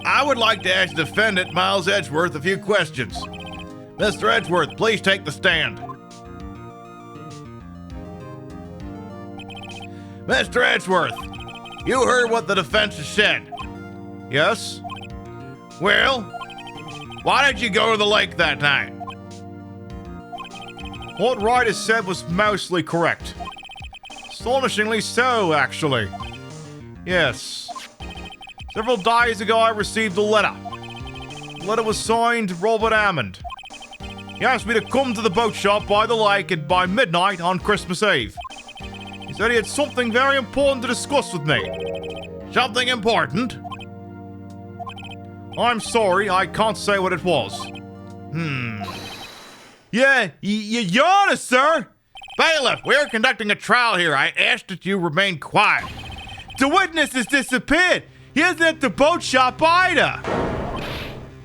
I would like to ask defendant Miles Edgeworth a few questions. Mr. Edgeworth, please take the stand. Mr. Edgeworth, you heard what the defense has said. Yes? Well, why did you go to the lake that night? What Wright has said was mostly correct. Astonishingly so, actually. Yes. Several days ago, I received a letter. The letter was signed Robert Hammond. He asked me to come to the boat shop by the lake by midnight on Christmas Eve. He said he had something very important to discuss with me. Something important? I'm sorry, I can't say what it was. Yeah, Your Honor, sir. Bailiff, we are conducting a trial here. I ask that you remain quiet. The witness has disappeared. He isn't at the boat shop either.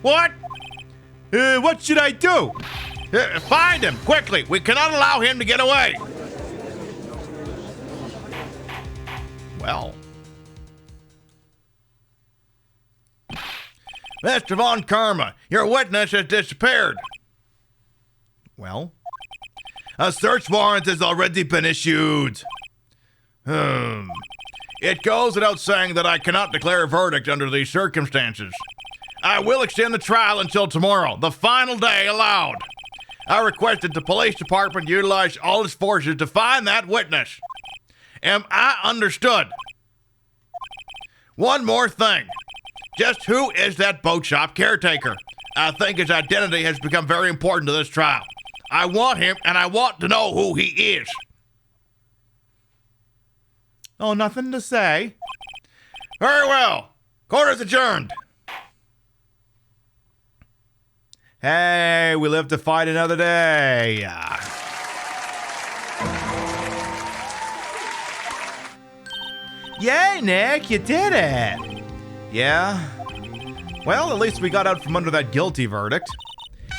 What? What should I do? Find him, quickly. We cannot allow him to get away. Well. Mr. Von Karma, your witness has disappeared. Well? A search warrant has already been issued. It goes without saying that I cannot declare a verdict under these circumstances. I will extend the trial until tomorrow, the final day allowed. I request that the police department utilize all its forces to find that witness. Am I understood? One more thing. Just who is that boat shop caretaker? I think his identity has become very important to this trial. I want him, and I want to know who he is. Oh, nothing to say. Very well. Court is adjourned. Hey, we live to fight another day. Yay, Nick, you did it. Yeah? Well, at least we got out from under that guilty verdict.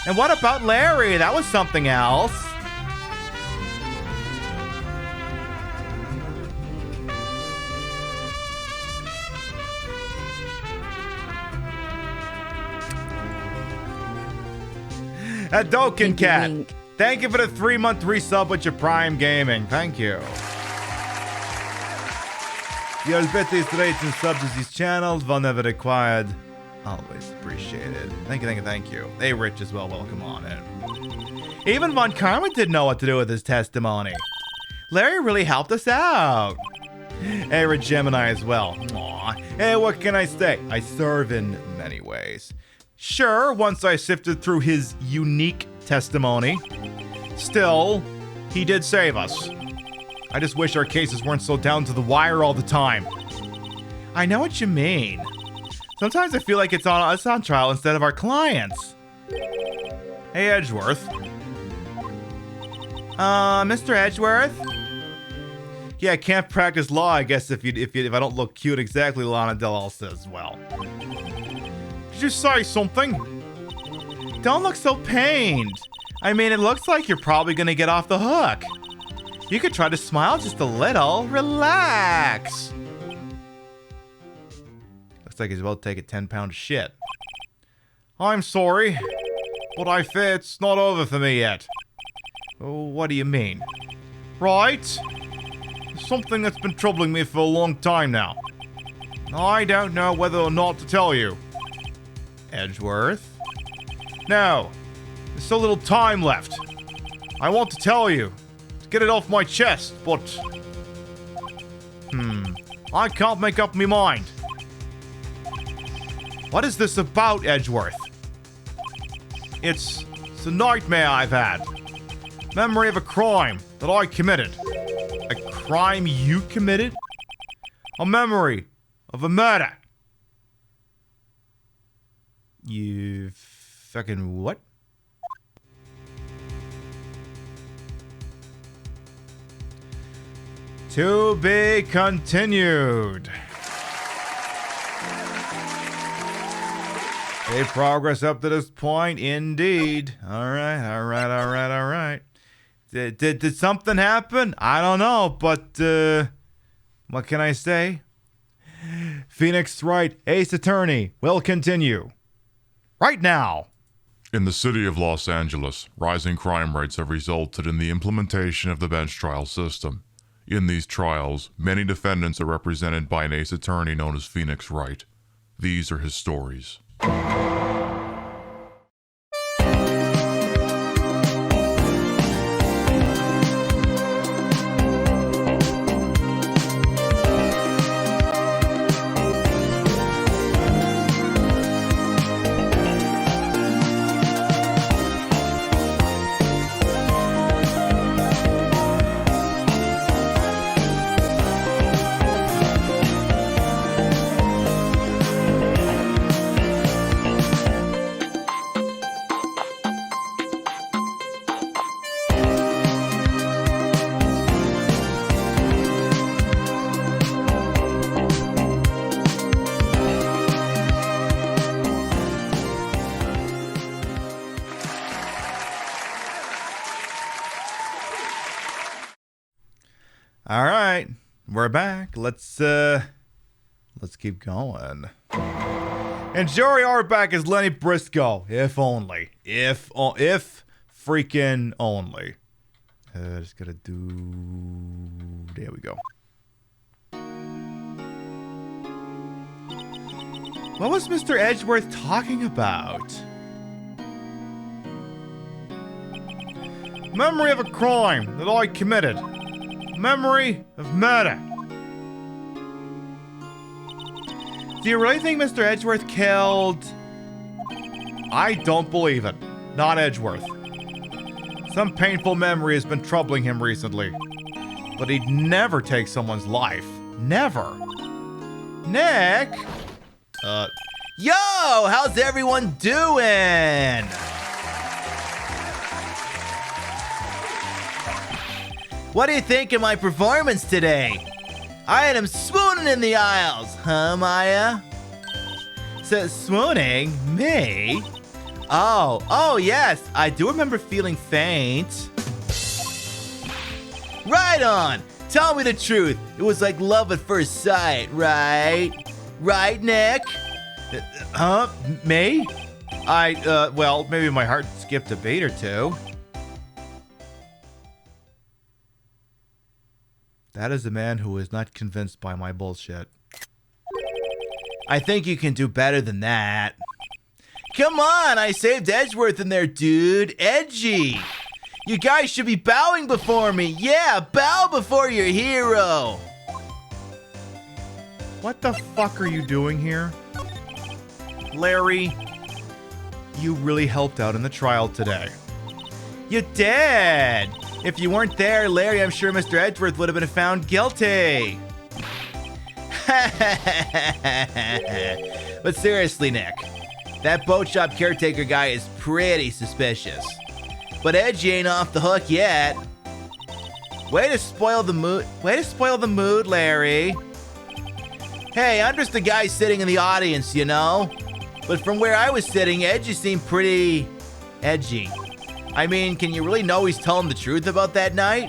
And what about Larry? That was something else. Doken Cat, thank you for the 3-month resub with your Prime Gaming. Thank you. Your bitties, rates, and subs to these channels, whenever required. Always appreciated. Thank you, thank you, thank you. Hey, Rich as well. Welcome on in. Even Von Karma didn't know what to do with his testimony. Larry really helped us out. Hey, Rich Gemini as well. Aw. Hey, what can I say? I serve in many ways. Sure, once I sifted through his unique testimony. Still, he did save us. I just wish our cases weren't so down to the wire all the time. I know what you mean. Sometimes I feel like it's on us on trial instead of our clients. Hey, Edgeworth. Mr. Edgeworth? Yeah, I can't practice law, I guess, if I don't look cute exactly, Lana Del says. Well. Did you say something? Don't look so pained. I mean, it looks like you're probably gonna get off the hook. You could try to smile just a little. Relax. Looks like he's about to take a 10-pound shit. I'm sorry, but I fear it's not over for me yet. Oh, what do you mean? Right? Something that's been troubling me for a long time now. I don't know whether or not to tell you. Edgeworth? No, there's so little time left. I want to tell you, to get it off my chest, but... I can't make up my mind. What is this about, Edgeworth? It's a nightmare I've had. Memory of a crime that I committed. A crime you committed? A memory of a murder. You fucking what? To be continued. Okay, progress up to this point, indeed. All right. Did something happen? I don't know, but what can I say? Phoenix Wright, Ace Attorney, will continue. Right now. In the city of Los Angeles, rising crime rates have resulted in the implementation of the bench trial system. In these trials, many defendants are represented by an ace attorney known as Phoenix Wright. These are his stories. All right, we're back. Let's keep going. And Jory Arbach is Lenny Briscoe, if only. If freaking only. Just gotta do... There we go. What was Mr. Edgeworth talking about? Memory of a crime that I committed. Memory of murder. Do you really think Mr. Edgeworth killed... I don't believe it. Not Edgeworth. Some painful memory has been troubling him recently. But he'd never take someone's life. Never. Nick? Yo, how's everyone doing? What do you think of my performance today? I had him swooning in the aisles, huh, Maya? So, swooning? Me? Oh, yes, I do remember feeling faint. Right on! Tell me the truth. It was like love at first sight, right? Right, Nick? Me? Well, maybe my heart skipped a beat or two. That is a man who is not convinced by my bullshit. I think you can do better than that. Come on, I saved Edgeworth in there, dude. Edgy. You guys should be bowing before me. Yeah, bow before your hero. What the fuck are you doing here? Larry, you really helped out in the trial today. You did. If you weren't there, Larry, I'm sure Mr. Edgeworth would have been found guilty. But seriously, Nick, that boat shop caretaker guy is pretty suspicious. But Edgy ain't off the hook yet. Way to spoil the mood, Larry. Hey, I'm just a guy sitting in the audience, you know? But from where I was sitting, Edgy seemed pretty edgy. I mean, can you really know he's telling the truth about that night?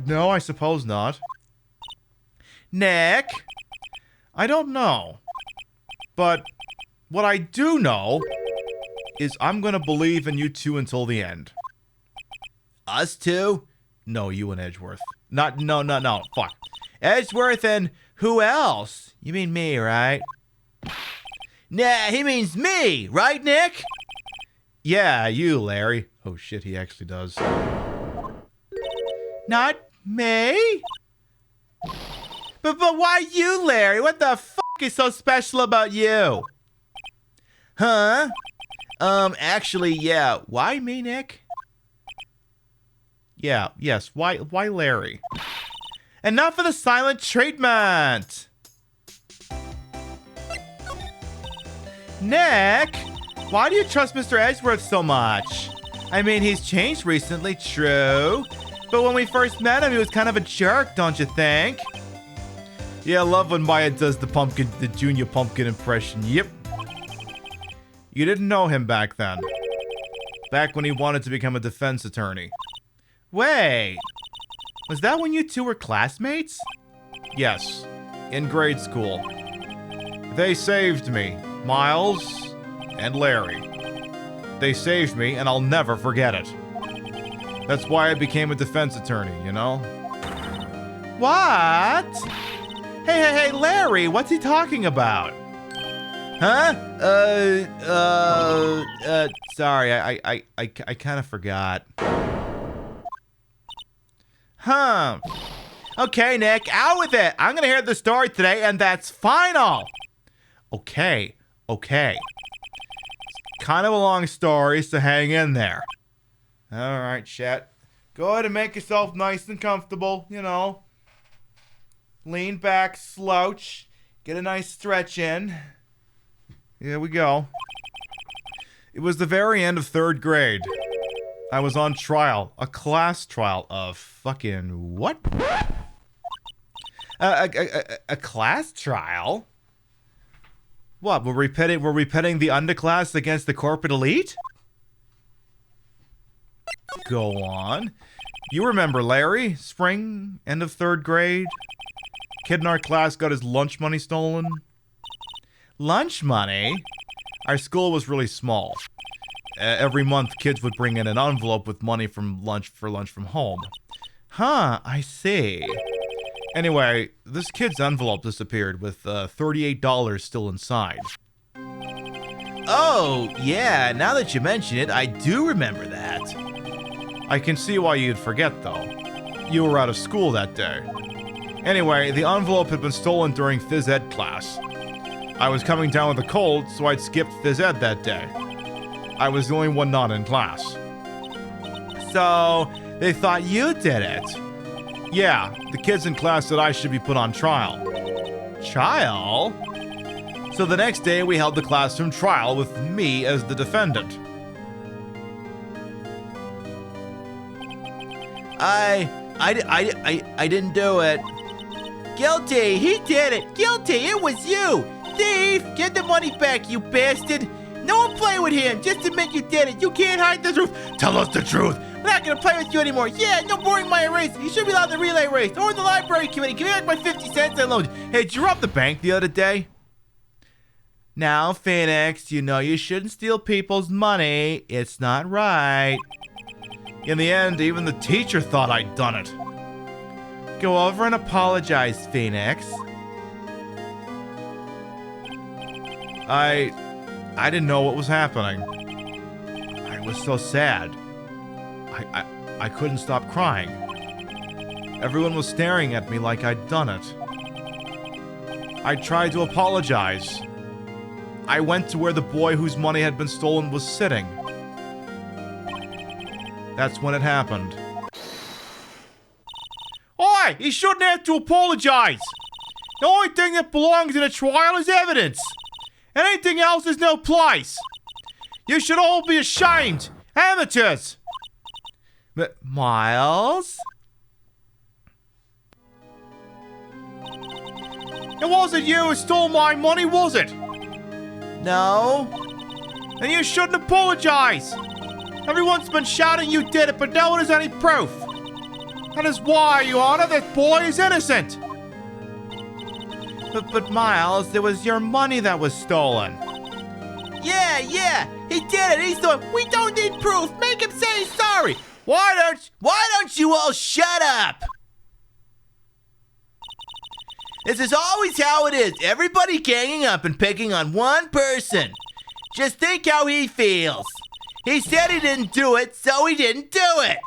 No, I suppose not. Nick? I don't know. But what I do know is I'm gonna believe in you two until the end. Us two? No, you and Edgeworth. No. Fuck. Edgeworth and who else? You mean me, right? Nah, he means me, right, Nick? Yeah, you, Larry. Oh shit, he actually does. Not me? But why you, Larry? What the fuck is so special about you? Huh? Actually, yeah. Why me, Nick? Yeah, yes. Why Larry? Enough of the silent treatment! Nick! Why do you trust Mr. Edgeworth so much? I mean, he's changed recently, true. But when we first met him, he was kind of a jerk, don't you think? Yeah, I love when Maya does the junior pumpkin impression. Yep. You didn't know him back then. Back when he wanted to become a defense attorney. Wait. Was that when you two were classmates? Yes. In grade school. They saved me. Miles and Larry. they saved me, and I'll never forget it. That's why I became a defense attorney, you know? What? Hey, Larry, what's he talking about? Huh? Sorry, I kind of forgot. Huh. Okay, Nick, out with it. I'm gonna hear the story today, and that's final. Okay. It's kind of a long story, so hang in there. All right, Chet. Go ahead and make yourself nice and comfortable, you know. Lean back, slouch. Get a nice stretch in. Here we go. It was the very end of 3rd grade. I was on trial. A class trial of fucking what? A class trial? What, were we pitting the underclass against the corporate elite? Go on. You remember Larry? Spring, end of 3rd grade. Kid in our class got his lunch money stolen. Lunch money? Our school was really small. Every month, kids would bring in an envelope with money from lunch from home. Huh, I see. Anyway, this kid's envelope disappeared with $38 still inside. Oh, yeah, now that you mention it, I do remember that. I can see why you'd forget, though. You were out of school that day. Anyway, the envelope had been stolen during phys ed class. I was coming down with a cold, so I'd skipped phys ed that day. I was the only one not in class. So, they thought you did it. Yeah, the kids in class said I should be put on trial. Trial? So the next day we held the classroom trial with me as the defendant. I didn't do it. Guilty, he did it. Guilty, it was you. Thief, get the money back, you bastard. No one play with him. Just admit you did it. You can't hide the truth. Tell us the truth. We're not gonna play with you anymore. Yeah, no boring my race. You should be allowed the relay race or the library committee. Give me back my 50 cents I loaned. Hey, did you rob the bank the other day? Now, Phoenix, you know you shouldn't steal people's money. It's not right. In the end, even the teacher thought I'd done it. Go over and apologize, Phoenix. I didn't know what was happening. I was so sad. I couldn't stop crying. Everyone was staring at me like I'd done it. I tried to apologize. I went to where the boy whose money had been stolen was sitting. That's when it happened. Oi! He shouldn't have to apologize! The only thing that belongs in a trial is evidence! Anything else is no place! You should all be ashamed! Amateurs! Miles? It wasn't you who stole my money, was it? No. Then you shouldn't apologize! Everyone's been shouting you did it, but no one has any proof! That is why, Your Honor, that boy is innocent! But Miles, it was your money that was stolen. Yeah, he did it. He's doing. We don't need proof. Make him say he's sorry. Why don't you all shut up? This is always how it is. Everybody ganging up and picking on one person. Just think how he feels. He said he didn't do it, so he didn't do it.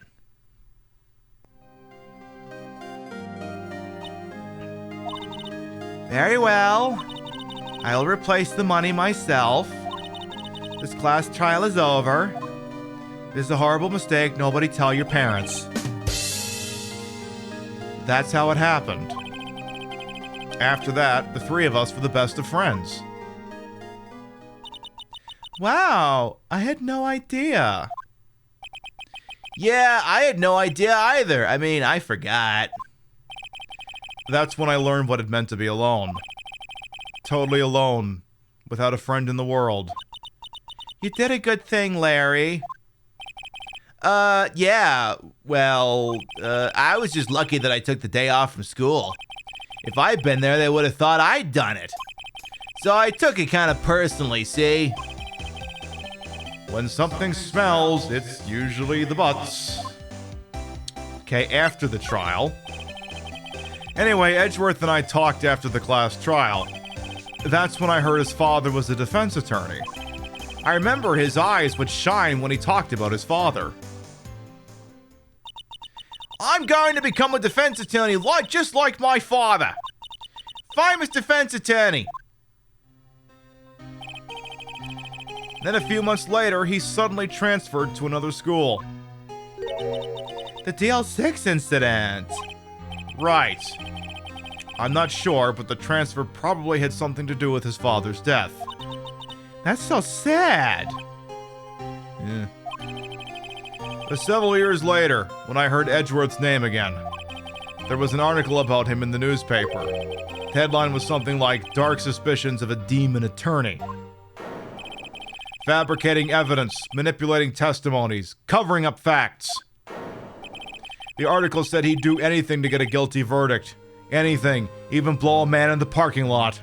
Very well. I'll replace the money myself. This class trial is over. This is a horrible mistake. Nobody tell your parents. That's how it happened. After that, the three of us were the best of friends. Wow, I had no idea. Yeah, I had no idea either. I mean, I forgot. That's when I learned what it meant to be alone. Totally alone, without a friend in the world. You did a good thing, Larry. Yeah, well, I was just lucky that I took the day off from school. If I'd been there, they would have thought I'd done it. So I took it kind of personally, see? When something smells, it's usually the butts. Okay, after the trial. Anyway, Edgeworth and I talked after the class trial. That's when I heard his father was a defense attorney. I remember his eyes would shine when he talked about his father. I'm going to become a defense attorney just like my father. Famous defense attorney. Then a few months later, he suddenly transferred to another school. The DL6 incident. Right. I'm not sure, but the transfer probably had something to do with his father's death. That's so sad. Yeah. But several years later, when I heard Edgeworth's name again, there was an article about him in the newspaper. The headline was something like, "Dark Suspicions of a Demon Attorney." Fabricating evidence, manipulating testimonies, covering up facts. The article said he'd do anything to get a guilty verdict. Anything, even blow a man in the parking lot.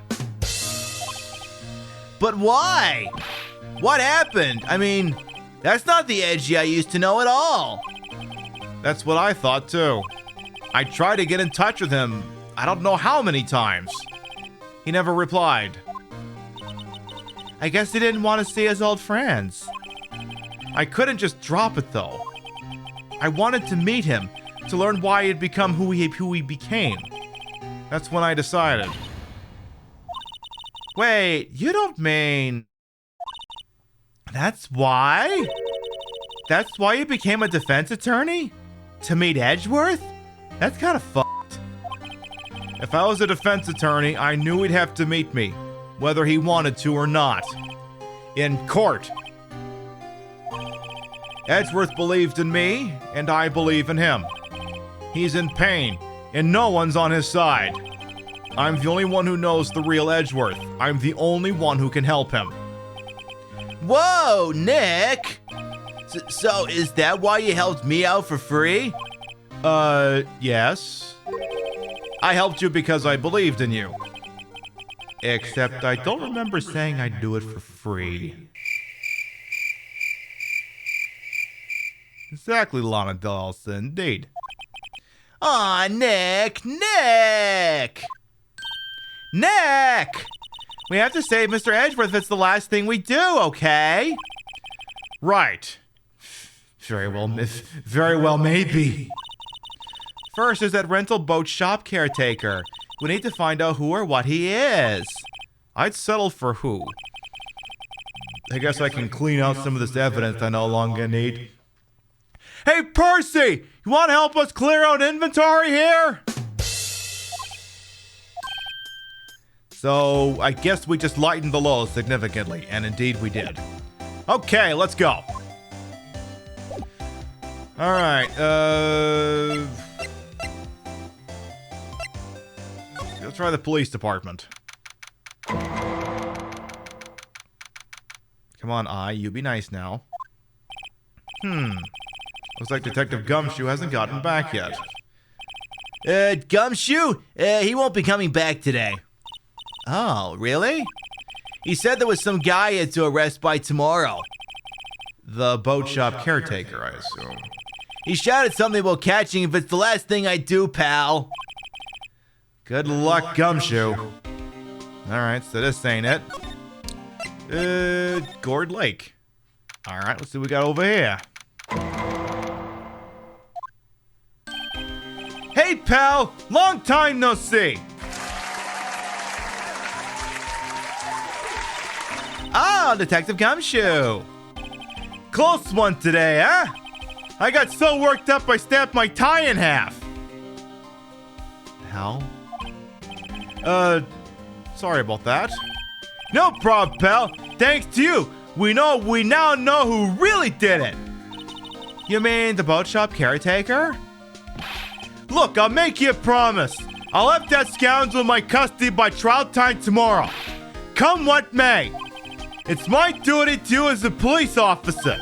But why? What happened? I mean, that's not the Edgy I used to know at all. That's what I thought too. I tried to get in touch with him, I don't know how many times. He never replied. I guess he didn't want to see his old friends. I couldn't just drop it though. I wanted to meet him, to learn why he had become who he became. That's when I decided. Wait, you don't mean... That's why? That's why you became a defense attorney? To meet Edgeworth? That's kind of fucked. If I was a defense attorney, I knew he'd have to meet me, whether he wanted to or not. In court. Edgeworth believed in me, and I believe in him. He's in pain, and no one's on his side. I'm the only one who knows the real Edgeworth. I'm the only one who can help him. Whoa, Nick! So is that why you helped me out for free? Yes. I helped you because I believed in you. Except I don't remember saying I'd do it for free. Exactly, Lana Dawson, indeed. Aw, Nick! We have to save Mr. Edgeworth if it's the last thing we do, okay? Right. Very well, maybe. First, there's that rental boat shop caretaker. We need to find out who or what he is. I'd settle for who. I guess I can clean out some of this evidence I no longer need. Hey, Percy! You want to help us clear out inventory here? So, I guess we just lightened the load significantly, and indeed we did. Okay, let's go. Alright, let's try the police department. Come on, you be nice now. Looks like Detective Gumshoe hasn't gotten back yet. Gumshoe? He won't be coming back today. Oh, really? He said there was some guy he had to arrest by tomorrow. The boat shop caretaker, I assume. He shouted something about catching if it's the last thing I do, pal. Good luck, Gumshoe. Alright, so this ain't it. Gourd Lake. Alright, let's see what we got over here. Hey, pal! Long time no see! Oh, Detective Gumshoe. Close one today, huh? I got so worked up I snapped my tie in half. Hell? Sorry about that. No problem, pal. Thanks to you, we now know who really did it. You mean the boat shop caretaker? Look, I'll make you a promise. I'll have that scoundrel in my custody by trial time tomorrow. Come what may. It's my duty to you as a police officer.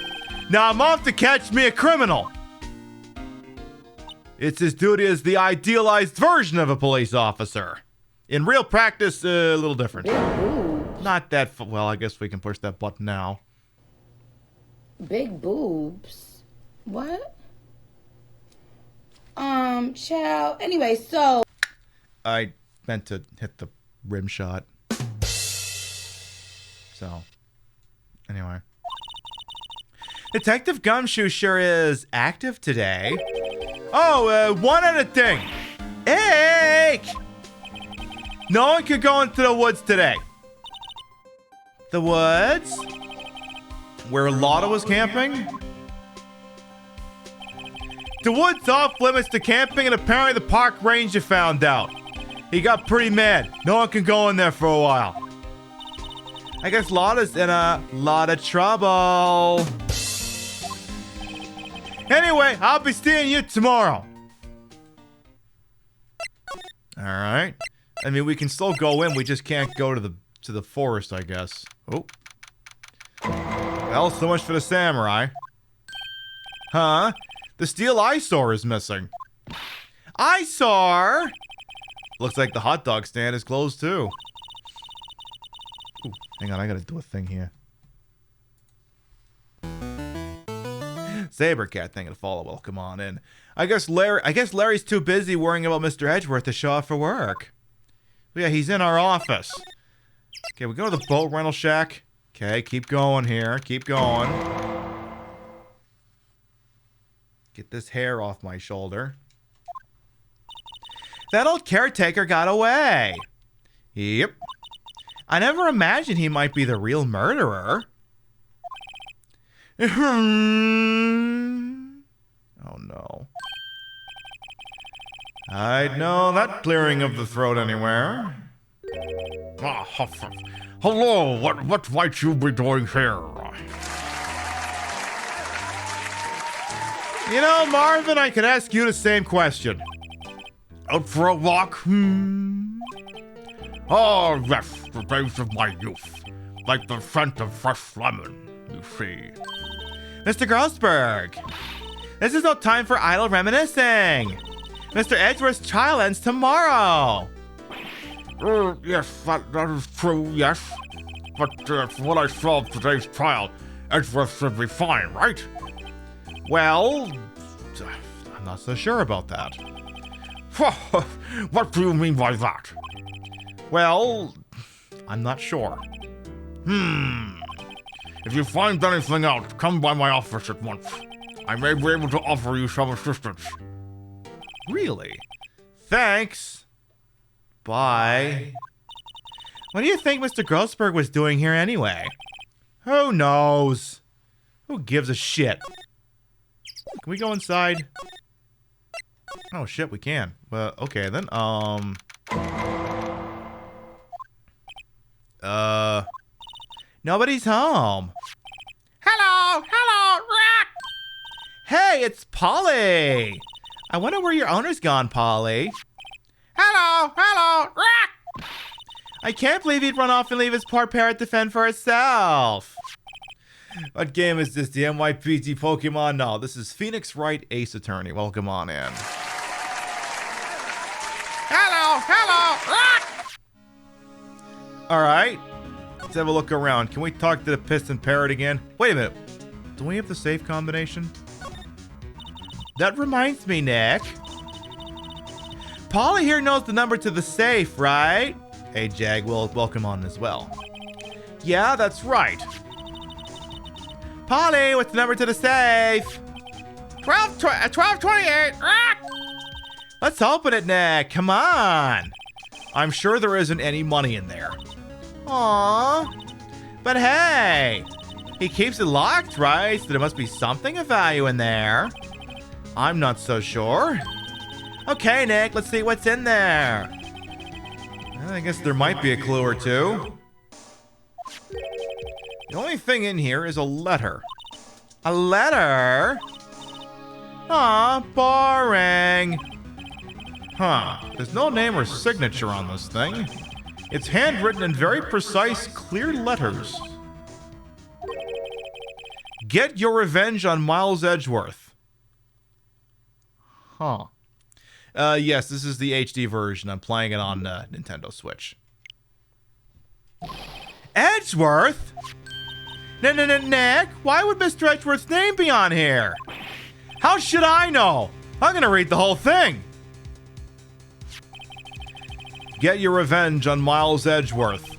Now I'm off to catch me a criminal. It's his duty as the idealized version of a police officer. In real practice, a little different. Not that well, I guess we can push that button now. Big boobs? What? Child. Anyway, so... I meant to hit the rim shot. So, anyway. Detective Gumshoe sure is active today. Oh, one other thing. Eek! No one could go into the woods today. The woods? Where Lotta was camping? The woods off limits to camping, and apparently the park ranger found out. He got pretty mad. No one can go in there for a while. I guess Lotta's in a lot of trouble. Anyway, I'll be seeing you tomorrow. All right. I mean, we can still go in. We just can't go to the forest, I guess. Oh. Well, so much for the samurai. Huh? The steel eyesore is missing. Eyesore? Looks like the hot dog stand is closed too. Ooh, hang on, I gotta do a thing here. Sabercat thing to follow. Well, come on in. I guess Larry's too busy worrying about Mr. Edgeworth to show up for work. Yeah, he's in our office. Okay, we go to the boat rental shack. Okay, keep going here. Keep going. Get this hair off my shoulder. That old caretaker got away. Yep. I never imagined he might be the real murderer. Oh no. I'd know that clearing of the throat anywhere. Hello, what might you be doing here? You know, Marvin, I could ask you the same question. Out for a walk? Oh, yes, the days of my youth. Like the scent of fresh lemon, you see. Mr. Grossberg, this is no time for idle reminiscing. Mr. Edgeworth's trial ends tomorrow. Yes, that is true, yes. But from what I saw of today's trial, Edgeworth should be fine, right? Well, I'm not so sure about that. What do you mean by that? Well, I'm not sure. If you find anything out, come by my office at once. I may be able to offer you some assistance. Really? Thanks. Bye. What do you think Mr. Grossberg was doing here anyway? Who knows? Who gives a shit? Can we go inside? Oh shit, we can. Well, okay then. Nobody's home. Hello, Rock. Hey, it's Polly. I wonder where your owner's gone, Polly. Hello, Rock. I can't believe he'd run off and leave his poor parrot to fend for itself. What game is this? The NYPD Pokemon? No, this is Phoenix Wright Ace Attorney. Welcome on in. Hello, Rock. All right. Let's have a look around. Can we talk to the piston parrot again? Wait a minute. Do we have the safe combination? That reminds me, Nick. Polly here knows the number to the safe, right? Hey, Jag, welcome on as well. Yeah, that's right. Polly, what's the number to the safe? 1228. Let's open it, Nick. Come on. I'm sure there isn't any money in there. Aww. But hey, he keeps it locked, right? So there must be something of value in there. I'm not so sure. Okay, Nick, let's see what's in there. I guess there might be a clue or two. The only thing in here is a letter. A letter? Aw, boring. Huh, there's no name or signature on this thing. It's handwritten in very precise, clear letters. Get your revenge on Miles Edgeworth. Huh. Yes, this is the HD version. I'm playing it on Nintendo Switch. Edgeworth? Nick, why would Mr. Edgeworth's name be on here? How should I know? I'm gonna read the whole thing. Get your revenge on Miles Edgeworth.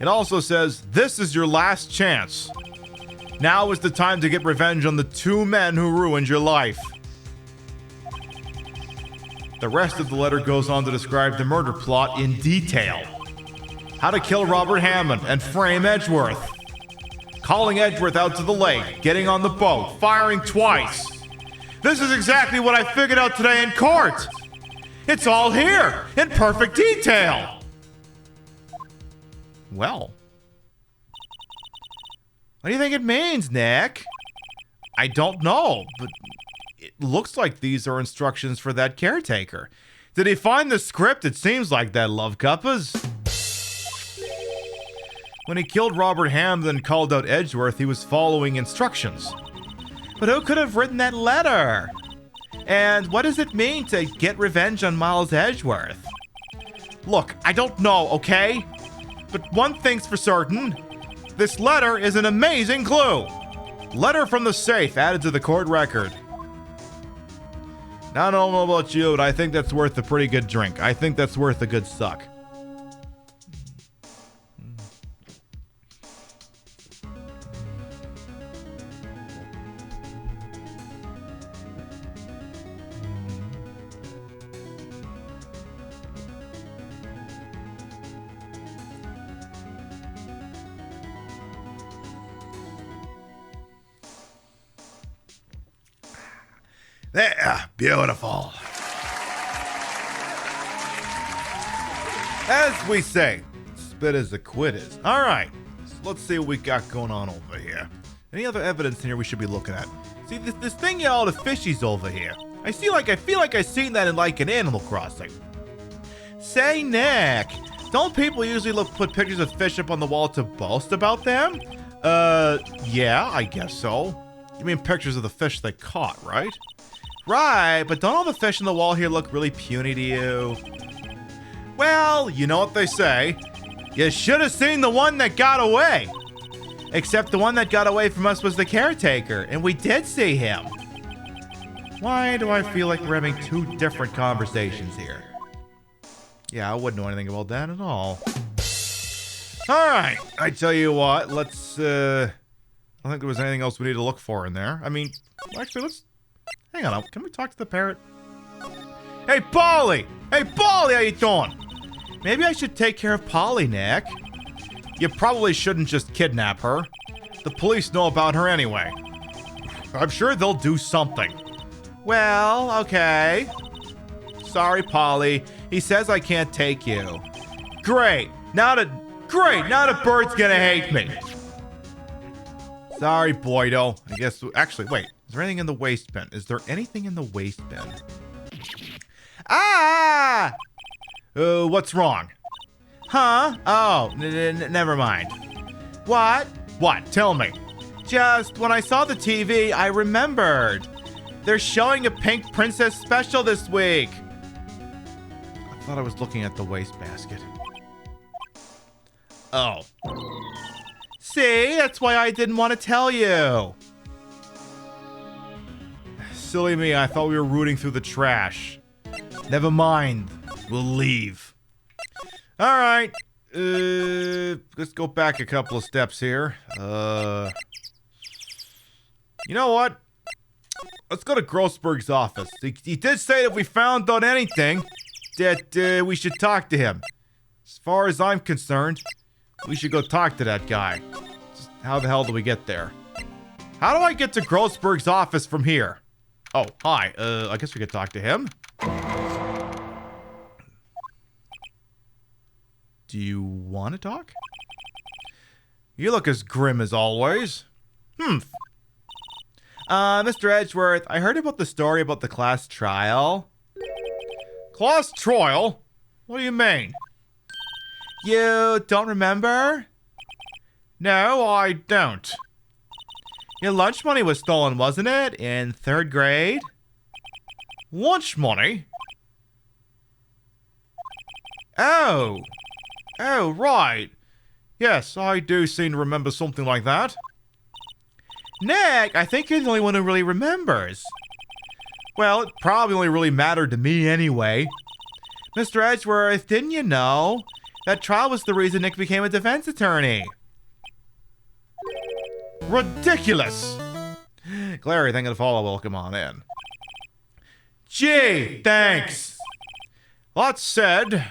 It also says, this is your last chance. Now is the time to get revenge on the 2 men who ruined your life. The rest of the letter goes on to describe the murder plot in detail. How to kill Robert Hammond and frame Edgeworth. Calling Edgeworth out to the lake, getting on the boat, firing twice. This is exactly what I figured out today in court. It's all here, in perfect detail. Well, what do you think it means, Nick? I don't know, but it looks like these are instructions for that caretaker. Did he find the script? It seems like that, Love Cuppas. When he killed Robert Hammond and called out Edgeworth, he was following instructions. But who could have written that letter? And what does it mean to get revenge on Miles Edgeworth? Look, I don't know, okay? But one thing's for certain. This letter is an amazing clue. Letter from the safe added to the court record. Now, I don't know about you, but I think that's worth a pretty good drink. I think that's worth a good suck. There, beautiful. As we say, spit as the quit is. All right, so let's see what we got going on over here. Any other evidence in here we should be looking at? See, this thing, all the fishies over here. I feel like I seen that in like an Animal Crossing. Say, Nick, don't people usually put pictures of fish up on the wall to boast about them? Yeah, I guess so. You mean pictures of the fish they caught, right? Right, but don't all the fish on the wall here look really puny to you? Well, you know what they say. You should have seen the one that got away. Except the one that got away from us was the caretaker, and we did see him. Why do I feel like we're having 2 different conversations here? Yeah, I wouldn't know anything about that at all. Alright, I tell you what, let's, I don't think there was anything else we need to look for in there. I mean, actually, let's... Hang on, can we talk to the parrot? Hey, Polly! Hey, Polly, how you doing? Maybe I should take care of Polly, Nick. You probably shouldn't just kidnap her. The police know about her anyway. I'm sure they'll do something. Well, okay. Sorry, Polly. He says I can't take you. Great. Now the bird's gonna hate me. Sorry, Boydo. I guess, actually, wait. Is there anything in the waste bin? Is there anything in the waste bin? Ah! What's wrong? Huh? Oh, never mind. What? What? Tell me. Just, when I saw the TV, I remembered. They're showing a Pink Princess special this week. I thought I was looking at the wastebasket. Oh. See, that's why I didn't want to tell you. Silly me, I thought we were rooting through the trash. Never mind. We'll leave. Alright. Let's go back a couple of steps here. You know what? Let's go to Grossberg's office. He did say that if we found out anything, that we should talk to him. As far as I'm concerned, we should go talk to that guy. Just how the hell do we get there? How do I get to Grossberg's office from here? Oh, hi. I guess we could talk to him. Do you want to talk? You look as grim as always. Mr. Edgeworth, I heard about the story about the class trial. Class trial? What do you mean? You don't remember? No, I don't. Your lunch money was stolen, wasn't it? In 3rd grade? Lunch money? Oh. Oh, right. Yes, I do seem to remember something like that. Nick, I think you're the only one who really remembers. Well, it probably only really mattered to me anyway. Mr. Edgeworth, didn't you know? That trial was the reason Nick became a defense attorney. Ridiculous! Clary, thank you to follow. Welcome on in. Gee, thanks. That said,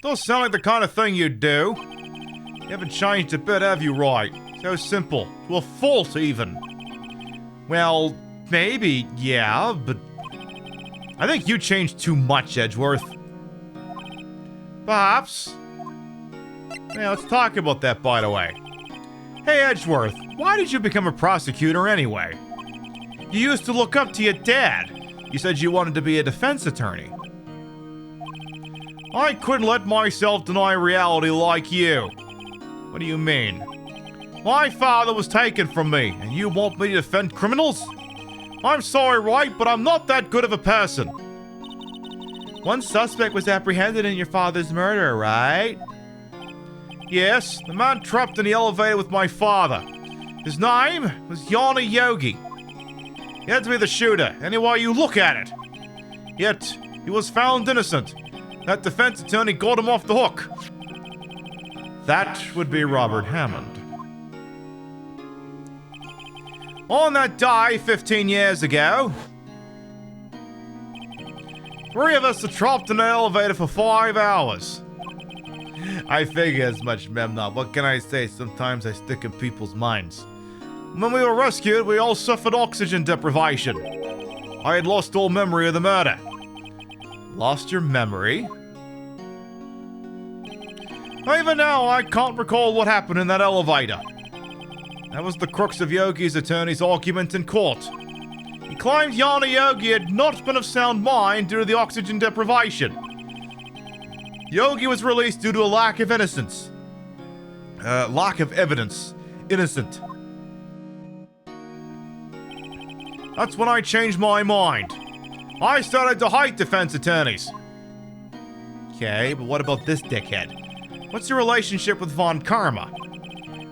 does sound like the kind of thing you'd do. You haven't changed a bit, have you, Wright? So simple. To a fault, even. Well, maybe, yeah, but I think you changed too much, Edgeworth. Perhaps. Yeah, let's talk about that, by the way. Hey, Edgeworth, why did you become a prosecutor anyway? You used to look up to your dad. You said you wanted to be a defense attorney. I couldn't let myself deny reality like you. What do you mean? My father was taken from me, and you want me to defend criminals? I'm sorry, Wright, but I'm not that good of a person. One suspect was apprehended in your father's murder, right? Yes, the man trapped in the elevator with my father. His name was Yanni Yogi. He had to be the shooter, any way you look at it. Yet, he was found innocent. That defense attorney got him off the hook. That would be Robert Hammond. On that day 15 years ago, 3 of us were trapped in the elevator for 5 hours. I figure as much, Memnon. What can I say? Sometimes I stick in people's minds. When we were rescued, we all suffered oxygen deprivation. I had lost all memory of the murder. Lost your memory? Even now, I can't recall what happened in that elevator. That was the crux of Yogi's attorney's argument in court. He claimed Yanni Yogi had not been of sound mind due to the oxygen deprivation. Yogi was released due to a lack of innocence. Lack of evidence. Innocent. That's when I changed my mind. I started to hate defense attorneys. Okay, but what about this dickhead? What's your relationship with Von Karma?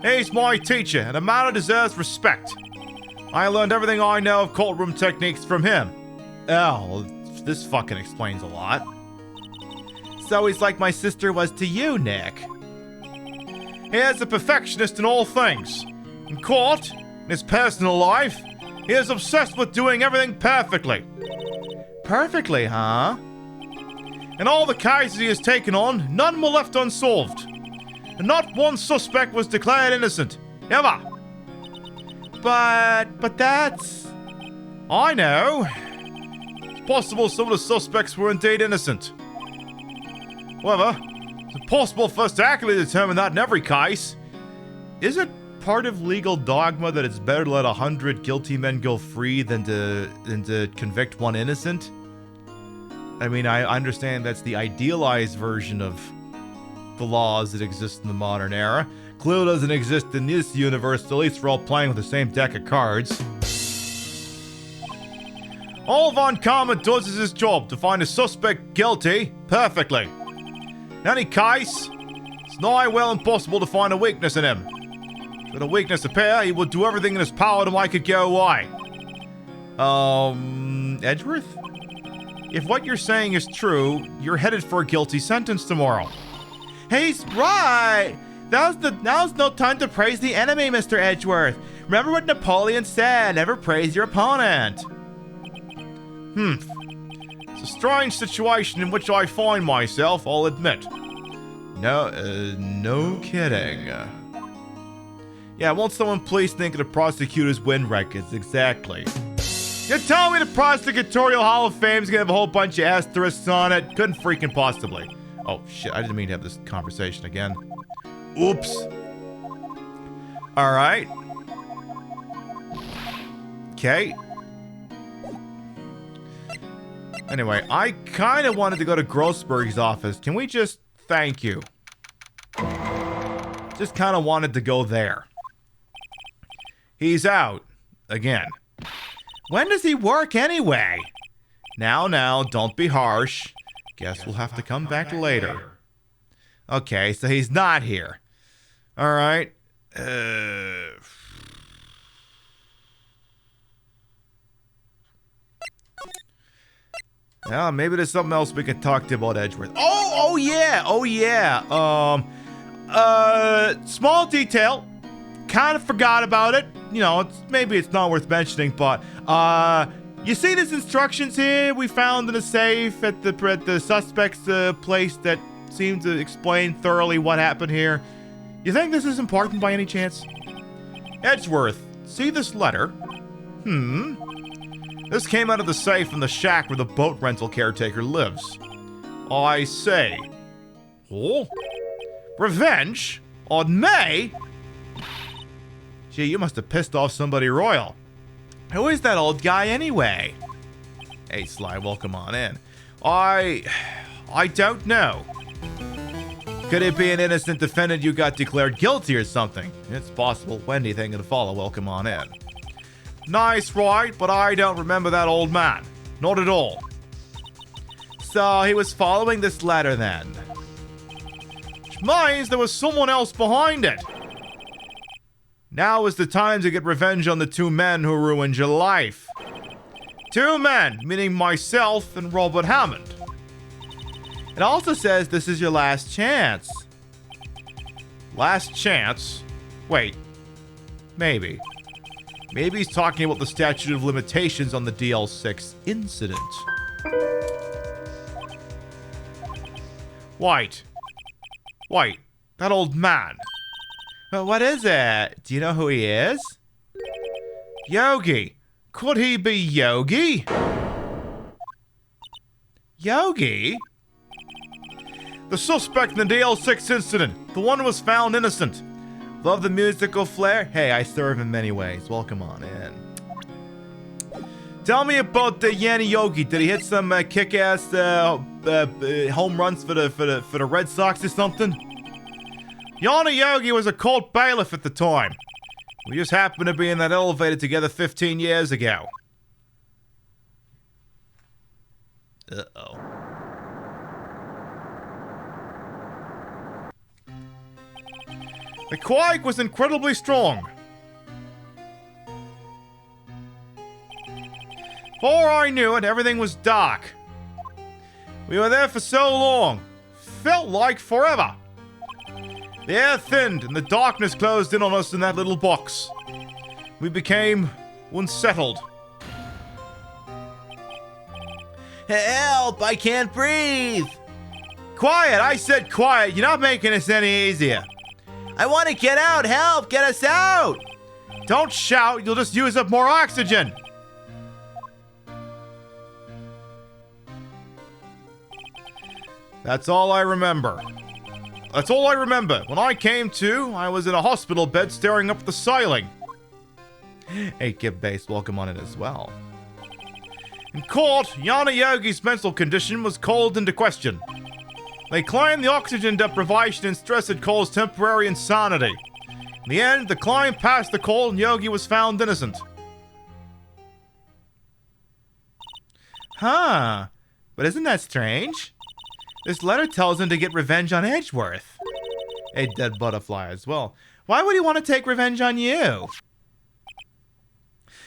He's my teacher, and a man who deserves respect. I learned everything I know of courtroom techniques from him. Oh, well, this fucking explains a lot. So he's like my sister was to you, Nick. He is a perfectionist in all things. In court, in his personal life, he is obsessed with doing everything perfectly. Perfectly, huh? In all the cases he has taken on, none were left unsolved. And not one suspect was declared innocent. Ever. But that's... I know. It's possible some of the suspects were indeed innocent. However, it's impossible for us to accurately determine that in every case. Is it part of legal dogma that it's better to let 100 guilty men go free than to convict one innocent? I mean, I understand that's the idealized version of the laws that exist in the modern era. Clearly doesn't exist in this universe, at least we're all playing with the same deck of cards. All Von Karma does is his job, to find a suspect guilty perfectly. In any case, it's nigh well impossible to find a weakness in him. Should a weakness appear, he would do everything in his power to make it go away. Edgeworth? If what you're saying is true, you're headed for a guilty sentence tomorrow. He's right! Now's no time to praise the enemy, Mr. Edgeworth. Remember what Napoleon said, never praise your opponent. It's a strange situation in which I find myself, I'll admit. No kidding. Yeah, won't someone please think of the prosecutor's win records? Exactly. You're telling me the Prosecutorial Hall of Fame's gonna have a whole bunch of asterisks on it? Couldn't freaking possibly. Oh, shit, I didn't mean to have this conversation again. Oops. Alright. Okay. Anyway, I kind of wanted to go to Grossberg's office. Can we just... Thank you. Just kind of wanted to go there. He's out. Again. When does he work anyway? Now, don't be harsh. Guess we'll have to come back later. Okay, so he's not here. Alright. Well, maybe there's something else we can talk to about Edgeworth. Oh yeah. Small detail. Kind of forgot about it. You know, maybe it's not worth mentioning, but you see these instructions here we found in a safe at the suspect's place that seem to explain thoroughly what happened here. You think this is important by any chance? Edgeworth, see this letter? This came out of the safe in the shack where the boat rental caretaker lives. I say. Oh? Revenge? On May? Gee, you must have pissed off somebody royal. Who is that old guy anyway? Hey, Sly, welcome on in. I don't know. Could it be an innocent defendant you got declared guilty or something? It's possible. Wendy, thank you to follow. Welcome on in. Nice, Wright, but I don't remember that old man. Not at all. So he was following this letter then. Which means there was someone else behind it. Now is the time to get revenge on the two men who ruined your life. Two men, meaning myself and Robert Hammond. It also says this is your last chance. Last chance? Wait. Maybe. Maybe he's talking about the statute of limitations on the DL6 incident. White. That old man. Well, what is it? Do you know who he is? Yogi. Could he be Yogi? Yogi? The suspect in the DL6 incident. The one who was found innocent. Love the musical flair? Hey, I serve in many ways. Welcome on in. Tell me about the Yanni Yogi. Did he hit some kick-ass home runs for the Red Sox or something? Yanni Yogi was a court bailiff at the time. We just happened to be in that elevator together 15 years ago. Uh-oh. The quake was incredibly strong. Before I knew it, everything was dark. We were there for so long. Felt like forever. The air thinned and the darkness closed in on us in that little box. We became unsettled. Help! I can't breathe! Quiet! I said quiet! You're not making this any easier. I want to get out! Help! Get us out! Don't shout! You'll just use up more oxygen! That's all I remember. That's all I remember. When I came to, I was in a hospital bed staring up at the ceiling. Hey, Kid Base, welcome on it as well. In court, Yanni Yogi's mental condition was called into question. They claimed the oxygen deprivation and stress had caused temporary insanity. In the end, the client passed the call and Yogi was found innocent. Huh. But isn't that strange? This letter tells him to get revenge on Edgeworth. A dead butterfly as well. Why would he want to take revenge on you?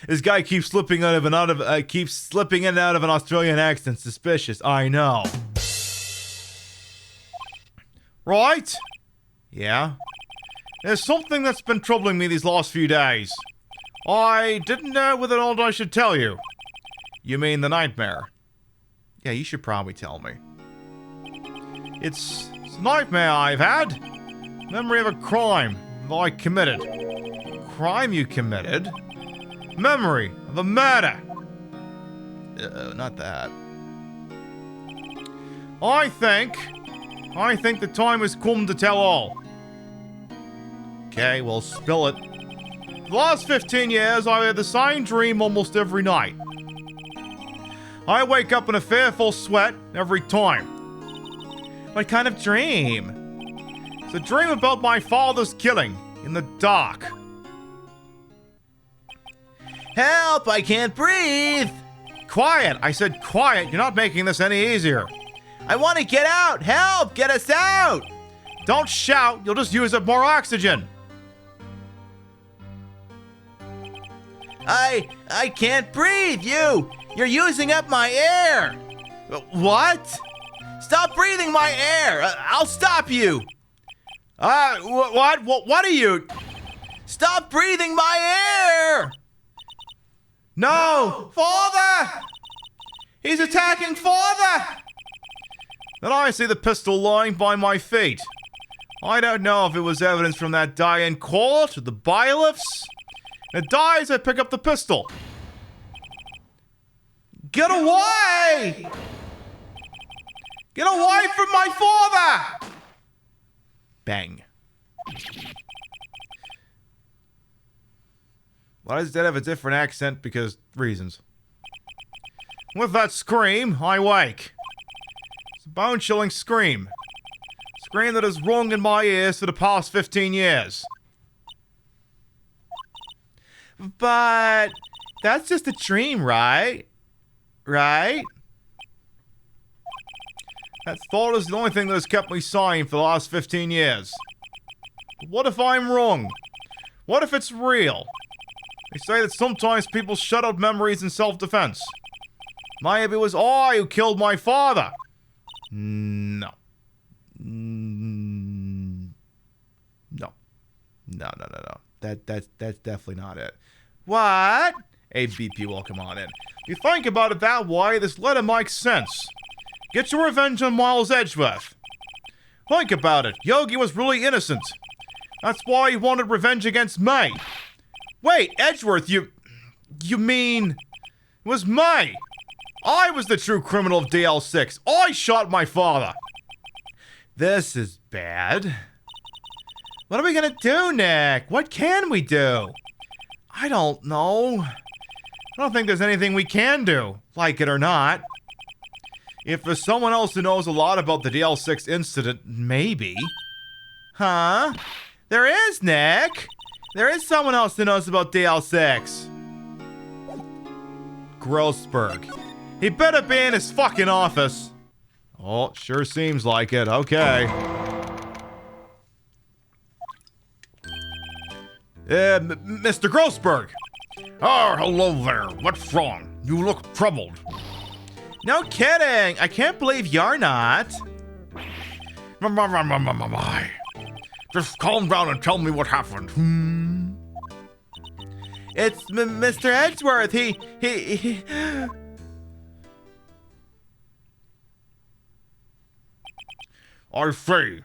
This guy keeps slipping in and out of an Australian accent. Suspicious. I know. Right? Yeah. There's something that's been troubling me these last few days. I didn't know whether or not I should tell you. You mean the nightmare? Yeah, you should probably tell me. It's a nightmare I've had. Memory of a crime that I committed. Crime you committed? Memory of a murder. Not that. I think the time has come to tell all. Okay, well, spill it. For the last 15 years, I had the same dream almost every night. I wake up in a fearful sweat every time. What kind of dream? It's a dream about my father's killing in the dark. Help! I can't breathe! Quiet! I said quiet. You're not making this any easier. I want to get out! Help! Get us out! Don't shout. You'll just use up more oxygen. I can't breathe! You're using up my air! What? Stop breathing my air! I'll stop you! What? What are you? Stop breathing my air! No! Father! He's attacking Father! Then I see the pistol lying by my feet. I don't know if it was evidence from that die in court or the bailiffs. It dies, I pick up the pistol. Get away! Get away from my father! Bang. Why does Dad have a different accent? Because reasons. With that scream, I wake. It's a bone-chilling scream. Scream that has rung in my ears for the past 15 years. But that's just a dream, right? Right? That thought is the only thing that has kept me sane for the last 15 years. But what if I'm wrong? What if it's real? They say that sometimes people shut out memories in self-defense. Maybe it was I who killed my father. No. No. That's definitely not it. What? ABP, welcome on in. You think about it that way, this letter makes sense. Get your revenge on Miles Edgeworth. Think about it. Yogi was really innocent. That's why he wanted revenge against me. Wait, Edgeworth, you mean it was me? I was the true criminal of DL6. I shot my father. This is bad. What are we gonna do, Nick? What can we do? I don't know. I don't think there's anything we can do, like it or not. If there's someone else who knows a lot about the DL6 incident, maybe. Huh? There is, Nick. There is someone else who knows about DL6. Grossberg. He better be in his fucking office. Oh, sure seems like it. Okay. Mr. Grossberg. Oh, hello there. What's wrong? You look troubled. No kidding. I can't believe you're not. Just calm down and tell me what happened. It's Mr. Edgeworth. He... I see.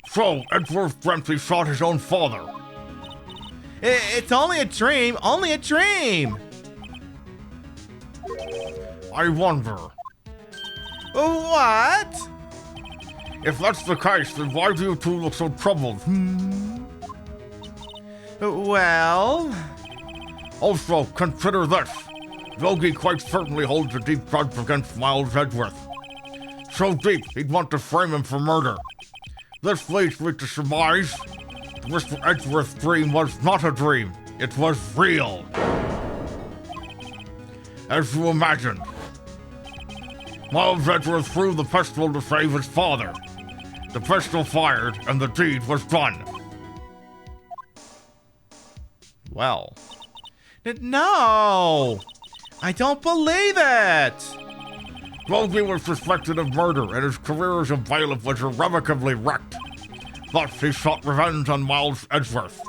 So, Edgeworth Dempsey shot his own father. It's only a dream. Only a dream. I wonder. What? If that's the case, then why do you two look so troubled? Well... Also, consider this. Yogi quite certainly holds a deep grudge against Miles Edgeworth. So deep, he'd want to frame him for murder. This leads me to surmise Mr. Edgeworth's dream was not a dream. It was real. As you imagined. Miles Edgeworth threw the pistol to save his father. The pistol fired, and the deed was done. Well. No! I don't believe it! Yogi was suspected of murder, and his career as a bailiff was irrevocably wrecked. Thus, he sought revenge on Miles Edgeworth.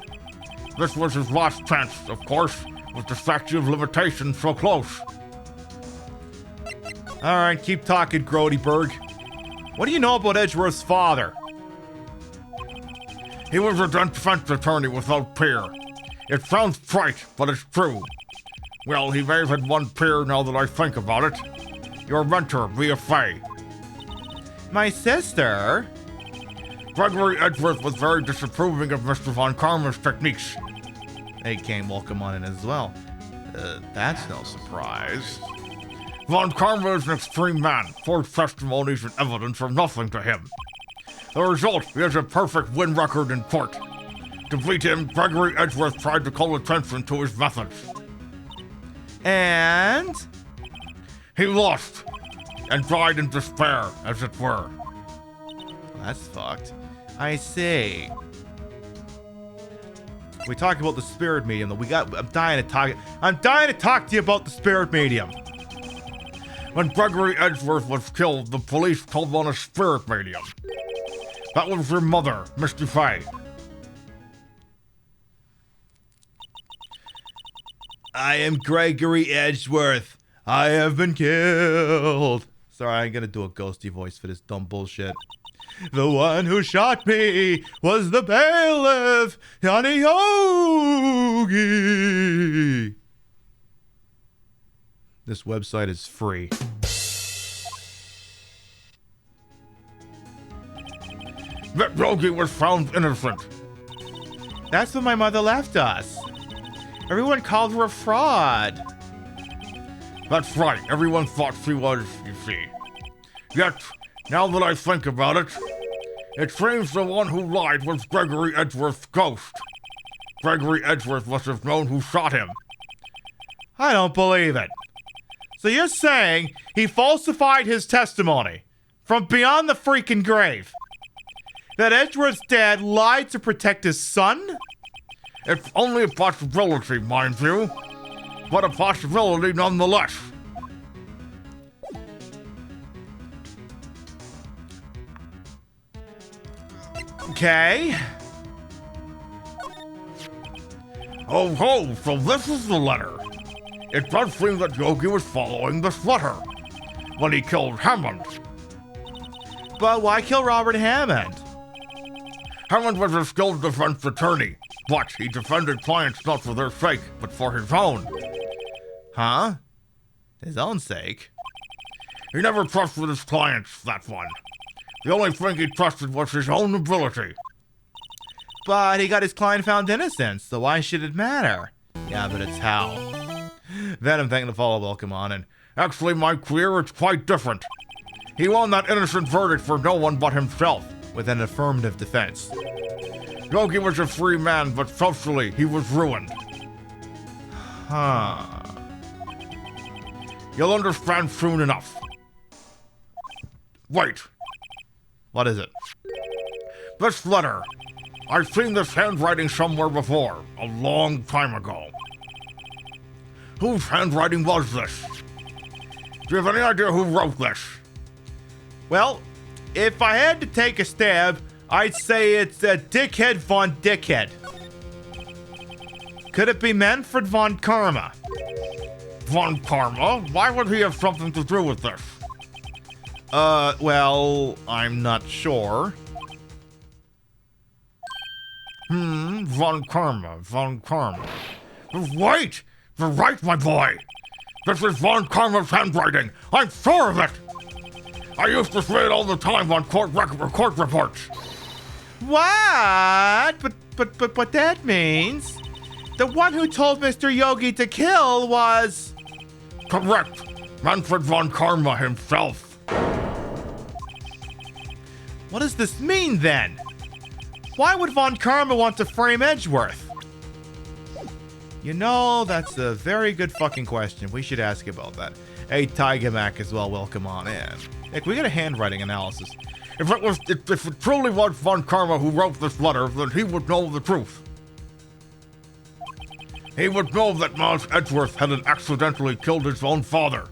This was his last chance, of course, with the statute of limitations so close. Alright, keep talking, Grodyberg. What do you know about Edgeworth's father? He was a defense attorney without peer. It sounds trite, but it's true. Well, he may have had one peer now that I think about it. Your mentor, Mia Fey. My sister? Gregory Edgeworth was very disapproving of Mr. Von Karma's techniques. Hey, Kane, welcome on in as well. That's no surprise. Von Karma is an extreme man. Forged testimonies and evidence are nothing to him. The result, he has a perfect win record in court. To beat him, Gregory Edgeworth tried to call attention to his methods. And? He lost, and died in despair, as it were. That's fucked. I see. We talk about the spirit medium, though. I'm dying to talk to you about the spirit medium. When Gregory Edgeworth was killed, the police told on a spirit medium. That was your mother, Misty Fay. I am Gregory Edgeworth. I have been killed. Sorry, I ain't gonna do a ghosty voice for this dumb bullshit. The one who shot me was the bailiff, Johnny Yogi. This website is free. That Yogi was found innocent. That's when my mother left us. Everyone called her a fraud. That's right, everyone thought she was, you see. Yet, now that I think about it, it seems the one who lied was Gregory Edgeworth's ghost. Gregory Edgeworth must have known who shot him. I don't believe it. So you're saying he falsified his testimony from beyond the freaking grave? That Edgeworth's dad lied to protect his son? It's only a possibility, mind you, but a possibility nonetheless. Okay. Oh ho, so this is the letter. It does seem that Yogi was following this letter when he killed Hammond. But why kill Robert Hammond? Hammond was a skilled defense attorney, but he defended clients not for their sake, but for his own. Huh? His own sake? He never trusted his clients, that one. The only thing he trusted was his own ability. But he got his client found innocent, so why should it matter? Yeah, but it's how. Then I'm thinking to follow welcome on, and actually, my career is quite different. He won that innocent verdict for no one but himself. With an affirmative defense. Yogi was a free man, but socially, he was ruined. Huh. You'll understand soon enough. Wait. What is it? This letter. I've seen this handwriting somewhere before, a long time ago. Whose handwriting was this? Do you have any idea who wrote this? Well, if I had to take a stab, I'd say it's Dickhead von Dickhead. Could it be Manfred von Karma? Von Karma? Why would he have something to do with this? Well, I'm not sure. Von Karma. Wait! You're right, my boy! This is Von Karma's handwriting! I'm sure of it! I used to see it all the time on court reports. What? But that means the one who told Mr. Yogi to kill was... Correct. Manfred von Karma himself. What does this mean then? Why would von Karma want to frame Edgeworth? You know, that's a very good fucking question. We should ask about that. Hey, Tiger Mac as well, welcome on in. Nick, we got a handwriting analysis. If it truly was von Karma who wrote this letter, then he would know the truth. He would know that Miles Edgeworth hadn't accidentally killed his own father.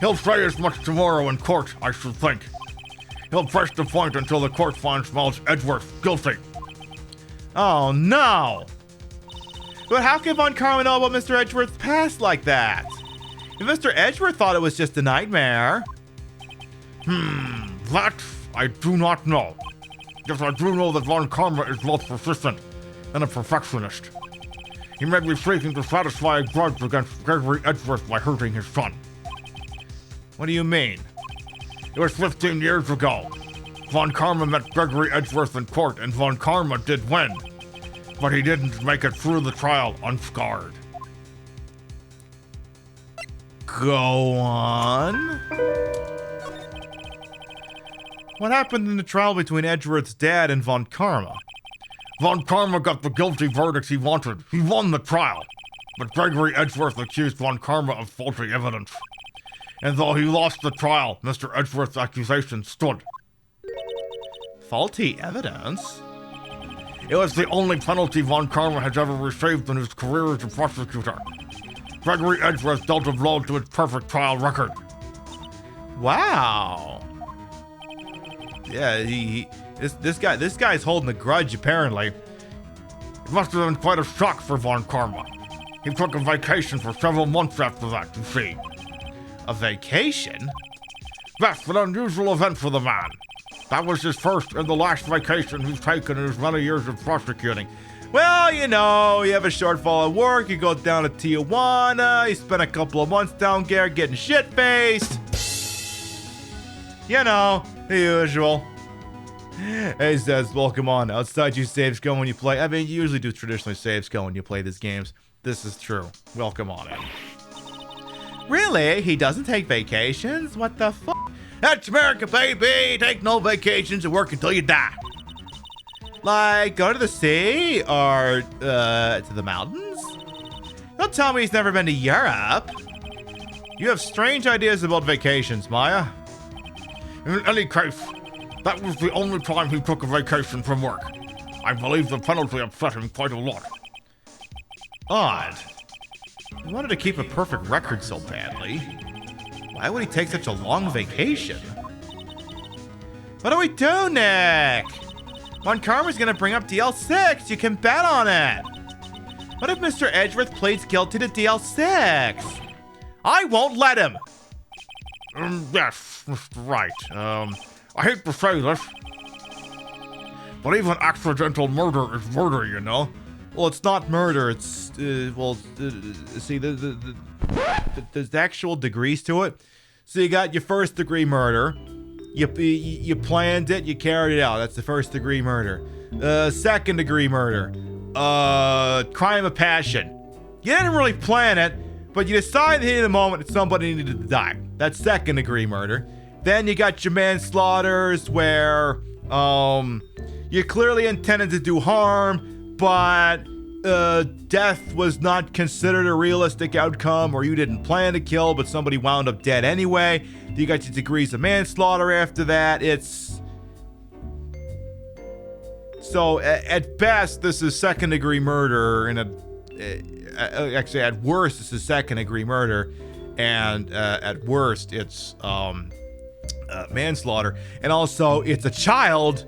He'll say as much tomorrow in court, I should think. He'll press the point until the court finds Miles Edgeworth guilty. Oh no! But how can von Karma know about Mr. Edgeworth's past like that? If Mr. Edgeworth thought it was just a nightmare. That I do not know. Yes, I do know that von Karma is both persistent and a perfectionist. He may be seeking to satisfy a grudge against Gregory Edgeworth by hurting his son. What do you mean? It was 15 years ago. Von Karma met Gregory Edgeworth in court, and von Karma did win. But he didn't make it through the trial unscarred. Go on. What happened in the trial between Edgeworth's dad and von Karma? Von Karma got the guilty verdict he wanted. He won the trial. But Gregory Edgeworth accused von Karma of faulty evidence. And though he lost the trial, Mr. Edgeworth's accusation stood. Faulty evidence? It was the only penalty von Karma has ever received in his career as a prosecutor. Gregory Edgeworth dealt a blow to his perfect trial record. Wow. Yeah, this guy's holding a grudge apparently. It must have been quite a shock for Von Karma. He took a vacation for several months after that, you see. A vacation? That's an unusual event for the man. That was his first and the last vacation he's taken in his many years of prosecuting. Well, you know, you have a shortfall at work, you go down to Tijuana, you spend a couple of months down there getting shit-faced. You know, the usual. Hey, says, welcome on. Outside you saves go when you play. I mean, you usually do traditionally saves go when you play these games. This is true. Welcome on in. Really? He doesn't take vacations? What the fuck? That's America, baby. Take no vacations and work until you die. Like, go to the sea or to the mountains? Don't tell me he's never been to Europe. You have strange ideas about vacations, Maya. In any case, that was the only time he took a vacation from work. I believe the penalty upset him quite a lot. Odd. He wanted to keep a perfect record so badly. Why would he take such a long vacation? What do we do, Nick? Von Karma's gonna bring up DL6. You can bet on it. What if Mr. Edgeworth pleads guilty to DL6? I won't let him. Yes, Mr. Wright. I hate to say this, but even accidental murder is murder, you know? Well, it's not murder. It's, see, there's actual degrees to it. So you got your first degree murder. You planned it, you carried it out. That's the first degree murder. Second degree murder. Crime of passion. You didn't really plan it, but you decided in the moment that somebody needed to die. That's second degree murder. Then you got your manslaughters where you clearly intended to do harm, but death was not considered a realistic outcome, or you didn't plan to kill, but somebody wound up dead anyway. You got your degrees of manslaughter after that. It's... So, at best, this is second degree murder, and actually, at worst, this is second degree murder, and at worst, it's manslaughter. And also, it's a child.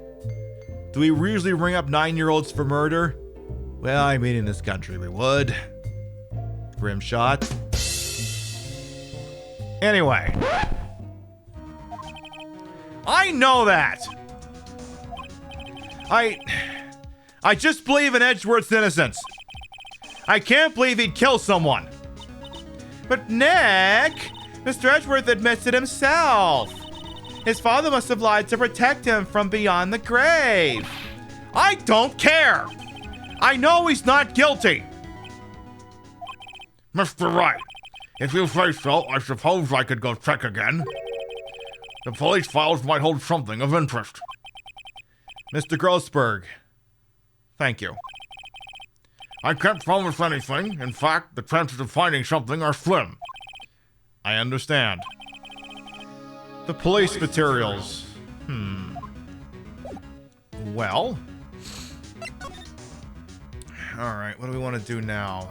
Do we usually ring up 9-year-olds for murder? Well, I mean, in this country, we would. Grim shot. Anyway. I know that. I just believe in Edgeworth's innocence. I can't believe he'd kill someone. But Nick, Mr. Edgeworth admits it himself. His father must have lied to protect him from beyond the grave. I don't care. I know he's not guilty. Mr. Wright, if you say so, I suppose I could go check again. The police files might hold something of interest. Mr. Grossberg, thank you. I can't promise anything. In fact, the chances of finding something are slim. I understand. The police materials. Well. Alright, what do we want to do now?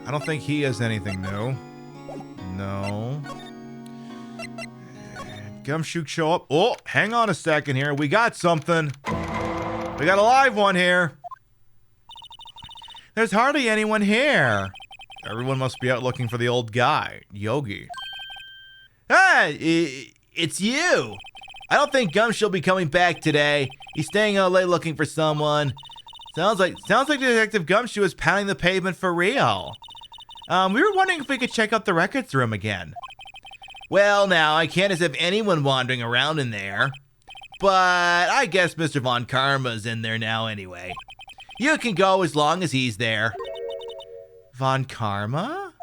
I don't think he has anything new. No. Gumshoe show up. Oh, hang on a second here. We got something. We got a live one here. There's hardly anyone here. Everyone must be out looking for the old guy, Yogi. Hey, it's you. I don't think Gumshoe'll be coming back today. He's staying out late looking for someone. Sounds like Detective Gumshoe is pounding the pavement for real. We were wondering if we could check out the records room again. Well, now, I can't have anyone wandering around in there. But I guess Mr. Von Karma's in there now anyway. You can go as long as he's there. Von Karma?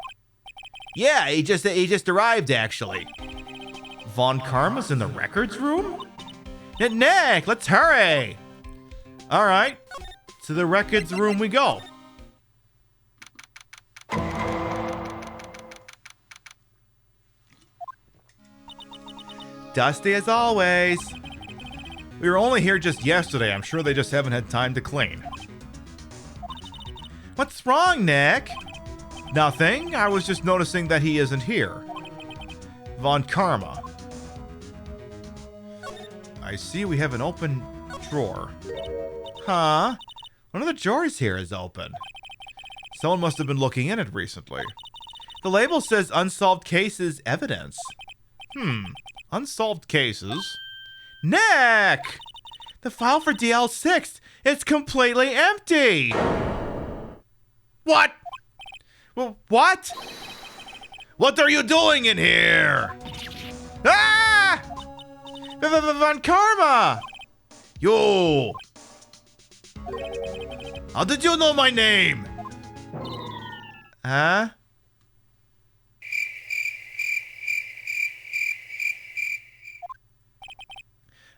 Yeah, he just arrived, actually. Von Karma's in the records room? Nick, let's hurry! Alright, to the records room we go. dusty as always. We were only here just yesterday. I'm sure they just haven't had time to clean. What's wrong, Nick? Nothing. I was just noticing that he isn't here. Von Karma. I see we have an open drawer. Huh? One of the drawers here is open. Someone must have been looking in it recently. The label says unsolved cases evidence. Unsolved cases? Nick! The file for DL6, it's completely empty! What? What? What are you doing in here? Ah! Von Karma! You! How did you know my name? Huh?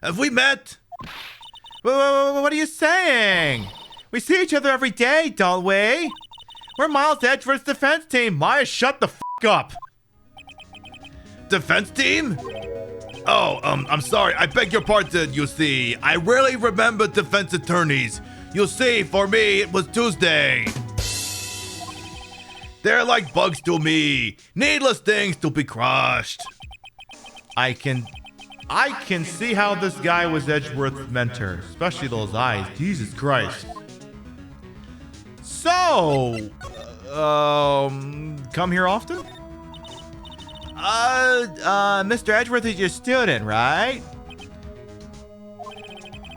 Have we met? What are you saying? We see each other every day, don't we? We're Miles Edgeworth's defense team. Maya, shut the f*** up. Defense team? Oh, I'm sorry. I beg your pardon, you see. I rarely remember defense attorneys. You see, for me, it was Tuesday. They're like bugs to me. Needless things to be crushed. I can see how this guy was Edgeworth's mentor, especially those eyes. Jesus Christ. So, come here often? Mr. Edgeworth is your student, right?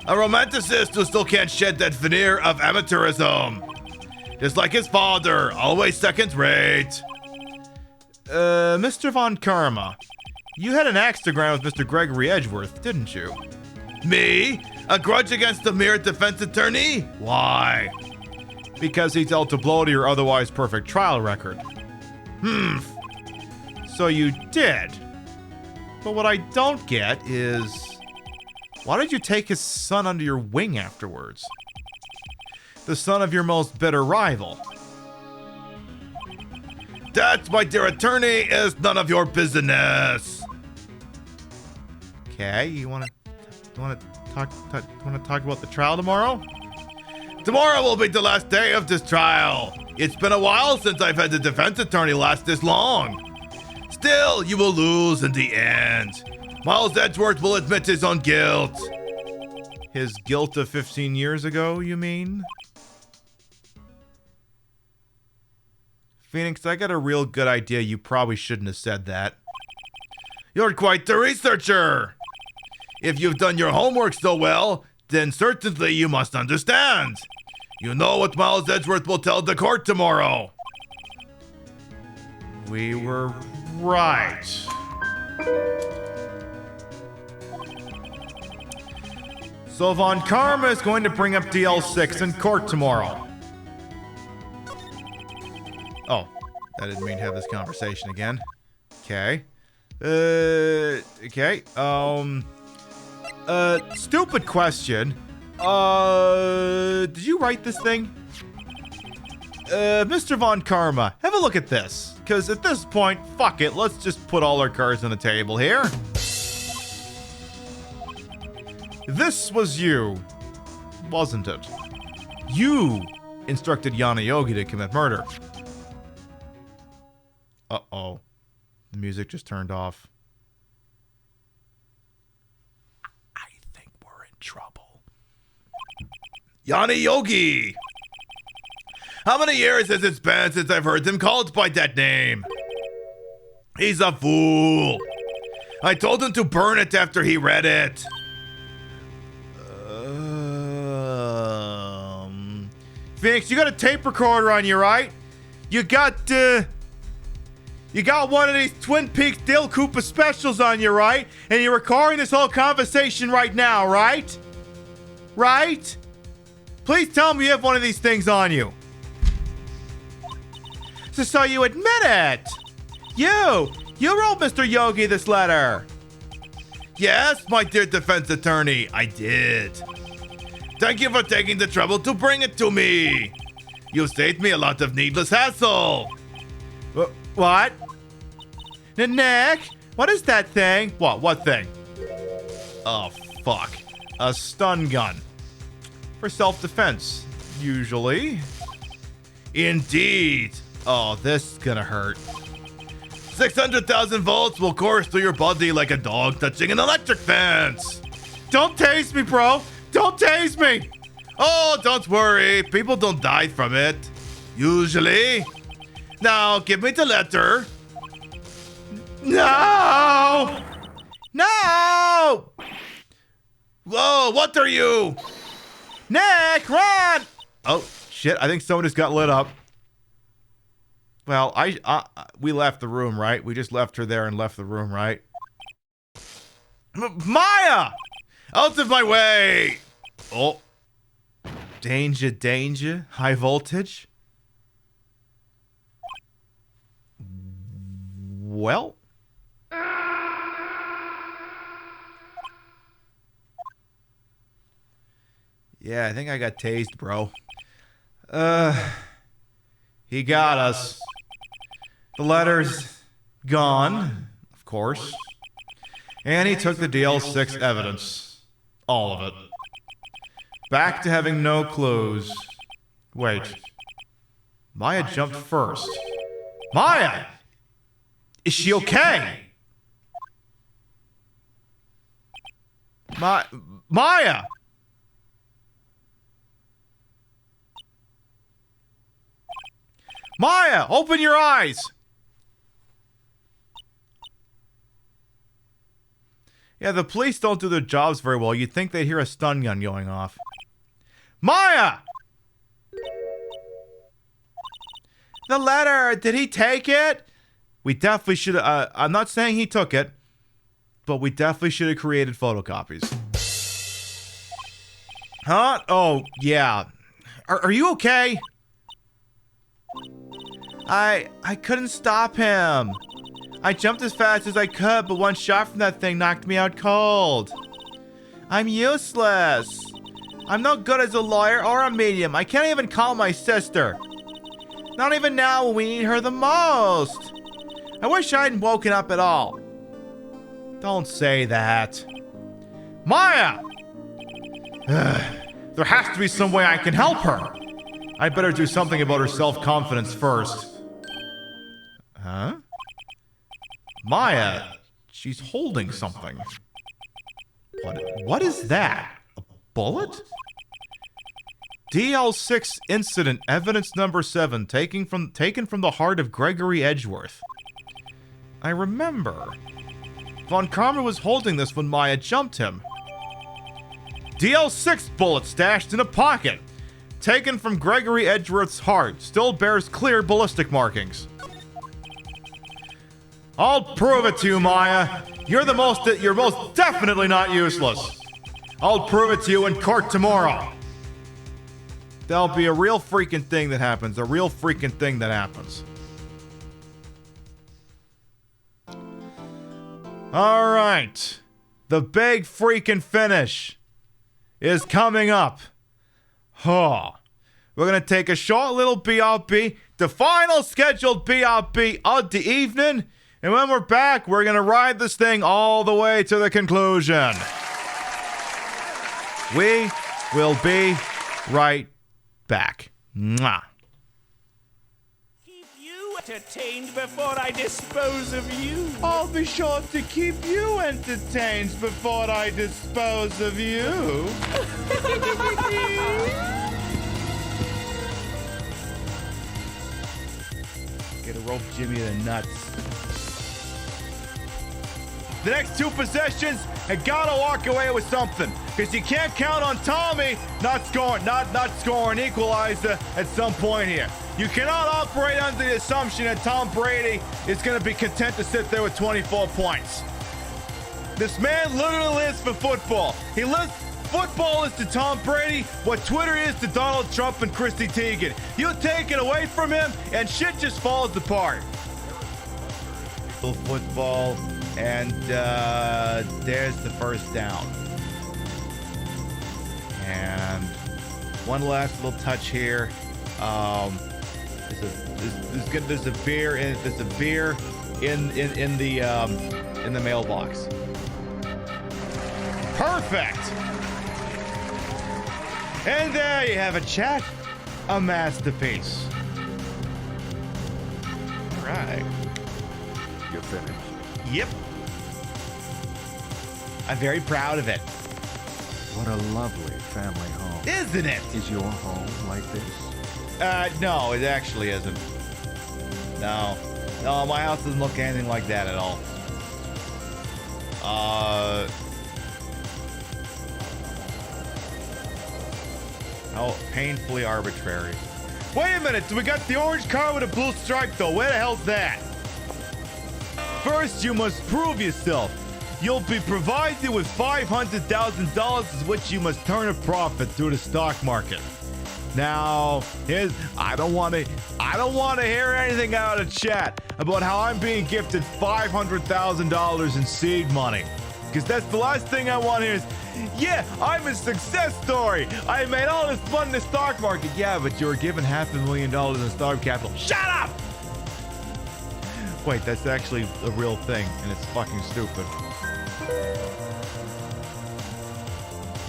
A romanticist who still can't shed that veneer of amateurism. Just like his father, always second rate. Mr. Von Karma, you had an axiogram with Mr. Gregory Edgeworth, didn't you? Me? A grudge against a mere defense attorney? Why? Because he dealt a blow to your otherwise perfect trial record. So you did. But what I don't get is, why did you take his son under your wing afterwards? The son of your most bitter rival. That, my dear attorney, is none of your business. Okay, you want to talk about the trial tomorrow? Tomorrow will be the last day of this trial. It's been a while since I've had the defense attorney last this long. Still, you will lose in the end. Miles Edgeworth will admit his own guilt. His guilt of 15 years ago, you mean? Phoenix, I got a real good idea you probably shouldn't have said that. You're quite the researcher. If you've done your homework so well, then certainly you must understand. You know what Miles Edgeworth will tell the court tomorrow. We were right. So Von Karma is going to bring up DL6 in court tomorrow. Oh, I didn't mean to have this conversation again. Okay. Okay. Stupid question. Did you write this thing? Mr. Von Karma, have a look at this. Because at this point, fuck it, let's just put all our cards on the table here. This was you, wasn't it? You instructed Yana Yogi to commit murder. Uh-oh. The music just turned off. I think we're in trouble. Yana Yogi! How many years has it been since I've heard him called by that name? He's a fool. I told him to burn it after he read it. Phoenix, you got a tape recorder on you, right? You got one of these Twin Peaks Dale Cooper specials on you, right? And you're recording this whole conversation right now, right? Right? Please tell me you have one of these things on you. So you admit it. You wrote Mr. Yogi this letter. Yes, my dear defense attorney, I did. Thank you for taking the trouble to bring it to me. You saved me a lot of needless hassle. What? Nick, what is that thing? What thing? Oh, fuck. A stun gun. For self-defense, usually. Indeed. Oh, this is gonna hurt. 600,000 volts will course through your body like a dog touching an electric fence. Don't tase me, bro. Don't tase me. Oh, don't worry. People don't die from it. Usually. Now, give me the letter. No! No! Whoa, what are you? Nick, run! Oh, shit. I think someone just got lit up. Well, we left the room, right? We just left her there and left the room, right? Maya! Out of my way! Oh. Danger, danger. High voltage. Well. Yeah, I think I got tased, bro. He got us. The letter's gone, of course. And he took the DL6 evidence. All of it. Back to having no clues. Wait. Maya jumped first. Maya! Is she okay? Maya! Maya, open your eyes! Yeah, the police don't do their jobs very well. You'd think they'd hear a stun gun going off. Maya! The letter, did he take it? We definitely should have, I'm not saying he took it, but we definitely should have created photocopies. Huh? Oh, yeah. Are you okay? I couldn't stop him. I jumped as fast as I could, but one shot from that thing knocked me out cold. I'm useless. I'm no good as a lawyer or a medium. I can't even call my sister. Not even now when we need her the most. I wish I hadn't woken up at all. Don't say that. Maya! There has to be some way I can help her. I better do something about her self-confidence first. Huh? Maya, she's holding something. What is that? A bullet? DL6 incident, evidence number 7, taken from the heart of Gregory Edgeworth. I remember. Von Karma was holding this when Maya jumped him. DL6 bullet stashed in a pocket. Taken from Gregory Edgeworth's heart. Still bears clear ballistic markings. I'll prove it to you, Maya. You're most definitely not useless. I'll prove it to you in court tomorrow. There'll be a real freaking thing that happens. A real freaking thing that happens. All right. The big freaking finish is coming up. Huh. We're going to take a short little BRB, the final scheduled BRB of the evening. And when we're back, we're going to ride this thing all the way to the conclusion. We will be right back. Mwah. Keep you entertained before I dispose of you. I'll be sure to keep you entertained before I dispose of you. Get a rope Jimmy to the nuts. The next 2 possessions, I gotta walk away with something. Because you can't count on Tommy not scoring equalizer at some point here. You cannot operate under the assumption that Tom Brady is going to be content to sit there with 24 points. This man literally lives for football. Football is to Tom Brady what Twitter is to Donald Trump and Chrissy Teigen. You take it away from him and shit just falls apart. Football, and there's the first down. And one last little touch here. There's a beer in the mailbox. Perfect. And there you have it, chat. A masterpiece. All right. You're finished. Yep. I'm very proud of it. What a lovely family home. Isn't it? Is your home like this? No, it actually isn't. No, my house doesn't look anything like that at all. How painfully arbitrary. Wait a minute, so we got the orange car with a blue stripe though. Where the hell's that? First, you must prove yourself. You'll be provided with $500,000, which you must turn a profit through the stock market. Now, I don't want to hear anything out of chat about how I'm being gifted $500,000 in seed money, because that's the last thing I want to hear is, yeah, I'm a success story. I made all this money in the stock market. Yeah, but you were given $500,000 in startup capital. Shut up! Wait, that's actually a real thing, and it's fucking stupid.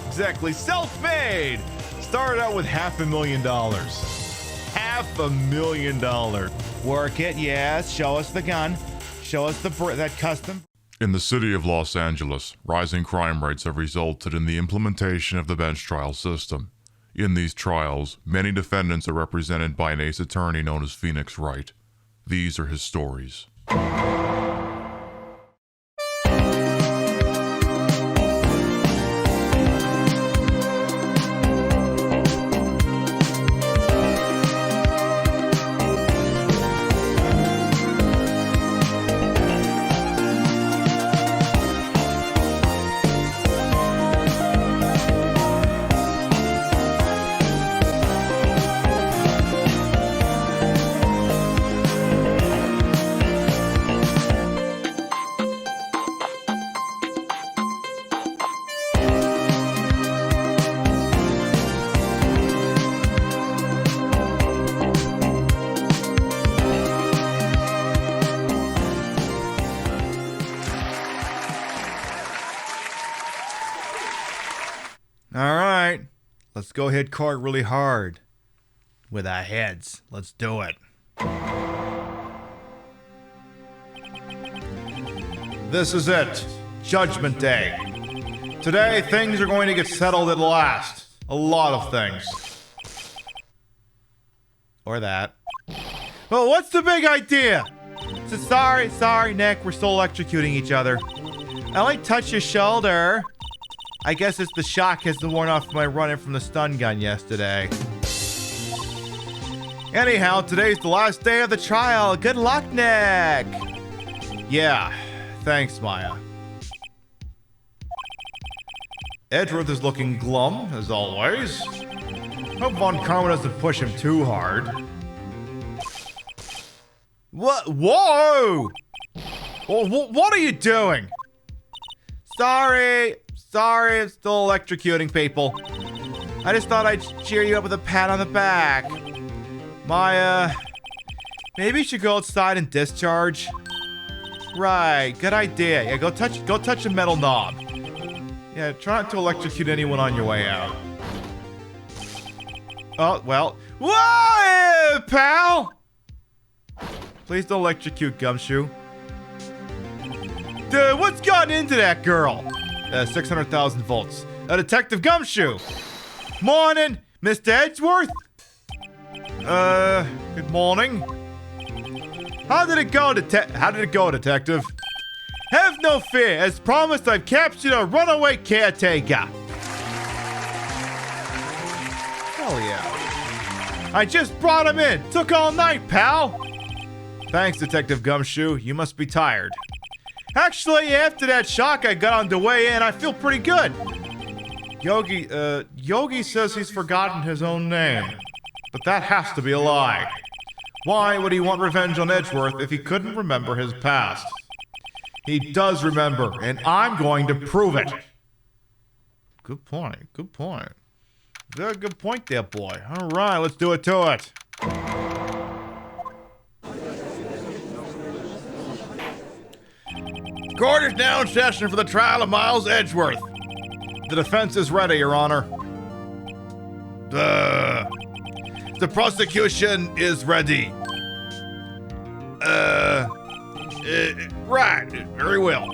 Exactly, self-made. Started out with $500,000. $500,000. Work it, yes. Show us the gun. Show us that custom. In the city of Los Angeles, rising crime rates have resulted in the implementation of the bench trial system. In these trials, many defendants are represented by an ace attorney known as Phoenix Wright. These are his stories. Let's go hit court really hard with our heads. Let's do it. This is it. Judgment Day. Today, things are going to get settled at last. A lot of things. Or that. Well, what's the big idea? So sorry, Nick. We're still electrocuting each other. I only touched your shoulder. I guess it's the shock hasn't worn off my running from the stun gun yesterday. Anyhow, today's the last day of the trial. Good luck, Nick. Yeah, thanks, Maya. Edgeworth is looking glum, as always. Hope Von Karma doesn't push him too hard. What? Whoa! What are you doing? Sorry, I'm still electrocuting people. I just thought I'd cheer you up with a pat on the back. Maya, maybe you should go outside and discharge. Right, good idea. Yeah, go touch a metal knob. Yeah, try not to electrocute anyone on your way out. Oh, well. Whoa, pal! Please don't electrocute Gumshoe. Dude, what's gotten into that girl? 600,000 volts. Detective Gumshoe. Morning, Mr. Edgeworth. Good morning. How did it go, Detective? Have no fear. As promised, I've captured a runaway caretaker. Hell yeah. I just brought him in. Took all night, pal. Thanks, Detective Gumshoe. You must be tired. Actually, after that shock I got on the way in, I feel pretty good. Yogi says he's forgotten his own name. But that has to be a lie. Why would he want revenge on Edgeworth if he couldn't remember his past? He does remember, and I'm going to prove it. Good point. Very good point there, boy. All right, let's do it to it. Court is now in session for the trial of Miles Edgeworth. The defense is ready, Your Honor. The prosecution is ready. Right. Very well.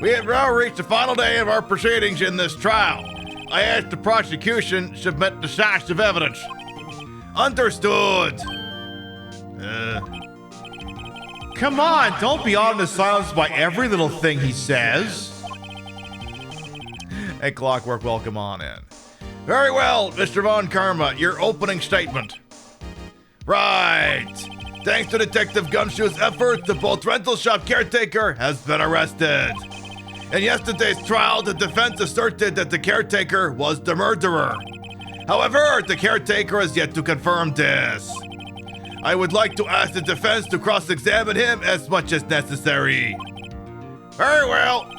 We have now reached the final day of our proceedings in this trial. I ask the prosecution submit decisive evidence. Understood. Come on, don't be awed into silence by every little thing he says. Hey, Clockwork, welcome on in. Very well, Mr. Von Karma, your opening statement. Right. Thanks to Detective Gumshoe's efforts, the boat rental shop caretaker has been arrested. In yesterday's trial, the defense asserted that the caretaker was the murderer. However, the caretaker has yet to confirm this. I would like to ask the defense to cross-examine him as much as necessary. Very well.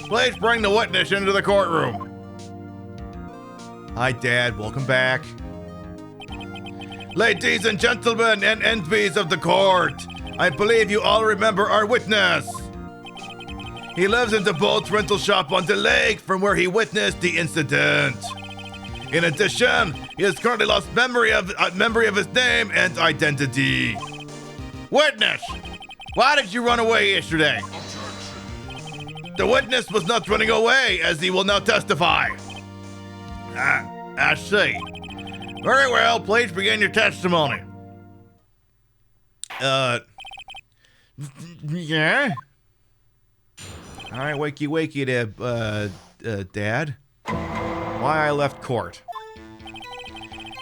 Please bring the witness into the courtroom. Hi, Dad. Welcome back. Ladies and gentlemen and enemies of the court, I believe you all remember our witness. He lives in the boat rental shop on the lake from where he witnessed the incident. In addition, he has currently lost memory of his name and identity. Witness, why did you run away yesterday? The witness was not running away, as he will now testify. I see. Very well, please begin your testimony. Yeah? All right, wakey there, Dad. Why I left court.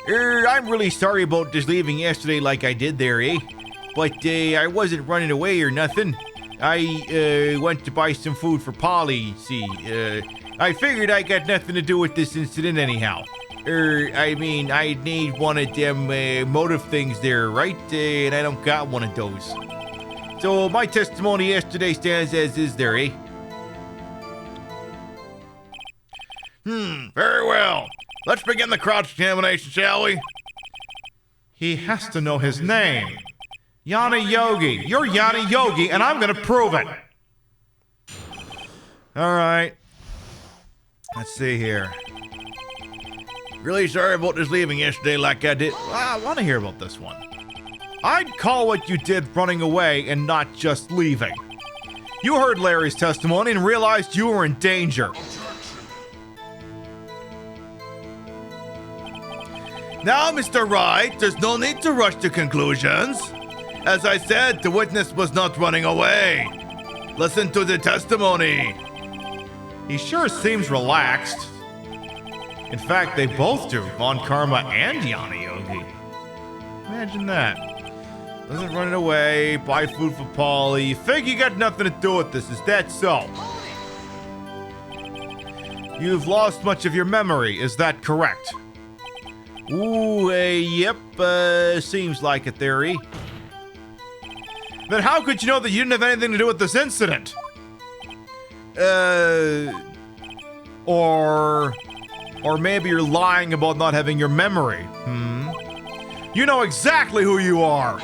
I'm really sorry about just leaving yesterday like I did there, eh? But I wasn't running away or nothing. I went to buy some food for Polly, see. I figured I got nothing to do with this incident anyhow. I need one of them motive things there, right? And I don't got one of those. So my testimony yesterday stands as is there, eh? Very well. Let's begin the cross-examination, shall we? He has to know his name. Yanni Yogi. You're Yanni Yogi, and I'm going to prove it. All right. Let's see here. Really sorry about just leaving yesterday like I did. I want to hear about this one. I'd call what you did running away and not just leaving. You heard Larry's testimony and realized you were in danger. Now, Mr. Wright, there's no need to rush to conclusions. As I said, the witness was not running away. Listen to the testimony. He sure seems relaxed. In fact, they both do, Von Karma and Yanni Yogi. Imagine that. Doesn't run away, buy food for Polly. You think you got nothing to do with this, is that so? You've lost much of your memory, is that correct? Ooh, yep, seems like a theory. Then how could you know that you didn't have anything to do with this incident? Or maybe you're lying about not having your memory, You know exactly who you are!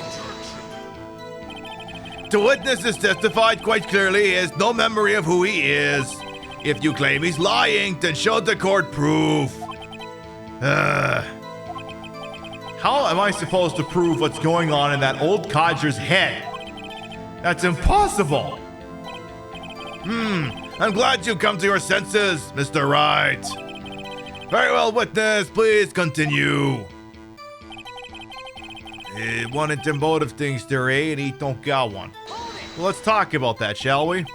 The witness has testified quite clearly he has no memory of who he is. If you claim he's lying, then show the court proof. How am I supposed to prove what's going on in that old codger's head? That's impossible! I'm glad you come to your senses, Mr. Wright. Very well, witness, please continue. One of them motive things there, eh? And he don't got one. Well, let's talk about that, shall we?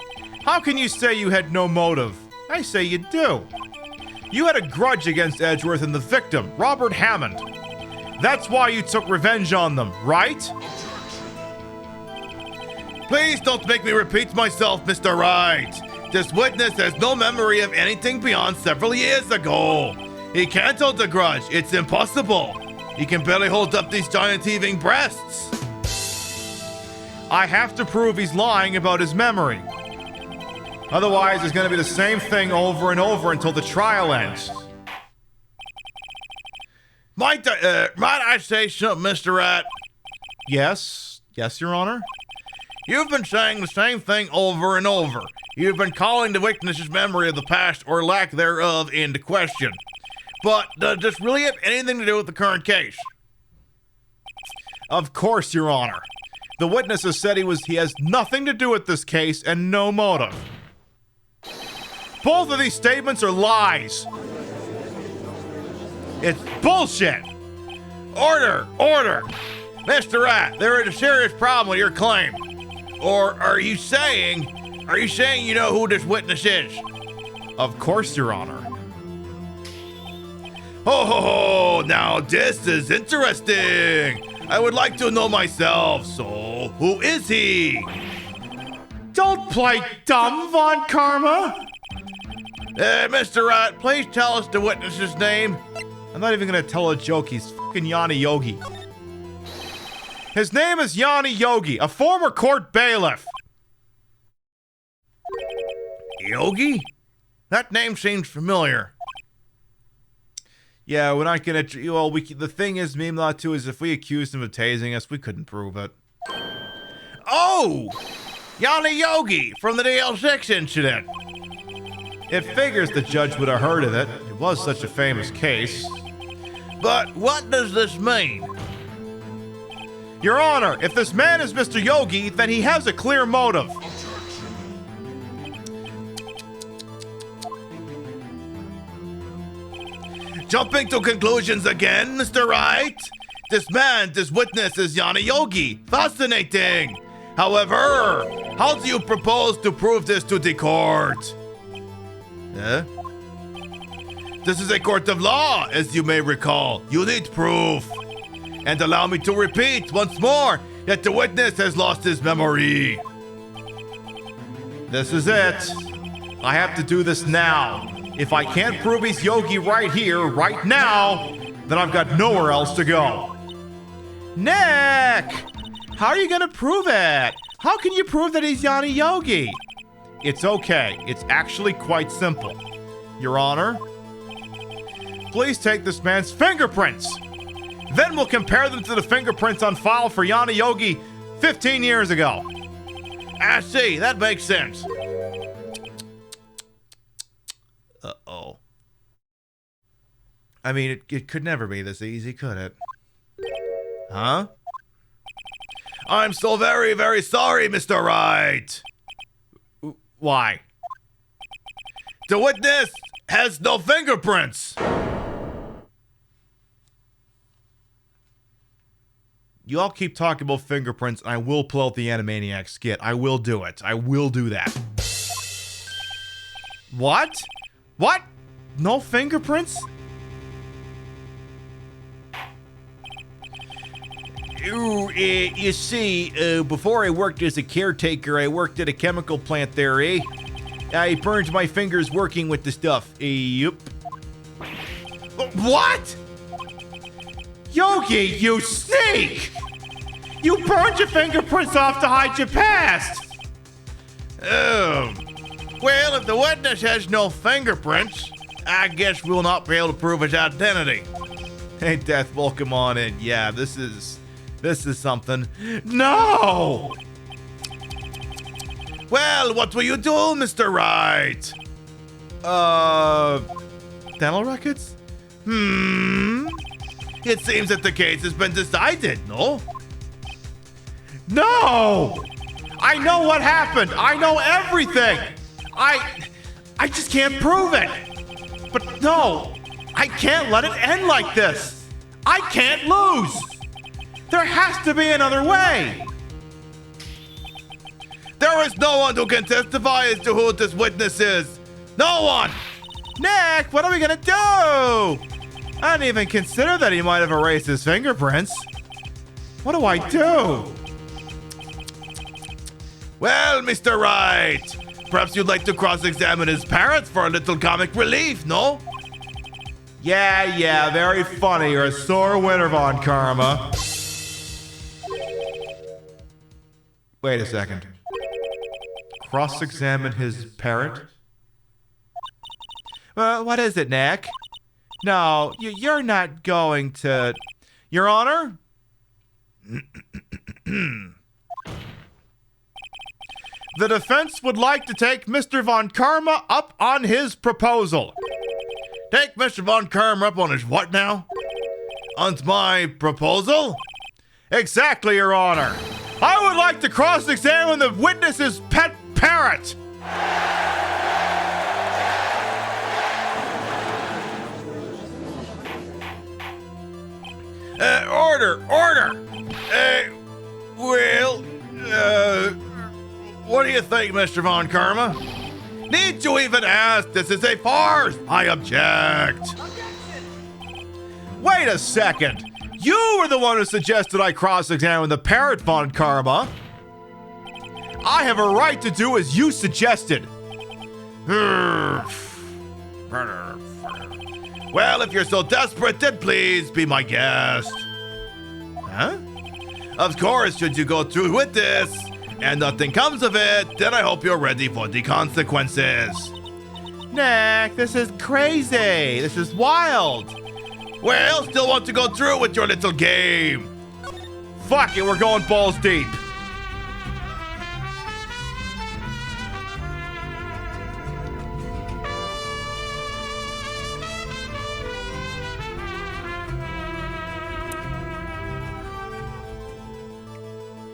How can you say you had no motive? I say you do. You had a grudge against Edgeworth and the victim, Robert Hammond. That's why you took revenge on them, right? Please don't make me repeat myself, Mr. Wright. This witness has no memory of anything beyond several years ago. He can't hold a grudge. It's impossible. He can barely hold up these giant heaving breasts. I have to prove he's lying about his memory. Otherwise, it's going to be the same thing over and over until the trial ends. Might I say something, Mr. Rat? Yes, Your Honor. You've been saying the same thing over and over. You've been calling the witness's memory of the past or lack thereof into question. But does this really have anything to do with the current case? Of course, Your Honor. The witness has said he has nothing to do with this case and no motive. Both of these statements are lies. It's bullshit. Order! Order! Mr. Wright, there is a serious problem with your claim. Or are you saying you know who this witness is? Of course, Your Honor. Oh, now this is interesting. I would like to know myself, so who is he? Don't play dumb, Von Karma. Mr. Wright, please tell us the witness's name. I'm not even gonna tell a joke. He's fucking Yanni Yogi. His name is Yanni Yogi, a former court bailiff. Yogi? That name seems familiar. Yeah, we're not gonna. Well, the thing is, Meme Law 2 is if we accused him of tasing us, we couldn't prove it. Oh! Yanni Yogi from the DL6 incident. It figures the judge would have heard of it. It was such a famous case. But what does this mean? Your Honor, if this man is Mr. Yogi, then he has a clear motive. Jumping to conclusions again, Mr. Wright? This witness is Yanni Yogi. Fascinating. However, how do you propose to prove this to the court? This is a court of law, as you may recall. You need proof. And allow me to repeat once more that the witness has lost his memory. This is it. I have to do this now. If I can't prove he's Yogi right here, right now, then I've got nowhere else to go. Nick! How are you gonna prove it? How can you prove that he's Yanni Yogi? It's okay. It's actually quite simple. Your Honor, please take this man's fingerprints. Then we'll compare them to the fingerprints on file for Yanni Yogi 15 years ago. I see. That makes sense. Uh-oh. I mean, it could never be this easy, could it? Huh? I'm so very, very sorry, Mr. Wright. Why? The witness has no fingerprints. You all keep talking about fingerprints, and I will pull out the Animaniac skit. I will do it. I will do that. What? What? No fingerprints? You see, before I worked as a caretaker, I worked at a chemical plant there, eh? I burned my fingers working with the stuff. Yup. What? Yogi, you sneak! You burned your fingerprints off to hide your past! Well, if the witness has no fingerprints, I guess we'll not be able to prove his identity. Hey, Deathwolf, come on in. Yeah, this is something. No! Well, what will you do, Mr. Wright? Dental records? It seems that the case has been decided, no? No! I know what happened. I know everything. I just can't prove it. But no, I can't let it end like this. I can't lose. There has to be another way. There is no one who can testify as to who this witness is. No one! Nick, what are we gonna do? I didn't even consider that he might have erased his fingerprints. What do I do? Well, Mr. Wright, perhaps you'd like to cross-examine his parents for a little comic relief, no? Yeah, very funny. You're a sore winner, Von Karma. Wait a second. Cross-examine his parent? What is it, Nick? No, you're not going to... Your Honor? The defense would like to take Mr. Von Karma up on his proposal. Take Mr. Von Karma up on his what now? On my proposal? Exactly, Your Honor. I would like to cross-examine the witness's pet parrot. Order! What do you think, Mr. Von Karma? Need you even ask? This is a farce! I object! Wait a second! You were the one who suggested I cross-examine the parrot, Von Karma. I have a right to do as you suggested. Well, if you're so desperate, then please be my guest. Huh? Of course, should you go through with this and nothing comes of it, then I hope you're ready for the consequences. Nick, this is crazy. This is wild. Well, still want to go through with your little game. Fuck it, we're going balls deep.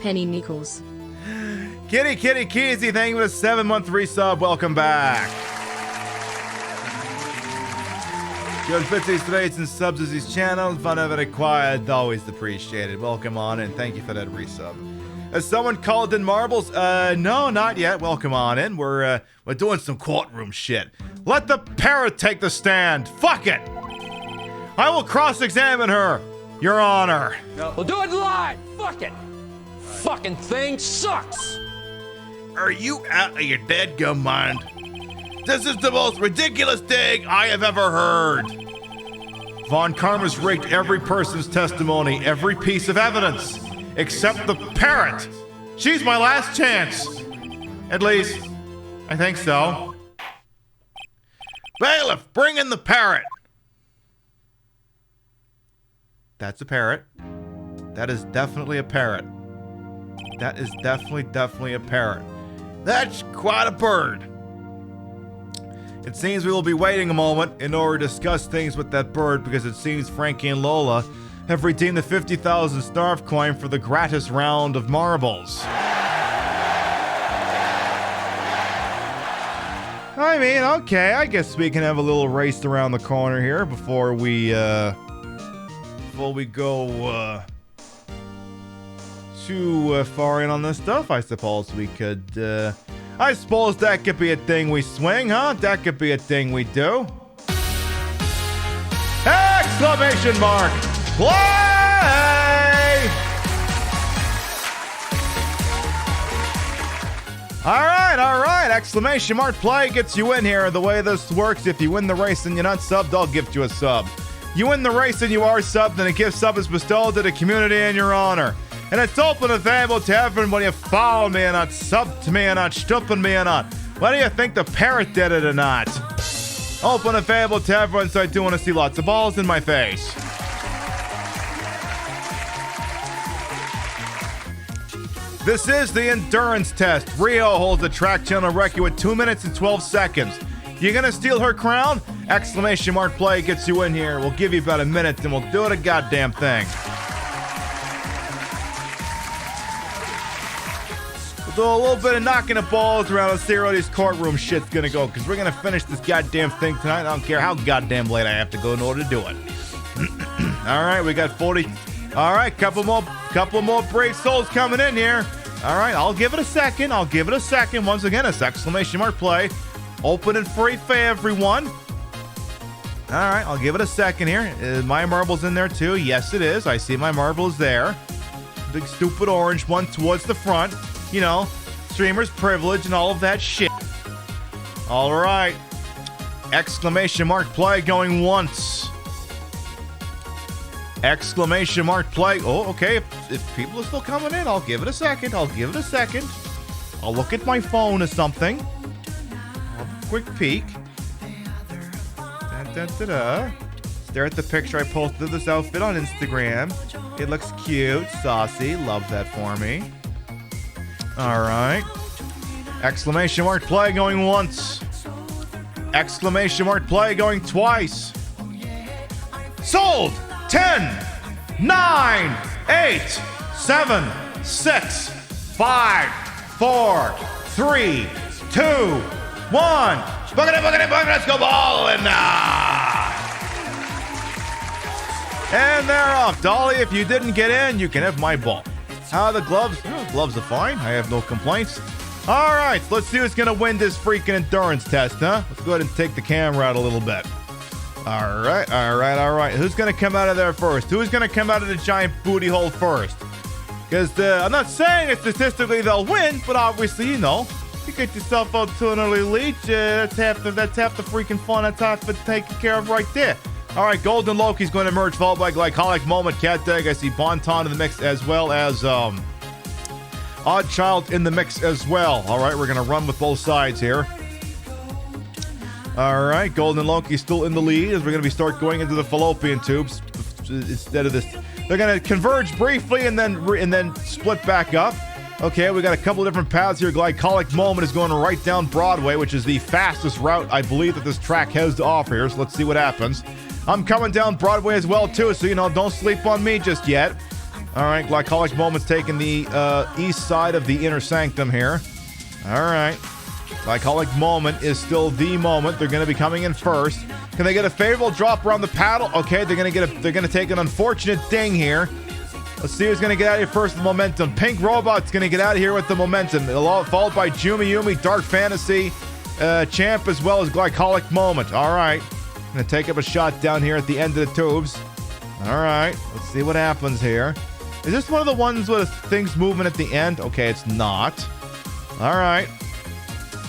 Penny Nichols. Kitty Keezy, thank you for the 7-month resub. Welcome back. Good Fitzy's trades and subs as his channel. Fun of it acquired. Always appreciated. Welcome on and thank you for that resub. Has someone called in marbles? No, not yet. Welcome on in. We're doing some courtroom shit. Let the parrot take the stand. Fuck it. I will cross-examine her, Your Honor. No. We'll do it live. Fuck it. Fucking thing sucks. Are you out of your dadgum mind? This is the most ridiculous thing I have ever heard. Von Karma's rigged every person's testimony, every piece of evidence, except the parrot. She's my last chance. At least, I think so. Bailiff, bring in the parrot. That's a parrot. That is definitely a parrot. That is definitely a parrot. That's quite a bird. It seems we will be waiting a moment in order to discuss things with that bird because it seems Frankie and Lola have redeemed the 50,000 Snarf coin for the gratis round of marbles. I mean, okay, I guess we can have a little race around the corner here before we go too far in on this stuff. I suppose we could, I suppose that could be a thing we swing, huh? That could be a thing we do. Exclamation mark! Play! All right. Exclamation mark play gets you in here. The way this works, if you win the race and you're not subbed, I'll gift you a sub. You win the race and you are subbed, then a gift sub is bestowed to the community in your honor. And it's open and available to everyone. You follow me or not, sub to me or not, stupid me or not. Whether you think the parrot did it or not. Open and available to everyone, so I do want to see lots of balls in my face. This is the endurance test. Rio holds the track channel record with 2 minutes and 12 seconds. You gonna steal her crown? Exclamation mark play gets you in here. We'll give you about a minute and we'll do the goddamn thing. We'll do a little bit of knocking the balls around and see where this courtroom shit's gonna go, because we're gonna finish this goddamn thing tonight. I don't care how goddamn late I have to go in order to do it. Alright, we got 40. Alright, couple more brave souls coming in here. Alright, I'll give it a second. Once again, it's exclamation mark play. Open and free for everyone. Alright, I'll give it a second here. Is my marble's in there too? Yes, it is. I see my marble is there. Big stupid orange one towards the front. You know, streamer's privilege and all of that shit. Alright. Exclamation mark play going once. Exclamation mark play. Oh, okay. If people are still coming in, I'll give it a second. I'll look at my phone or something. I'll have a quick peek. Stare at the picture I posted of this outfit on Instagram. It looks cute, saucy. Love that for me. All right. Exclamation mark play going once. Exclamation mark play going twice. Sold! 10, 9, 8, 7, 6, 5, 4, 3, 2, 1. Boogity, let's go ballin' now! And they're off. Dolly, if you didn't get in, you can have my ball. How are the gloves? Oh, gloves are fine. I have no complaints. All right, let's see who's going to win this freaking endurance test, huh? Let's go ahead and take the camera out a little bit. All right. Who's going to come out of there first? Who's going to come out of the giant booty hole first? Because I'm not saying that statistically they'll win, but obviously, you know, you get yourself out to an early lead. That's half the freaking fun. That's half it taken care of right there. All right, Golden Loki's going to emerge, followed by Glycolic Moment, Cat Dag. I see Bonton in the mix, as well as Odd Child in the mix as well. All right, we're going to run with both sides here. All right, Golden Loki's still in the lead as we're going to start going into the fallopian tubes instead of this. They're going to converge briefly and then split back up. Okay, we got a couple of different paths here. Glycolic Moment is going right down Broadway, which is the fastest route I believe that this track has to offer here. So let's see what happens. I'm coming down Broadway as well too, so you know, don't sleep on me just yet. All right, Glycolic Moment's taking the east side of the inner sanctum here. All right. Glycolic Moment is still the moment. They're going to be coming in first. Can they get a favorable drop around the paddle? Okay, they're going to take an unfortunate ding here. Let's see who's going to get out of here first with the momentum. Pink Robot's going to get out of here with the momentum. Followed by Yumi, Dark Fantasy, Champ, as well as Glycolic Moment. All right. Going to take up a shot down here at the end of the tubes. All right. Let's see what happens here. Is this one of the ones with things moving at the end? Okay, it's not. All right.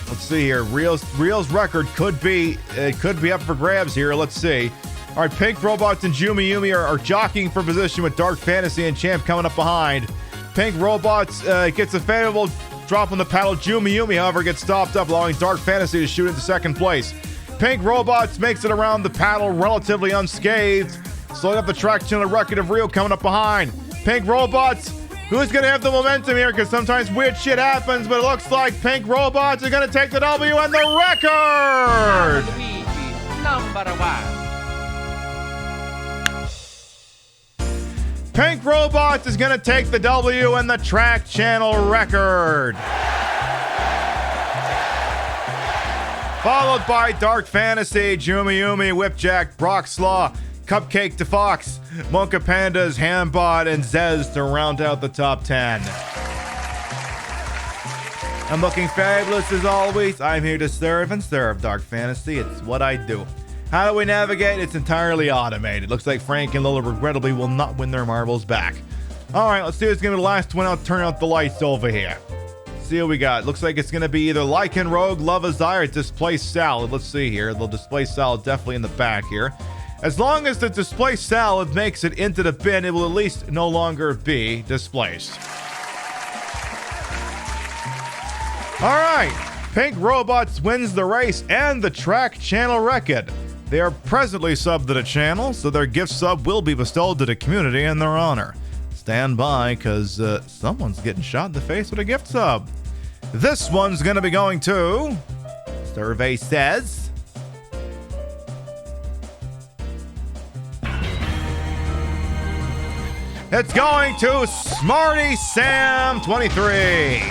Let's see here. Real's record could be up for grabs here. Let's see. All right, Pink Robots and Yumi are jockeying for position with Dark Fantasy and Champ coming up behind. Pink Robots gets a favorable drop on the paddle. Yumi, however, gets stopped up, allowing Dark Fantasy to shoot into second place. Pink Robots makes it around the paddle relatively unscathed, slowing up the track channel record of Rio coming up behind. Pink Robots, who's going to have the momentum here? Because sometimes weird shit happens, but it looks like Pink Robots are going to take the W and the record! Number one. Pink Robots is going to take the W and the track channel record. Followed by Dark Fantasy, Yumi, Whipjack, Brock Slaw, Cupcake to Fox, Mocha Pandas, Hambot, and Zez to round out the top 10. I'm looking fabulous as always. I'm here to serve and serve Dark Fantasy. It's what I do. How do we navigate? It's entirely automated. Looks like Frank and Lola regrettably will not win their marbles back. All right, let's see who's going to be the last one out. Turn out the lights over here. See what we got. Looks like it's going to be either Lycan Rogue, Love Azire, or Displaced Salad. Let's see here. The Displaced Salad definitely in the back here. As long as the Displaced Salad makes it into the bin, it will at least no longer be displaced. All right. Pink Robots wins the race and the track channel record. They are presently subbed to the channel, so their gift sub will be bestowed to the community in their honor. Stand by, because someone's getting shot in the face with a gift sub. This one's going to be going to... Survey says... It's going to Smarty Sam 23.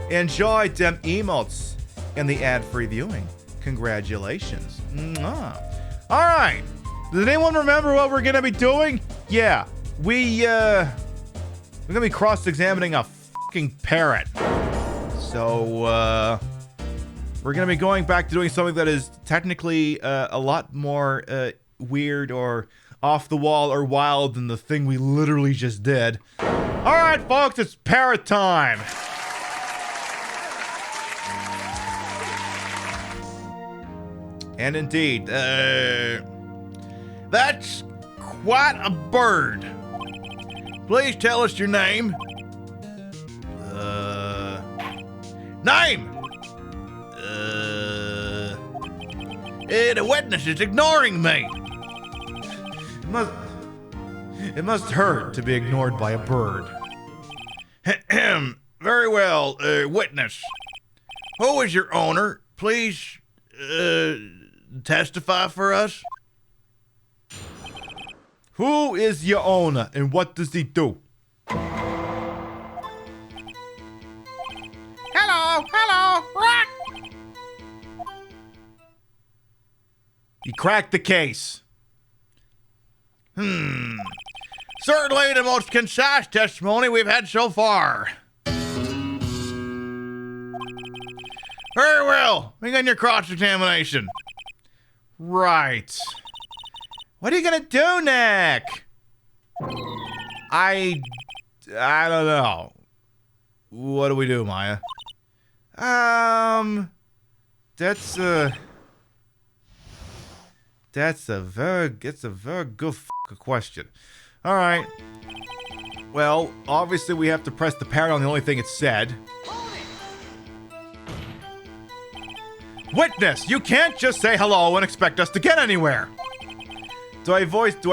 Enjoy them emotes in the ad-free viewing. Congratulations. Mwah. All right. Does anyone remember what we're going to be doing? Yeah. We're going to be cross-examining a fucking parrot. So, we're going to be going back to doing something that is technically a lot more weird or off the wall or wild than the thing we literally just did. All right, folks, it's parrot time. And indeed, that's quite a bird. Please tell us your name. Name! The witness is ignoring me. It must hurt to be ignored by a bird. Very well, witness. Who is your owner? Please, testify for us. Who is your owner and what does he do? Hello. He cracked the case. Certainly the most concise testimony we've had so far. Very well. Begin your cross-examination. Right. What are you gonna do, Nick? I don't know. What do we do, Maya? That's a very good question. All right. Well, obviously we have to press the parrot on the only thing it said. Witness, you can't just say hello and expect us to get anywhere. Do I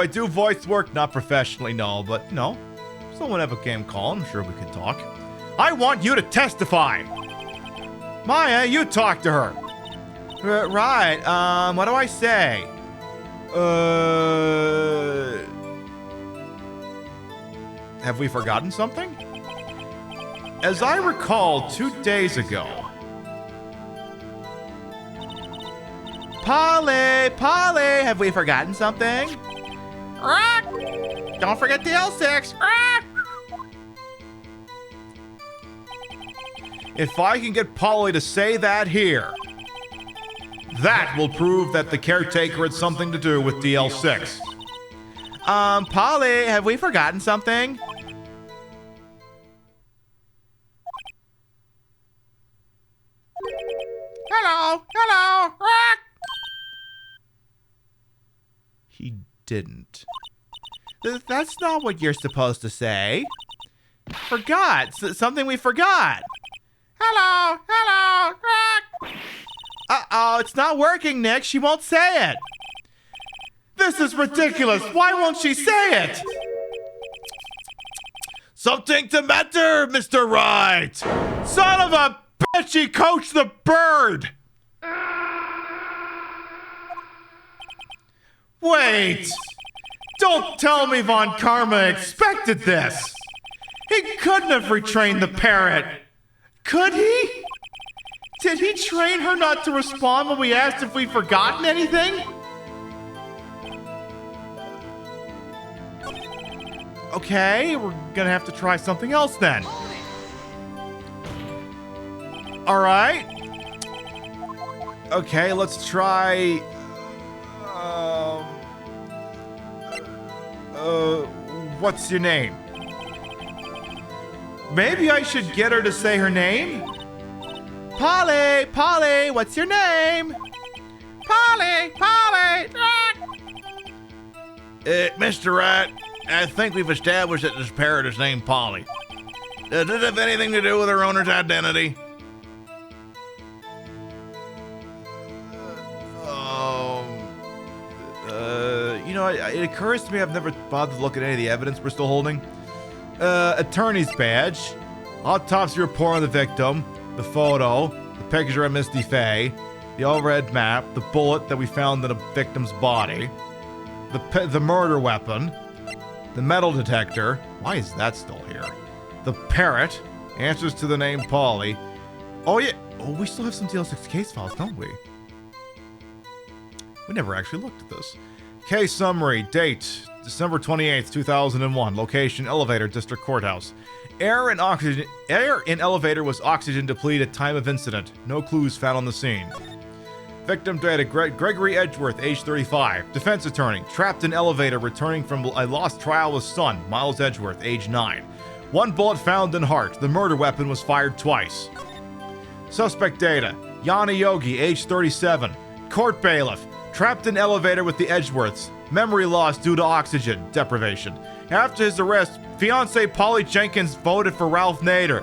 do voice work? Not professionally, no, but no. Someone have a game call, I'm sure we could talk. I want you to testify. Maya, you talk to her. Right, what do I say? Have we forgotten something? As I recall, 2 days ago. Polly, have we forgotten something? Don't forget the L6. If I can get Polly to say that here, that will prove that the caretaker had something to do with DL6. Polly, have we forgotten something? Hello. He didn't. That's not what you're supposed to say. Forgot. Something we forgot. Hello. Uh-oh, it's not working, Nick. She won't say it. This is ridiculous. Why won't she say it? Something to matter, Mr. Wright. Son of a bitch, he coached the bird. Wait. Don't tell me Von Karma expected this. He couldn't have retrained the parrot. Could he? Did he train her not to respond when we asked if we'd forgotten anything? Okay, we're gonna have to try something else then. All right. Okay, let's try. What's your name? Maybe I should get her to say her name. Polly, what's your name? Polly. Mr. Wright, I think we've established that this parrot is named Polly. Does it have anything to do with her owner's identity? It occurs to me I've never bothered to look at any of the evidence we're still holding. Attorney's badge, autopsy report on the victim, the photo, the picture of Misty Faye, the overhead map, the bullet that we found in the victim's body, the murder weapon, the metal detector. Why is that still here? The parrot, answers to the name Polly. Oh yeah, we still have some DL6 case files, don't we? We never actually looked at this. Case summary, date, December 28th, 2001, location, elevator, district courthouse. Air in elevator was oxygen depleted at time of incident. No clues found on the scene. Victim data, Gregory Edgeworth, age 35. Defense attorney, trapped in elevator returning from a lost trial with son, Miles Edgeworth, age 9. One bullet found in heart. The murder weapon was fired twice. Suspect data, Yana Yogi, age 37. Court bailiff, trapped in elevator with the Edgeworths. Memory loss due to oxygen deprivation. After his arrest, fiancee Polly Jenkins voted for Ralph Nader.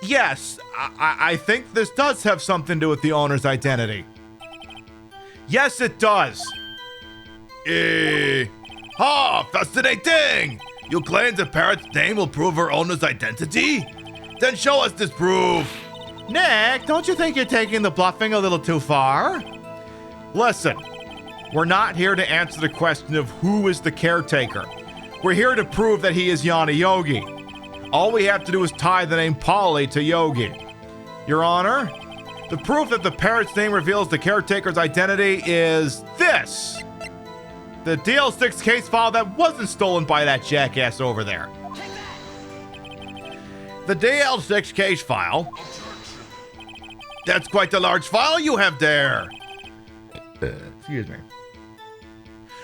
Yes, I think this does have something to do with the owner's identity. Yes, it does. Fascinating! You claim the parrot's name will prove her owner's identity? Then show us this proof. Nick, don't you think you're taking the bluffing a little too far? Listen, we're not here to answer the question of who is the caretaker. We're here to prove that he is Yana Yogi. All we have to do is tie the name Polly to Yogi. Your Honor, the proof that the parrot's name reveals the caretaker's identity is this. The DL6 case file that wasn't stolen by that jackass over there. The DL6 case file? That's quite the large file you have there. Excuse me.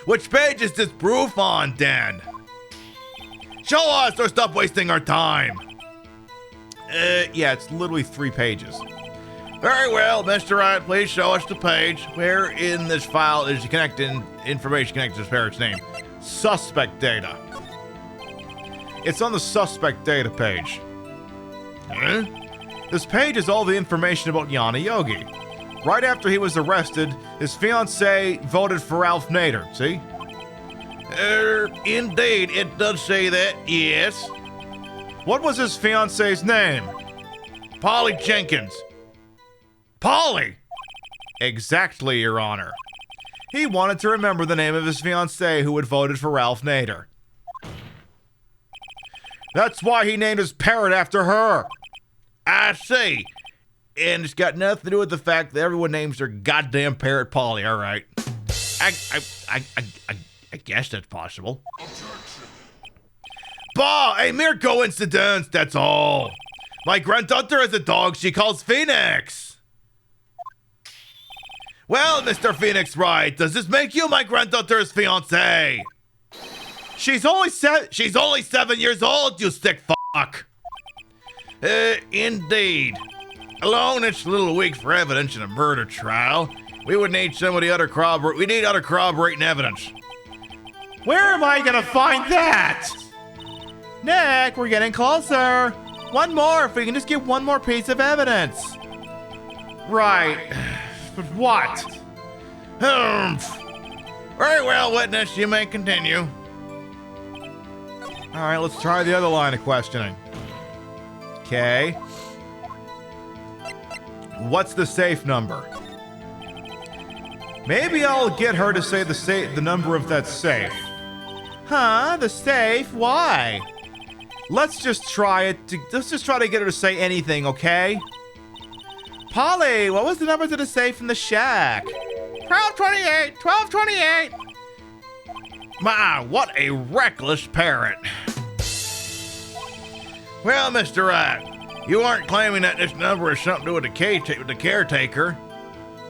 Which page is this proof on, Dan? Show us or stop wasting our time. Yeah, it's literally 3 pages. Very well, Mr. Wright, please show us the page where in this file is information connected to this parrot's name. Suspect data. It's on the suspect data page. Huh? This page is all the information about Yana Yogi. Right after he was arrested, his fiancée voted for Ralph Nader, see? Indeed, it does say that, yes. What was his fiancée's name? Polly Jenkins. Polly! Exactly, Your Honor. He wanted to remember the name of his fiancée who had voted for Ralph Nader. That's why he named his parrot after her. I see. And it's got nothing to do with the fact that everyone names their goddamn parrot Polly, all right? I guess that's possible. Bah, a mere coincidence, that's all. My granddaughter has a dog she calls Phoenix. Well, Mr. Phoenix Wright, does this make you my granddaughter's fiancé? She's only 7 years old, you sick fuck. Indeed. Alone, it's a little weak for evidence in a murder trial. We would need some of the other corroborating evidence. Where am I gonna find that? Nick, we're getting closer. One more, if we can just get one more piece of evidence. Right. But what? Very well, witness, you may continue. All right, let's try the other line of questioning. Okay. What's the safe number? Maybe I'll get her to say the number of that safe. Huh? The safe? Why? Let's just try to get her to say anything, okay? Polly, what was the number to the safe in the shack? 1228, 1228. My, what a reckless parrot. Well, Mr. Wright, you aren't claiming that this number has something to do with the caretaker.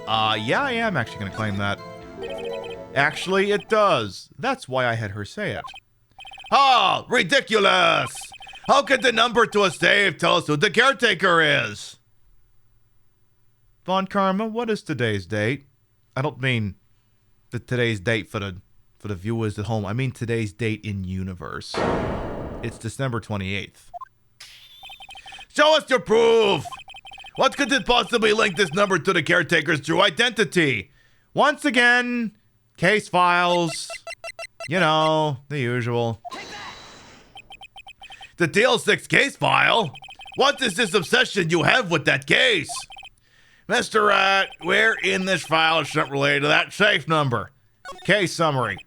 Yeah, I am actually going to claim that. Actually, it does. That's why I had her say it. Oh, ridiculous! How could the number to a safe tell us who the caretaker is? Von Karma, what is today's date? I don't mean today's date for the viewers at home. I mean today's date in universe. It's December 28th. Show us your proof! What could it possibly link this number to the caretaker's true identity? Once again, case files. You know, the usual. The DL6 case file? What is this obsession you have with that case? Mr. Wright, where in this file is something related to that safe number? Case summary.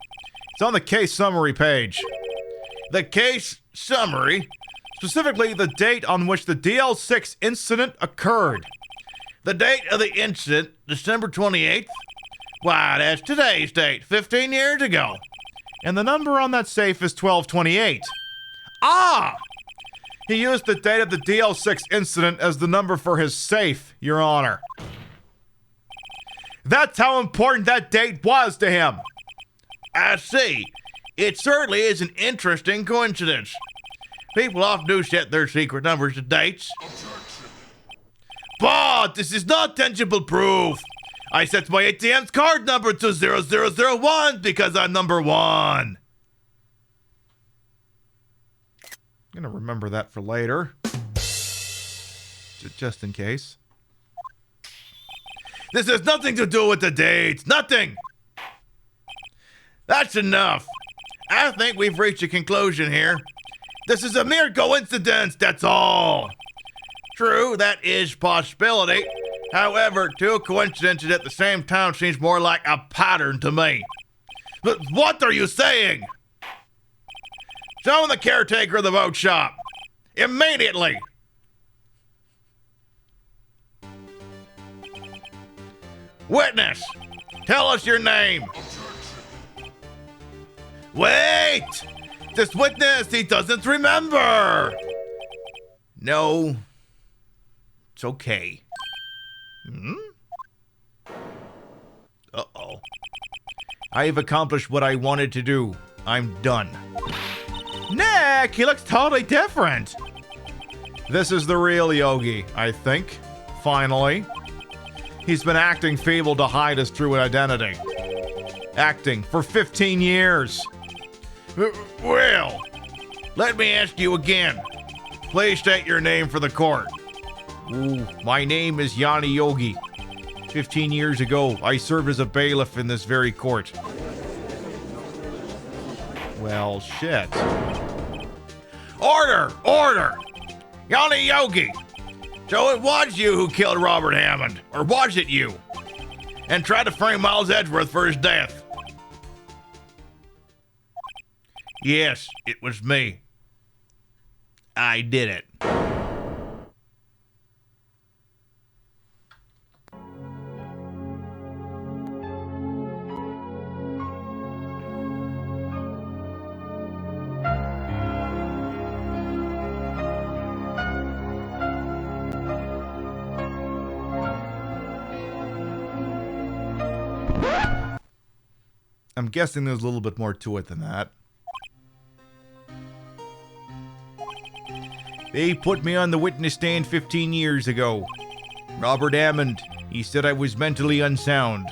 It's on the case summary page. The case summary? Specifically, the date on which the DL6 incident occurred. The date of the incident, December 28th? Why, that's today's date, 15 years ago. And the number on that safe is 1228. Ah! He used the date of the DL6 incident as the number for his safe, Your Honor. That's how important that date was to him. I see. It certainly is an interesting coincidence. People often do set their secret numbers to dates. But this is not tangible proof. I set my ATM's card number to 0001 because I'm number 1. I'm gonna remember that for later. Just in case. This has nothing to do with the dates. Nothing. That's enough. I think we've reached a conclusion here. This is a mere coincidence, that's all. True, that is possibility. However, two coincidences at the same time seems more like a pattern to me. But what are you saying? Summon the caretaker of the boat shop. Immediately. Witness, tell us your name. Wait! This witness, he doesn't remember. No, it's okay. Uh-oh. I have accomplished what I wanted to do. I'm done. Nick, he looks totally different. This is the real Yogi, I think. Finally. He's been acting feeble to hide his true identity. Acting for 15 years. Well, let me ask you again. Please state your name for the court. Ooh, my name is Yanni Yogi. 15 years ago, I served as a bailiff in this very court. Well, shit. Order! Order! Yanni Yogi! So it was you who killed Robert Hammond, or was it you? And tried to frame Miles Edgeworth for his death. Yes, it was me. I did it. I'm guessing there's a little bit more to it than that. They put me on the witness stand 15 years ago. Robert Hammond, he said I was mentally unsound.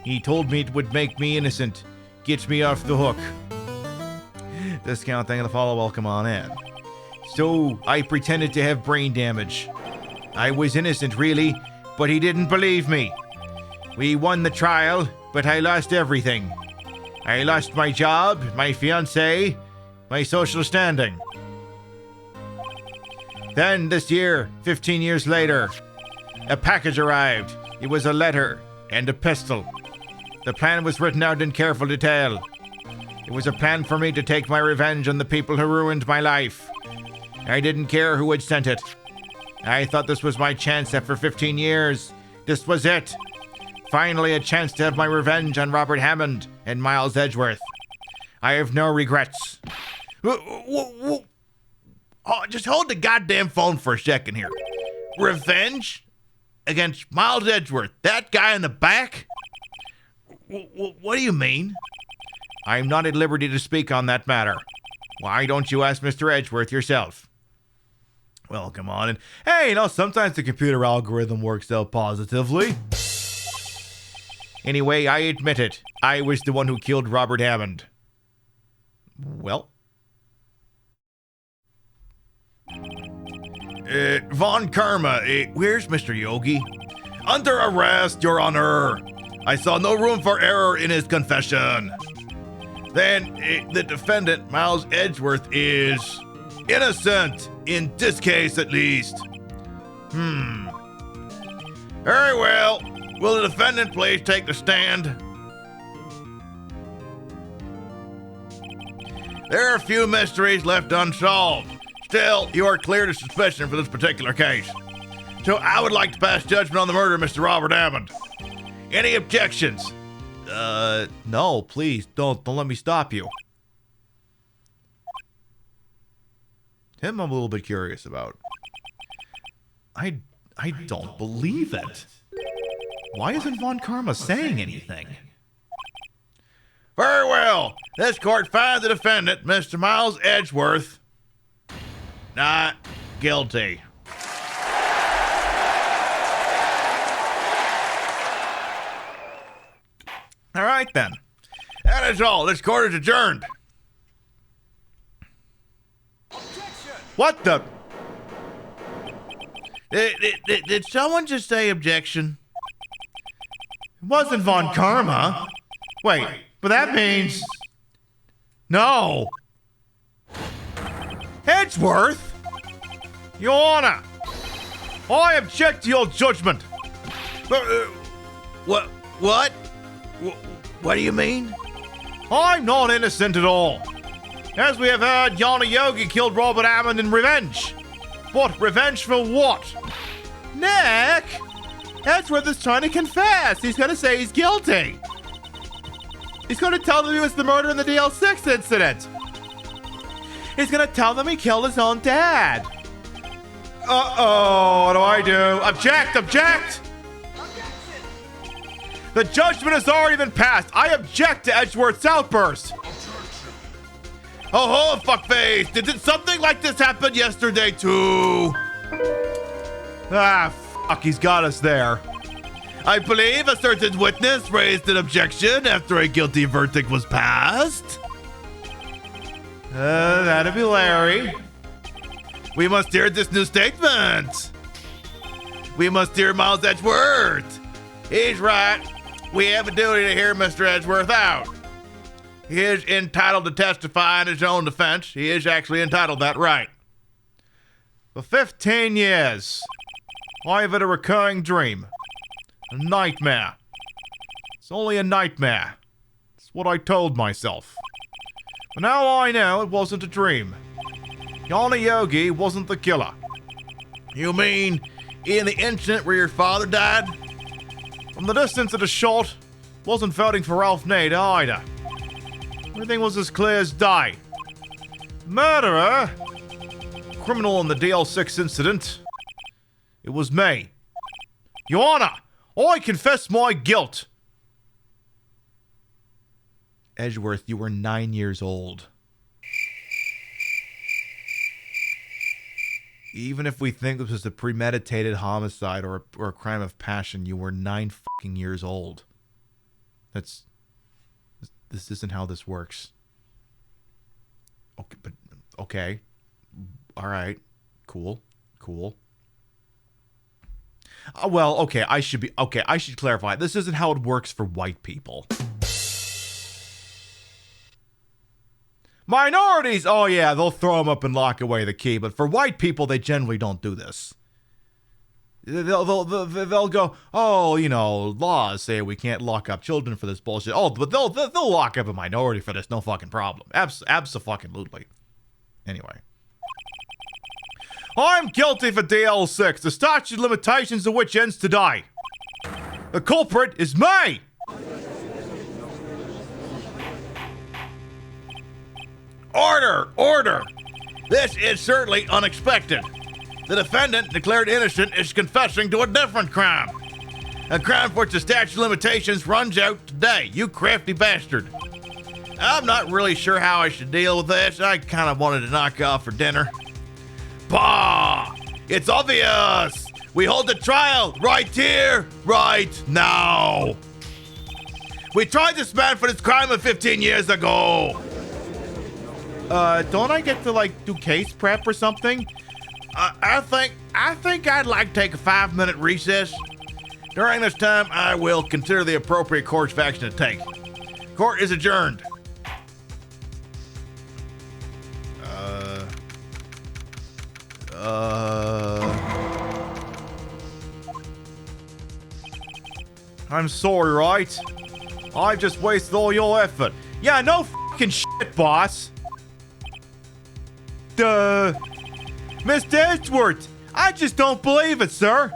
He told me it would make me innocent, get me off the hook. Discount thing to follow, welcome on in. So, I pretended to have brain damage. I was innocent, really, but he didn't believe me. We won the trial, but I lost everything. I lost my job, my fiancée, my social standing. Then this year, 15 years later, a package arrived. It was a letter and a pistol. The plan was written out in careful detail. It was a plan for me to take my revenge on the people who ruined my life. I didn't care who had sent it. I thought this was my chance after 15 years. This was it. Finally, a chance to have my revenge on Robert Hammond and Miles Edgeworth. I have no regrets. Oh, just hold the goddamn phone for a second here. Revenge? Against Miles Edgeworth? That guy in the back? What do you mean? I'm not at liberty to speak on that matter. Why don't you ask Mr. Edgeworth yourself? Well, come on. And hey, sometimes the computer algorithm works out positively. Anyway, I admit it. I was the one who killed Robert Hammond. Well. Von Karma, where's Mr. Yogi? Under arrest, Your Honor. I saw no room for error in his confession. Then, the defendant, Miles Edgeworth, is innocent, in this case at least. Very well. Will the defendant please take the stand? There are a few mysteries left unsolved. Still, you are cleared of suspicion for this particular case. So I would like to pass judgment on the murder of Mr. Robert Hammond. Any objections? No, please, don't let me stop you. Him I'm a little bit curious about. I don't believe it. Why isn't Von Karma saying anything? Very well. This court finds the defendant, Mr. Miles Edgeworth, not guilty. All right, then. That is all. This court is adjourned. What the? Did someone just say objection? It wasn't Von Karma. Wait, But that means... No. Edgeworth? Your Honor, I object to your judgment. What? What do you mean? I'm not innocent at all. As we have heard, Yana Yogi killed Robert Hammond in revenge. But revenge for what? Nick! Edgeworth is trying to confess. He's going to say he's guilty. He's going to tell them he was the murderer in the DL6 incident. He's going to tell them he killed his own dad. Uh-oh, what do? Object! The judgment has already been passed. I object to Edgeworth's outburst. Oh, fuckface! Did something like this happen yesterday too? Ah, fuck, he's got us there. I believe a certain witness raised an objection after a guilty verdict was passed. That'd be Larry. We must hear this new statement. We must hear Miles Edgeworth. He's right. We have a duty to hear Mr. Edgeworth out. He is entitled to testify in his own defense. He is actually entitled that right. For 15 years, I've had a recurring dream. A nightmare. It's only a nightmare. It's what I told myself. But now I know it wasn't a dream. Yana Yogi wasn't the killer. You mean in the incident where your father died? From the distance of the shot, wasn't voting for Ralph Nader either. Everything was as clear as day. Murderer, criminal in the DL6 incident, it was me. Your Honor, I confess my guilt. Edgeworth, you were 9 years old. Even if we think this was a premeditated homicide or a crime of passion, you were 9 fucking years old. This isn't how this works. Okay, but okay. All right. Cool. Well, okay, I should clarify. This isn't how it works for white people. Minorities, oh yeah, they'll throw them up and lock away the key. But for white people, they generally don't do this. They'll go, oh, you know, laws say we can't lock up children for this bullshit. Oh, but they'll lock up a minority for this, no fucking problem. Abso-fucking-lutely. Anyway. I'm guilty for DL6, the statute of limitations of which ends today. The culprit is me! Order! This is certainly unexpected. The defendant, declared innocent, is confessing to a different crime. A crime for which the statute of limitations runs out today, you crafty bastard. I'm not really sure how I should deal with this. I kind of wanted to knock off for dinner. Bah! It's obvious! We hold the trial right here, right now. We tried this man for this crime of 15 years ago. Don't I get to, like, do case prep or something? I think I'd like to take a 5-minute recess. During this time, I will consider the appropriate course of action to take. Court is adjourned. I'm sorry, Wright. I've just wasted all your effort. Yeah, no fucking shit, boss. Mr. Edgeworth, I just don't believe it, sir.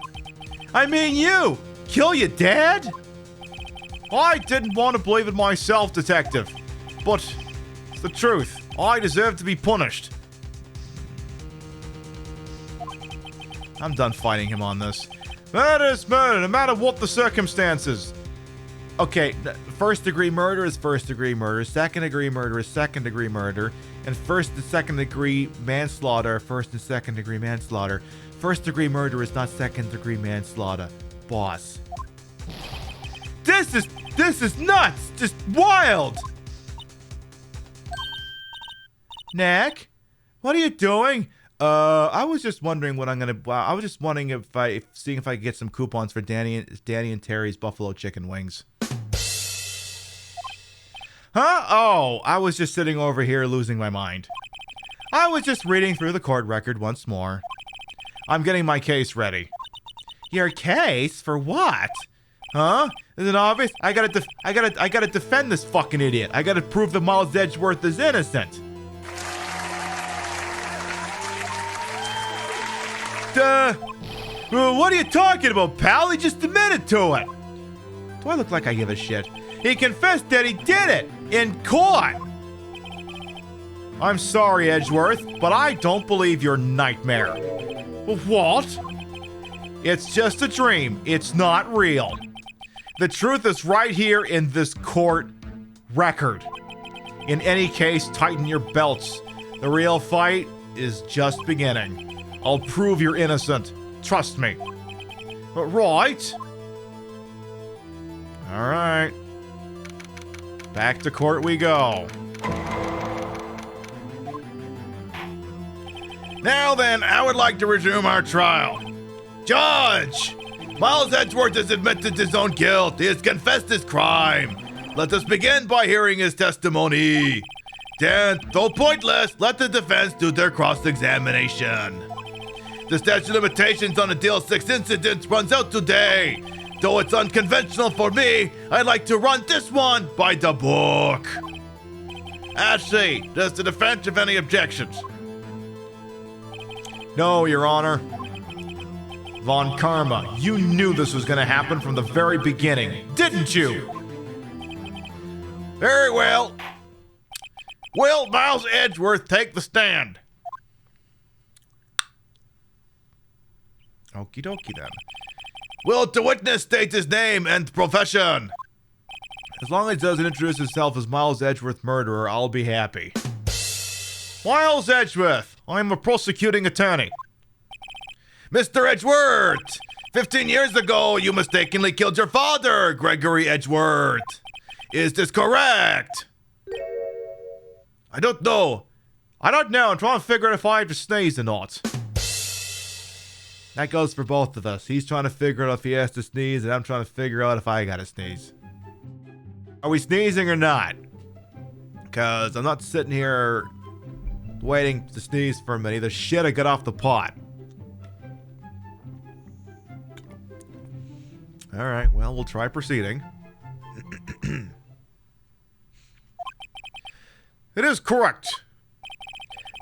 I mean, you kill your dad? I didn't want to believe it myself, detective. But it's the truth. I deserve to be punished. I'm done fighting him on this. Murder is murder, no matter what the circumstances. Okay, first-degree murder is first-degree murder. Second-degree murder is second-degree murder. And first and second-degree manslaughter, first and second-degree manslaughter. First-degree murder is not second-degree manslaughter. Boss. This is nuts! Just wild! Nick? What are you doing? I was just wondering what I'm gonna. I was just wondering seeing if I could get some coupons for Danny and Terry's Buffalo Chicken Wings. Huh? Oh, I was just sitting over here losing my mind. I was just reading through the court record once more. I'm getting my case ready. Your case? For what? Huh? Is it obvious? I gotta defend this fucking idiot. I gotta prove that Miles Edgeworth is innocent. What are you talking about, pal? He just admitted to it. Do I look like I give a shit? He confessed that he did it in court. I'm sorry, Edgeworth, but I don't believe your nightmare. What? It's just a dream. It's not real. The truth is right here in this court record. In any case, tighten your belts. The real fight is just beginning. I'll prove you're innocent. Trust me. But right? All right. Back to court we go. Now then, I would like to resume our trial. Judge! Miles Edgeworth has admitted his own guilt. He has confessed his crime. Let us begin by hearing his testimony. Then, though pointless, let the defense do their cross-examination. The statute of limitations on the Deal 6 incident runs out today. Though it's unconventional for me, I'd like to run this one by the book. Ashley, does the defense have any objections? No, Your Honor. Von Karma, you knew this was going to happen from the very beginning, didn't you? Very well. Will Miles Edgeworth take the stand? Okie dokie then. Will the witness state his name and profession? As long as he doesn't introduce himself as Miles Edgeworth murderer, I'll be happy. Miles Edgeworth, I'm a prosecuting attorney. Mr. Edgeworth, 15 years ago, you mistakenly killed your father, Gregory Edgeworth. Is this correct? I don't know. I'm trying to figure out if I have to sneeze or not. That goes for both of us. He's trying to figure out if he has to sneeze, and I'm trying to figure out if I gotta sneeze. Are we sneezing or not? Because I'm not sitting here waiting to sneeze for a minute. The shit I got off the pot. Alright, well, we'll try proceeding. It is correct.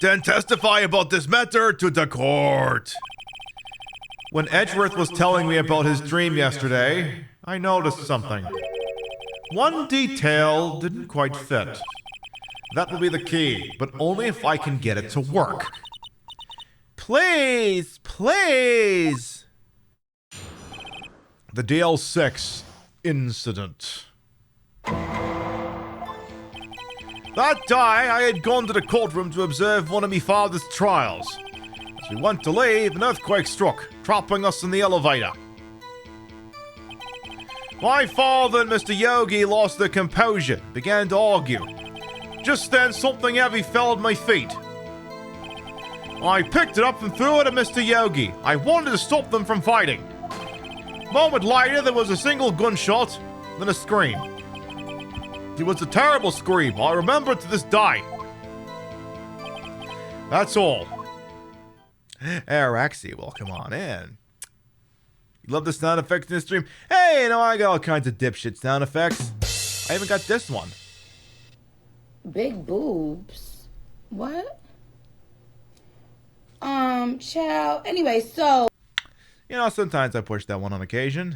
Then testify about this matter to the court. When Edgeworth was telling me about his dream yesterday, I noticed something. One detail didn't quite fit. That will be the key, but only if I can get it to work. Please, please! The DL6 incident. That day, I had gone to the courtroom to observe one of my father's trials. As we went to leave, an earthquake struck, dropping us in the elevator. My father and Mr. Yogi lost their composure, began to argue. Just then, something heavy fell at my feet. I picked it up and threw it at Mr. Yogi. I wanted to stop them from fighting. A moment later, there was a single gunshot, then a scream. It was a terrible scream. I remember it to this day. That's all. Araxi, well, come on in. You love the sound effects in this stream? Hey, you know, I got all kinds of dipshit sound effects. I even got this one. Big boobs. What? Child. Anyway, so. You know, sometimes I push that one on occasion.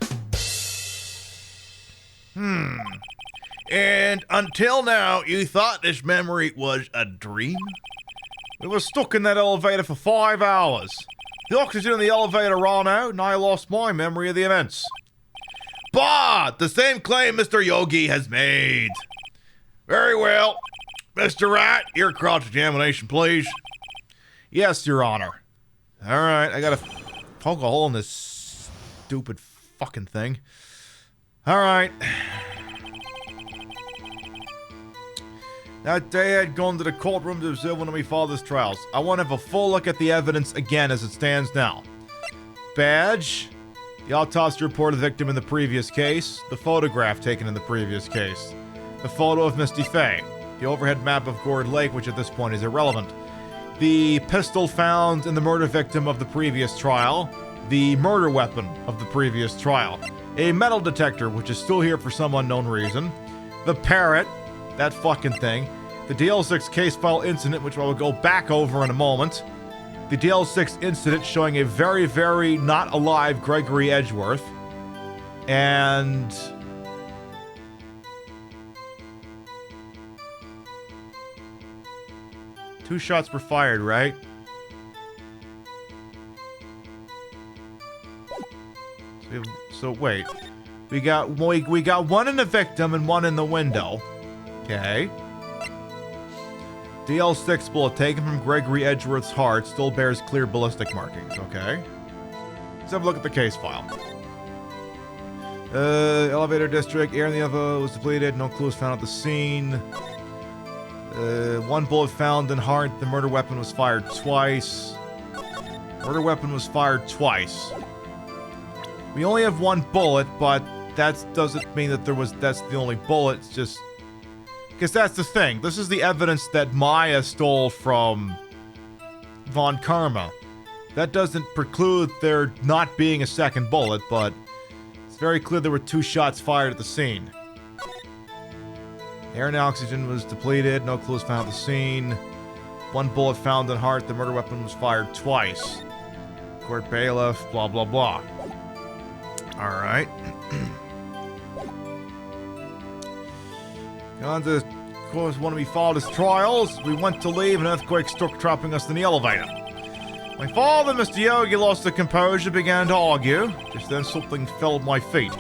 And until now, you thought this memory was a dream? We were stuck in that elevator for 5 hours. The oxygen in the elevator ran out, and I lost my memory of the events. But the same claim Mr. Yogi has made. Very well. Mr. Wright, your cross-examination, please. Yes, Your Honor. All right, I gotta poke a hole in this stupid fucking thing. All right. That day, I'd gone to the courtroom to observe one of my father's trials. I want to have a full look at the evidence again as it stands now. Badge, the autopsy report of the victim in the previous case, the photograph taken in the previous case. the photo of Misty Faye, the overhead map of Gourd Lake, which at this point is irrelevant, the pistol found in the murder victim of the previous trial, the murder weapon of the previous trial, a metal detector, which is still here for some unknown reason, the parrot, that fucking thing, the DL6 case file incident, which I will go back over in a moment, the DL6 incident showing a very, very not alive Gregory Edgeworth, and two shots were fired, right? So wait, we got one in the victim and one in the window. Okay. DL6 bullet taken from Gregory Edgeworth's heart still bears clear ballistic markings. Okay. Let's have a look at the case file. Elevator district, air in the other was depleted, no clues found at the scene. One bullet found in heart, the murder weapon was fired twice. Murder weapon was fired twice. We only have one bullet, but that doesn't mean that that's the only bullet, it's just... Because that's the thing, this is the evidence that Maya stole from Von Karma. That doesn't preclude there not being a second bullet, but it's very clear there were two shots fired at the scene. Air and oxygen was depleted, no clues found at the scene. One bullet found in heart, the murder weapon was fired twice. Court bailiff, blah blah blah. Alright. On to, of course, one to be followed as trials. We went to leave, an earthquake struck, trapping us in the elevator. My father, Mr. Yogi, lost the composure, began to argue. Just then something fell at my feet.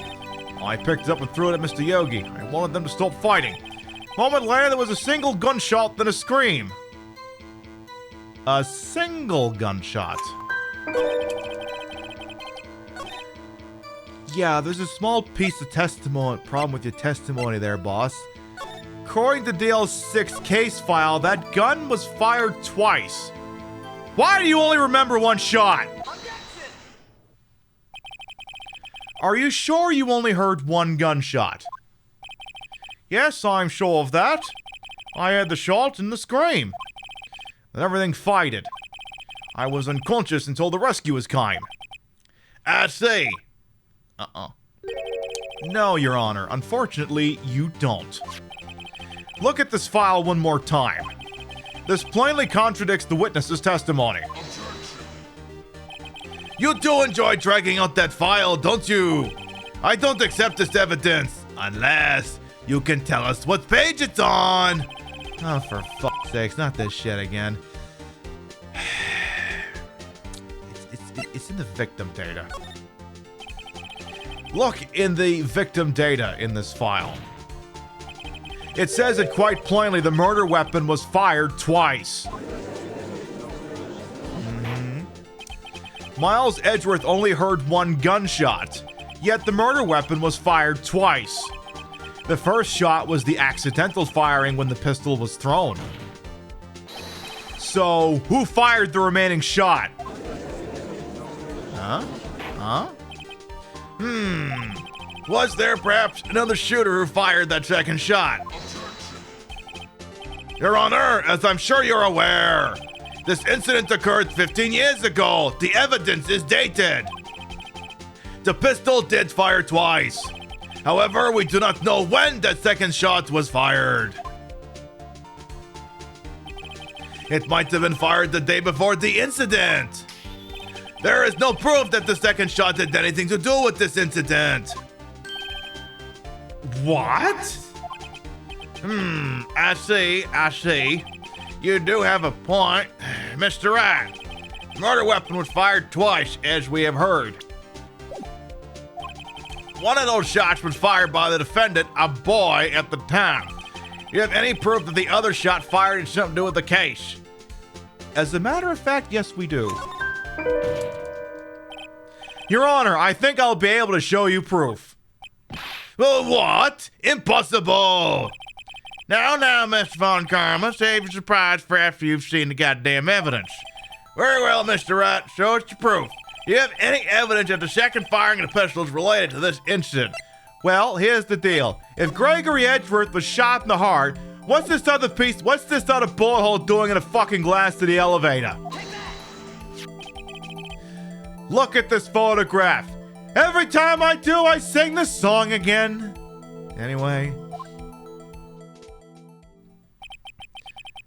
I picked it up and threw it at Mr. Yogi. I wanted them to stop fighting. A moment later, there was a single gunshot, then a scream. A single gunshot. Yeah, there's a small piece of problem with your testimony there, boss. According to DL6 case file, that gun was fired twice. Why do you only remember one shot? Are you sure you only heard one gunshot? Yes, I'm sure of that. I had the shot and the scream. Then everything faded. I was unconscious until the rescuers came. I see. No, Your Honor. Unfortunately, you don't. Look at this file one more time. This plainly contradicts the witness's testimony. You do enjoy dragging out that file, don't you? I don't accept this evidence unless you can tell us what page it's on. Oh, for fuck's sakes, not this shit again. It's in the victim data. Look in the victim data in this file. It says it quite plainly, the murder weapon was fired twice. Miles Edgeworth only heard one gunshot, yet the murder weapon was fired twice. The first shot was the accidental firing when the pistol was thrown. So, who fired the remaining shot? Was there perhaps another shooter who fired that second shot? Your Honor, as I'm sure you're aware, this incident occurred 15 years ago. The evidence is dated. The pistol did fire twice. However, we do not know when that second shot was fired. It might have been fired the day before the incident. There is no proof that the second shot had anything to do with this incident. What? I see. You do have a point, Mr. Wright. Murder weapon was fired twice, as we have heard. One of those shots was fired by the defendant, a boy at the time. You have any proof that the other shot fired had something to do with the case? As a matter of fact, yes, we do. Your Honor, I think I'll be able to show you proof. What? Impossible! Now, Mr. Von Karma, save your surprise for after you've seen the goddamn evidence. Very well, Mr. Wright, show us your proof. Do you have any evidence that the second firing of the pistol is related to this incident? Well, here's the deal. If Gregory Edgeworth was shot in the heart, what's this other bullet hole doing in a fucking glass to the elevator? Look at this photograph. Every time I do, I sing the song again. Anyway.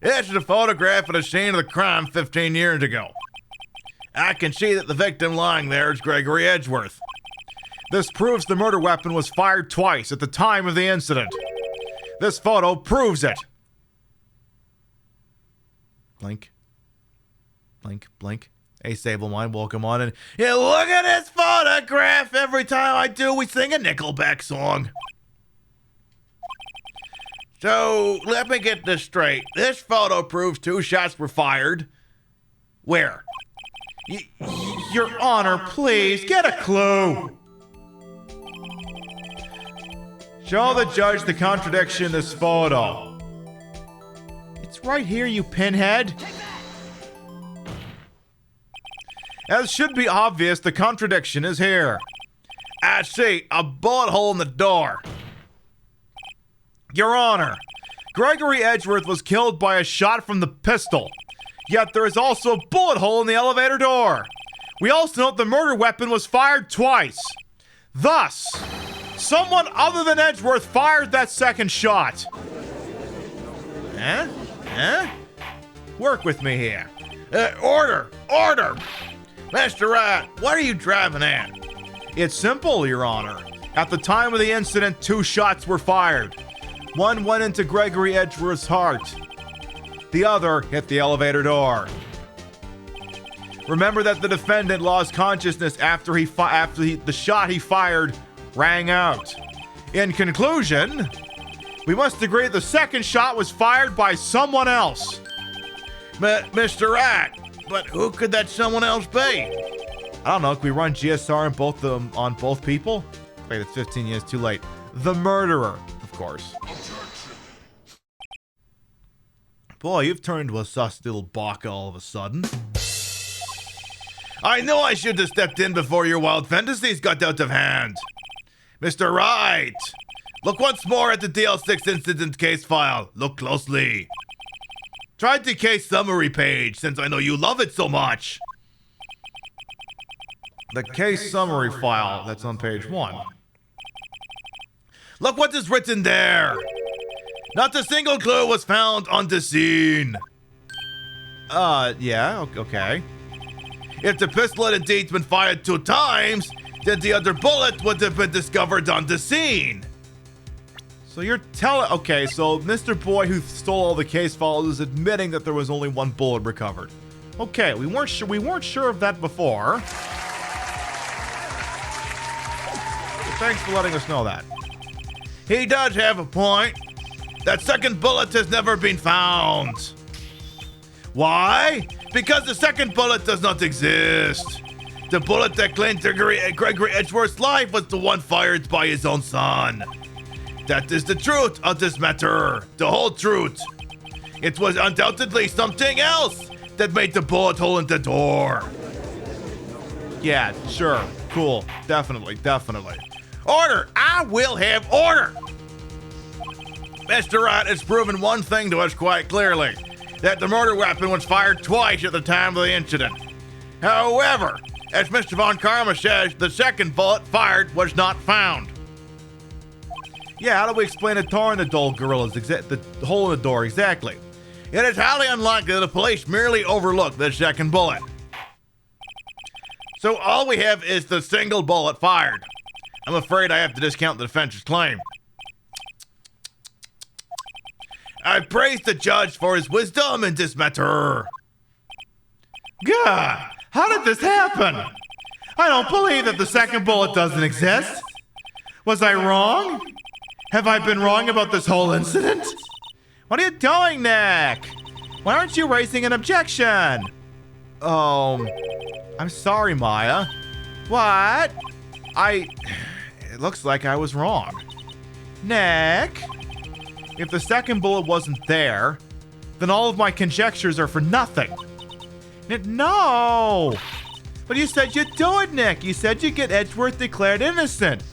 This is a photograph of the scene of the crime 15 years ago. I can see that the victim lying there is Gregory Edgeworth. This proves the murder weapon was fired twice at the time of the incident. This photo proves it. Blink. Blink, blink. Hey, Sablemine, welcome on in. Yeah, look at this photograph. Every time I do, we sing a Nickelback song. So, let me get this straight. This photo proves 2 shots were fired. Where? Your Honor, please, get a clue. Show the judge the contradiction in this photo. It's right here, you pinhead. As should be obvious, the contradiction is here. I see a bullet hole in the door. Your Honor, Gregory Edgeworth was killed by a shot from the pistol. Yet there is also a bullet hole in the elevator door. We also note the murder weapon was fired twice. Thus, someone other than Edgeworth fired that second shot. Huh? Work with me here. Order! Mr. Wright, what are you driving at? It's simple, Your Honor. At the time of the incident, 2 shots were fired. One went into Gregory Edgeworth's heart. The other hit the elevator door. Remember that the defendant lost consciousness after the shot he fired rang out. In conclusion, we must agree the second shot was fired by someone else. Mr. Wright, but who could that someone else be? I don't know. Can we run GSR on both people? Wait, it's 15 years too late. The murderer, of course. Boy, you've turned into a sus little baka all of a sudden. I know I should have stepped in before your wild fantasies got out of hand. Mr. Wright, look once more at the DL6 incident case file. Look closely. Try the case summary page, since I know you love it so much. The case summary file, that's on page 1. Look what is written there. Not a single clue was found on the scene. Yeah, okay. If the pistol had indeed been fired 2 times, then the other bullet would have been discovered on the scene. So you're telling... Okay, so Mr. Boy who stole all the case files is admitting that there was only 1 bullet recovered. Okay, we weren't sure of that before. Thanks for letting us know that. He does have a point. That second bullet has never been found. Why? Because the second bullet does not exist. The bullet that claimed Gregory Edgeworth's life was the one fired by his own son. That is the truth of this matter. The whole truth. It was undoubtedly something else that made the bullet hole in the door. Yeah, sure. Cool. Definitely. Order! I will have order! Mr. Wright has proven one thing to us quite clearly, that the murder weapon was fired twice at the time of the incident. However, as Mr. Von Karma says, the second bullet fired was not found. Yeah, how do we explain a door in the door, gorillas? The hole in the door, exactly. It is highly unlikely that the police merely overlooked the second bullet. So all we have is the single bullet fired. I'm afraid I have to discount the defense's claim. I praise the judge for his wisdom in this matter. God, how did this happen? I don't believe that the second bullet doesn't exist. Was I wrong? Have I been wrong about this whole incident? What are you doing, Nick? Why aren't you raising an objection? I'm sorry, Maya. What? It looks like I was wrong. Nick? If the second bullet wasn't there, then all of my conjectures are for nothing. No! But you said you'd do it, Nick. You said you'd get Edgeworth declared innocent.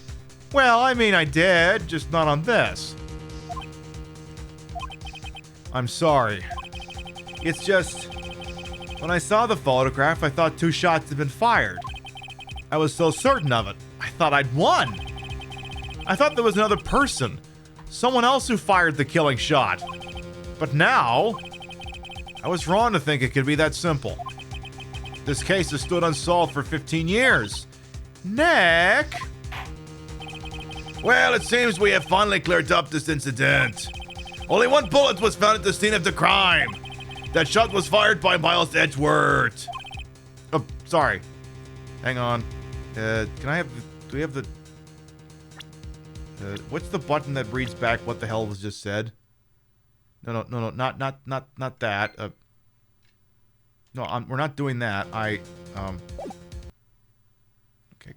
Well, I mean, I did, just not on this. I'm sorry. It's just, when I saw the photograph, I thought 2 shots had been fired. I was so certain of it. I thought I'd won. I thought there was another person, someone else who fired the killing shot. But now, I was wrong to think it could be that simple. This case has stood unsolved for 15 years. Nick? Well, it seems we have finally cleared up this incident. Only 1 bullet was found at the scene of the crime. That shot was fired by Miles Edgeworth. Oh, sorry. Hang on. Can I have do we have the... what's the button that reads back what the hell was just said? No, not that. No, we're not doing that. Okay,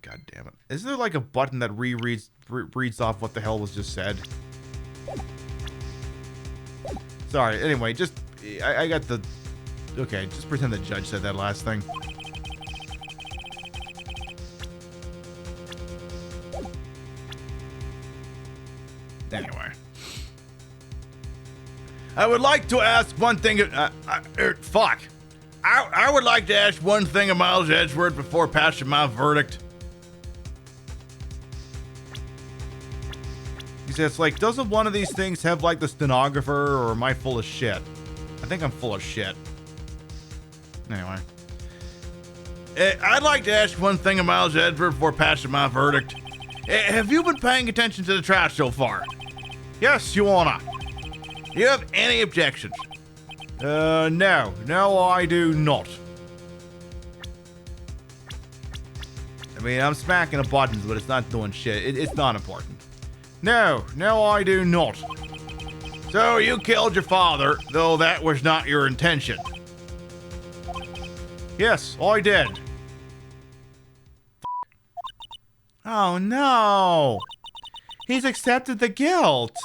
god damn it. Isn't there like a button that reads off what the hell was just said? Sorry, anyway, just... I got the... Okay, just pretend the judge said that last thing. Anyway. I would like to ask one thing... fuck. I would like to ask one thing of Miles Edgeworth before passing my verdict. He says, it's like, doesn't one of these things have, like, the stenographer, or am I full of shit? I think I'm full of shit. Anyway. I'd like to ask one thing of Miles Edgeworth before passing my verdict. Have you been paying attention to the trial so far? Yes, Your Honor. Do you have any objections? No. No, I do not. I mean, I'm smacking the buttons, but it's not doing shit. It's not important. No, I do not. So you killed your father, though that was not your intention. Yes, I did. Oh no! He's accepted the guilt.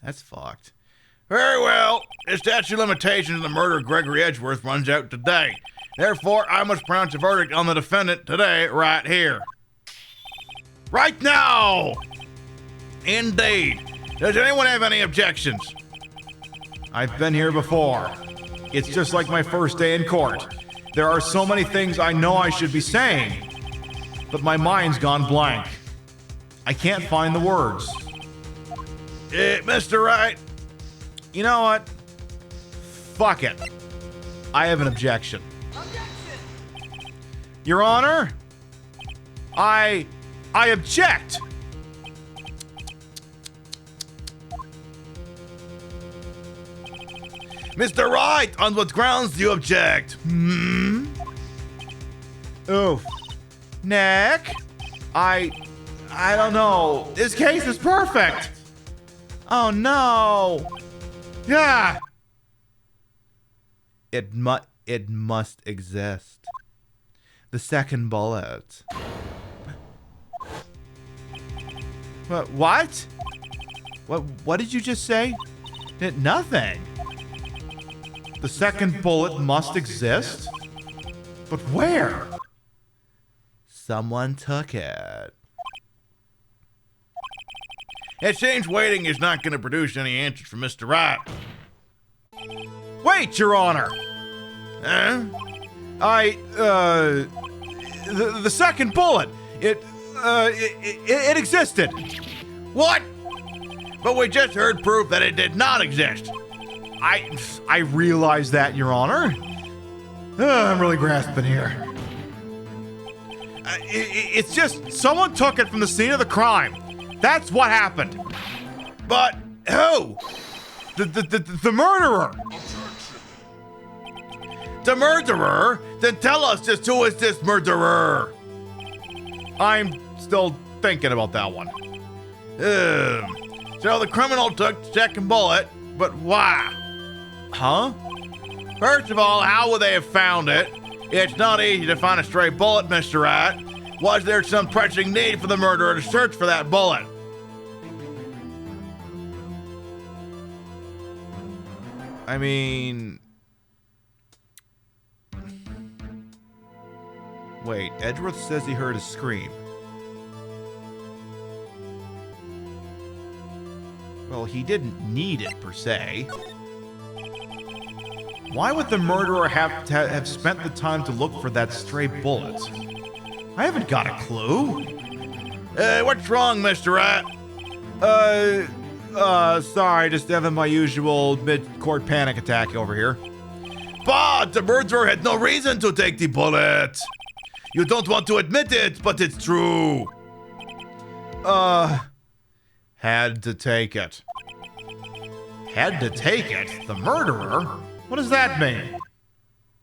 That's fucked. Very well. The statute of limitations of the murder of Gregory Edgeworth runs out today. Therefore, I must pronounce a verdict on the defendant today, right here. Right now! Indeed. Does anyone have any objections? I've been here before. It's just like my first day in court. There are so many things I know I should be saying, but my mind's gone blank. I can't find the words. Mr. Wright? You know what? Fuck it. I have an objection. Your Honor, I object. Mr. Wright, on what grounds do you object? Oof. Nick? I don't know. This case is perfect. Oh no. Yeah. It must exist. The second bullet. What? What did you just say? Nothing. The second bullet must exist? But where? Someone took it. It seems waiting is not going to produce any answers from Mr. Wright. Wait, Your Honor. Huh? The second bullet. It existed. What? But we just heard proof that it did not exist. I realize that, Your Honor. I'm really grasping here. It's just someone took it from the scene of the crime. That's what happened. But who? The murderer. The murderer? Then tell us just who is this murderer? I'm still thinking about that one. So the criminal took the second bullet, but why? Huh? First of all, how would they have found it? It's not easy to find a stray bullet, Mr. Wright. Was there some pressing need for the murderer to search for that bullet? I mean... Wait, Edgeworth says he heard a scream. Well, he didn't need it, per se. Why would the murderer have spent the time to look for that stray bullet? I haven't got a clue. What's wrong, Mr. Wright? Sorry, just having my usual mid-court panic attack over here. But the murderer had no reason to take the bullet. You don't want to admit it, but it's true. Had to take it. Had to take it? The murderer? What does that mean?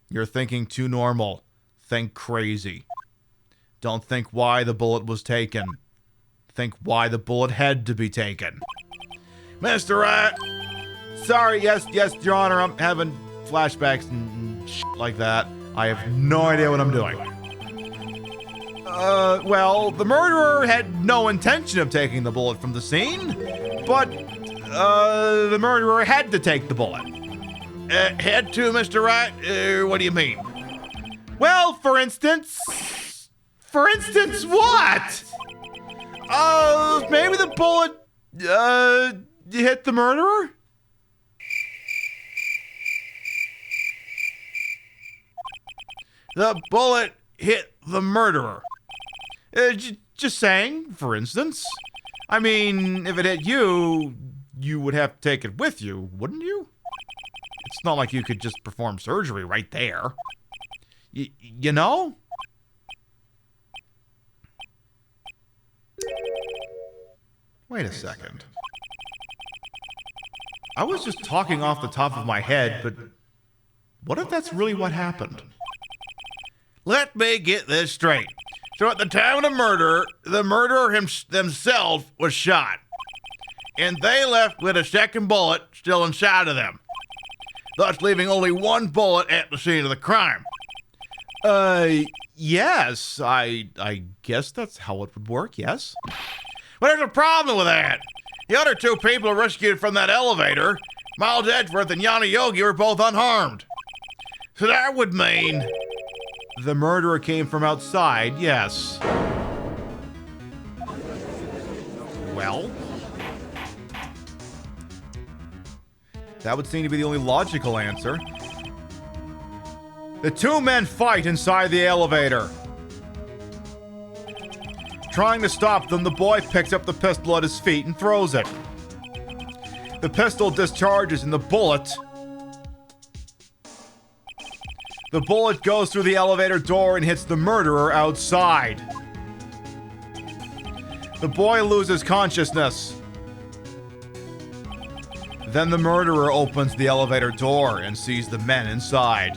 You're thinking too normal. Think crazy. Don't think why the bullet was taken. Think why the bullet had to be taken. Mr. Wright! Sorry, yes, Your Honor, I'm having flashbacks and shit like that. I have no idea what I'm doing. Well, the murderer had no intention of taking the bullet from the scene, but, the murderer had to take the bullet. Had to, Mr. Wright? What do you mean? Well, for instance, what? Maybe the bullet, hit the murderer? The bullet hit the murderer. Just saying, for instance. I mean, if it hit you, you would have to take it with you, wouldn't you? It's not like you could just perform surgery right there. You know? Wait a second. I was just talking off the top of my head, but what if that's really what happened? Let me get this straight. So at the time of the murder, the murderer themselves was shot. And they left with a second bullet still inside of them. Thus leaving only one bullet at the scene of the crime. Yes. I guess that's how it would work, yes. Well, there's a problem with that. The other two people rescued from that elevator, Miles Edgeworth and Yanni Yogi, were both unharmed. So that would mean... The murderer came from outside, yes. Well? That would seem to be the only logical answer. The two men fight inside the elevator. Trying to stop them, the boy picks up the pistol at his feet and throws it. The pistol discharges and the bullet goes through the elevator door and hits the murderer outside. The boy loses consciousness. Then the murderer opens the elevator door and sees the men inside.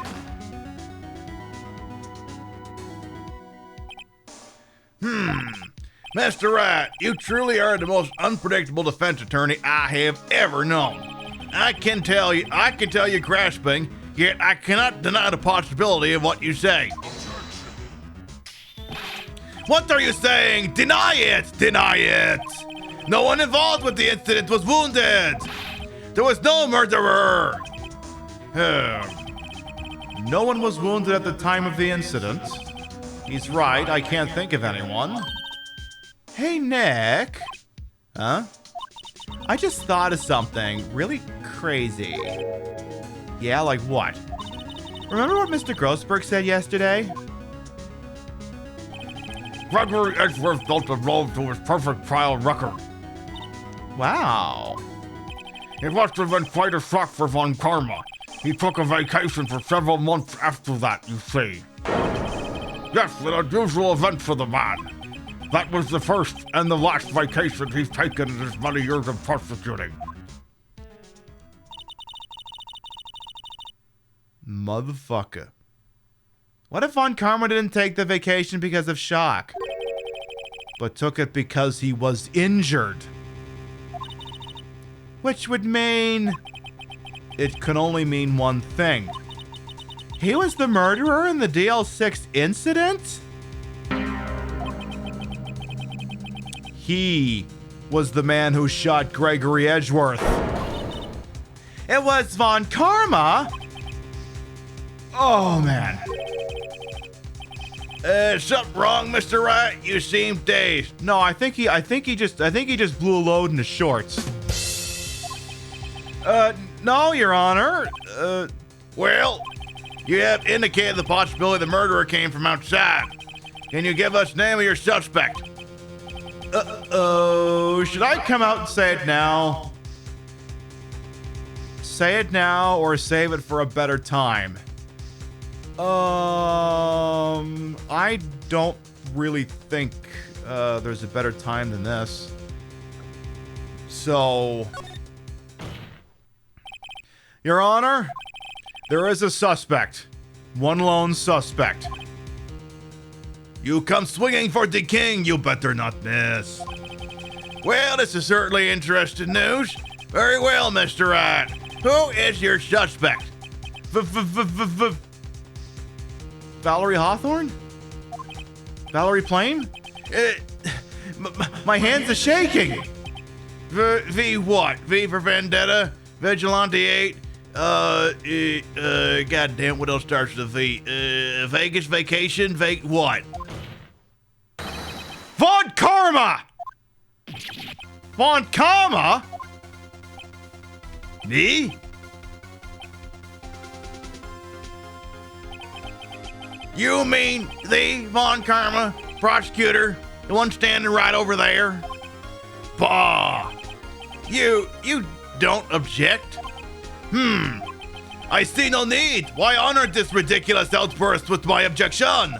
Mr. Wright, you truly are the most unpredictable defense attorney I have ever known. I can tell you grasping, yet I cannot deny the possibility of what you say. What are you saying? Deny it! Deny it! No one involved with the incident was wounded! There was no murderer! No one was wounded at the time of the incident. He's right, I can't think of anyone. Hey, Nick. Huh? I just thought of something really crazy. Yeah, like what? Remember what Mr. Grossberg said yesterday? Gregory Edgeworth built a road to his perfect trial record. Wow. It must have been quite a shock for Von Karma. He took a vacation for several months after that, you see. Yes, an unusual event for the man. That was the first and the last vacation he's taken in his many years of prosecuting. Motherfucker. What if Von Karma didn't take the vacation because of shock, but took it because he was injured? Which would mean... it can only mean one thing. He was the murderer in the DL6 incident? He was the man who shot Gregory Edgeworth. It was Von Karma? Oh, man. Something wrong, Mr. Wright? You seem dazed. No, I think he just blew a load in his shorts. No, Your Honor. Well, you have indicated the possibility the murderer came from outside. Can you give us the name of your suspect? Should I come out and say it now? Say it now or save it for a better time? I don't really think there's a better time than this. So, Your Honor, there is a suspect. One lone suspect. You come swinging for the king, you better not miss. Well, this is certainly interesting news. Very well, Mr. Wright. Who is your suspect? Valerie Hawthorne? Valerie Plame? My hands are shaking. V what? V for Vendetta? Vigilante 8? Goddamn, what else starts with a V? Vegas Vacation? What? Von Karma! Von Karma? Me? You mean the Von Karma prosecutor? The one standing right over there? Bah! You don't object? I see no need. Why honor this ridiculous outburst with my objection?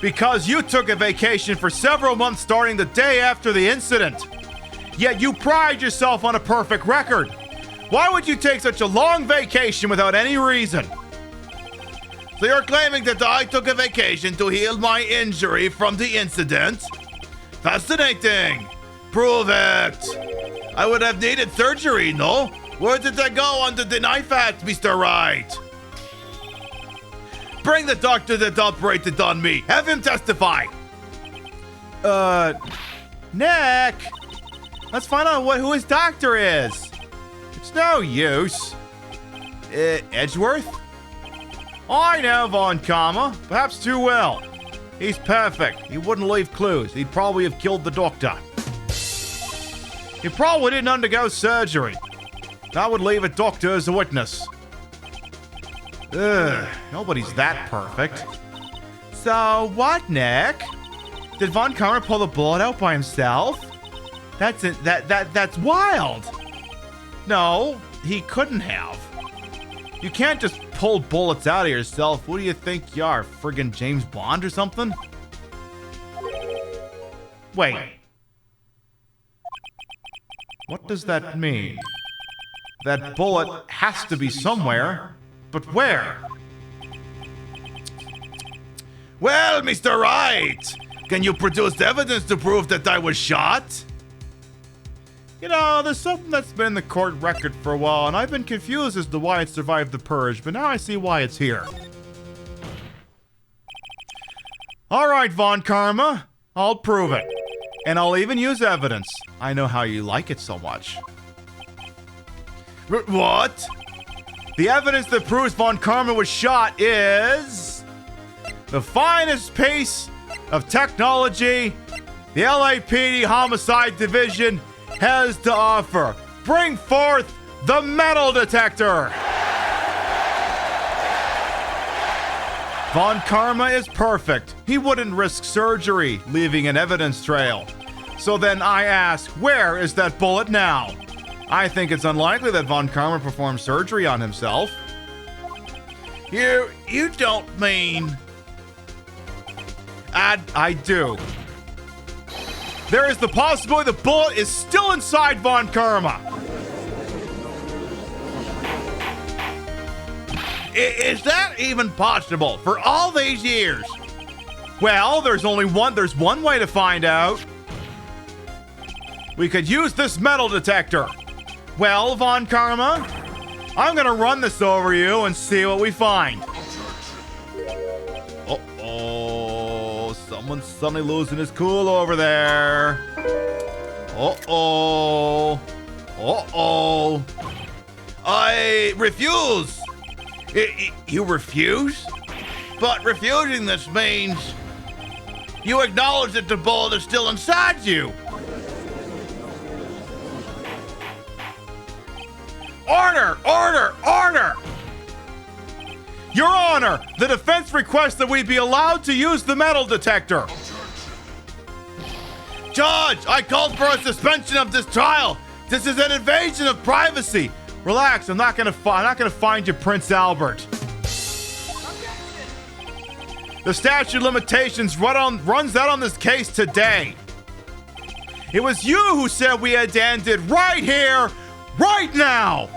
Because you took a vacation for several months starting the day after the incident. Yet you pride yourself on a perfect record. Why would you take such a long vacation without any reason? So you're claiming that I took a vacation to heal my injury from the incident? Fascinating. Prove it. I would have needed surgery, no? Where did I go under the knife act, Mr. Wright? Bring the doctor that operated on me. Have him testify. Nick! Let's find out who his doctor is. It's no use. Edgeworth? I know Von Karma, perhaps too well. He's perfect. He wouldn't leave clues. He'd probably have killed the doctor. He probably didn't undergo surgery. That would leave a doctor as a witness. Nobody's that perfect. So what, Nick? Did Von Karma pull the bullet out by himself? That's wild. No, he couldn't have. You can't just pull bullets out of yourself. Who do you think you are, friggin' James Bond or something? Wait. What does that mean? That bullet has to be somewhere, but where? Well, Mr. Wright, can you produce evidence to prove that I was shot? You know, there's something that's been in the court record for a while, and I've been confused as to why it survived the purge, but now I see why it's here. All right, Von Karma, I'll prove it. And I'll even use evidence. I know how you like it so much. What? The evidence that proves Von Karma was shot is the finest piece of technology the LAPD Homicide Division has to offer. Bring forth the metal detector. Von Karma is perfect. He wouldn't risk surgery, leaving an evidence trail. So then I ask, where is that bullet now? I think it's unlikely that Von Karma performed surgery on himself. You don't mean... I do. There is the possibility the bullet is still inside Von Karma. Is that even possible for all these years? Well, there's one way to find out. We could use this metal detector. Well, Von Karma, I'm gonna run this over you and see what we find. Uh-oh, someone's suddenly losing his cool over there. Uh-oh. Uh-oh. I refuse. You refuse? But refusing this means you acknowledge that the bullet is still inside you. Order! Order! Order! Your Honor, the defense requests that we be allowed to use the metal detector. Judge, I called for a suspension of this trial. This is an invasion of privacy. Relax, I'm not gonna find you, Prince Albert. The statute of limitations runs out on this case today. It was you who said we had to end it right here, right now.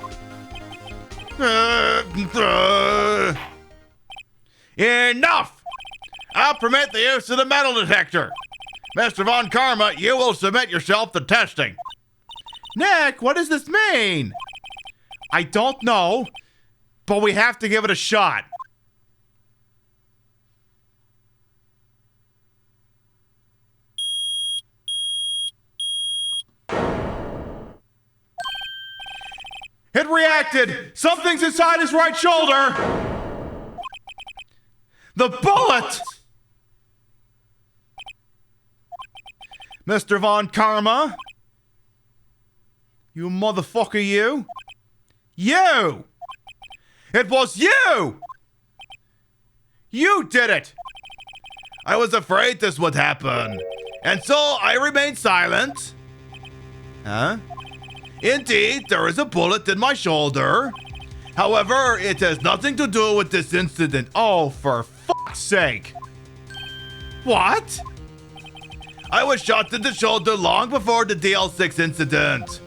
Enough! I'll permit the use of the metal detector. Mr. Von Karma, you will submit yourself to testing. Nick, what does this mean? I don't know, but we have to give it a shot. It reacted! Something's inside his right shoulder! The bullet! Mr. Von Karma? You motherfucker, you! You! It was you! You did it! I was afraid this would happen, and so I remained silent. Huh? Indeed, there is a bullet in my shoulder. However, it has nothing to do with this incident. Oh, for fuck's sake. What? I was shot in the shoulder long before the DL6 incident.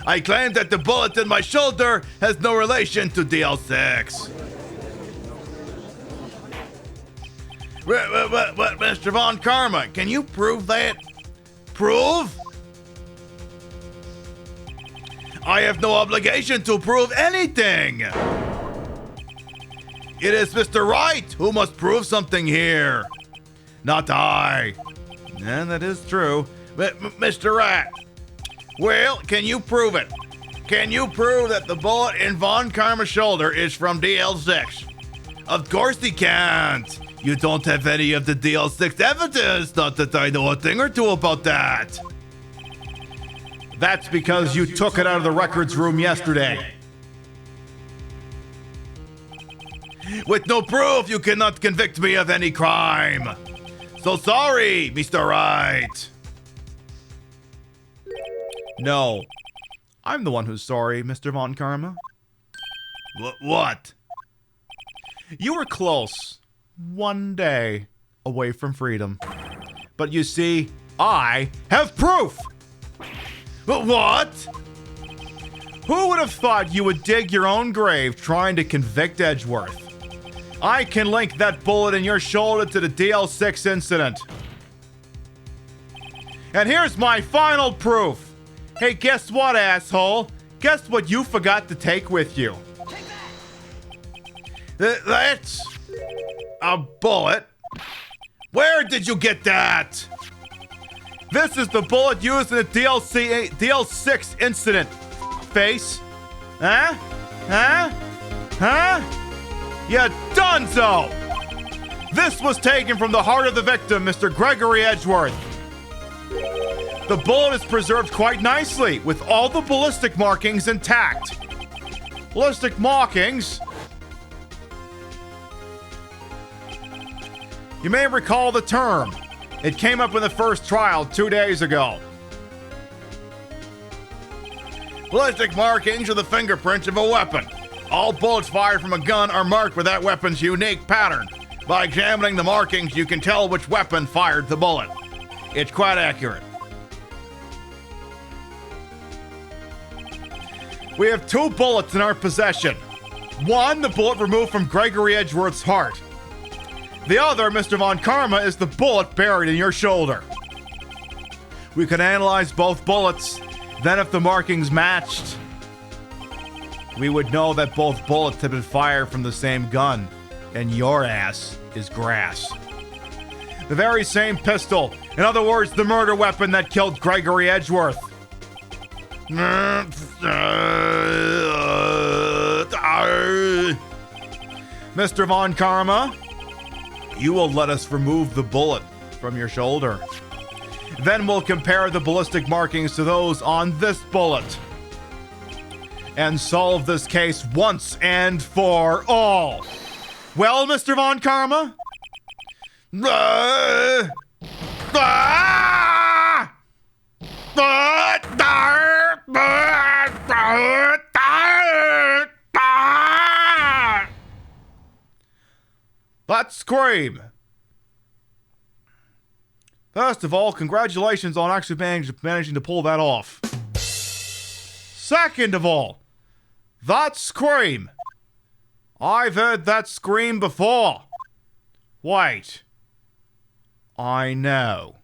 I claim that the bullet in my shoulder has no relation to DL6. What, Mr. Von Karma, can you prove that? Prove? I have no obligation to prove anything. It is Mr. Wright who must prove something here, not I. And that is true. Mr. Rat, well, can you prove it? Can you prove that the bullet in Von Karma's shoulder is from DL6? Of course he can't. You don't have any of the DL6 evidence, not that I know a thing or two about that. That's because you took it out of the records room yesterday. With no proof, you cannot convict me of any crime. So sorry, Mr. Wright. No. I'm the one who's sorry, Mr. Von Karma. What? You were close. One day away from freedom. But you see, I have proof! But what? Who would have thought you would dig your own grave trying to convict Edgeworth? I can link that bullet in your shoulder to the DL6 incident. And here's my final proof. Hey, guess what, asshole? Guess what you forgot to take with you? That's a bullet. Where did you get that? This is the bullet used in the DL6 incident. Face. Huh? Huh? Huh? You dunzo! This was taken from the heart of the victim, Mr. Gregory Edgeworth. The bullet is preserved quite nicely, with all the ballistic markings intact. Ballistic markings? You may recall the term. It came up in the first trial 2 days ago. Ballistic markings are the fingerprints of a weapon. All bullets fired from a gun are marked with that weapon's unique pattern. By examining the markings, you can tell which weapon fired the bullet. It's quite accurate. We have 2 bullets in our possession. One, the bullet removed from Gregory Edgeworth's heart. The other, Mr. Von Karma, is the bullet buried in your shoulder. We can analyze both bullets. Then if the markings matched, we would know that both bullets had been fired from the same gun, and your ass is grass. The very same pistol. In other words, the murder weapon that killed Gregory Edgeworth. Mr. Von Karma, you will let us remove the bullet from your shoulder. Then we'll compare the ballistic markings to those on this bullet. and solve this case once and for all. Well, Mr. Von Karma? Let's scream. First of all, congratulations on actually managing to pull that off. Second of all, that scream. I've heard that scream before. Wait. I know.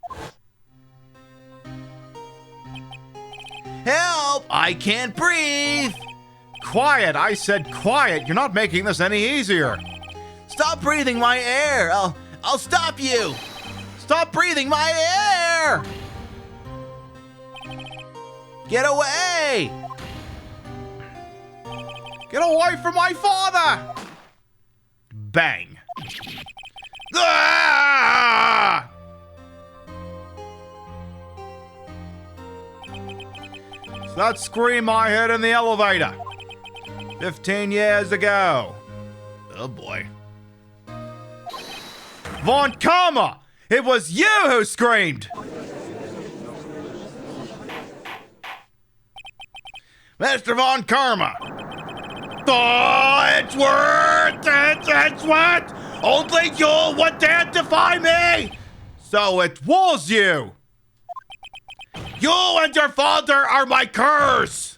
Help! I can't breathe! Quiet, I said quiet. You're not making this any easier. Stop breathing my air! I'll stop you! Stop breathing my air! Get away! Get away from my father! Bang. Ah! So that scream I heard in the elevator 15 years ago. Oh boy. Von Karma! It was you who screamed! Mr. Von Karma! Oh, it's worth it! It's what? Only you would dare defy me! So it was you! You and your father are my curse!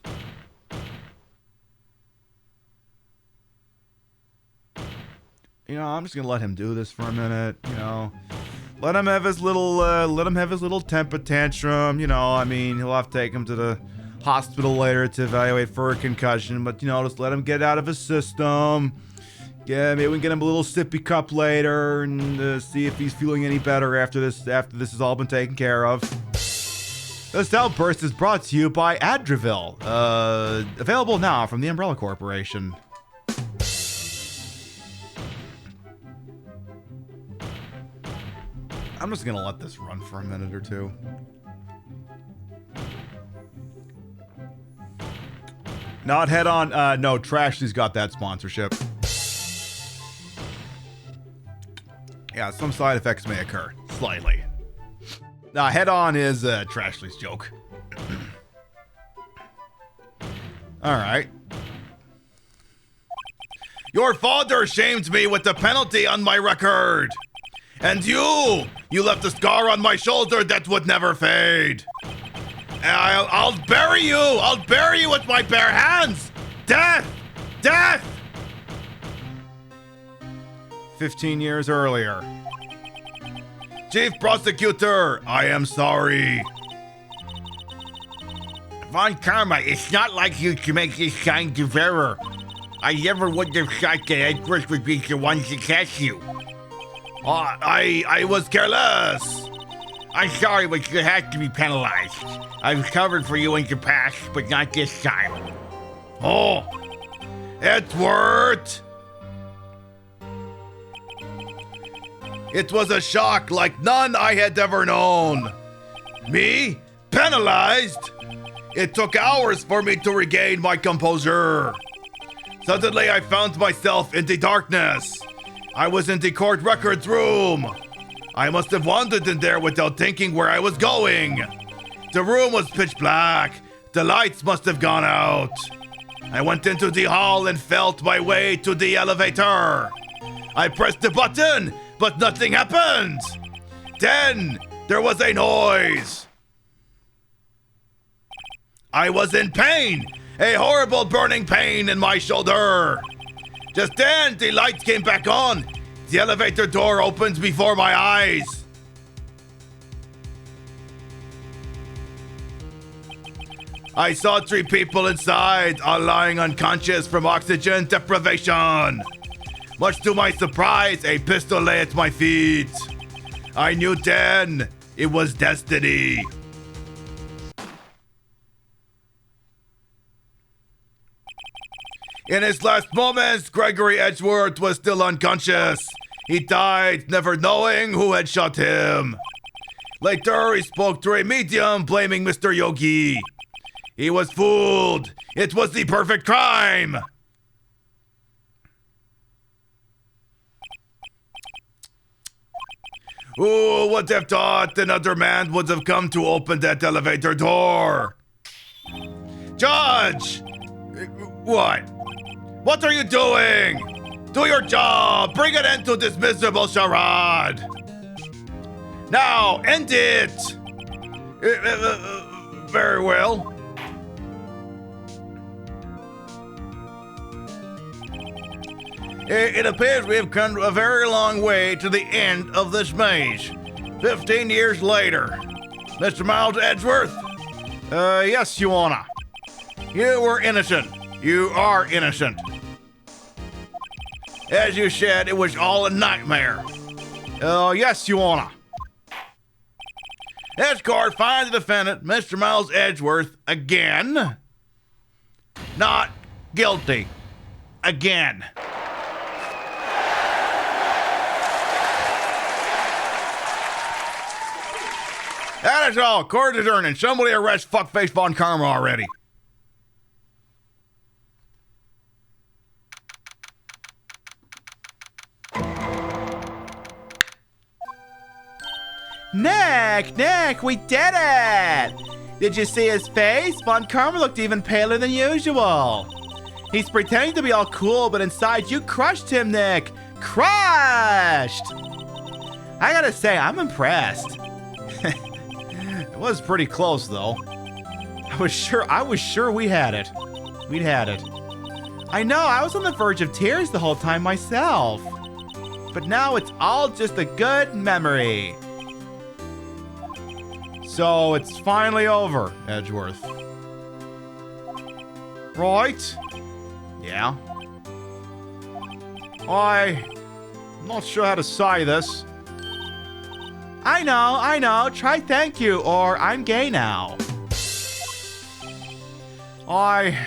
You know, I'm just gonna let him do this for a minute, you know. Let him have his little temper tantrum, you know. I mean, he'll have to take him to the hospital later to evaluate for a concussion, but you know, just let him get out of his system. Yeah, maybe we can get him a little sippy cup later and see if he's feeling any better after this has all been taken care of. This outburst is brought to you by Adravil, available now from the Umbrella Corporation. I'm just gonna let this run for a minute or two. Not head on. No, Trashley's got that sponsorship. Yeah, some side effects may occur. Slightly. Head on is Trashley's joke. Alright. Your father shamed me with the penalty on my record. And you left a scar on my shoulder that would never fade. I'll bury you! I'll bury you with my bare hands! Death! Death! 15 years earlier. Chief Prosecutor, I am sorry. Von Karma, it's not like you to make this kind of error. I never would have thought that Edward would be the one to catch you. I was careless. I'm sorry, but you had to be penalized. I've covered for you in the past, but not this time. Oh, Edward! It was a shock like none I had ever known. Me? Penalized? It took hours for me to regain my composure. Suddenly, I found myself in the darkness. I was in the court records room. I must have wandered in there without thinking where I was going. The room was pitch black. The lights must have gone out. I went into the hall and felt my way to the elevator. I pressed the button, but nothing happened. Then there was a noise. I was in pain, a horrible burning pain in my shoulder. Just then, the lights came back on. The elevator door opened before my eyes. I saw 3 people inside, all lying unconscious from oxygen deprivation. Much to my surprise, a pistol lay at my feet. I knew then it was destiny. In his last moments, Gregory Edgeworth was still unconscious. He died, never knowing who had shot him. Later, he spoke to a medium blaming Mr. Yogi. He was fooled. It was the perfect crime. Who would have thought another man would have come to open that elevator door? Judge! What? What are you doing? Do your job. Bring an end to this miserable charade. Now, end it. Very well. It appears we have come a very long way to the end of this maze. 15 years later. Mr. Miles Edgeworth? Yes, Your Honor. You were innocent. You are innocent. As you said, it was all a nightmare. Yes, Your Honor. This court finds the defendant, Mr. Miles Edgeworth, again, not guilty. Again. That is all. Court is adjourned. Somebody arrest fuckface Von Karma already. Nick, we did it! Did you see his face? Von Karma looked even paler than usual. He's pretending to be all cool, but inside you crushed him, Nick. Crushed! I gotta say, I'm impressed. It was pretty close, though. I was sure we had it. We'd had it. I know, I was on the verge of tears the whole time myself. But now it's all just a good memory. So it's finally over, Edgeworth. Right? Yeah. I'm not sure how to say this. I know. Try thank you, or I'm gay now. I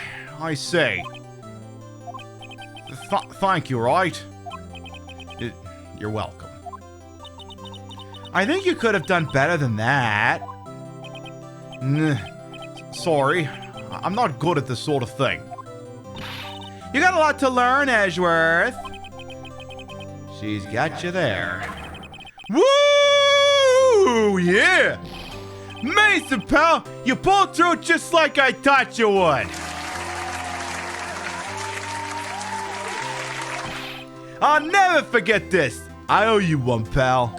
say. Thank you, Wright. You're welcome. I think you could have done better than that. Sorry. I'm not good at this sort of thing. You got a lot to learn, Edgeworth. She's got you there. Woo! Yeah! Amazing, pal! You pulled through just like I thought you would. I'll never forget this. I owe you one, pal.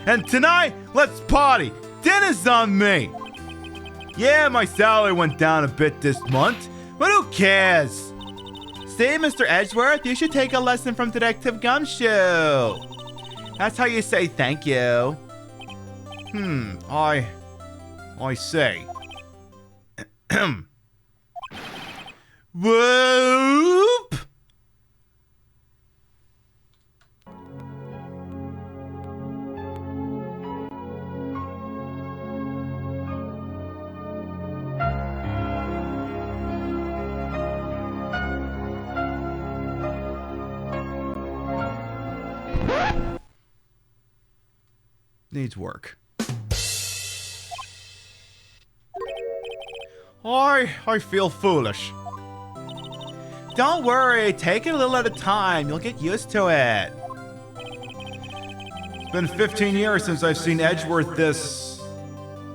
And tonight, let's party. Dinner's on me. Yeah, my salary went down a bit this month, but who cares? See, Mr. Edgeworth, you should take a lesson from Detective Gumshoe. That's how you say thank you. I say. Whoop! Needs work. I feel foolish. Don't worry, take it a little at a time. You'll get used to it. It's been 15 years since I've seen Edgeworth this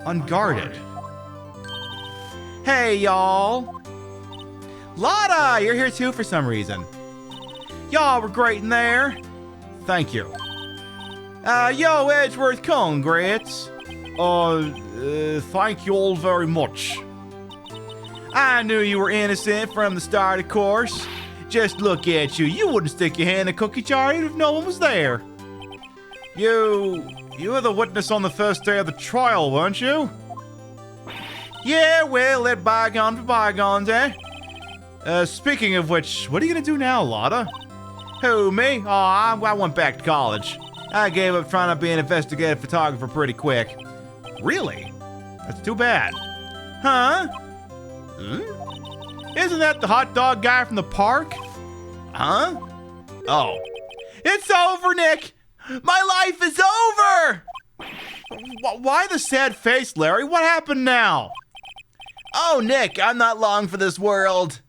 unguarded. Hey, y'all. Lotta, you're here too for some reason. Y'all were great in there. Thank you. Yo, Edgeworth, congrats. Thank you all very much. I knew you were innocent from the start, of course. Just look at you. You wouldn't stick your hand in a cookie jar even if no one was there. You were the witness on the first day of the trial, weren't you? Yeah, well, let bygones be bygones, eh? Speaking of which, what are you gonna do now, Lotta? Who, me? Oh, I went back to college. I gave up trying to be an investigative photographer pretty quick. Really? That's too bad. Huh? Isn't that the hot dog guy from the park? Huh? Oh. It's over, Nick! My life is over! Why the sad face, Larry? What happened now? Oh, Nick, I'm not long for this world.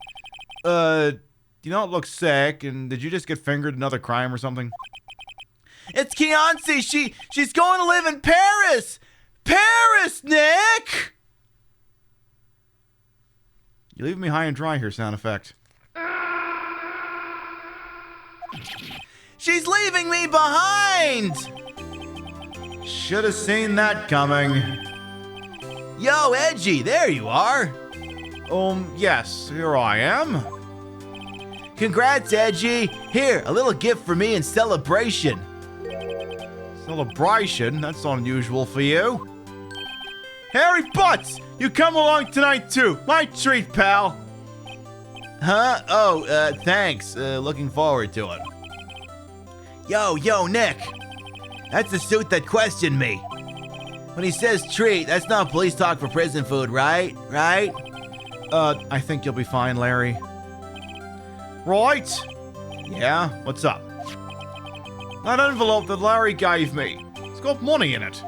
You don't look sick, and did you just get fingered in another crime or something? It's Keonce. She's going to live in Paris. Paris, Nick! You leave me high and dry here, sound effect. She's leaving me behind! Should have seen that coming. Yo, Edgy, there you are. Yes, here I am. Congrats, Edgy. Here, a little gift for me in celebration. Celebration? That's unusual for you. Harry Butts, you come along tonight too. My treat, pal. Huh? Oh, thanks. Looking forward to it. Yo, Nick. That's the suit that questioned me. When he says treat, that's not police talk for prison food, right? Right? I think you'll be fine, Larry. Right? Yeah, what's up? That envelope that Larry gave me. It's got money in it.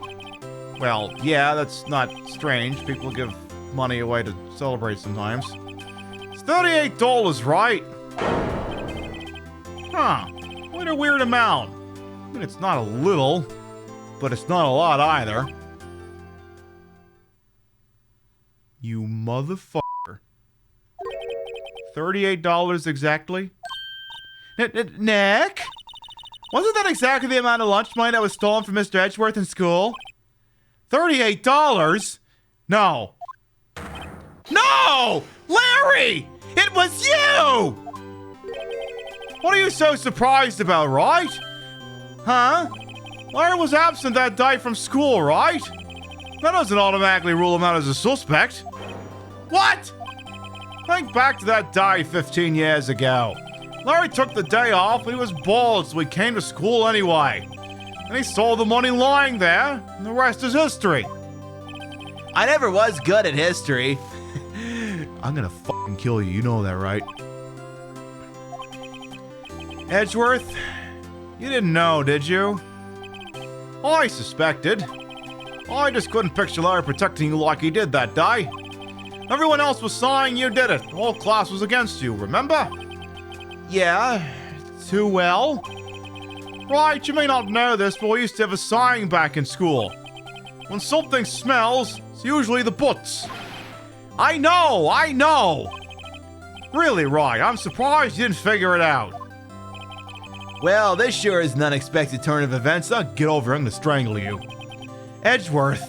Well, yeah, that's not strange. People give money away to celebrate sometimes. It's $38, right? Huh. What a weird amount. I mean, it's not a little, but it's not a lot either. You motherfucker. $38 exactly? Nick? Wasn't that exactly the amount of lunch money that was stolen from Mr. Edgeworth in school? $38? No. No! Larry! It was you! What are you so surprised about, right? Huh? Larry was absent that day from school, right? That doesn't automatically rule him out as a suspect. What? Think back to that day 15 years ago. Larry took the day off, but he was bored, so he came to school anyway. And he saw the money lying there, and the rest is history. I never was good at history. I'm gonna fucking kill you, you know that, right? Edgeworth, you didn't know, did you? I suspected. I just couldn't picture Larry protecting you like he did that day. Everyone else was saying you did it. The whole class was against you, remember? Yeah, too well. Right, you may not know this, but we used to have a saying back in school. When something smells, it's usually the butts. I know! Really, Wright, I'm surprised you didn't figure it out. Well, this sure is an unexpected turn of events. I'll get over it, I'm gonna strangle you. Edgeworth.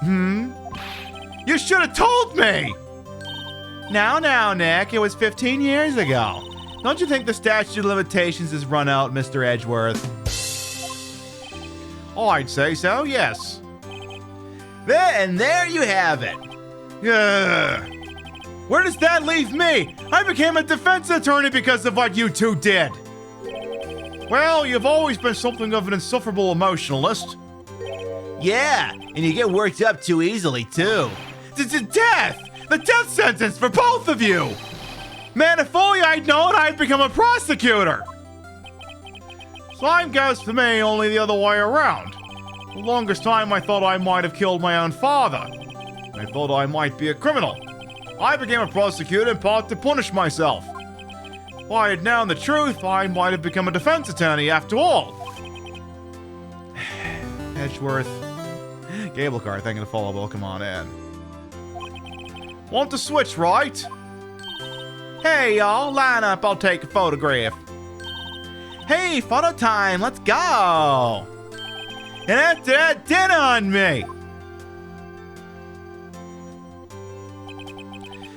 You should have told me! Now, Nick, it was 15 years ago. Don't you think the statute of limitations has run out, Mr. Edgeworth? Oh, I'd say so, yes. There you have it. Yeah. Where does that leave me? I became a defense attorney because of what you two did. Well, you've always been something of an insufferable emotionalist. Yeah, and you get worked up too easily, too. Death! The death sentence for both of you! Man, if only I'd known I'd become a prosecutor! Same goes for me, only the other way around. The longest time I thought I might have killed my own father. I thought I might be a criminal. I became a prosecutor in part to punish myself. If I had known the truth, I might have become a defense attorney after all. Edgeworth. Cable car, thank you to follow. Welcome on in. Want to switch, right? Hey, y'all, line up. I'll take a photograph. Hey, photo time. Let's go. And after that, dinner on me.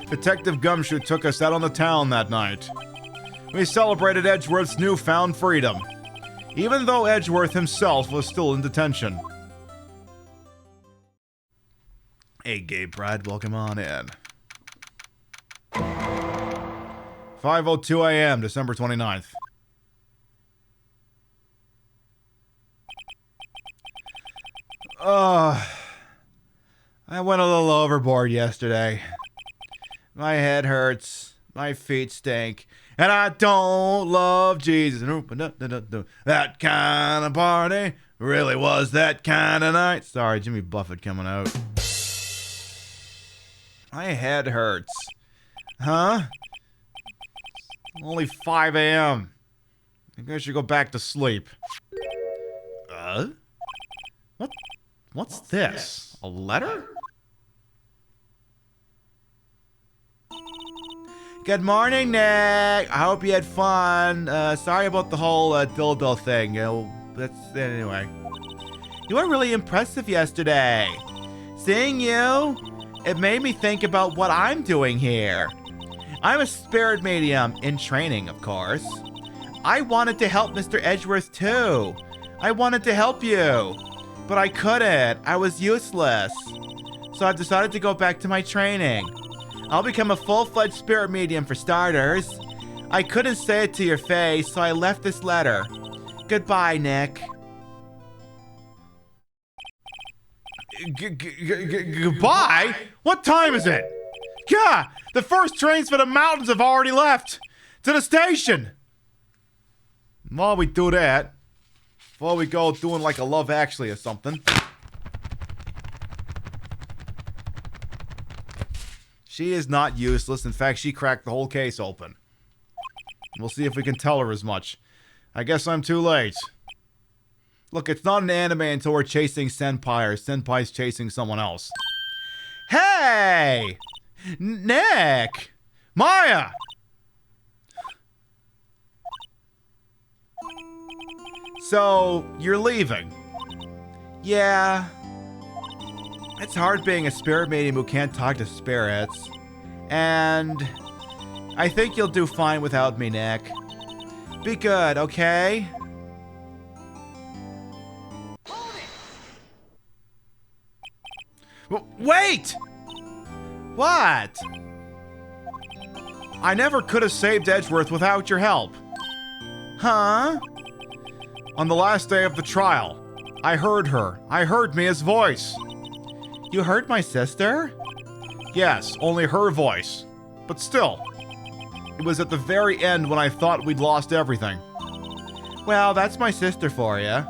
Detective Gumshoe took us out on the town that night. We celebrated Edgeworth's newfound freedom, even though Edgeworth himself was still in detention. Hey, Gabe Brad, welcome on in. 5:02 a.m., December 29th. I went a little overboard yesterday. My head hurts, my feet stink, and I don't love Jesus. That kind of party really was that kind of night. Sorry, Jimmy Buffett coming out. My head hurts. Huh? Only 5 a.m. Maybe I should go back to sleep. What's this? A letter? Good morning, Nick. I hope you had fun. Sorry about the whole dildo thing. Anyway. You were really impressive yesterday. Seeing you, it made me think about what I'm doing here. I'm a spirit medium, in training, of course. I wanted to help Mr. Edgeworth too. I wanted to help you, but I couldn't. I was useless. So I've decided to go back to my training. I'll become a full-fledged spirit medium for starters. I couldn't say it to your face, so I left this letter. Goodbye, Nick. Goodbye? What time is it? Yeah, the first trains for the mountains have already left. To the station. While we do that, before we go doing like a Love Actually or something. She is not useless. In fact, she cracked the whole case open. We'll see if we can tell her as much. I guess I'm too late. Look, it's not an anime until we're chasing Senpai or Senpai's chasing someone else. Hey! Nick! Maya! So, you're leaving? Yeah. It's hard being a spirit medium who can't talk to spirits. And I think you'll do fine without me, Nick. Be good, okay? Wait! What? I never could have saved Edgeworth without your help. Huh? On the last day of the trial, I heard her. I heard Mia's voice. You heard my sister? Yes, only her voice. But still, it was at the very end when I thought we'd lost everything. Well, that's my sister for you.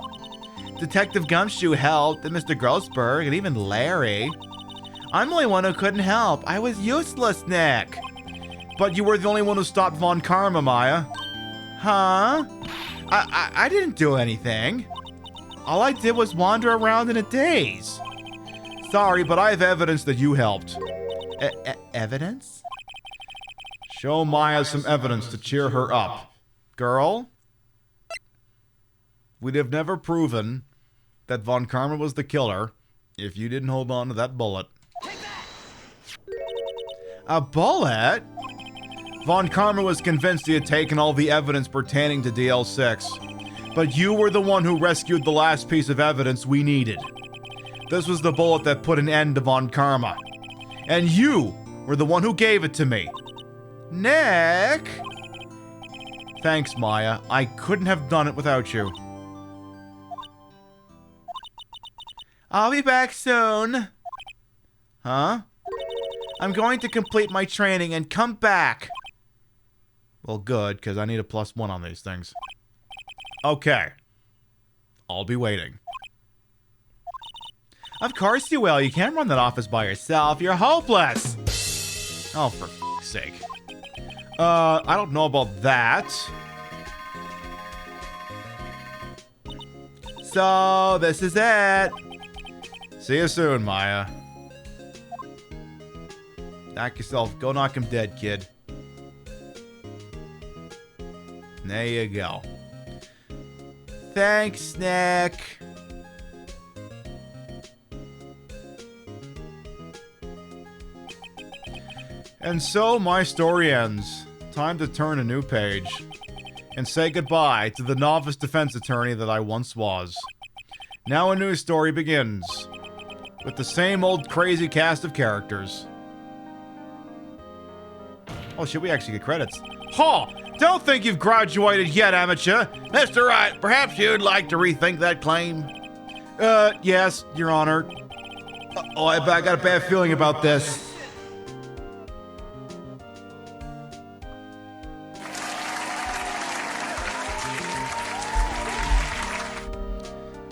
Detective Gumshoe helped, and Mr. Grossberg, and even Larry. I'm the only one who couldn't help. I was useless, Nick. But you were the only one who stopped Von Karma, Maya. Huh? I didn't do anything. All I did was wander around in a daze. Sorry, but I have evidence that you helped. Evidence? Show Maya some evidence to cheer her up. Girl? We'd have never proven that Von Karma was the killer if you didn't hold on to that bullet. A bullet? Von Karma was convinced he had taken all the evidence pertaining to DL6. But you were the one who rescued the last piece of evidence we needed. This was the bullet that put an end to Von Karma. And you were the one who gave it to me. Nick? Thanks, Maya. I couldn't have done it without you. I'll be back soon. Huh? I'm going to complete my training and come back. Well, good, because I need a +1 on these things. Okay. I'll be waiting. Of course you will. You can't run that office by yourself. You're hopeless. Oh, for f***'s sake. I don't know about that. So, this is it. See you soon, Maya. Knock yourself. Go knock him dead, kid. There you go. Thanks, Nick. And so my story ends. Time to turn a new page and say goodbye to the novice defense attorney that I once was. Now a new story begins with the same old crazy cast of characters. Oh shit, we actually get credits. Ha! Don't think you've graduated yet, amateur. Mr. Wright, perhaps you'd like to rethink that claim? Yes, Your Honor. I got a bad feeling about this.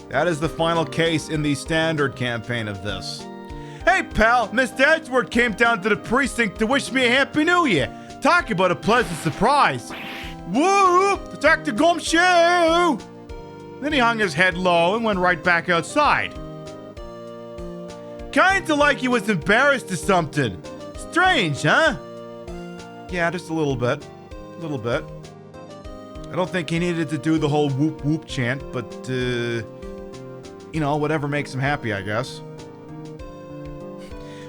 That is the final case in the standard campaign of this. Hey, pal, Mr. Edgeworth came down to the precinct to wish me a Happy New Year. Talk about a pleasant surprise. Woo! Detective Gumshoe! Then he hung his head low and went right back outside. Kinda like he was embarrassed or something. Strange, huh? Yeah, just a little bit. A little bit. I don't think he needed to do the whole whoop whoop chant, but, you know, whatever makes him happy, I guess.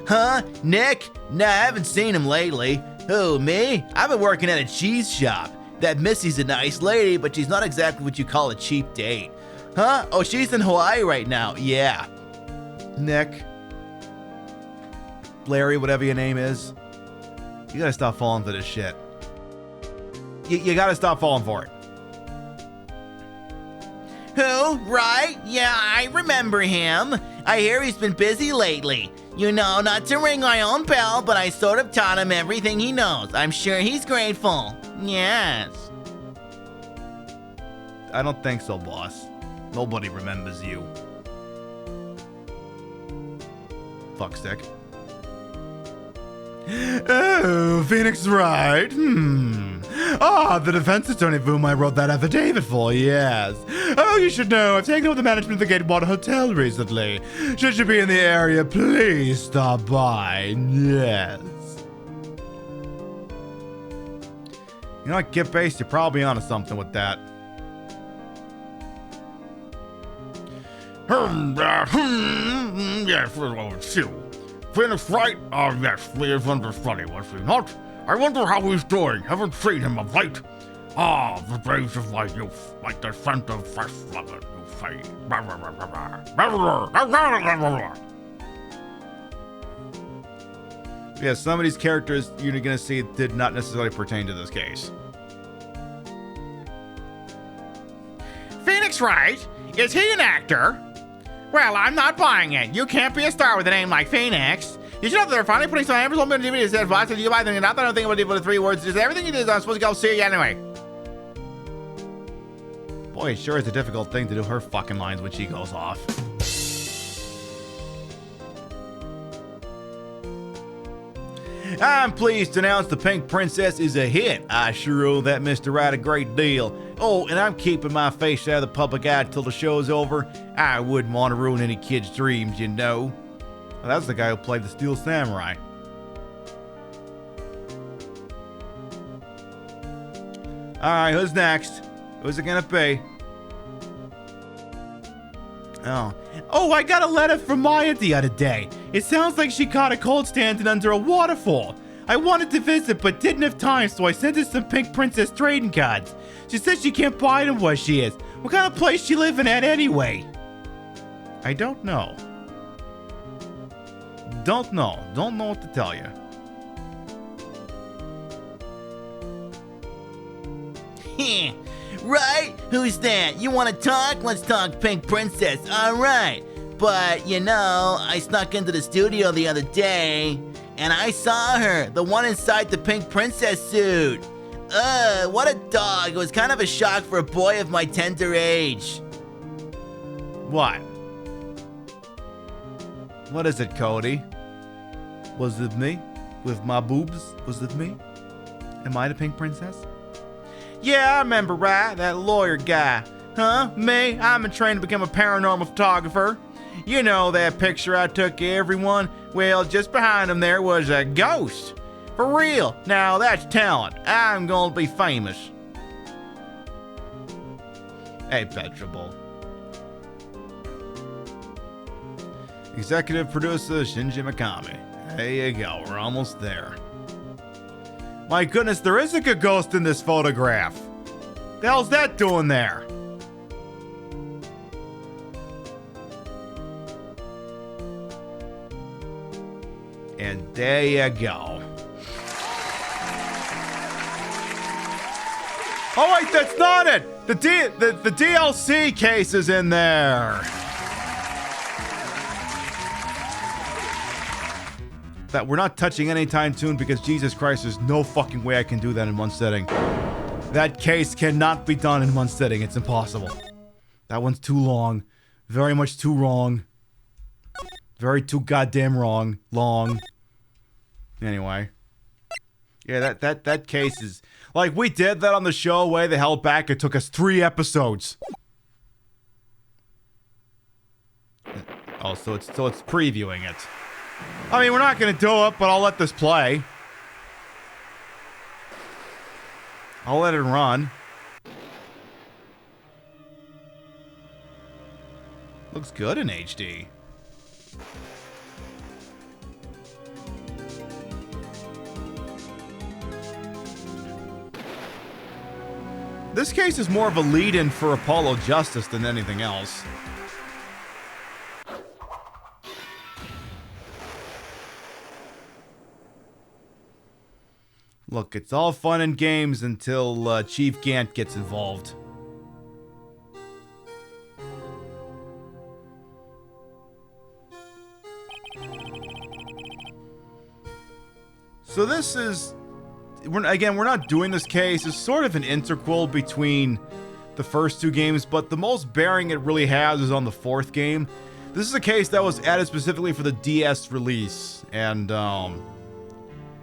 Huh? Nick? Nah, I haven't seen him lately. Who, me? I've been working at a cheese shop. That Missy's a nice lady, but she's not exactly what you call a cheap date. Huh? Oh, she's in Hawaii right now. Yeah. Nick. Larry, whatever your name is. You gotta stop falling for this shit. You gotta stop falling for it. Who? Wright? Yeah, I remember him. I hear he's been busy lately. You know, not to ring my own bell, but I sort of taught him everything he knows. I'm sure he's grateful. Yes. I don't think so, boss. Nobody remembers you. Fuckstick. Oh, Phoenix Wright. The defense attorney for whom I wrote that affidavit for, yes. Oh, you should know, I've taken over the management of the Gatewater Hotel recently. Should you be in the area, please stop by. Yes. You know what, Get Based, you're probably onto something with that. Yes, Sue. Phoenix Wright? Oh, yes, he is under study, was he not? I wonder how he's doing. Haven't seen him of late. Ah, the days of my youth, like the scent of fresh flowers, you fade. Yeah, some of these characters you're going to see did not necessarily pertain to this case. Phoenix Wright? Is he an actor? Well, I'm not buying it. You can't be a star with a name like Phoenix. Did you know that they're finally putting some Amazon on DVD that says, "Why did you buy them?" Not that I don't think about it for the 3 words. Just everything you did, I'm supposed to go see you anyway. Boy, it sure is a difficult thing to do her fucking lines when she goes off. I'm pleased to announce The Pink Princess is a hit. I sure owe that Mr. Wright a great deal. Oh, and I'm keeping my face out of the public eye till the show's over. I wouldn't want to ruin any kid's dreams, you know. Well, that's the guy who played the Steel Samurai. Alright, who's next? Who's it gonna be? Oh, I got a letter from Maya the other day. It sounds like she caught a cold standing under a waterfall. I wanted to visit but didn't have time, so I sent her some Pink Princess trading cards. She says she can't buy them where she is. What kind of place she living at anyway? I don't know. Don't know what to tell you. Right? Who's that? You want to talk? Let's talk Pink Princess. All right. But, you know, I snuck into the studio the other day, and I saw her, the one inside the Pink Princess suit. What a dog. It was kind of a shock for a boy of my tender age. What? What is it, Cody? Was it me? With my boobs? Was it me? Am I the Pink Princess? Yeah, I remember, right? That lawyer guy. Huh? Me? I'm in training to become a paranormal photographer. You know that picture I took of everyone? Well, just behind him there was a ghost. For real. Now that's talent. I'm gonna be famous. Hey, Vegetable. Executive producer Shinji Mikami. There you go. We're almost there. My goodness, there is a good ghost in this photograph. The hell's that doing there? And there you go. Oh wait, that's not it! The DLC case is in there. That we're not touching anytime soon because Jesus Christ, there's no fucking way I can do that in one sitting. That case cannot be done in one sitting. It's impossible. That one's too long. Very much too long. Very too goddamn long. Anyway. Yeah, that case is... Like, we did that on the show way the hell back. It took us 3 episodes. Oh, so it's previewing it. I mean, we're not going to do it, but I'll let this play. I'll let it run. Looks good in HD. This case is more of a lead-in for Apollo Justice than anything else. Look, it's all fun and games until Chief Gant gets involved. So this is... we're not doing this case. It's sort of an interquel between the first 2 games, but the most bearing it really has is on the 4th game. This is a case that was added specifically for the DS release, and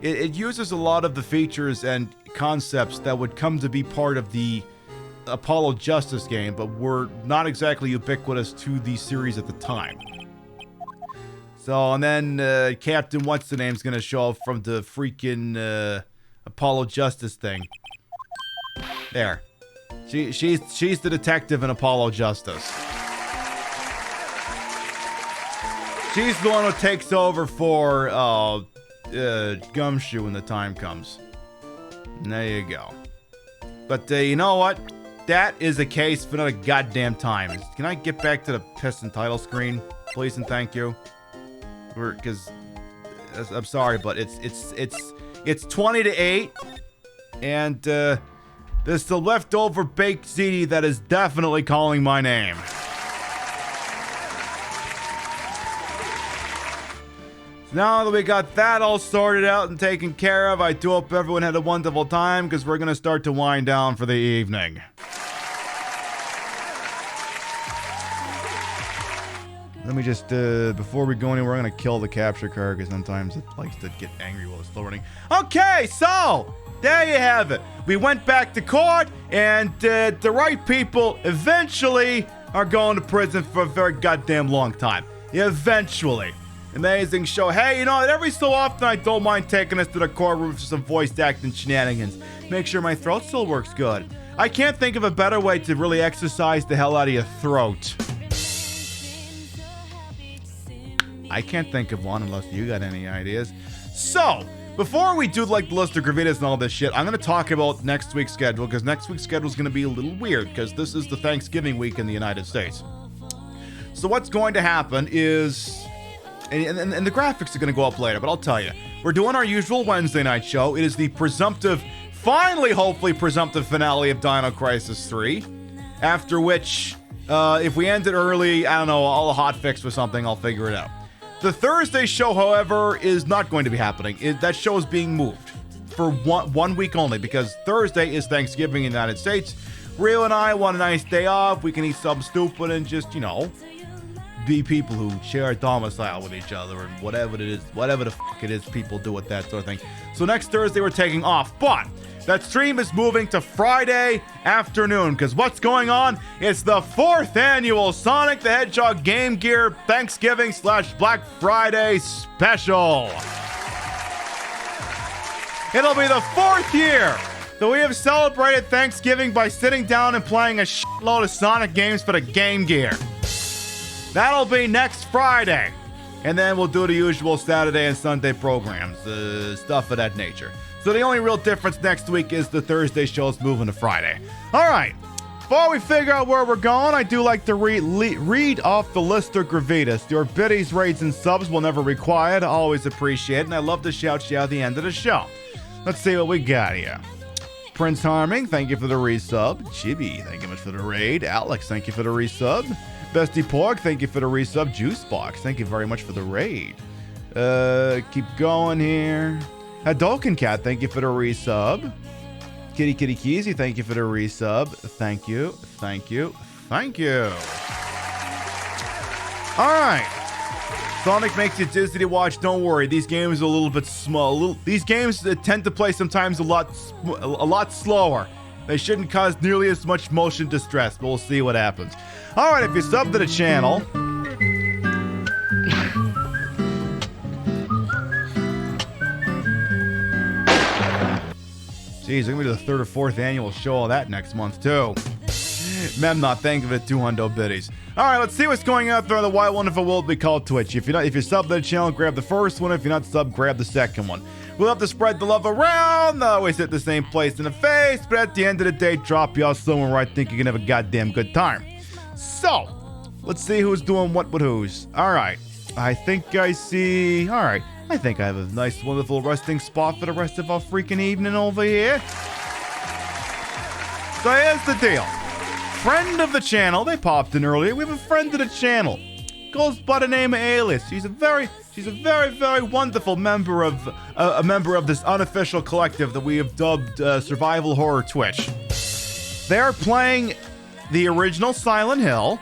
it uses a lot of the features and concepts that would come to be part of the Apollo Justice game, but were not exactly ubiquitous to the series at the time. So, and then Captain What's-the-Name's gonna show up from the freaking Apollo Justice thing. There. She's the detective in Apollo Justice. She's the one who takes over for Gumshoe when the time comes. And there you go. But you know what? That is a case for another goddamn time. Can I get back to the piston title screen, please and thank you? Because I'm sorry, but it's 20 to 8, and there's the leftover baked ziti that is definitely calling my name. So now that we got that all sorted out and taken care of, I do hope everyone had a wonderful time, because we're going to start to wind down for the evening. Let me just, before we go anywhere, I'm going to kill the capture card, because sometimes it likes to get angry while it's loading. Okay, so, there you have it. We went back to court, and the right people eventually are going to prison for a very goddamn long time. Eventually. Amazing show. Hey, you know, every so often I don't mind taking us to the courtroom for some voice acting shenanigans. Make sure my throat still works good. I can't think of a better way to really exercise the hell out of your throat. I can't think of one unless you got any ideas. So, before we do like the list of gravitas and all this shit, I'm going to talk about next week's schedule, because next week's schedule is going to be a little weird, because this is the Thanksgiving week in the United States. So what's going to happen is, and the graphics are going to go up later, but I'll tell you, we're doing our usual Wednesday night show. It is the presumptive, finally, hopefully presumptive finale of Dino Crisis 3, after which, if we end it early, I don't know, I'll hotfix or something, I'll figure it out. The Thursday show, however, is not going to be happening. That show is being moved for one week only, because Thursday is Thanksgiving in the United States. Rio and I want a nice day off. We can eat something stupid and just, you know, be people who share a domicile with each other and whatever it is, whatever the fuck it is people do with that sort of thing. So next Thursday we're taking off, but that stream is moving to Friday afternoon, because what's going on? It's the 4th annual Sonic the Hedgehog Game Gear Thanksgiving / Black Friday special. It'll be the 4th year that we have celebrated Thanksgiving by sitting down and playing a shitload of Sonic games for the Game Gear. That'll be next Friday. And then we'll do the usual Saturday and Sunday programs, stuff of that nature. So the only real difference next week is the Thursday show's moving to Friday. All right. Before we figure out where we're going, I do like to read off the list of gravitas. Your biddies, raids, and subs will never required. I always appreciate it, and I love to shout you out at the end of the show. Let's see what we got here. Prince Harming, thank you for the resub. Chibi, thank you much for the raid. Alex, thank you for the resub. Bestie Pork, thank you for the resub. Juicebox, thank you very much for the raid. Keep going here. Hadoken Cat, thank you for the resub. Kitty Keezy, thank you for the resub. Thank you, thank you, thank you. All right. Sonic makes you dizzy to watch. Don't worry, these games are a little bit small. These games tend to play sometimes a lot slower. They shouldn't cause nearly as much motion distress, but we'll see what happens. All right, if you sub to the channel. Jeez, we're gonna do the 3rd or 4th annual show of that next month too. Memnot, thank you for the 200 biddies. All right, let's see what's going on there in the wide wonderful world we call Twitch. If you're sub to the channel, grab the first one. If you're not sub, grab the second one. We'll have to spread the love around. Not always hit the same place in the face, but at the end of the day, drop y'all somewhere where I think you can have a goddamn good time. So, let's see who's doing what with who's. All right, I think I see. All right, I think I have a nice, wonderful resting spot for the rest of our freaking evening over here. So here's the deal. Friend of the channel, they popped in earlier. We have a friend of the channel. Goes by the name of Alias. She's a very, very wonderful member of this unofficial collective that we have dubbed Survival Horror Twitch. They're playing the original Silent Hill.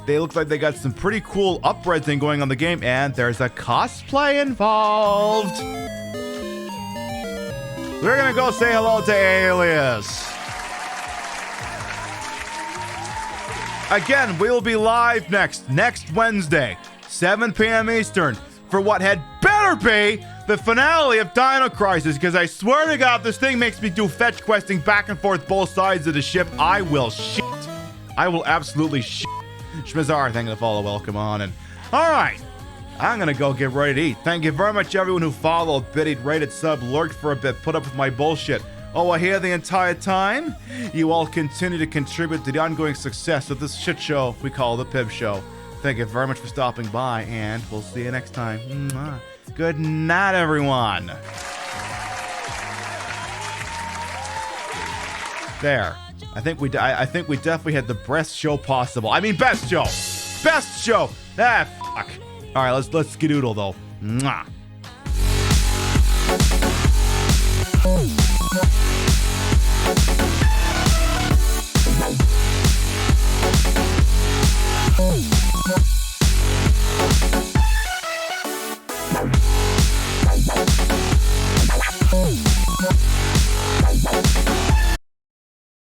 They look like they got some pretty cool up-resing going on the game, and there's a cosplay involved. We're gonna go say hello to Alias. Again, we'll be live next Wednesday, 7 p.m. Eastern, for what had better be the finale of Dino Crisis, because I swear to God, if this thing makes me do fetch questing back and forth both sides of the ship, I will shit. I will absolutely shit. Schmizar, thank you for the follow, welcome on. And all right, I'm gonna go get ready to eat. Thank you very much, everyone who followed, biddied, rated, sub, lurked for a bit, put up with my bullshit. Oh, I hear the entire time you all continue to contribute to the ongoing success of this shit show we call the Pib Show. Thank you very much for stopping by, and we'll see you next time. Mwah. Good night, everyone. There. I think we definitely had the best show possible. I mean, best show. Best show. Ah, fuck. All right, let's skedoodle though. Mwah.